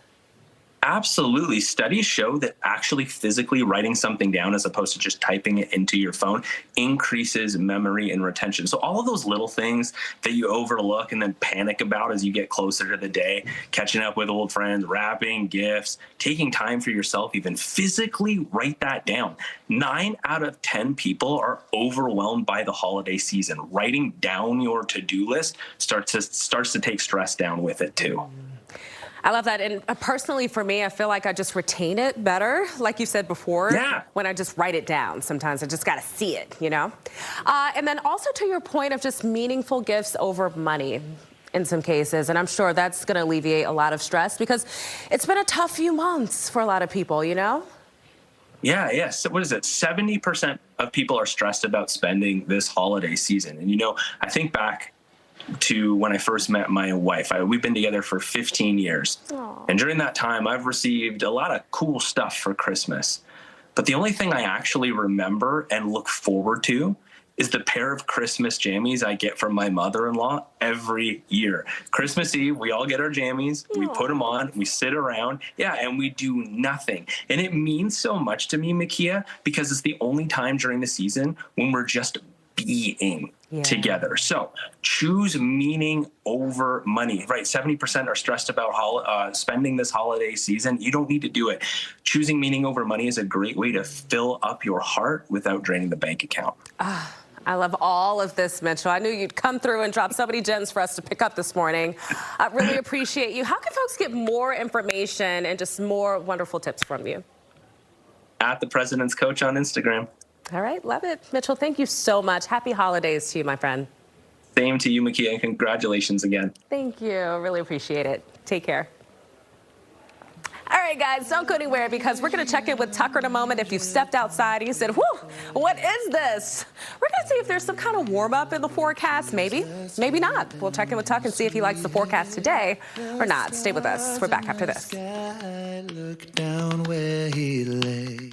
[SPEAKER 6] Absolutely. Studies show that actually physically writing something down as opposed to just typing it into your phone increases memory and retention. So all of those little things that you overlook and then panic about as you get closer to the day, catching up with old friends, wrapping gifts, taking time for yourself, even physically write that down. 9 out of 10 people are overwhelmed by the holiday season. Writing down your to-do list starts to take stress down with it too.
[SPEAKER 8] I love that. And personally, for me, I feel like I just retain it better, like you said before, when I just write it down. Sometimes I just got to see it, And then also to your point of just meaningful gifts over money in some cases. And I'm sure that's going to alleviate a lot of stress because it's been a tough few months for a lot of people,
[SPEAKER 6] Yeah. So what is it? 70% of people are stressed about spending this holiday season. And, I think back to when I first met my wife. We've been together for 15 years. Aww. And during that time, I've received a lot of cool stuff for Christmas. But the only thing I actually remember and look forward to is the pair of Christmas jammies I get from my mother-in-law every year. Christmas Eve, we all get our jammies, we put them on, we sit around, and we do nothing. And it means so much to me, Makia, because it's the only time during the season when we're just being. together. So choose meaning over money, right? 70% are stressed about spending this holiday season. You don't need to do it. Choosing meaning over money is a great way to fill up your heart without draining the bank account.
[SPEAKER 8] I love all of this, Mitchell. I knew you'd come through and drop so many gems for us to pick up this morning. I really appreciate you. How can folks get more information and just more wonderful tips from you?
[SPEAKER 6] At The President's Coach on Instagram.
[SPEAKER 8] All right, love it. Mitchell, thank you so much. Happy holidays to you, my friend.
[SPEAKER 6] Same to you, Makia, and congratulations again.
[SPEAKER 8] Thank you. Really appreciate it. Take care. All right, guys, don't go anywhere because we're going to check in with Tucker in a moment. If you've stepped outside and you said, whew, what is this? We're going to see if there's some kind of warm up in the forecast. Maybe, maybe not. We'll check in with Tucker and see if he likes the forecast today or not. Stay with us. We're back after this.
[SPEAKER 7] Look down where he lay.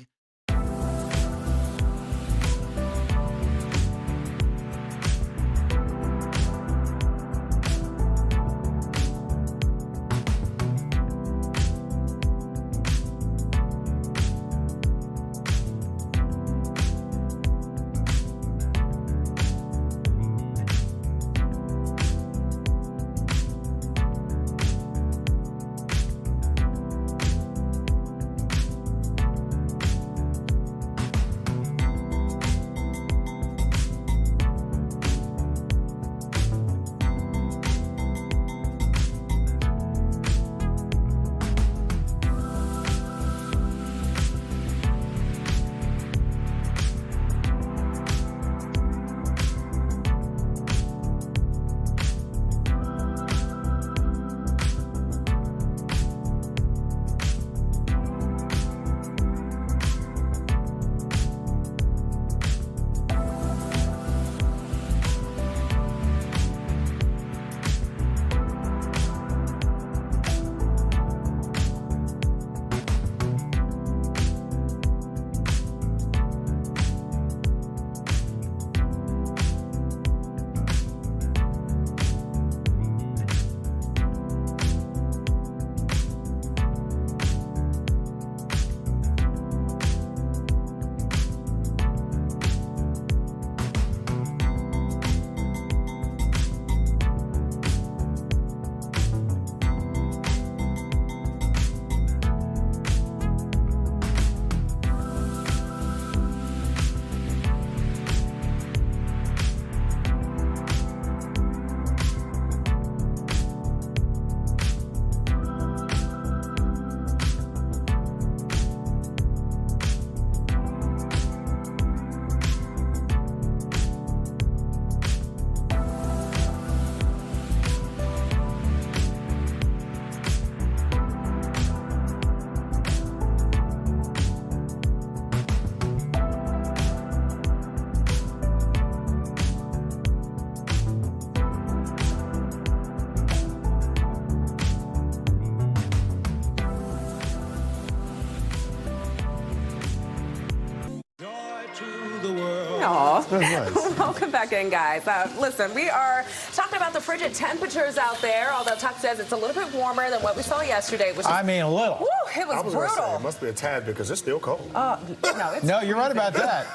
[SPEAKER 8] Welcome back in, guys. Listen, we are talking about the frigid temperatures out there, although Tuck says it's a little bit warmer than what we saw yesterday. Which is,
[SPEAKER 4] I mean, a little.
[SPEAKER 8] Woo, it was brutal.
[SPEAKER 21] Say, it must be a tad because it's still cold.
[SPEAKER 4] No, you're right about that.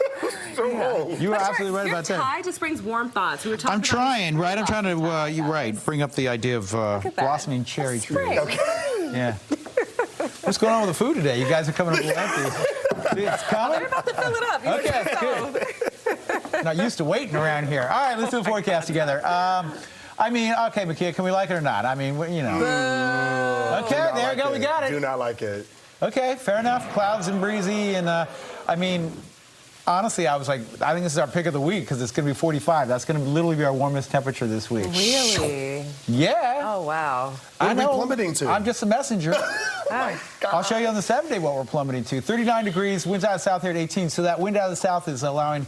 [SPEAKER 4] You are absolutely right about that.
[SPEAKER 8] You're tied to spring's warm thoughts. We were talking
[SPEAKER 4] I'm
[SPEAKER 8] about
[SPEAKER 4] trying, right? I'm trying to, you're right, bring up the idea of blossoming cherry trees. Yeah. What's going on with the food today? You guys are coming up with empty. It's coming?
[SPEAKER 8] They're about to fill it up.
[SPEAKER 4] Okay, good. Not used to waiting around here. All right, let's do a forecast together. I mean, okay, Makia, can we like it or not? I mean, you know. Okay, there we go. We got it.
[SPEAKER 21] Do not like it.
[SPEAKER 4] Okay, fair enough. Clouds and breezy. And, I mean, honestly, I was like, I think this is our pick of the week because it's going to be 45. That's going to literally be our warmest temperature this week.
[SPEAKER 8] Really?
[SPEAKER 4] Yeah.
[SPEAKER 8] Oh, wow.
[SPEAKER 21] What are we plummeting to?
[SPEAKER 4] I'm just a messenger. I'll show you on the 7-day what we're plummeting to. 39 degrees, winds out of the south here at 18. So that wind out of the south is allowing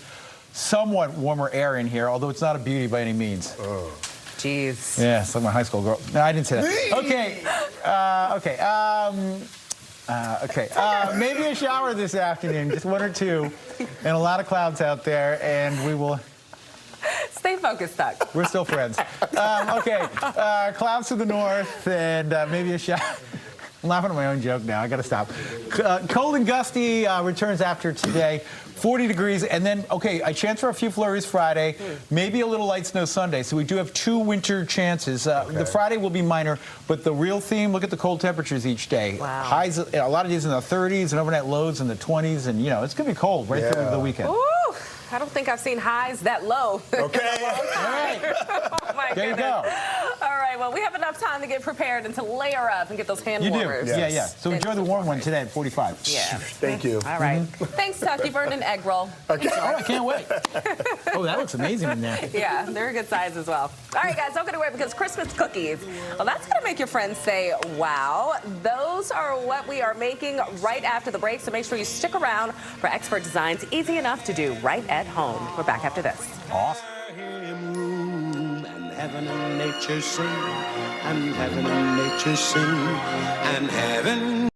[SPEAKER 4] somewhat warmer air in here, although it's not a beauty by any means.
[SPEAKER 8] Jeez.
[SPEAKER 4] Yeah, it's like my high school girl. No, I didn't say that. Okay. Maybe a shower this afternoon, just one or two, and a lot of clouds out there, and we will.
[SPEAKER 8] Stay focused, Tuck.
[SPEAKER 4] We're still friends. Clouds to the north, and maybe a shower. I'm laughing at my own joke now. I got to stop. Cold and gusty returns after today. 40 degrees, and then, okay, a chance for a few flurries Friday, maybe a little light snow Sunday. So we do have 2 winter chances. The Friday will be minor, but the real theme, look at the cold temperatures each day.
[SPEAKER 8] Wow.
[SPEAKER 4] Highs, a lot of days in the 30s and overnight lows in the 20s, and, you know, it's going to be cold right through the weekend.
[SPEAKER 8] Ooh, I don't think I've seen highs that low.
[SPEAKER 21] Okay.
[SPEAKER 8] Oh, my
[SPEAKER 4] There you
[SPEAKER 8] goodness.
[SPEAKER 4] go.
[SPEAKER 8] All right, well, we have enough time to get prepared and to layer up and get those hand warmers.
[SPEAKER 4] You do. Yeah. So enjoy the warm one today at 45.
[SPEAKER 8] Yeah.
[SPEAKER 21] Thank you.
[SPEAKER 8] All right. Thanks, Tuck. You've earned an egg roll.
[SPEAKER 21] Okay.
[SPEAKER 4] Oh, I can't wait. Oh, that looks amazing in there.
[SPEAKER 8] Yeah, they're a good size as well. All right, guys, don't go anywhere because Christmas cookies, well, that's going to make your friends say, wow. Those are what we are making right after the break, so make sure you stick around for expert designs easy enough to do right at home. We're back after this.
[SPEAKER 4] Awesome.
[SPEAKER 7] Heaven and nature sing, and heaven and nature sing, and heaven.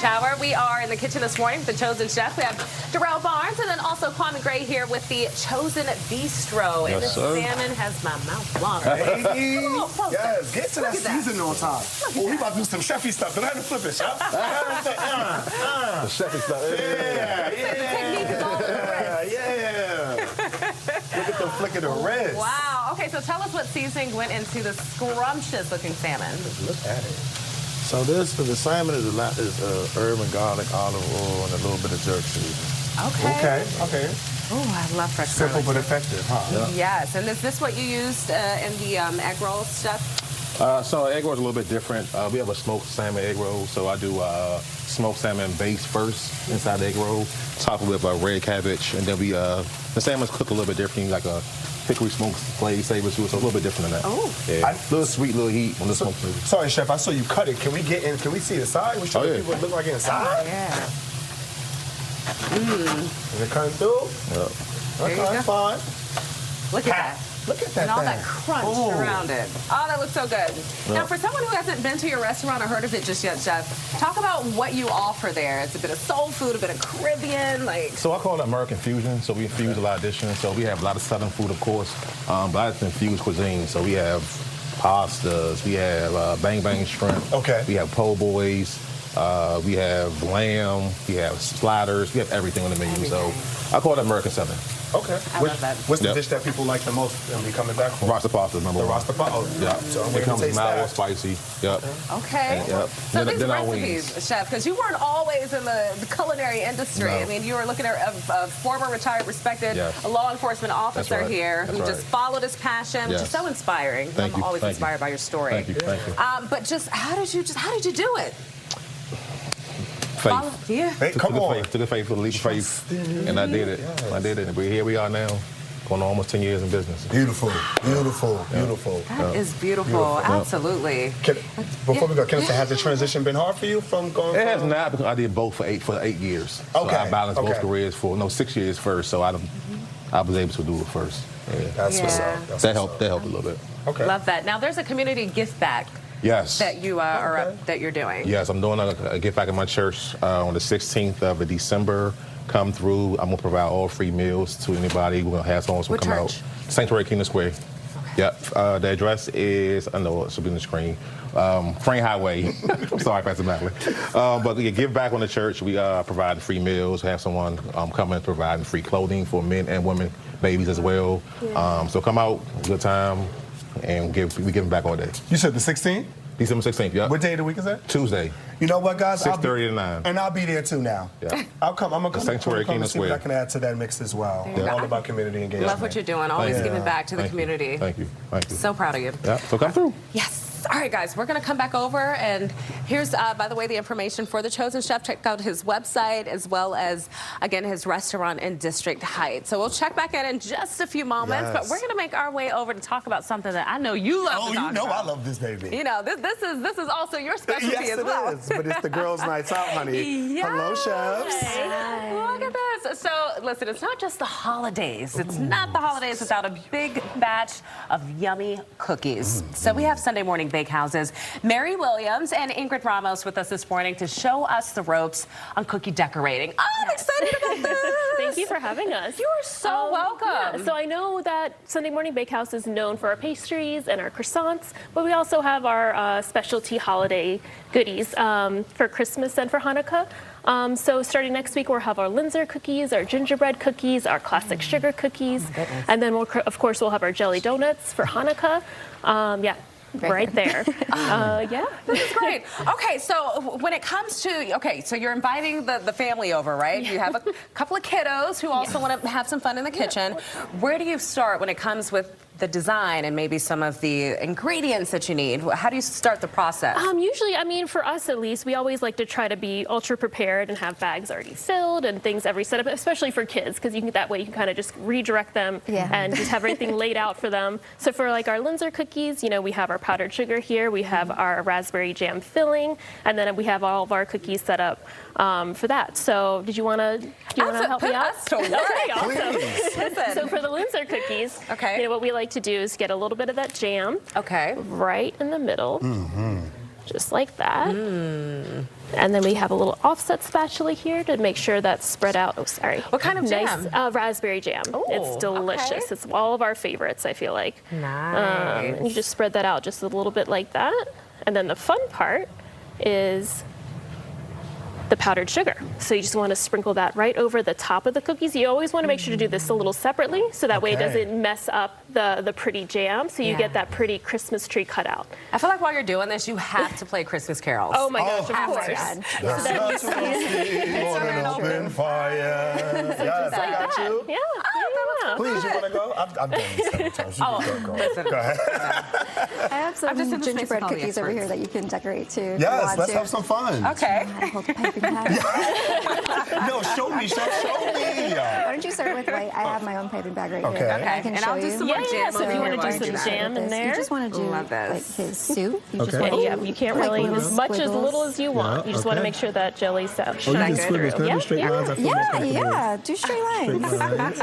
[SPEAKER 8] Shower. We are in the kitchen this morning with the Chosen Chef. We have Darrell Barnes and then also Kwame Gray here with the Chosen Bistro.
[SPEAKER 21] Yes,
[SPEAKER 8] and this
[SPEAKER 21] sir.
[SPEAKER 8] salmon has my mouth watering.
[SPEAKER 21] Baby.
[SPEAKER 8] Oh,
[SPEAKER 21] Yes, get to that seasoning on top. Oh, we about to do some chefy stuff. Don't have to flip it, chef.
[SPEAKER 17] The chefy stuff.
[SPEAKER 21] Yeah. Look at the flick of the red.
[SPEAKER 8] Wow. Okay, so tell us what seasoning went into the scrumptious looking salmon.
[SPEAKER 21] Look at it.
[SPEAKER 17] So this for the salmon is herb and garlic, olive oil, and a little bit of jerk seasoning.
[SPEAKER 8] Okay.
[SPEAKER 21] Okay.
[SPEAKER 8] Oh, I love fresh
[SPEAKER 21] Simple
[SPEAKER 8] garlic.
[SPEAKER 21] but effective, huh?
[SPEAKER 8] Yeah. Yes, and is this what you used in the egg roll stuff?
[SPEAKER 17] So egg roll is a little bit different. We have a smoked salmon egg roll. So I do smoked salmon base first inside the egg roll, top it with red cabbage, and then we the salmon's cooked a little bit differently, like a hickory smoked glazed savor to it, so a little bit different than that.
[SPEAKER 8] Oh.
[SPEAKER 17] Yeah. Little sweet, little heat on the smoked flavor.
[SPEAKER 21] Sorry, chef. I saw you cut it. Can we get in? Can we see the side? We show people what it look like inside.
[SPEAKER 8] Oh, yeah.
[SPEAKER 21] Is it cutting through?
[SPEAKER 17] Yeah.
[SPEAKER 21] Okay,
[SPEAKER 8] There you go.
[SPEAKER 21] fine.
[SPEAKER 8] Look at that.
[SPEAKER 21] Look at that
[SPEAKER 8] And all
[SPEAKER 21] thing.
[SPEAKER 8] that crunch
[SPEAKER 21] Oh.
[SPEAKER 8] around it. Oh, that looks so good.
[SPEAKER 17] Yeah.
[SPEAKER 8] Now, for someone who hasn't been to your restaurant or heard of it just yet, Chef, talk about what you offer there. It's a bit of soul food, a bit of Caribbean, like.
[SPEAKER 17] So I call it American fusion. So we infuse a lot of dishes. So we have a lot of Southern food, of course, but it's infused cuisine. So we have pastas. We have bang bang shrimp.
[SPEAKER 21] Okay.
[SPEAKER 17] We have po' boys. We have lamb. We have sliders. We have everything on the menu. So I call it American Southern.
[SPEAKER 21] Okay. What's the dish that people like the most and be coming back for?
[SPEAKER 17] Rasta pasta, number
[SPEAKER 21] The
[SPEAKER 17] one.
[SPEAKER 21] Rasta pasta.
[SPEAKER 17] Yeah.
[SPEAKER 21] So I'm
[SPEAKER 17] It
[SPEAKER 21] ready to
[SPEAKER 17] comes
[SPEAKER 21] taste
[SPEAKER 17] mild or
[SPEAKER 21] that.
[SPEAKER 17] spicy. Yep.
[SPEAKER 8] Okay.
[SPEAKER 17] Yep.
[SPEAKER 8] So these
[SPEAKER 17] Then our
[SPEAKER 8] recipes,
[SPEAKER 17] wings.
[SPEAKER 8] Chef, because you weren't always in the culinary industry.
[SPEAKER 17] No.
[SPEAKER 8] I mean, you were looking at a former retired, respected
[SPEAKER 17] Yes.
[SPEAKER 8] law enforcement officer
[SPEAKER 17] right.
[SPEAKER 8] here
[SPEAKER 17] That's
[SPEAKER 8] who
[SPEAKER 17] right.
[SPEAKER 8] just followed his passion, which is
[SPEAKER 17] Yes.
[SPEAKER 8] so inspiring.
[SPEAKER 17] Thank
[SPEAKER 8] I'm
[SPEAKER 17] you.
[SPEAKER 8] always
[SPEAKER 17] Thank you.
[SPEAKER 8] inspired by your story.
[SPEAKER 17] Thank you. Thank you.
[SPEAKER 8] But just how did you do it?
[SPEAKER 17] Faith.
[SPEAKER 8] Yeah.
[SPEAKER 21] Hey, come on.
[SPEAKER 17] Took a faith for the leap of faith, and I did it.
[SPEAKER 21] Yes.
[SPEAKER 17] I did it. And here we are now, going on almost 10 years in business.
[SPEAKER 21] Beautiful, beautiful, beautiful.
[SPEAKER 8] That is beautiful. Absolutely.
[SPEAKER 21] Before we go, Kenneth, has the transition been hard for you from going?
[SPEAKER 17] It has not, because I did both for eight years. So
[SPEAKER 21] Okay,
[SPEAKER 17] I balanced both
[SPEAKER 21] okay.
[SPEAKER 17] careers for 6 years first. So I was able to do it first. Yeah.
[SPEAKER 21] That's what's
[SPEAKER 8] Yeah.
[SPEAKER 21] up. That's
[SPEAKER 17] That
[SPEAKER 21] what's
[SPEAKER 17] helped. That helped a little bit.
[SPEAKER 21] Okay.
[SPEAKER 8] Love that. Now there's a community gift back
[SPEAKER 17] Yes.
[SPEAKER 8] that you that you're doing.
[SPEAKER 17] Yes, I'm doing a gift back in my church on the 16th of December. Come through. I'm gonna provide all free meals to anybody. We're gonna have someone
[SPEAKER 8] What
[SPEAKER 17] come
[SPEAKER 8] church?
[SPEAKER 17] out. Sanctuary Kingdom Square. Yep. The address is, I know it should be on the screen. Crane Highway. I'm sorry, Pastor Macklin. But we give back on the church. We provide free meals. Have someone come and provide free clothing for men and women, babies as well. So come out, good time, and we give back all day.
[SPEAKER 21] You said the 16th?
[SPEAKER 17] December 16th. Yep.
[SPEAKER 21] What day of the week is that?
[SPEAKER 17] Tuesday.
[SPEAKER 21] You know what, guys?
[SPEAKER 17] 6:30 to 9.
[SPEAKER 21] And I'll be there too now.
[SPEAKER 17] Yeah.
[SPEAKER 21] I'm gonna come
[SPEAKER 17] Sanctuary
[SPEAKER 21] and
[SPEAKER 17] Kingdom
[SPEAKER 21] see what I
[SPEAKER 17] Square.
[SPEAKER 21] can add to that mix as well.
[SPEAKER 8] you go.
[SPEAKER 21] All about community engagement.
[SPEAKER 8] Love what you're doing. Always
[SPEAKER 21] Thank you.
[SPEAKER 8] giving back to the
[SPEAKER 17] Thank you.
[SPEAKER 8] community.
[SPEAKER 17] Thank you. Thank you.
[SPEAKER 8] So proud of you.
[SPEAKER 17] Yeah. So come through.
[SPEAKER 8] Yes. All right, guys, we're going to come back over, and here's, by the way, the information for the Chosen Chef. Check out his website as well as, again, his restaurant in District Heights. So we'll check back in just a few moments, but we're going to make our way over to talk about something that I know you love to talk about.
[SPEAKER 21] I love this baby.
[SPEAKER 8] You know, this is also your specialty
[SPEAKER 21] Yes,
[SPEAKER 8] as well.
[SPEAKER 21] it is. But it's the girls' nights out, honey.
[SPEAKER 8] Yes.
[SPEAKER 21] Hello, chefs.
[SPEAKER 8] Look at this. So, listen, it's not just the holidays. It's not the holidays without a big batch of yummy cookies. So we have Sunday morning bakehouses. Mary Williams and Ingrid Ramos with us this morning to show us the ropes on cookie decorating. Oh, I'm excited about this.
[SPEAKER 10] Thank you for having us.
[SPEAKER 8] You are so welcome.
[SPEAKER 10] Yeah, so I know that Sunday Morning Bakehouse is known for our pastries and our croissants, but we also have our specialty holiday goodies for Christmas and for Hanukkah. So starting next week, we'll have our Linzer cookies, our gingerbread cookies, our classic sugar cookies, and then of course we'll have our jelly donuts for Hanukkah. Right there. Yeah.
[SPEAKER 8] This is great. Okay, so when it comes to, so you're inviting the family over, right? You have a couple of kiddos who also want to have some fun in the kitchen. Where do you start when it comes with the design and maybe some of the ingredients that you need? How do you start the process?
[SPEAKER 10] Usually, I mean, for us at least, we always like to try to be ultra prepared and have bags already filled and things every setup, especially for kids, because that way you can kind of just redirect them and just have everything laid out for them. So for like our Linzer cookies, we have our powdered sugar here, we have our raspberry jam filling, and then we have all of our cookies set up for that. So did you want to help me out?
[SPEAKER 8] Okay,
[SPEAKER 10] awesome. So for the Linzer cookies, what we like to do is get a little bit of that jam right in the middle, just like that. And then we have a little offset spatula here to make sure that's spread out. Oh, sorry.
[SPEAKER 8] What kind of jam?
[SPEAKER 10] Nice raspberry jam.
[SPEAKER 8] Ooh,
[SPEAKER 10] it's delicious.
[SPEAKER 8] okay.
[SPEAKER 10] It's all of our favorites, I feel like.
[SPEAKER 8] Nice.
[SPEAKER 10] And you just spread that out just a little bit like that. And then the fun part is the powdered sugar. So you just want to sprinkle that right over the top of the cookies. You always want to make sure to do this a little separately, so that way it doesn't mess up the pretty jam, so you get that pretty Christmas tree cutout.
[SPEAKER 8] I feel like while you're doing this, you have to play Christmas carols.
[SPEAKER 10] Oh my gosh, of course.
[SPEAKER 21] That's not to be on an open fire. Yes, I got you.
[SPEAKER 10] Yeah.
[SPEAKER 21] Please, you want to go? I've done this several times. You can go. Go ahead.
[SPEAKER 19] I have some gingerbread cookies over here that you can decorate too.
[SPEAKER 21] Yes, let's have some fun.
[SPEAKER 8] Okay.
[SPEAKER 21] No, show me.
[SPEAKER 19] Why don't you start with white? I have my own piping bag right here.
[SPEAKER 21] Okay.
[SPEAKER 19] I can
[SPEAKER 8] And
[SPEAKER 19] show
[SPEAKER 8] I'll do
[SPEAKER 19] you.
[SPEAKER 8] some more jam.
[SPEAKER 10] So if you want to do some jam in there.
[SPEAKER 19] You just want to do
[SPEAKER 8] Love this.
[SPEAKER 19] like his soup. You just
[SPEAKER 10] Yeah,
[SPEAKER 19] want to
[SPEAKER 10] you can't really,
[SPEAKER 19] little
[SPEAKER 10] as much as
[SPEAKER 19] squiggles.
[SPEAKER 10] little as you want. You just want to make sure that jelly's out.
[SPEAKER 21] Oh, you can squiggles. Can I do straight lines? I feel
[SPEAKER 19] Yeah, do straight lines.
[SPEAKER 21] lines.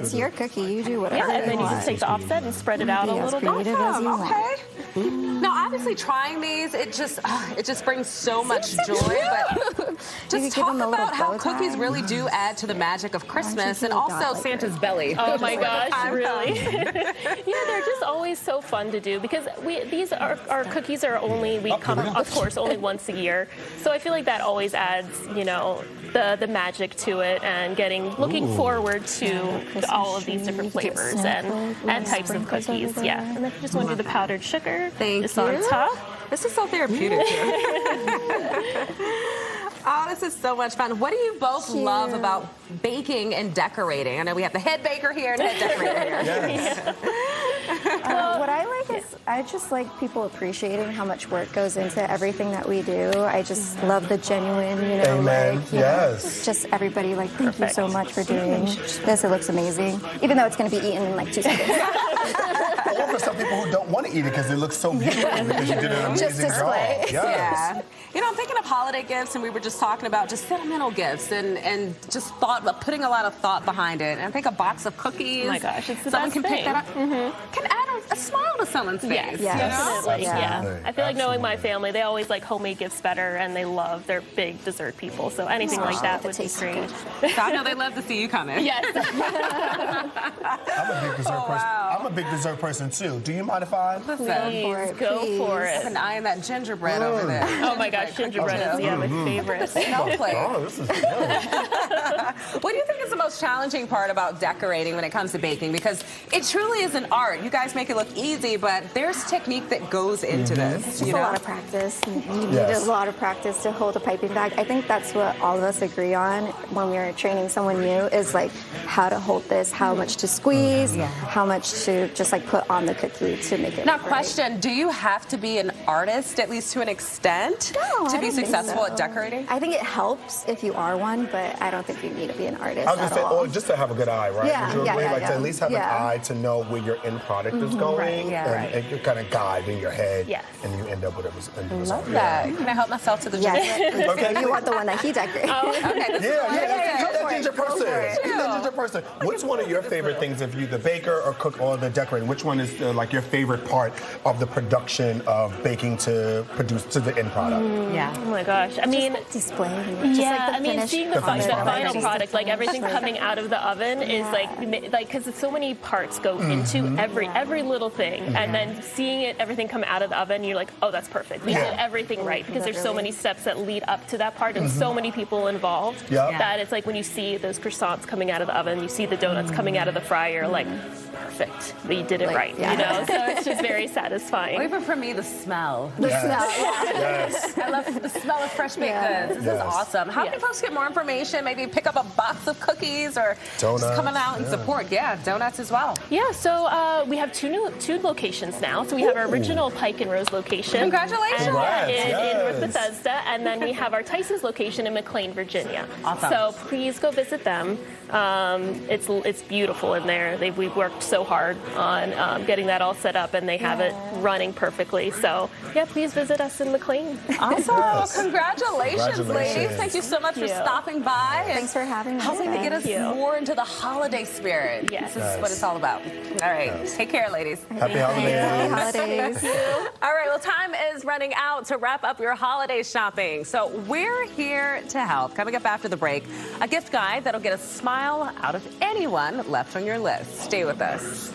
[SPEAKER 19] It's your cookie. You do whatever
[SPEAKER 10] Yeah, and
[SPEAKER 19] you
[SPEAKER 10] then you
[SPEAKER 19] want.
[SPEAKER 10] just take the offset and spread it out a
[SPEAKER 19] Be as
[SPEAKER 10] little bit.
[SPEAKER 19] creative as you want.
[SPEAKER 8] Now, obviously, trying these, it just brings so much joy. But just talk about how cookies really do add to the magic of Christmas and also Santa's belly.
[SPEAKER 10] Oh my gosh, really? Yeah, they're just always so fun to do because our cookies are we come, of course, only once a year. So I feel like that always adds, the magic to it and looking forward to all of these different flavors and types of cookies. Yeah, and then you just want to do the powdered sugar. Just on top.
[SPEAKER 8] This is so therapeutic. Oh, this is so much fun. What do you both love about baking and decorating? I know we have the head baker here and head decorator here.
[SPEAKER 19] Yes. What I like is I just like people appreciating how much work goes into everything that we do. I just love the genuine,
[SPEAKER 21] Amen.
[SPEAKER 19] Just everybody thank you so much for doing this. It looks amazing, even though it's going to be eaten in 2 seconds.
[SPEAKER 21] Or for some people who don't want to eat it because it looks so beautiful because you did an amazing job. Yes.
[SPEAKER 8] Yeah. I'm thinking of holiday gifts, and we were just talking about just sentimental gifts and just putting a lot of thought behind it. And I think a box of cookies.
[SPEAKER 10] Oh my gosh, it's the
[SPEAKER 8] someone
[SPEAKER 10] best
[SPEAKER 8] can pick
[SPEAKER 10] thing.
[SPEAKER 8] that up. Can add a smile to someone's face.
[SPEAKER 10] Definitely. Yeah. I feel like knowing my family, they always like homemade gifts better, and they love their big dessert people. So anything like that would be great.
[SPEAKER 8] So I know they love to see you coming.
[SPEAKER 10] Yes.
[SPEAKER 21] I'm a big dessert person. I'm a big dessert person too. Do you mind if I?
[SPEAKER 10] Please, go for it.
[SPEAKER 8] I have an eye on that gingerbread over there.
[SPEAKER 10] Oh my gosh, gingerbread is my favorite.
[SPEAKER 8] Snowflake.
[SPEAKER 21] Oh, this is good.
[SPEAKER 8] What do you think is the most challenging part about decorating when it comes to baking? Because it truly is an art. You guys make it look easy, but there's technique that goes into this.
[SPEAKER 19] It's just a lot of practice. You need a lot of practice to hold a piping bag. I think that's what all of us agree on when we're training someone new is how to hold this, how much to squeeze, how much to just put on the cookie to make it
[SPEAKER 8] Now,
[SPEAKER 19] right.
[SPEAKER 8] question, do you have to be an artist, at least to an extent, to be successful at decorating?
[SPEAKER 19] I think it helps if you are one, but I don't think you need to be an artist
[SPEAKER 21] I was
[SPEAKER 19] at all.
[SPEAKER 21] or just to have a good eye, right?
[SPEAKER 19] Yeah,
[SPEAKER 21] Would you agree?
[SPEAKER 19] yeah.
[SPEAKER 21] To at least have an eye to know where your end product is going, and you kind of guide in your head, and you end up with a end result.
[SPEAKER 8] Love that. Can I help myself to the gingerbread?
[SPEAKER 19] Okay. You want the one that he decorated.
[SPEAKER 8] Okay.
[SPEAKER 21] That ginger person. What's one of your favorite things if you're the baker or cook or the decorator? Which one is your favorite part of the production of baking to produce to the end product?
[SPEAKER 10] Oh my gosh. I mean,
[SPEAKER 19] displaying.
[SPEAKER 10] Seeing the final product, everything coming out of the oven is because so many parts go into every little thing, and then seeing everything come out of the oven, you're like, oh, that's perfect. We did everything right because there's so many steps that lead up to that part and so many people involved that it's when you see those croissants coming out of the oven, you see the donuts coming out of the fryer, perfect. You did it right. So it's just very satisfying.
[SPEAKER 8] Or even for me, the smell.
[SPEAKER 19] The smell.
[SPEAKER 21] Yes.
[SPEAKER 8] I love the smell of fresh baked goods. This is awesome. How can folks get more information? Maybe pick up a box of cookies or
[SPEAKER 21] donuts.
[SPEAKER 8] Just coming out and support. Yeah, donuts as well.
[SPEAKER 10] Yeah, so we have two locations now. So we have our original Pike and Rose location.
[SPEAKER 8] Congratulations.
[SPEAKER 10] In North Bethesda. And then we have our Tyson's location in McLean, Virginia.
[SPEAKER 8] Awesome.
[SPEAKER 10] So please go visit them. It's beautiful in there. We worked so hard on getting that all set up, and they have it running perfectly. So, please visit us in McLean.
[SPEAKER 8] Awesome. Well, congratulations, ladies. Thank you so much for stopping by.
[SPEAKER 19] Thanks for having us.
[SPEAKER 8] Helping to get us more into the holiday spirit.
[SPEAKER 10] Yes.
[SPEAKER 8] This is what it's all about. All right. Take care, ladies.
[SPEAKER 21] Happy holidays.
[SPEAKER 19] Happy holidays.
[SPEAKER 8] All right. Well, time is running out to wrap up your holiday shopping. So we're here to help. Coming up after the break, a gift guide that'll get a smile out of anyone left on your list. Stay with us.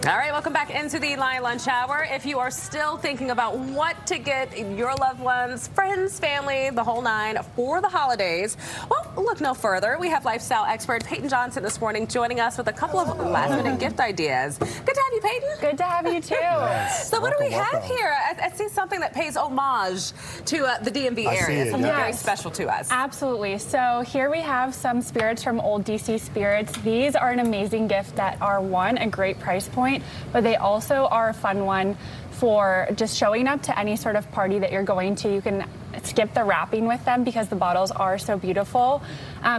[SPEAKER 8] All right, welcome back into the Lion Lunch Hour. If you are still thinking about what to get your loved ones, friends, family, the whole nine for the holidays, well, look no further. We have lifestyle expert Peyton Johnson this morning joining us with a couple of last-minute gift ideas. Good to have you, Peyton.
[SPEAKER 1] Good to have you, too.
[SPEAKER 21] Yes.
[SPEAKER 8] So what do we
[SPEAKER 21] Welcome,
[SPEAKER 8] have here? I see something that pays homage to the DMV area, something very special to us.
[SPEAKER 1] Absolutely. So here we have some spirits from Old DC Spirits. These are an amazing gift that are, one, a great price point, but they also are a fun one for just showing up to any sort of party that you're going to. You can skip the wrapping with them because the bottles are so beautiful.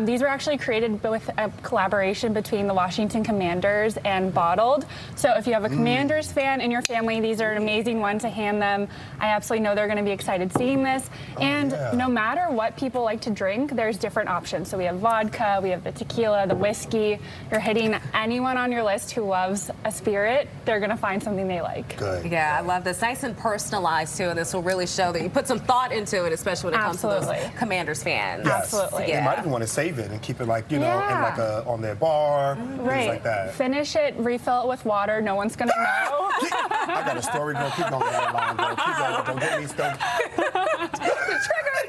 [SPEAKER 1] These were actually created with a collaboration between the Washington Commanders and Bottled. So if you have a Commanders fan in your family, these are an amazing one to hand them. I absolutely know they're going to be excited seeing this. And no matter what people like to drink, there's different options. So we have vodka, we have the tequila, the whiskey. You're hitting anyone on your list who loves a spirit, they're going to find something they like.
[SPEAKER 21] Good.
[SPEAKER 8] Yeah, I love this. Nice and personalized, too, and this will really show that you put some thought into it, especially when it comes to those Commanders fans.
[SPEAKER 21] Yes.
[SPEAKER 1] Absolutely.
[SPEAKER 21] They might even want to save it and keep it like, you know, in like on their bar, things like that.
[SPEAKER 1] Finish it, refill it with water. No one's going to know.
[SPEAKER 21] I got a story, girl. Keep going down the line, girl. Keep going. Don't get me started.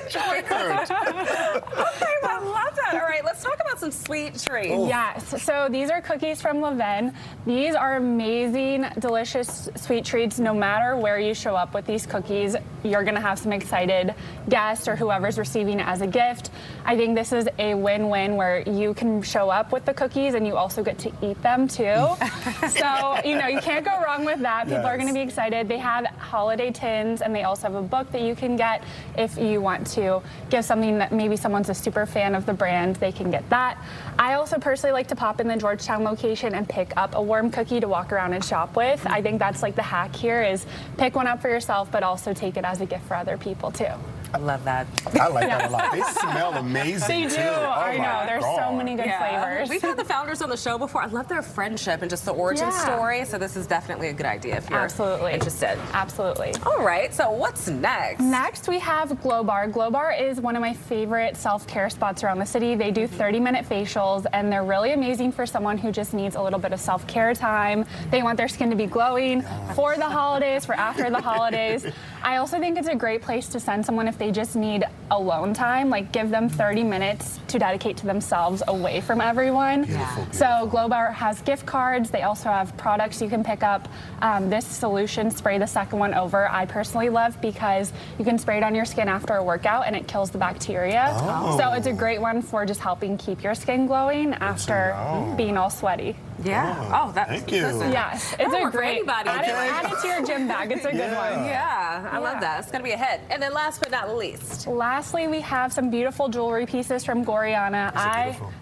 [SPEAKER 8] Triggered. Okay, I love that. All right, let's talk about some sweet treats.
[SPEAKER 1] Yes, so these are cookies from Leven. These are amazing, delicious sweet treats. No matter where you show up with these cookies, you're going to have some excited guests or whoever's receiving it as a gift. I think this is a win-win where you can show up with the cookies and you also get to eat them too. So, you know, you can't go wrong with that. People are going to be excited. They have holiday tins and they also have a book that you can get if you want to give something that maybe someone's a super fan of the brand, they can get that. I also personally like to pop in the Georgetown location and pick up a warm cookie to walk around and shop with. I think that's like the hack here is pick one up for yourself, but also take it as a gift for other people too.
[SPEAKER 8] I love that.
[SPEAKER 21] I like that a lot. They smell amazing,
[SPEAKER 1] They do.
[SPEAKER 21] too. Oh,
[SPEAKER 1] I know. There's so many good flavors.
[SPEAKER 8] We've had the founders on the show before. I love their friendship and just the origin story. So this is definitely a good idea if you're interested.
[SPEAKER 1] Absolutely.
[SPEAKER 8] All right. So what's next?
[SPEAKER 1] Next, we have Glow Bar. Glow Bar is one of my favorite self-care spots around the city. They do 30-minute facials, and they're really amazing for someone who just needs a little bit of self-care time. They want their skin to be glowing for the holidays, for after the holidays. I also think it's a great place to send someone if they just need alone time, like give them 30 minutes to dedicate to themselves away from everyone. So Glow Bar has gift cards. They also have products you can pick up. This solution, Spray the Second One Over, I personally love because you can spray it on your skin after a workout and it kills the bacteria. So it's a great one for just helping keep your skin glowing after being all sweaty.
[SPEAKER 21] Thank you.
[SPEAKER 1] Yes, it's a great. Add it to your gym bag. It's a good one.
[SPEAKER 8] Yeah, I love that. It's going to be a hit. And then last but not least.
[SPEAKER 1] Lastly, we have some beautiful jewelry pieces from Goriana.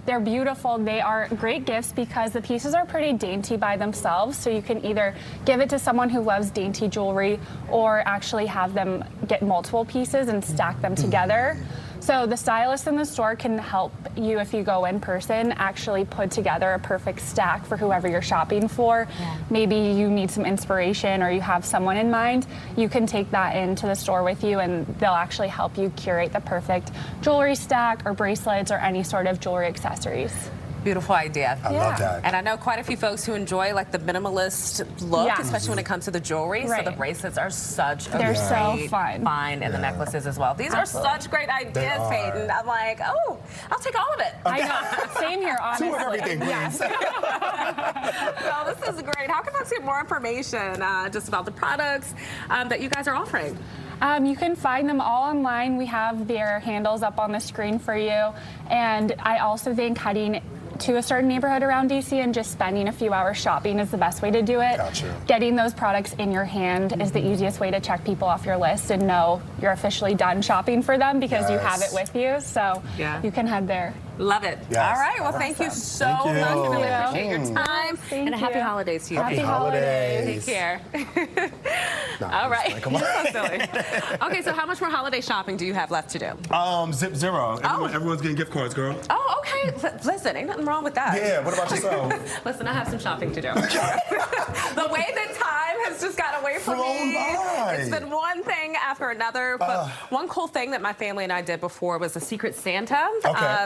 [SPEAKER 1] They're beautiful. They are great gifts because the pieces are pretty dainty by themselves. So you can either give it to someone who loves dainty jewelry or actually have them get multiple pieces and stack them together. So the stylist in the store can help you if you go in person actually put together a perfect stack for whoever you're shopping for. Maybe you need some inspiration or you have someone in mind. You can take that into the store with you and they'll actually help you curate the perfect jewelry stack or bracelets or any sort of jewelry accessories.
[SPEAKER 8] Beautiful idea.
[SPEAKER 21] I love that.
[SPEAKER 8] And I know quite a few folks who enjoy like the minimalist look, especially when it comes to the jewelry. So the bracelets are such a great
[SPEAKER 1] so fun.
[SPEAKER 8] find, and the necklaces as well. These are such great ideas, Peyton. I'm like, oh, I'll take all of it.
[SPEAKER 1] I know. Same here, honestly.
[SPEAKER 21] Two of everything, please.
[SPEAKER 8] Well, this is great. How can folks get more information just about the products that you guys are offering?
[SPEAKER 1] You can find them all online. We have their handles up on the screen for you. And I also think heading to a certain neighborhood around DC and just spending a few hours shopping is the best way to do it. Getting those products in your hand is the easiest way to check people off your list and know you're officially done shopping for them because you have it with you. So you can head there.
[SPEAKER 8] Love it. All right. Well, thank you so much. Really appreciate your time. And a happy holidays to you.
[SPEAKER 21] Happy holidays.
[SPEAKER 8] Take care. All right.
[SPEAKER 21] Come on.
[SPEAKER 8] You're so silly. Okay, so how much more holiday shopping do you have left to do?
[SPEAKER 21] Zero. Everyone's getting gift cards, girl.
[SPEAKER 8] Oh, okay. Listen, ain't nothing wrong with that.
[SPEAKER 21] Yeah, what about yourself?
[SPEAKER 8] Listen, I have some shopping to do. The way that time has just got away from me. It's been one thing after another. But one cool thing that my family and I did before was a Secret Santa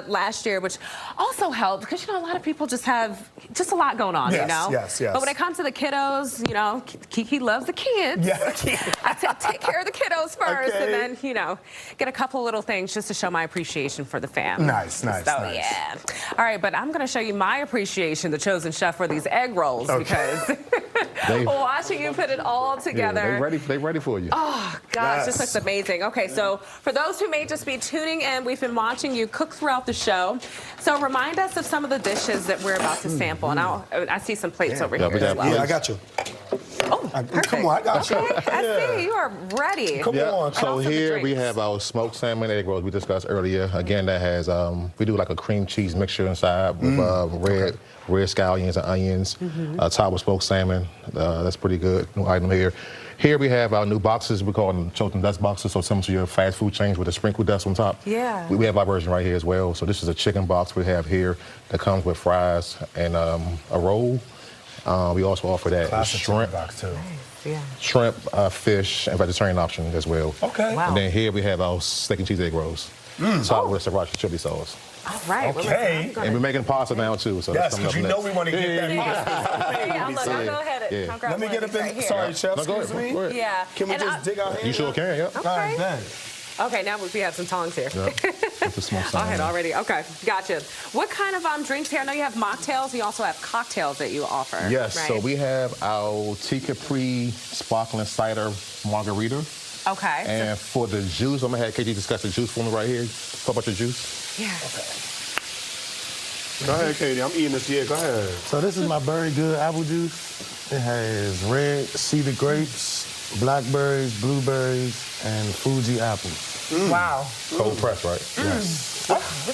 [SPEAKER 8] last year, which also helped because, you know, a lot of people just have just a lot going on, you know?
[SPEAKER 21] Yes.
[SPEAKER 8] But when it comes to the kiddos, you know, Kiki loves the kids.
[SPEAKER 21] Yeah.
[SPEAKER 8] I take care of the kiddos first and then, you know, get a couple little things just to show my appreciation for the fam.
[SPEAKER 21] Nice.
[SPEAKER 8] Yeah. All right, but I'm going to show you my appreciation, the chosen chef, for these egg rolls because watching you put it all together.
[SPEAKER 17] Yeah, they ready for you.
[SPEAKER 8] Oh, gosh, this looks amazing. Okay, so for those who may just be tuning in, we've been watching you cook throughout the show. So remind us of some of the dishes that we're about to sample. And I see some plates over here as well.
[SPEAKER 21] Yeah, I got you.
[SPEAKER 8] Oh, perfect.
[SPEAKER 21] Come on, I got you.
[SPEAKER 8] Okay, I see. You are ready.
[SPEAKER 21] Come on.
[SPEAKER 17] So here we have our smoked salmon egg rolls we discussed earlier. Again, that has, we do like a cream cheese mixture inside with red scallions and onions, top with smoked salmon. That's pretty good. New item here. Here we have our new boxes. We call them chosen dust boxes, so similar to your fast food chains with a sprinkle dust on top.
[SPEAKER 8] Yeah.
[SPEAKER 17] We have our version right here as well. So this is a chicken box we have here that comes with fries and a roll. We also offer that shrimp
[SPEAKER 21] box too.
[SPEAKER 8] Yeah.
[SPEAKER 17] Shrimp, fish, and vegetarian option as well.
[SPEAKER 21] Okay.
[SPEAKER 8] Wow.
[SPEAKER 17] And then here we have our steak and cheese egg rolls. Topped with sriracha chili sauce.
[SPEAKER 8] All right.
[SPEAKER 21] Okay.
[SPEAKER 17] And we're making pasta now too. So
[SPEAKER 21] Yes,
[SPEAKER 17] that's coming
[SPEAKER 21] because you
[SPEAKER 17] up
[SPEAKER 21] know we want to get that pasta.
[SPEAKER 8] Yeah, look, I'll go ahead and
[SPEAKER 21] Let me get a bit.
[SPEAKER 8] right
[SPEAKER 21] Sorry,
[SPEAKER 8] here.
[SPEAKER 21] chef.
[SPEAKER 17] No, go ahead,
[SPEAKER 21] Excuse me.
[SPEAKER 17] go ahead.
[SPEAKER 8] Yeah.
[SPEAKER 21] Can we
[SPEAKER 8] And
[SPEAKER 21] just dig our hands?
[SPEAKER 17] You sure can, yep.
[SPEAKER 21] All right, then.
[SPEAKER 8] Okay, now we have some tongs here.
[SPEAKER 17] Yep. With the smoked
[SPEAKER 8] Go
[SPEAKER 17] salmon.
[SPEAKER 8] ahead already. Okay, gotcha. What kind of drinks here? I know you have mocktails. You also have cocktails that you offer.
[SPEAKER 17] Yes,
[SPEAKER 8] right?
[SPEAKER 17] so we have our Tea Capri sparkling cider margarita.
[SPEAKER 8] Okay.
[SPEAKER 17] And for the juice, I'm gonna have KG discuss the juice for me right here. Talk about your juice.
[SPEAKER 8] Yeah.
[SPEAKER 21] Go ahead, Katie. I'm eating this. Yeah, go ahead.
[SPEAKER 2] So this is my Very Good apple juice. It has red cedar grapes, blackberries, blueberries, and Fuji apples.
[SPEAKER 8] Wow.
[SPEAKER 17] Cold press, right?
[SPEAKER 2] Yes.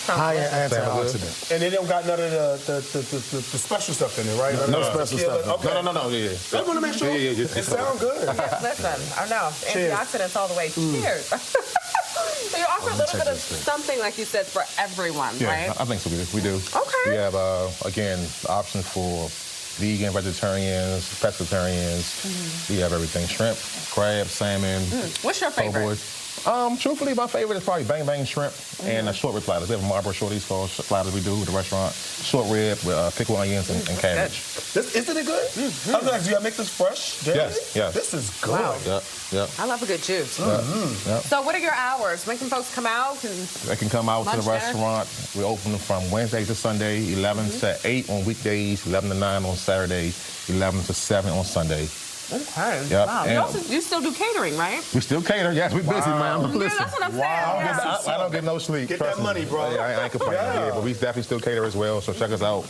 [SPEAKER 2] High in antioxidant.
[SPEAKER 21] And they don't got none of the special stuff in it, right?
[SPEAKER 2] No special stuff.
[SPEAKER 21] Okay.
[SPEAKER 17] No, yeah.
[SPEAKER 21] I want to make sure.
[SPEAKER 17] Yeah.
[SPEAKER 21] It sounds good.
[SPEAKER 8] Yeah, listen, I know. Antioxidants all the way. Cheers. So you offer a little bit of something, like you said, for everyone, right?
[SPEAKER 17] I think so. We do.
[SPEAKER 8] Okay.
[SPEAKER 17] We have, again, options for vegan, vegetarians, pescatarians. We have everything. Shrimp, crab, salmon.
[SPEAKER 8] What's your favorite?
[SPEAKER 17] po' boy. Truthfully, my favorite is probably bang bang shrimp and short rib platters. We have Marlboro shorties called platters we do at the restaurant. Short rib with pickled onions and cabbage.
[SPEAKER 21] Isn't it good? I was like, do you make this fresh? Daily?
[SPEAKER 17] Yes.
[SPEAKER 21] This is good.
[SPEAKER 8] Wow.
[SPEAKER 17] Yep.
[SPEAKER 8] I love a good juice.
[SPEAKER 17] Yep.
[SPEAKER 8] So what are your hours? When can folks come out?
[SPEAKER 17] They can come out to the
[SPEAKER 8] Lunch, dinner?
[SPEAKER 17] restaurant. We open from Wednesday to Sunday, 11 to 8 on weekdays, 11 to 9 on Saturday, 11 to 7 on Sunday.
[SPEAKER 8] Okay.
[SPEAKER 17] Yep.
[SPEAKER 8] Wow. You still do catering, right?
[SPEAKER 17] We still cater. Yes, we busy, man.
[SPEAKER 8] Yeah,
[SPEAKER 17] Listen.
[SPEAKER 8] that's what I'm saying.
[SPEAKER 21] Wow.
[SPEAKER 17] I don't get no sleep.
[SPEAKER 21] Get
[SPEAKER 17] trust
[SPEAKER 21] that
[SPEAKER 17] me.
[SPEAKER 21] money, bro.
[SPEAKER 17] I ain't complaining. Yeah, but we definitely still cater as well. So check us out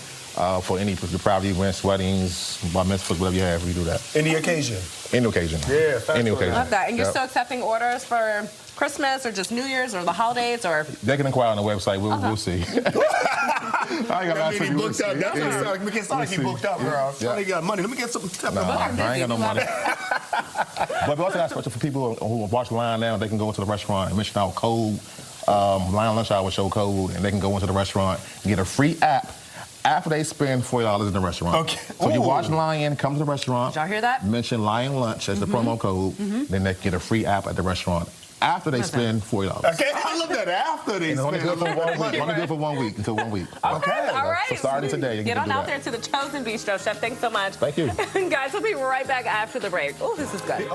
[SPEAKER 17] for any private events, weddings, bar mitzvahs, whatever you have. We do that.
[SPEAKER 21] Any occasion.
[SPEAKER 17] Any occasion.
[SPEAKER 21] Yeah.
[SPEAKER 17] Any occasion.
[SPEAKER 8] Love that. And you're
[SPEAKER 17] Yep.
[SPEAKER 8] still accepting orders for Christmas or just New Year's or the holidays or?
[SPEAKER 17] They can inquire on the website. We'll see. I ain't gonna lie to you. We'll
[SPEAKER 21] booked up.
[SPEAKER 17] see.
[SPEAKER 21] That's what it sounds like. We can start like he booked up, girl.
[SPEAKER 17] Yeah.
[SPEAKER 21] They got money. Let me get some.
[SPEAKER 17] Nah, I ain't got no money. But we also got for people who watch Line now, they can go into the restaurant and mention our code, Line Lunch Hour show code, and they can go into the restaurant and get a free app after they spend $40 in the restaurant.
[SPEAKER 21] Okay.
[SPEAKER 17] So you watch Lion, come to the restaurant.
[SPEAKER 8] Did y'all hear that?
[SPEAKER 17] Mention Lion Lunch as the promo code, then they get a free app at the restaurant after they spend $40.
[SPEAKER 21] Okay. I love that after they
[SPEAKER 17] It's only
[SPEAKER 21] spend
[SPEAKER 17] good for 1 week.
[SPEAKER 21] money.
[SPEAKER 17] Only good for 1 week, until 1 week.
[SPEAKER 21] Okay.
[SPEAKER 8] All right.
[SPEAKER 17] So starting today, you
[SPEAKER 8] Get
[SPEAKER 17] can
[SPEAKER 8] on
[SPEAKER 17] do
[SPEAKER 8] out
[SPEAKER 17] that.
[SPEAKER 8] there to the Chosen Bistro, Chef. Thanks so much.
[SPEAKER 17] Thank you.
[SPEAKER 8] Guys, we'll be right back after the break. Oh, this is good.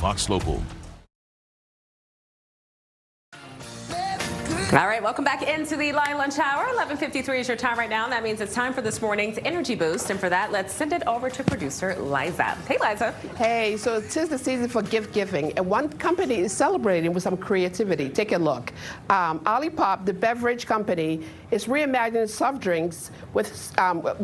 [SPEAKER 5] Fox Local.
[SPEAKER 8] All right, welcome back into the Lion Lunch Hour. 11:53 is your time right now, and that means it's time for this morning's Energy Boost. And for that, let's send it over to producer Liza. Hey, Liza.
[SPEAKER 20] Hey, so it is the season for gift giving, and one company is celebrating with some creativity. Take a look. Olipop, the beverage company, is reimagining soft drinks with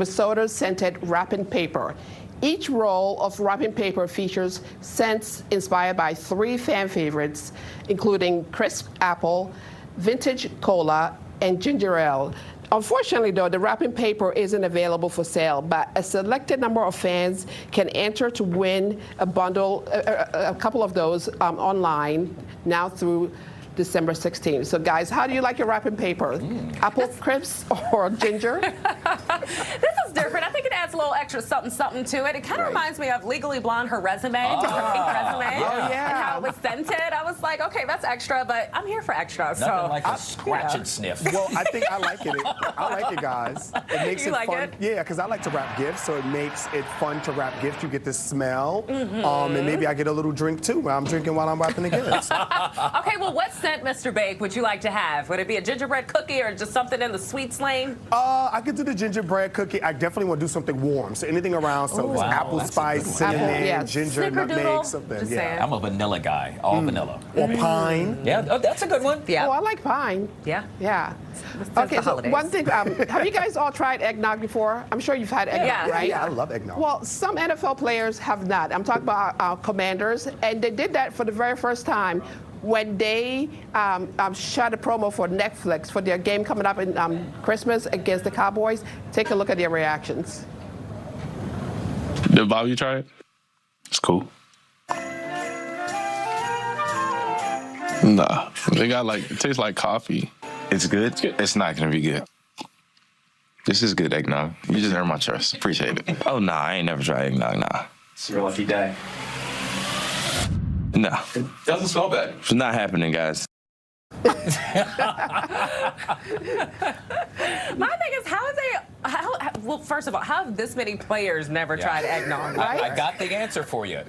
[SPEAKER 20] soda-scented wrapping paper. Each roll of wrapping paper features scents inspired by 3 fan favorites, including crisp apple, vintage cola, and ginger ale. Unfortunately, though, the wrapping paper isn't available for sale, but a selected number of fans can enter to win a bundle, a couple of those online now through December 16th. So, guys, how do you like your wrapping paper? Apple crisps or ginger?
[SPEAKER 8] This is different. I think it adds a little extra something to it. It kind of reminds me of Legally Blonde, her resume, her pink resume, and how it was scented. I was like, okay, that's extra, but I'm here for extra.
[SPEAKER 12] Nothing like a scratch and sniff.
[SPEAKER 21] Well, I think I like it. I like it, guys. It makes
[SPEAKER 8] You
[SPEAKER 21] it
[SPEAKER 8] like
[SPEAKER 21] fun.
[SPEAKER 8] it?
[SPEAKER 21] Yeah, because I like to wrap gifts, so it makes it fun to wrap gifts. You get the smell, and maybe I get a little drink too. I'm drinking while I'm wrapping the gifts.
[SPEAKER 8] Okay, well, what scent, Mr. Bake, would you like to have? Would it be a gingerbread cookie or just something in the sweets lane?
[SPEAKER 21] I could do the gingerbread cookie. I definitely want to do something warm. So anything around some apple spice, cinnamon, ginger, nutmeg, something. Yeah.
[SPEAKER 12] I'm a vanilla guy, all vanilla.
[SPEAKER 21] Or pine.
[SPEAKER 12] Yeah, oh, that's a good one.
[SPEAKER 20] Yeah. Oh, I like pine.
[SPEAKER 8] Yeah.
[SPEAKER 20] Yeah.
[SPEAKER 8] Okay,
[SPEAKER 20] so one thing, have you guys all tried eggnog before? I'm sure you've had eggnog, right?
[SPEAKER 21] Yeah, I love eggnog.
[SPEAKER 20] Well, some NFL players have not. I'm talking about our Commanders, and they did that for the very first time when they shot a promo for Netflix for their game coming up in Christmas against the Cowboys. Take a look at their reactions.
[SPEAKER 23] Did Bob, you try it? It's cool. Nah, they got it tastes like coffee.
[SPEAKER 24] It's good? It's not gonna be good. This is good eggnog. You just earned my trust. Appreciate it. Oh, nah, I ain't never tried eggnog, nah.
[SPEAKER 6] It's your lucky day.
[SPEAKER 24] Nah.
[SPEAKER 6] It doesn't smell bad.
[SPEAKER 24] It's not happening, guys.
[SPEAKER 8] My thing is, well, first of all, how have this many players never tried eggnog? Right?
[SPEAKER 12] I got the answer for you.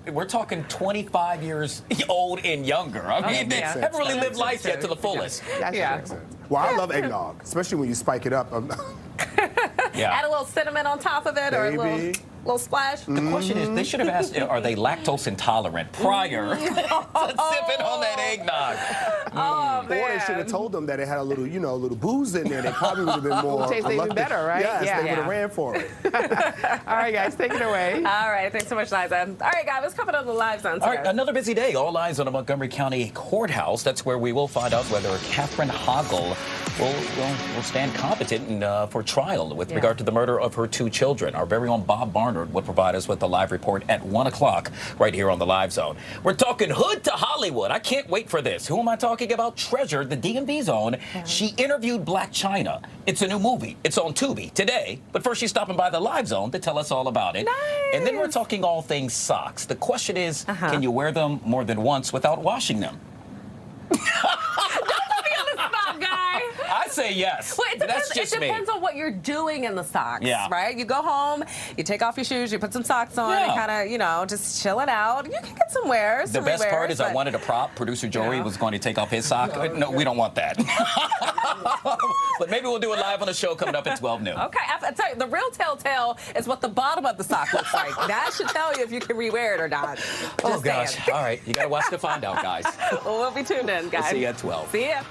[SPEAKER 12] We're talking 25 years old and younger. I mean, they haven't really lived life yet to the fullest.
[SPEAKER 21] Well, I love eggnog, especially when you spike it up.
[SPEAKER 8] Add a little cinnamon on top of it or a little splash.
[SPEAKER 12] The question is, they should have asked, are they lactose intolerant prior to sipping on that eggnog?
[SPEAKER 21] Or they should have told them that it had a little, a little booze in there. They probably would have been more.
[SPEAKER 20] Tastes even better, right?
[SPEAKER 21] Yes, they would have ran for it.
[SPEAKER 20] All right, guys, take it away.
[SPEAKER 8] All right, thanks so much, Liza. All right, guys, let's cover on the live zone.
[SPEAKER 12] All right, another busy day. All eyes on the Montgomery County Courthouse. That's where we will find out whether Catherine Hoggle will stand competent for trial with regard to the murder of her 2 children. Our very own Bob Barnard will provide us with the live report at 1 o'clock right here on the Live Zone. We're talking hood to Hollywood. I can't wait for this. Who am I talking about? Treasure, the DMV's own. She interviewed Black China. It's a new movie. It's on Tubi today. But first, she's stopping by the Live Zone to tell us all about it. Nice. And then we're talking all things socks. The question is, can you wear them more than once without washing them? I say yes.
[SPEAKER 8] Well, it depends,
[SPEAKER 12] That's just
[SPEAKER 8] it depends on what you're doing in the socks, right? You go home, you take off your shoes, you put some socks on, and kind of, just chill it out. You can get some wears.
[SPEAKER 12] The best part is I wanted a prop. Producer Joey was going to take off his sock. No, we don't want that. But maybe we'll do it live on the show coming up at 12 noon.
[SPEAKER 8] Okay, I tell you, the real telltale is what the bottom of the sock looks like. That should tell you if you can rewear it or not.
[SPEAKER 12] Oh, gosh. All right, you got to watch to find out, guys.
[SPEAKER 8] Well, we'll be tuned in, guys.
[SPEAKER 12] We'll see you at 12.
[SPEAKER 8] See ya.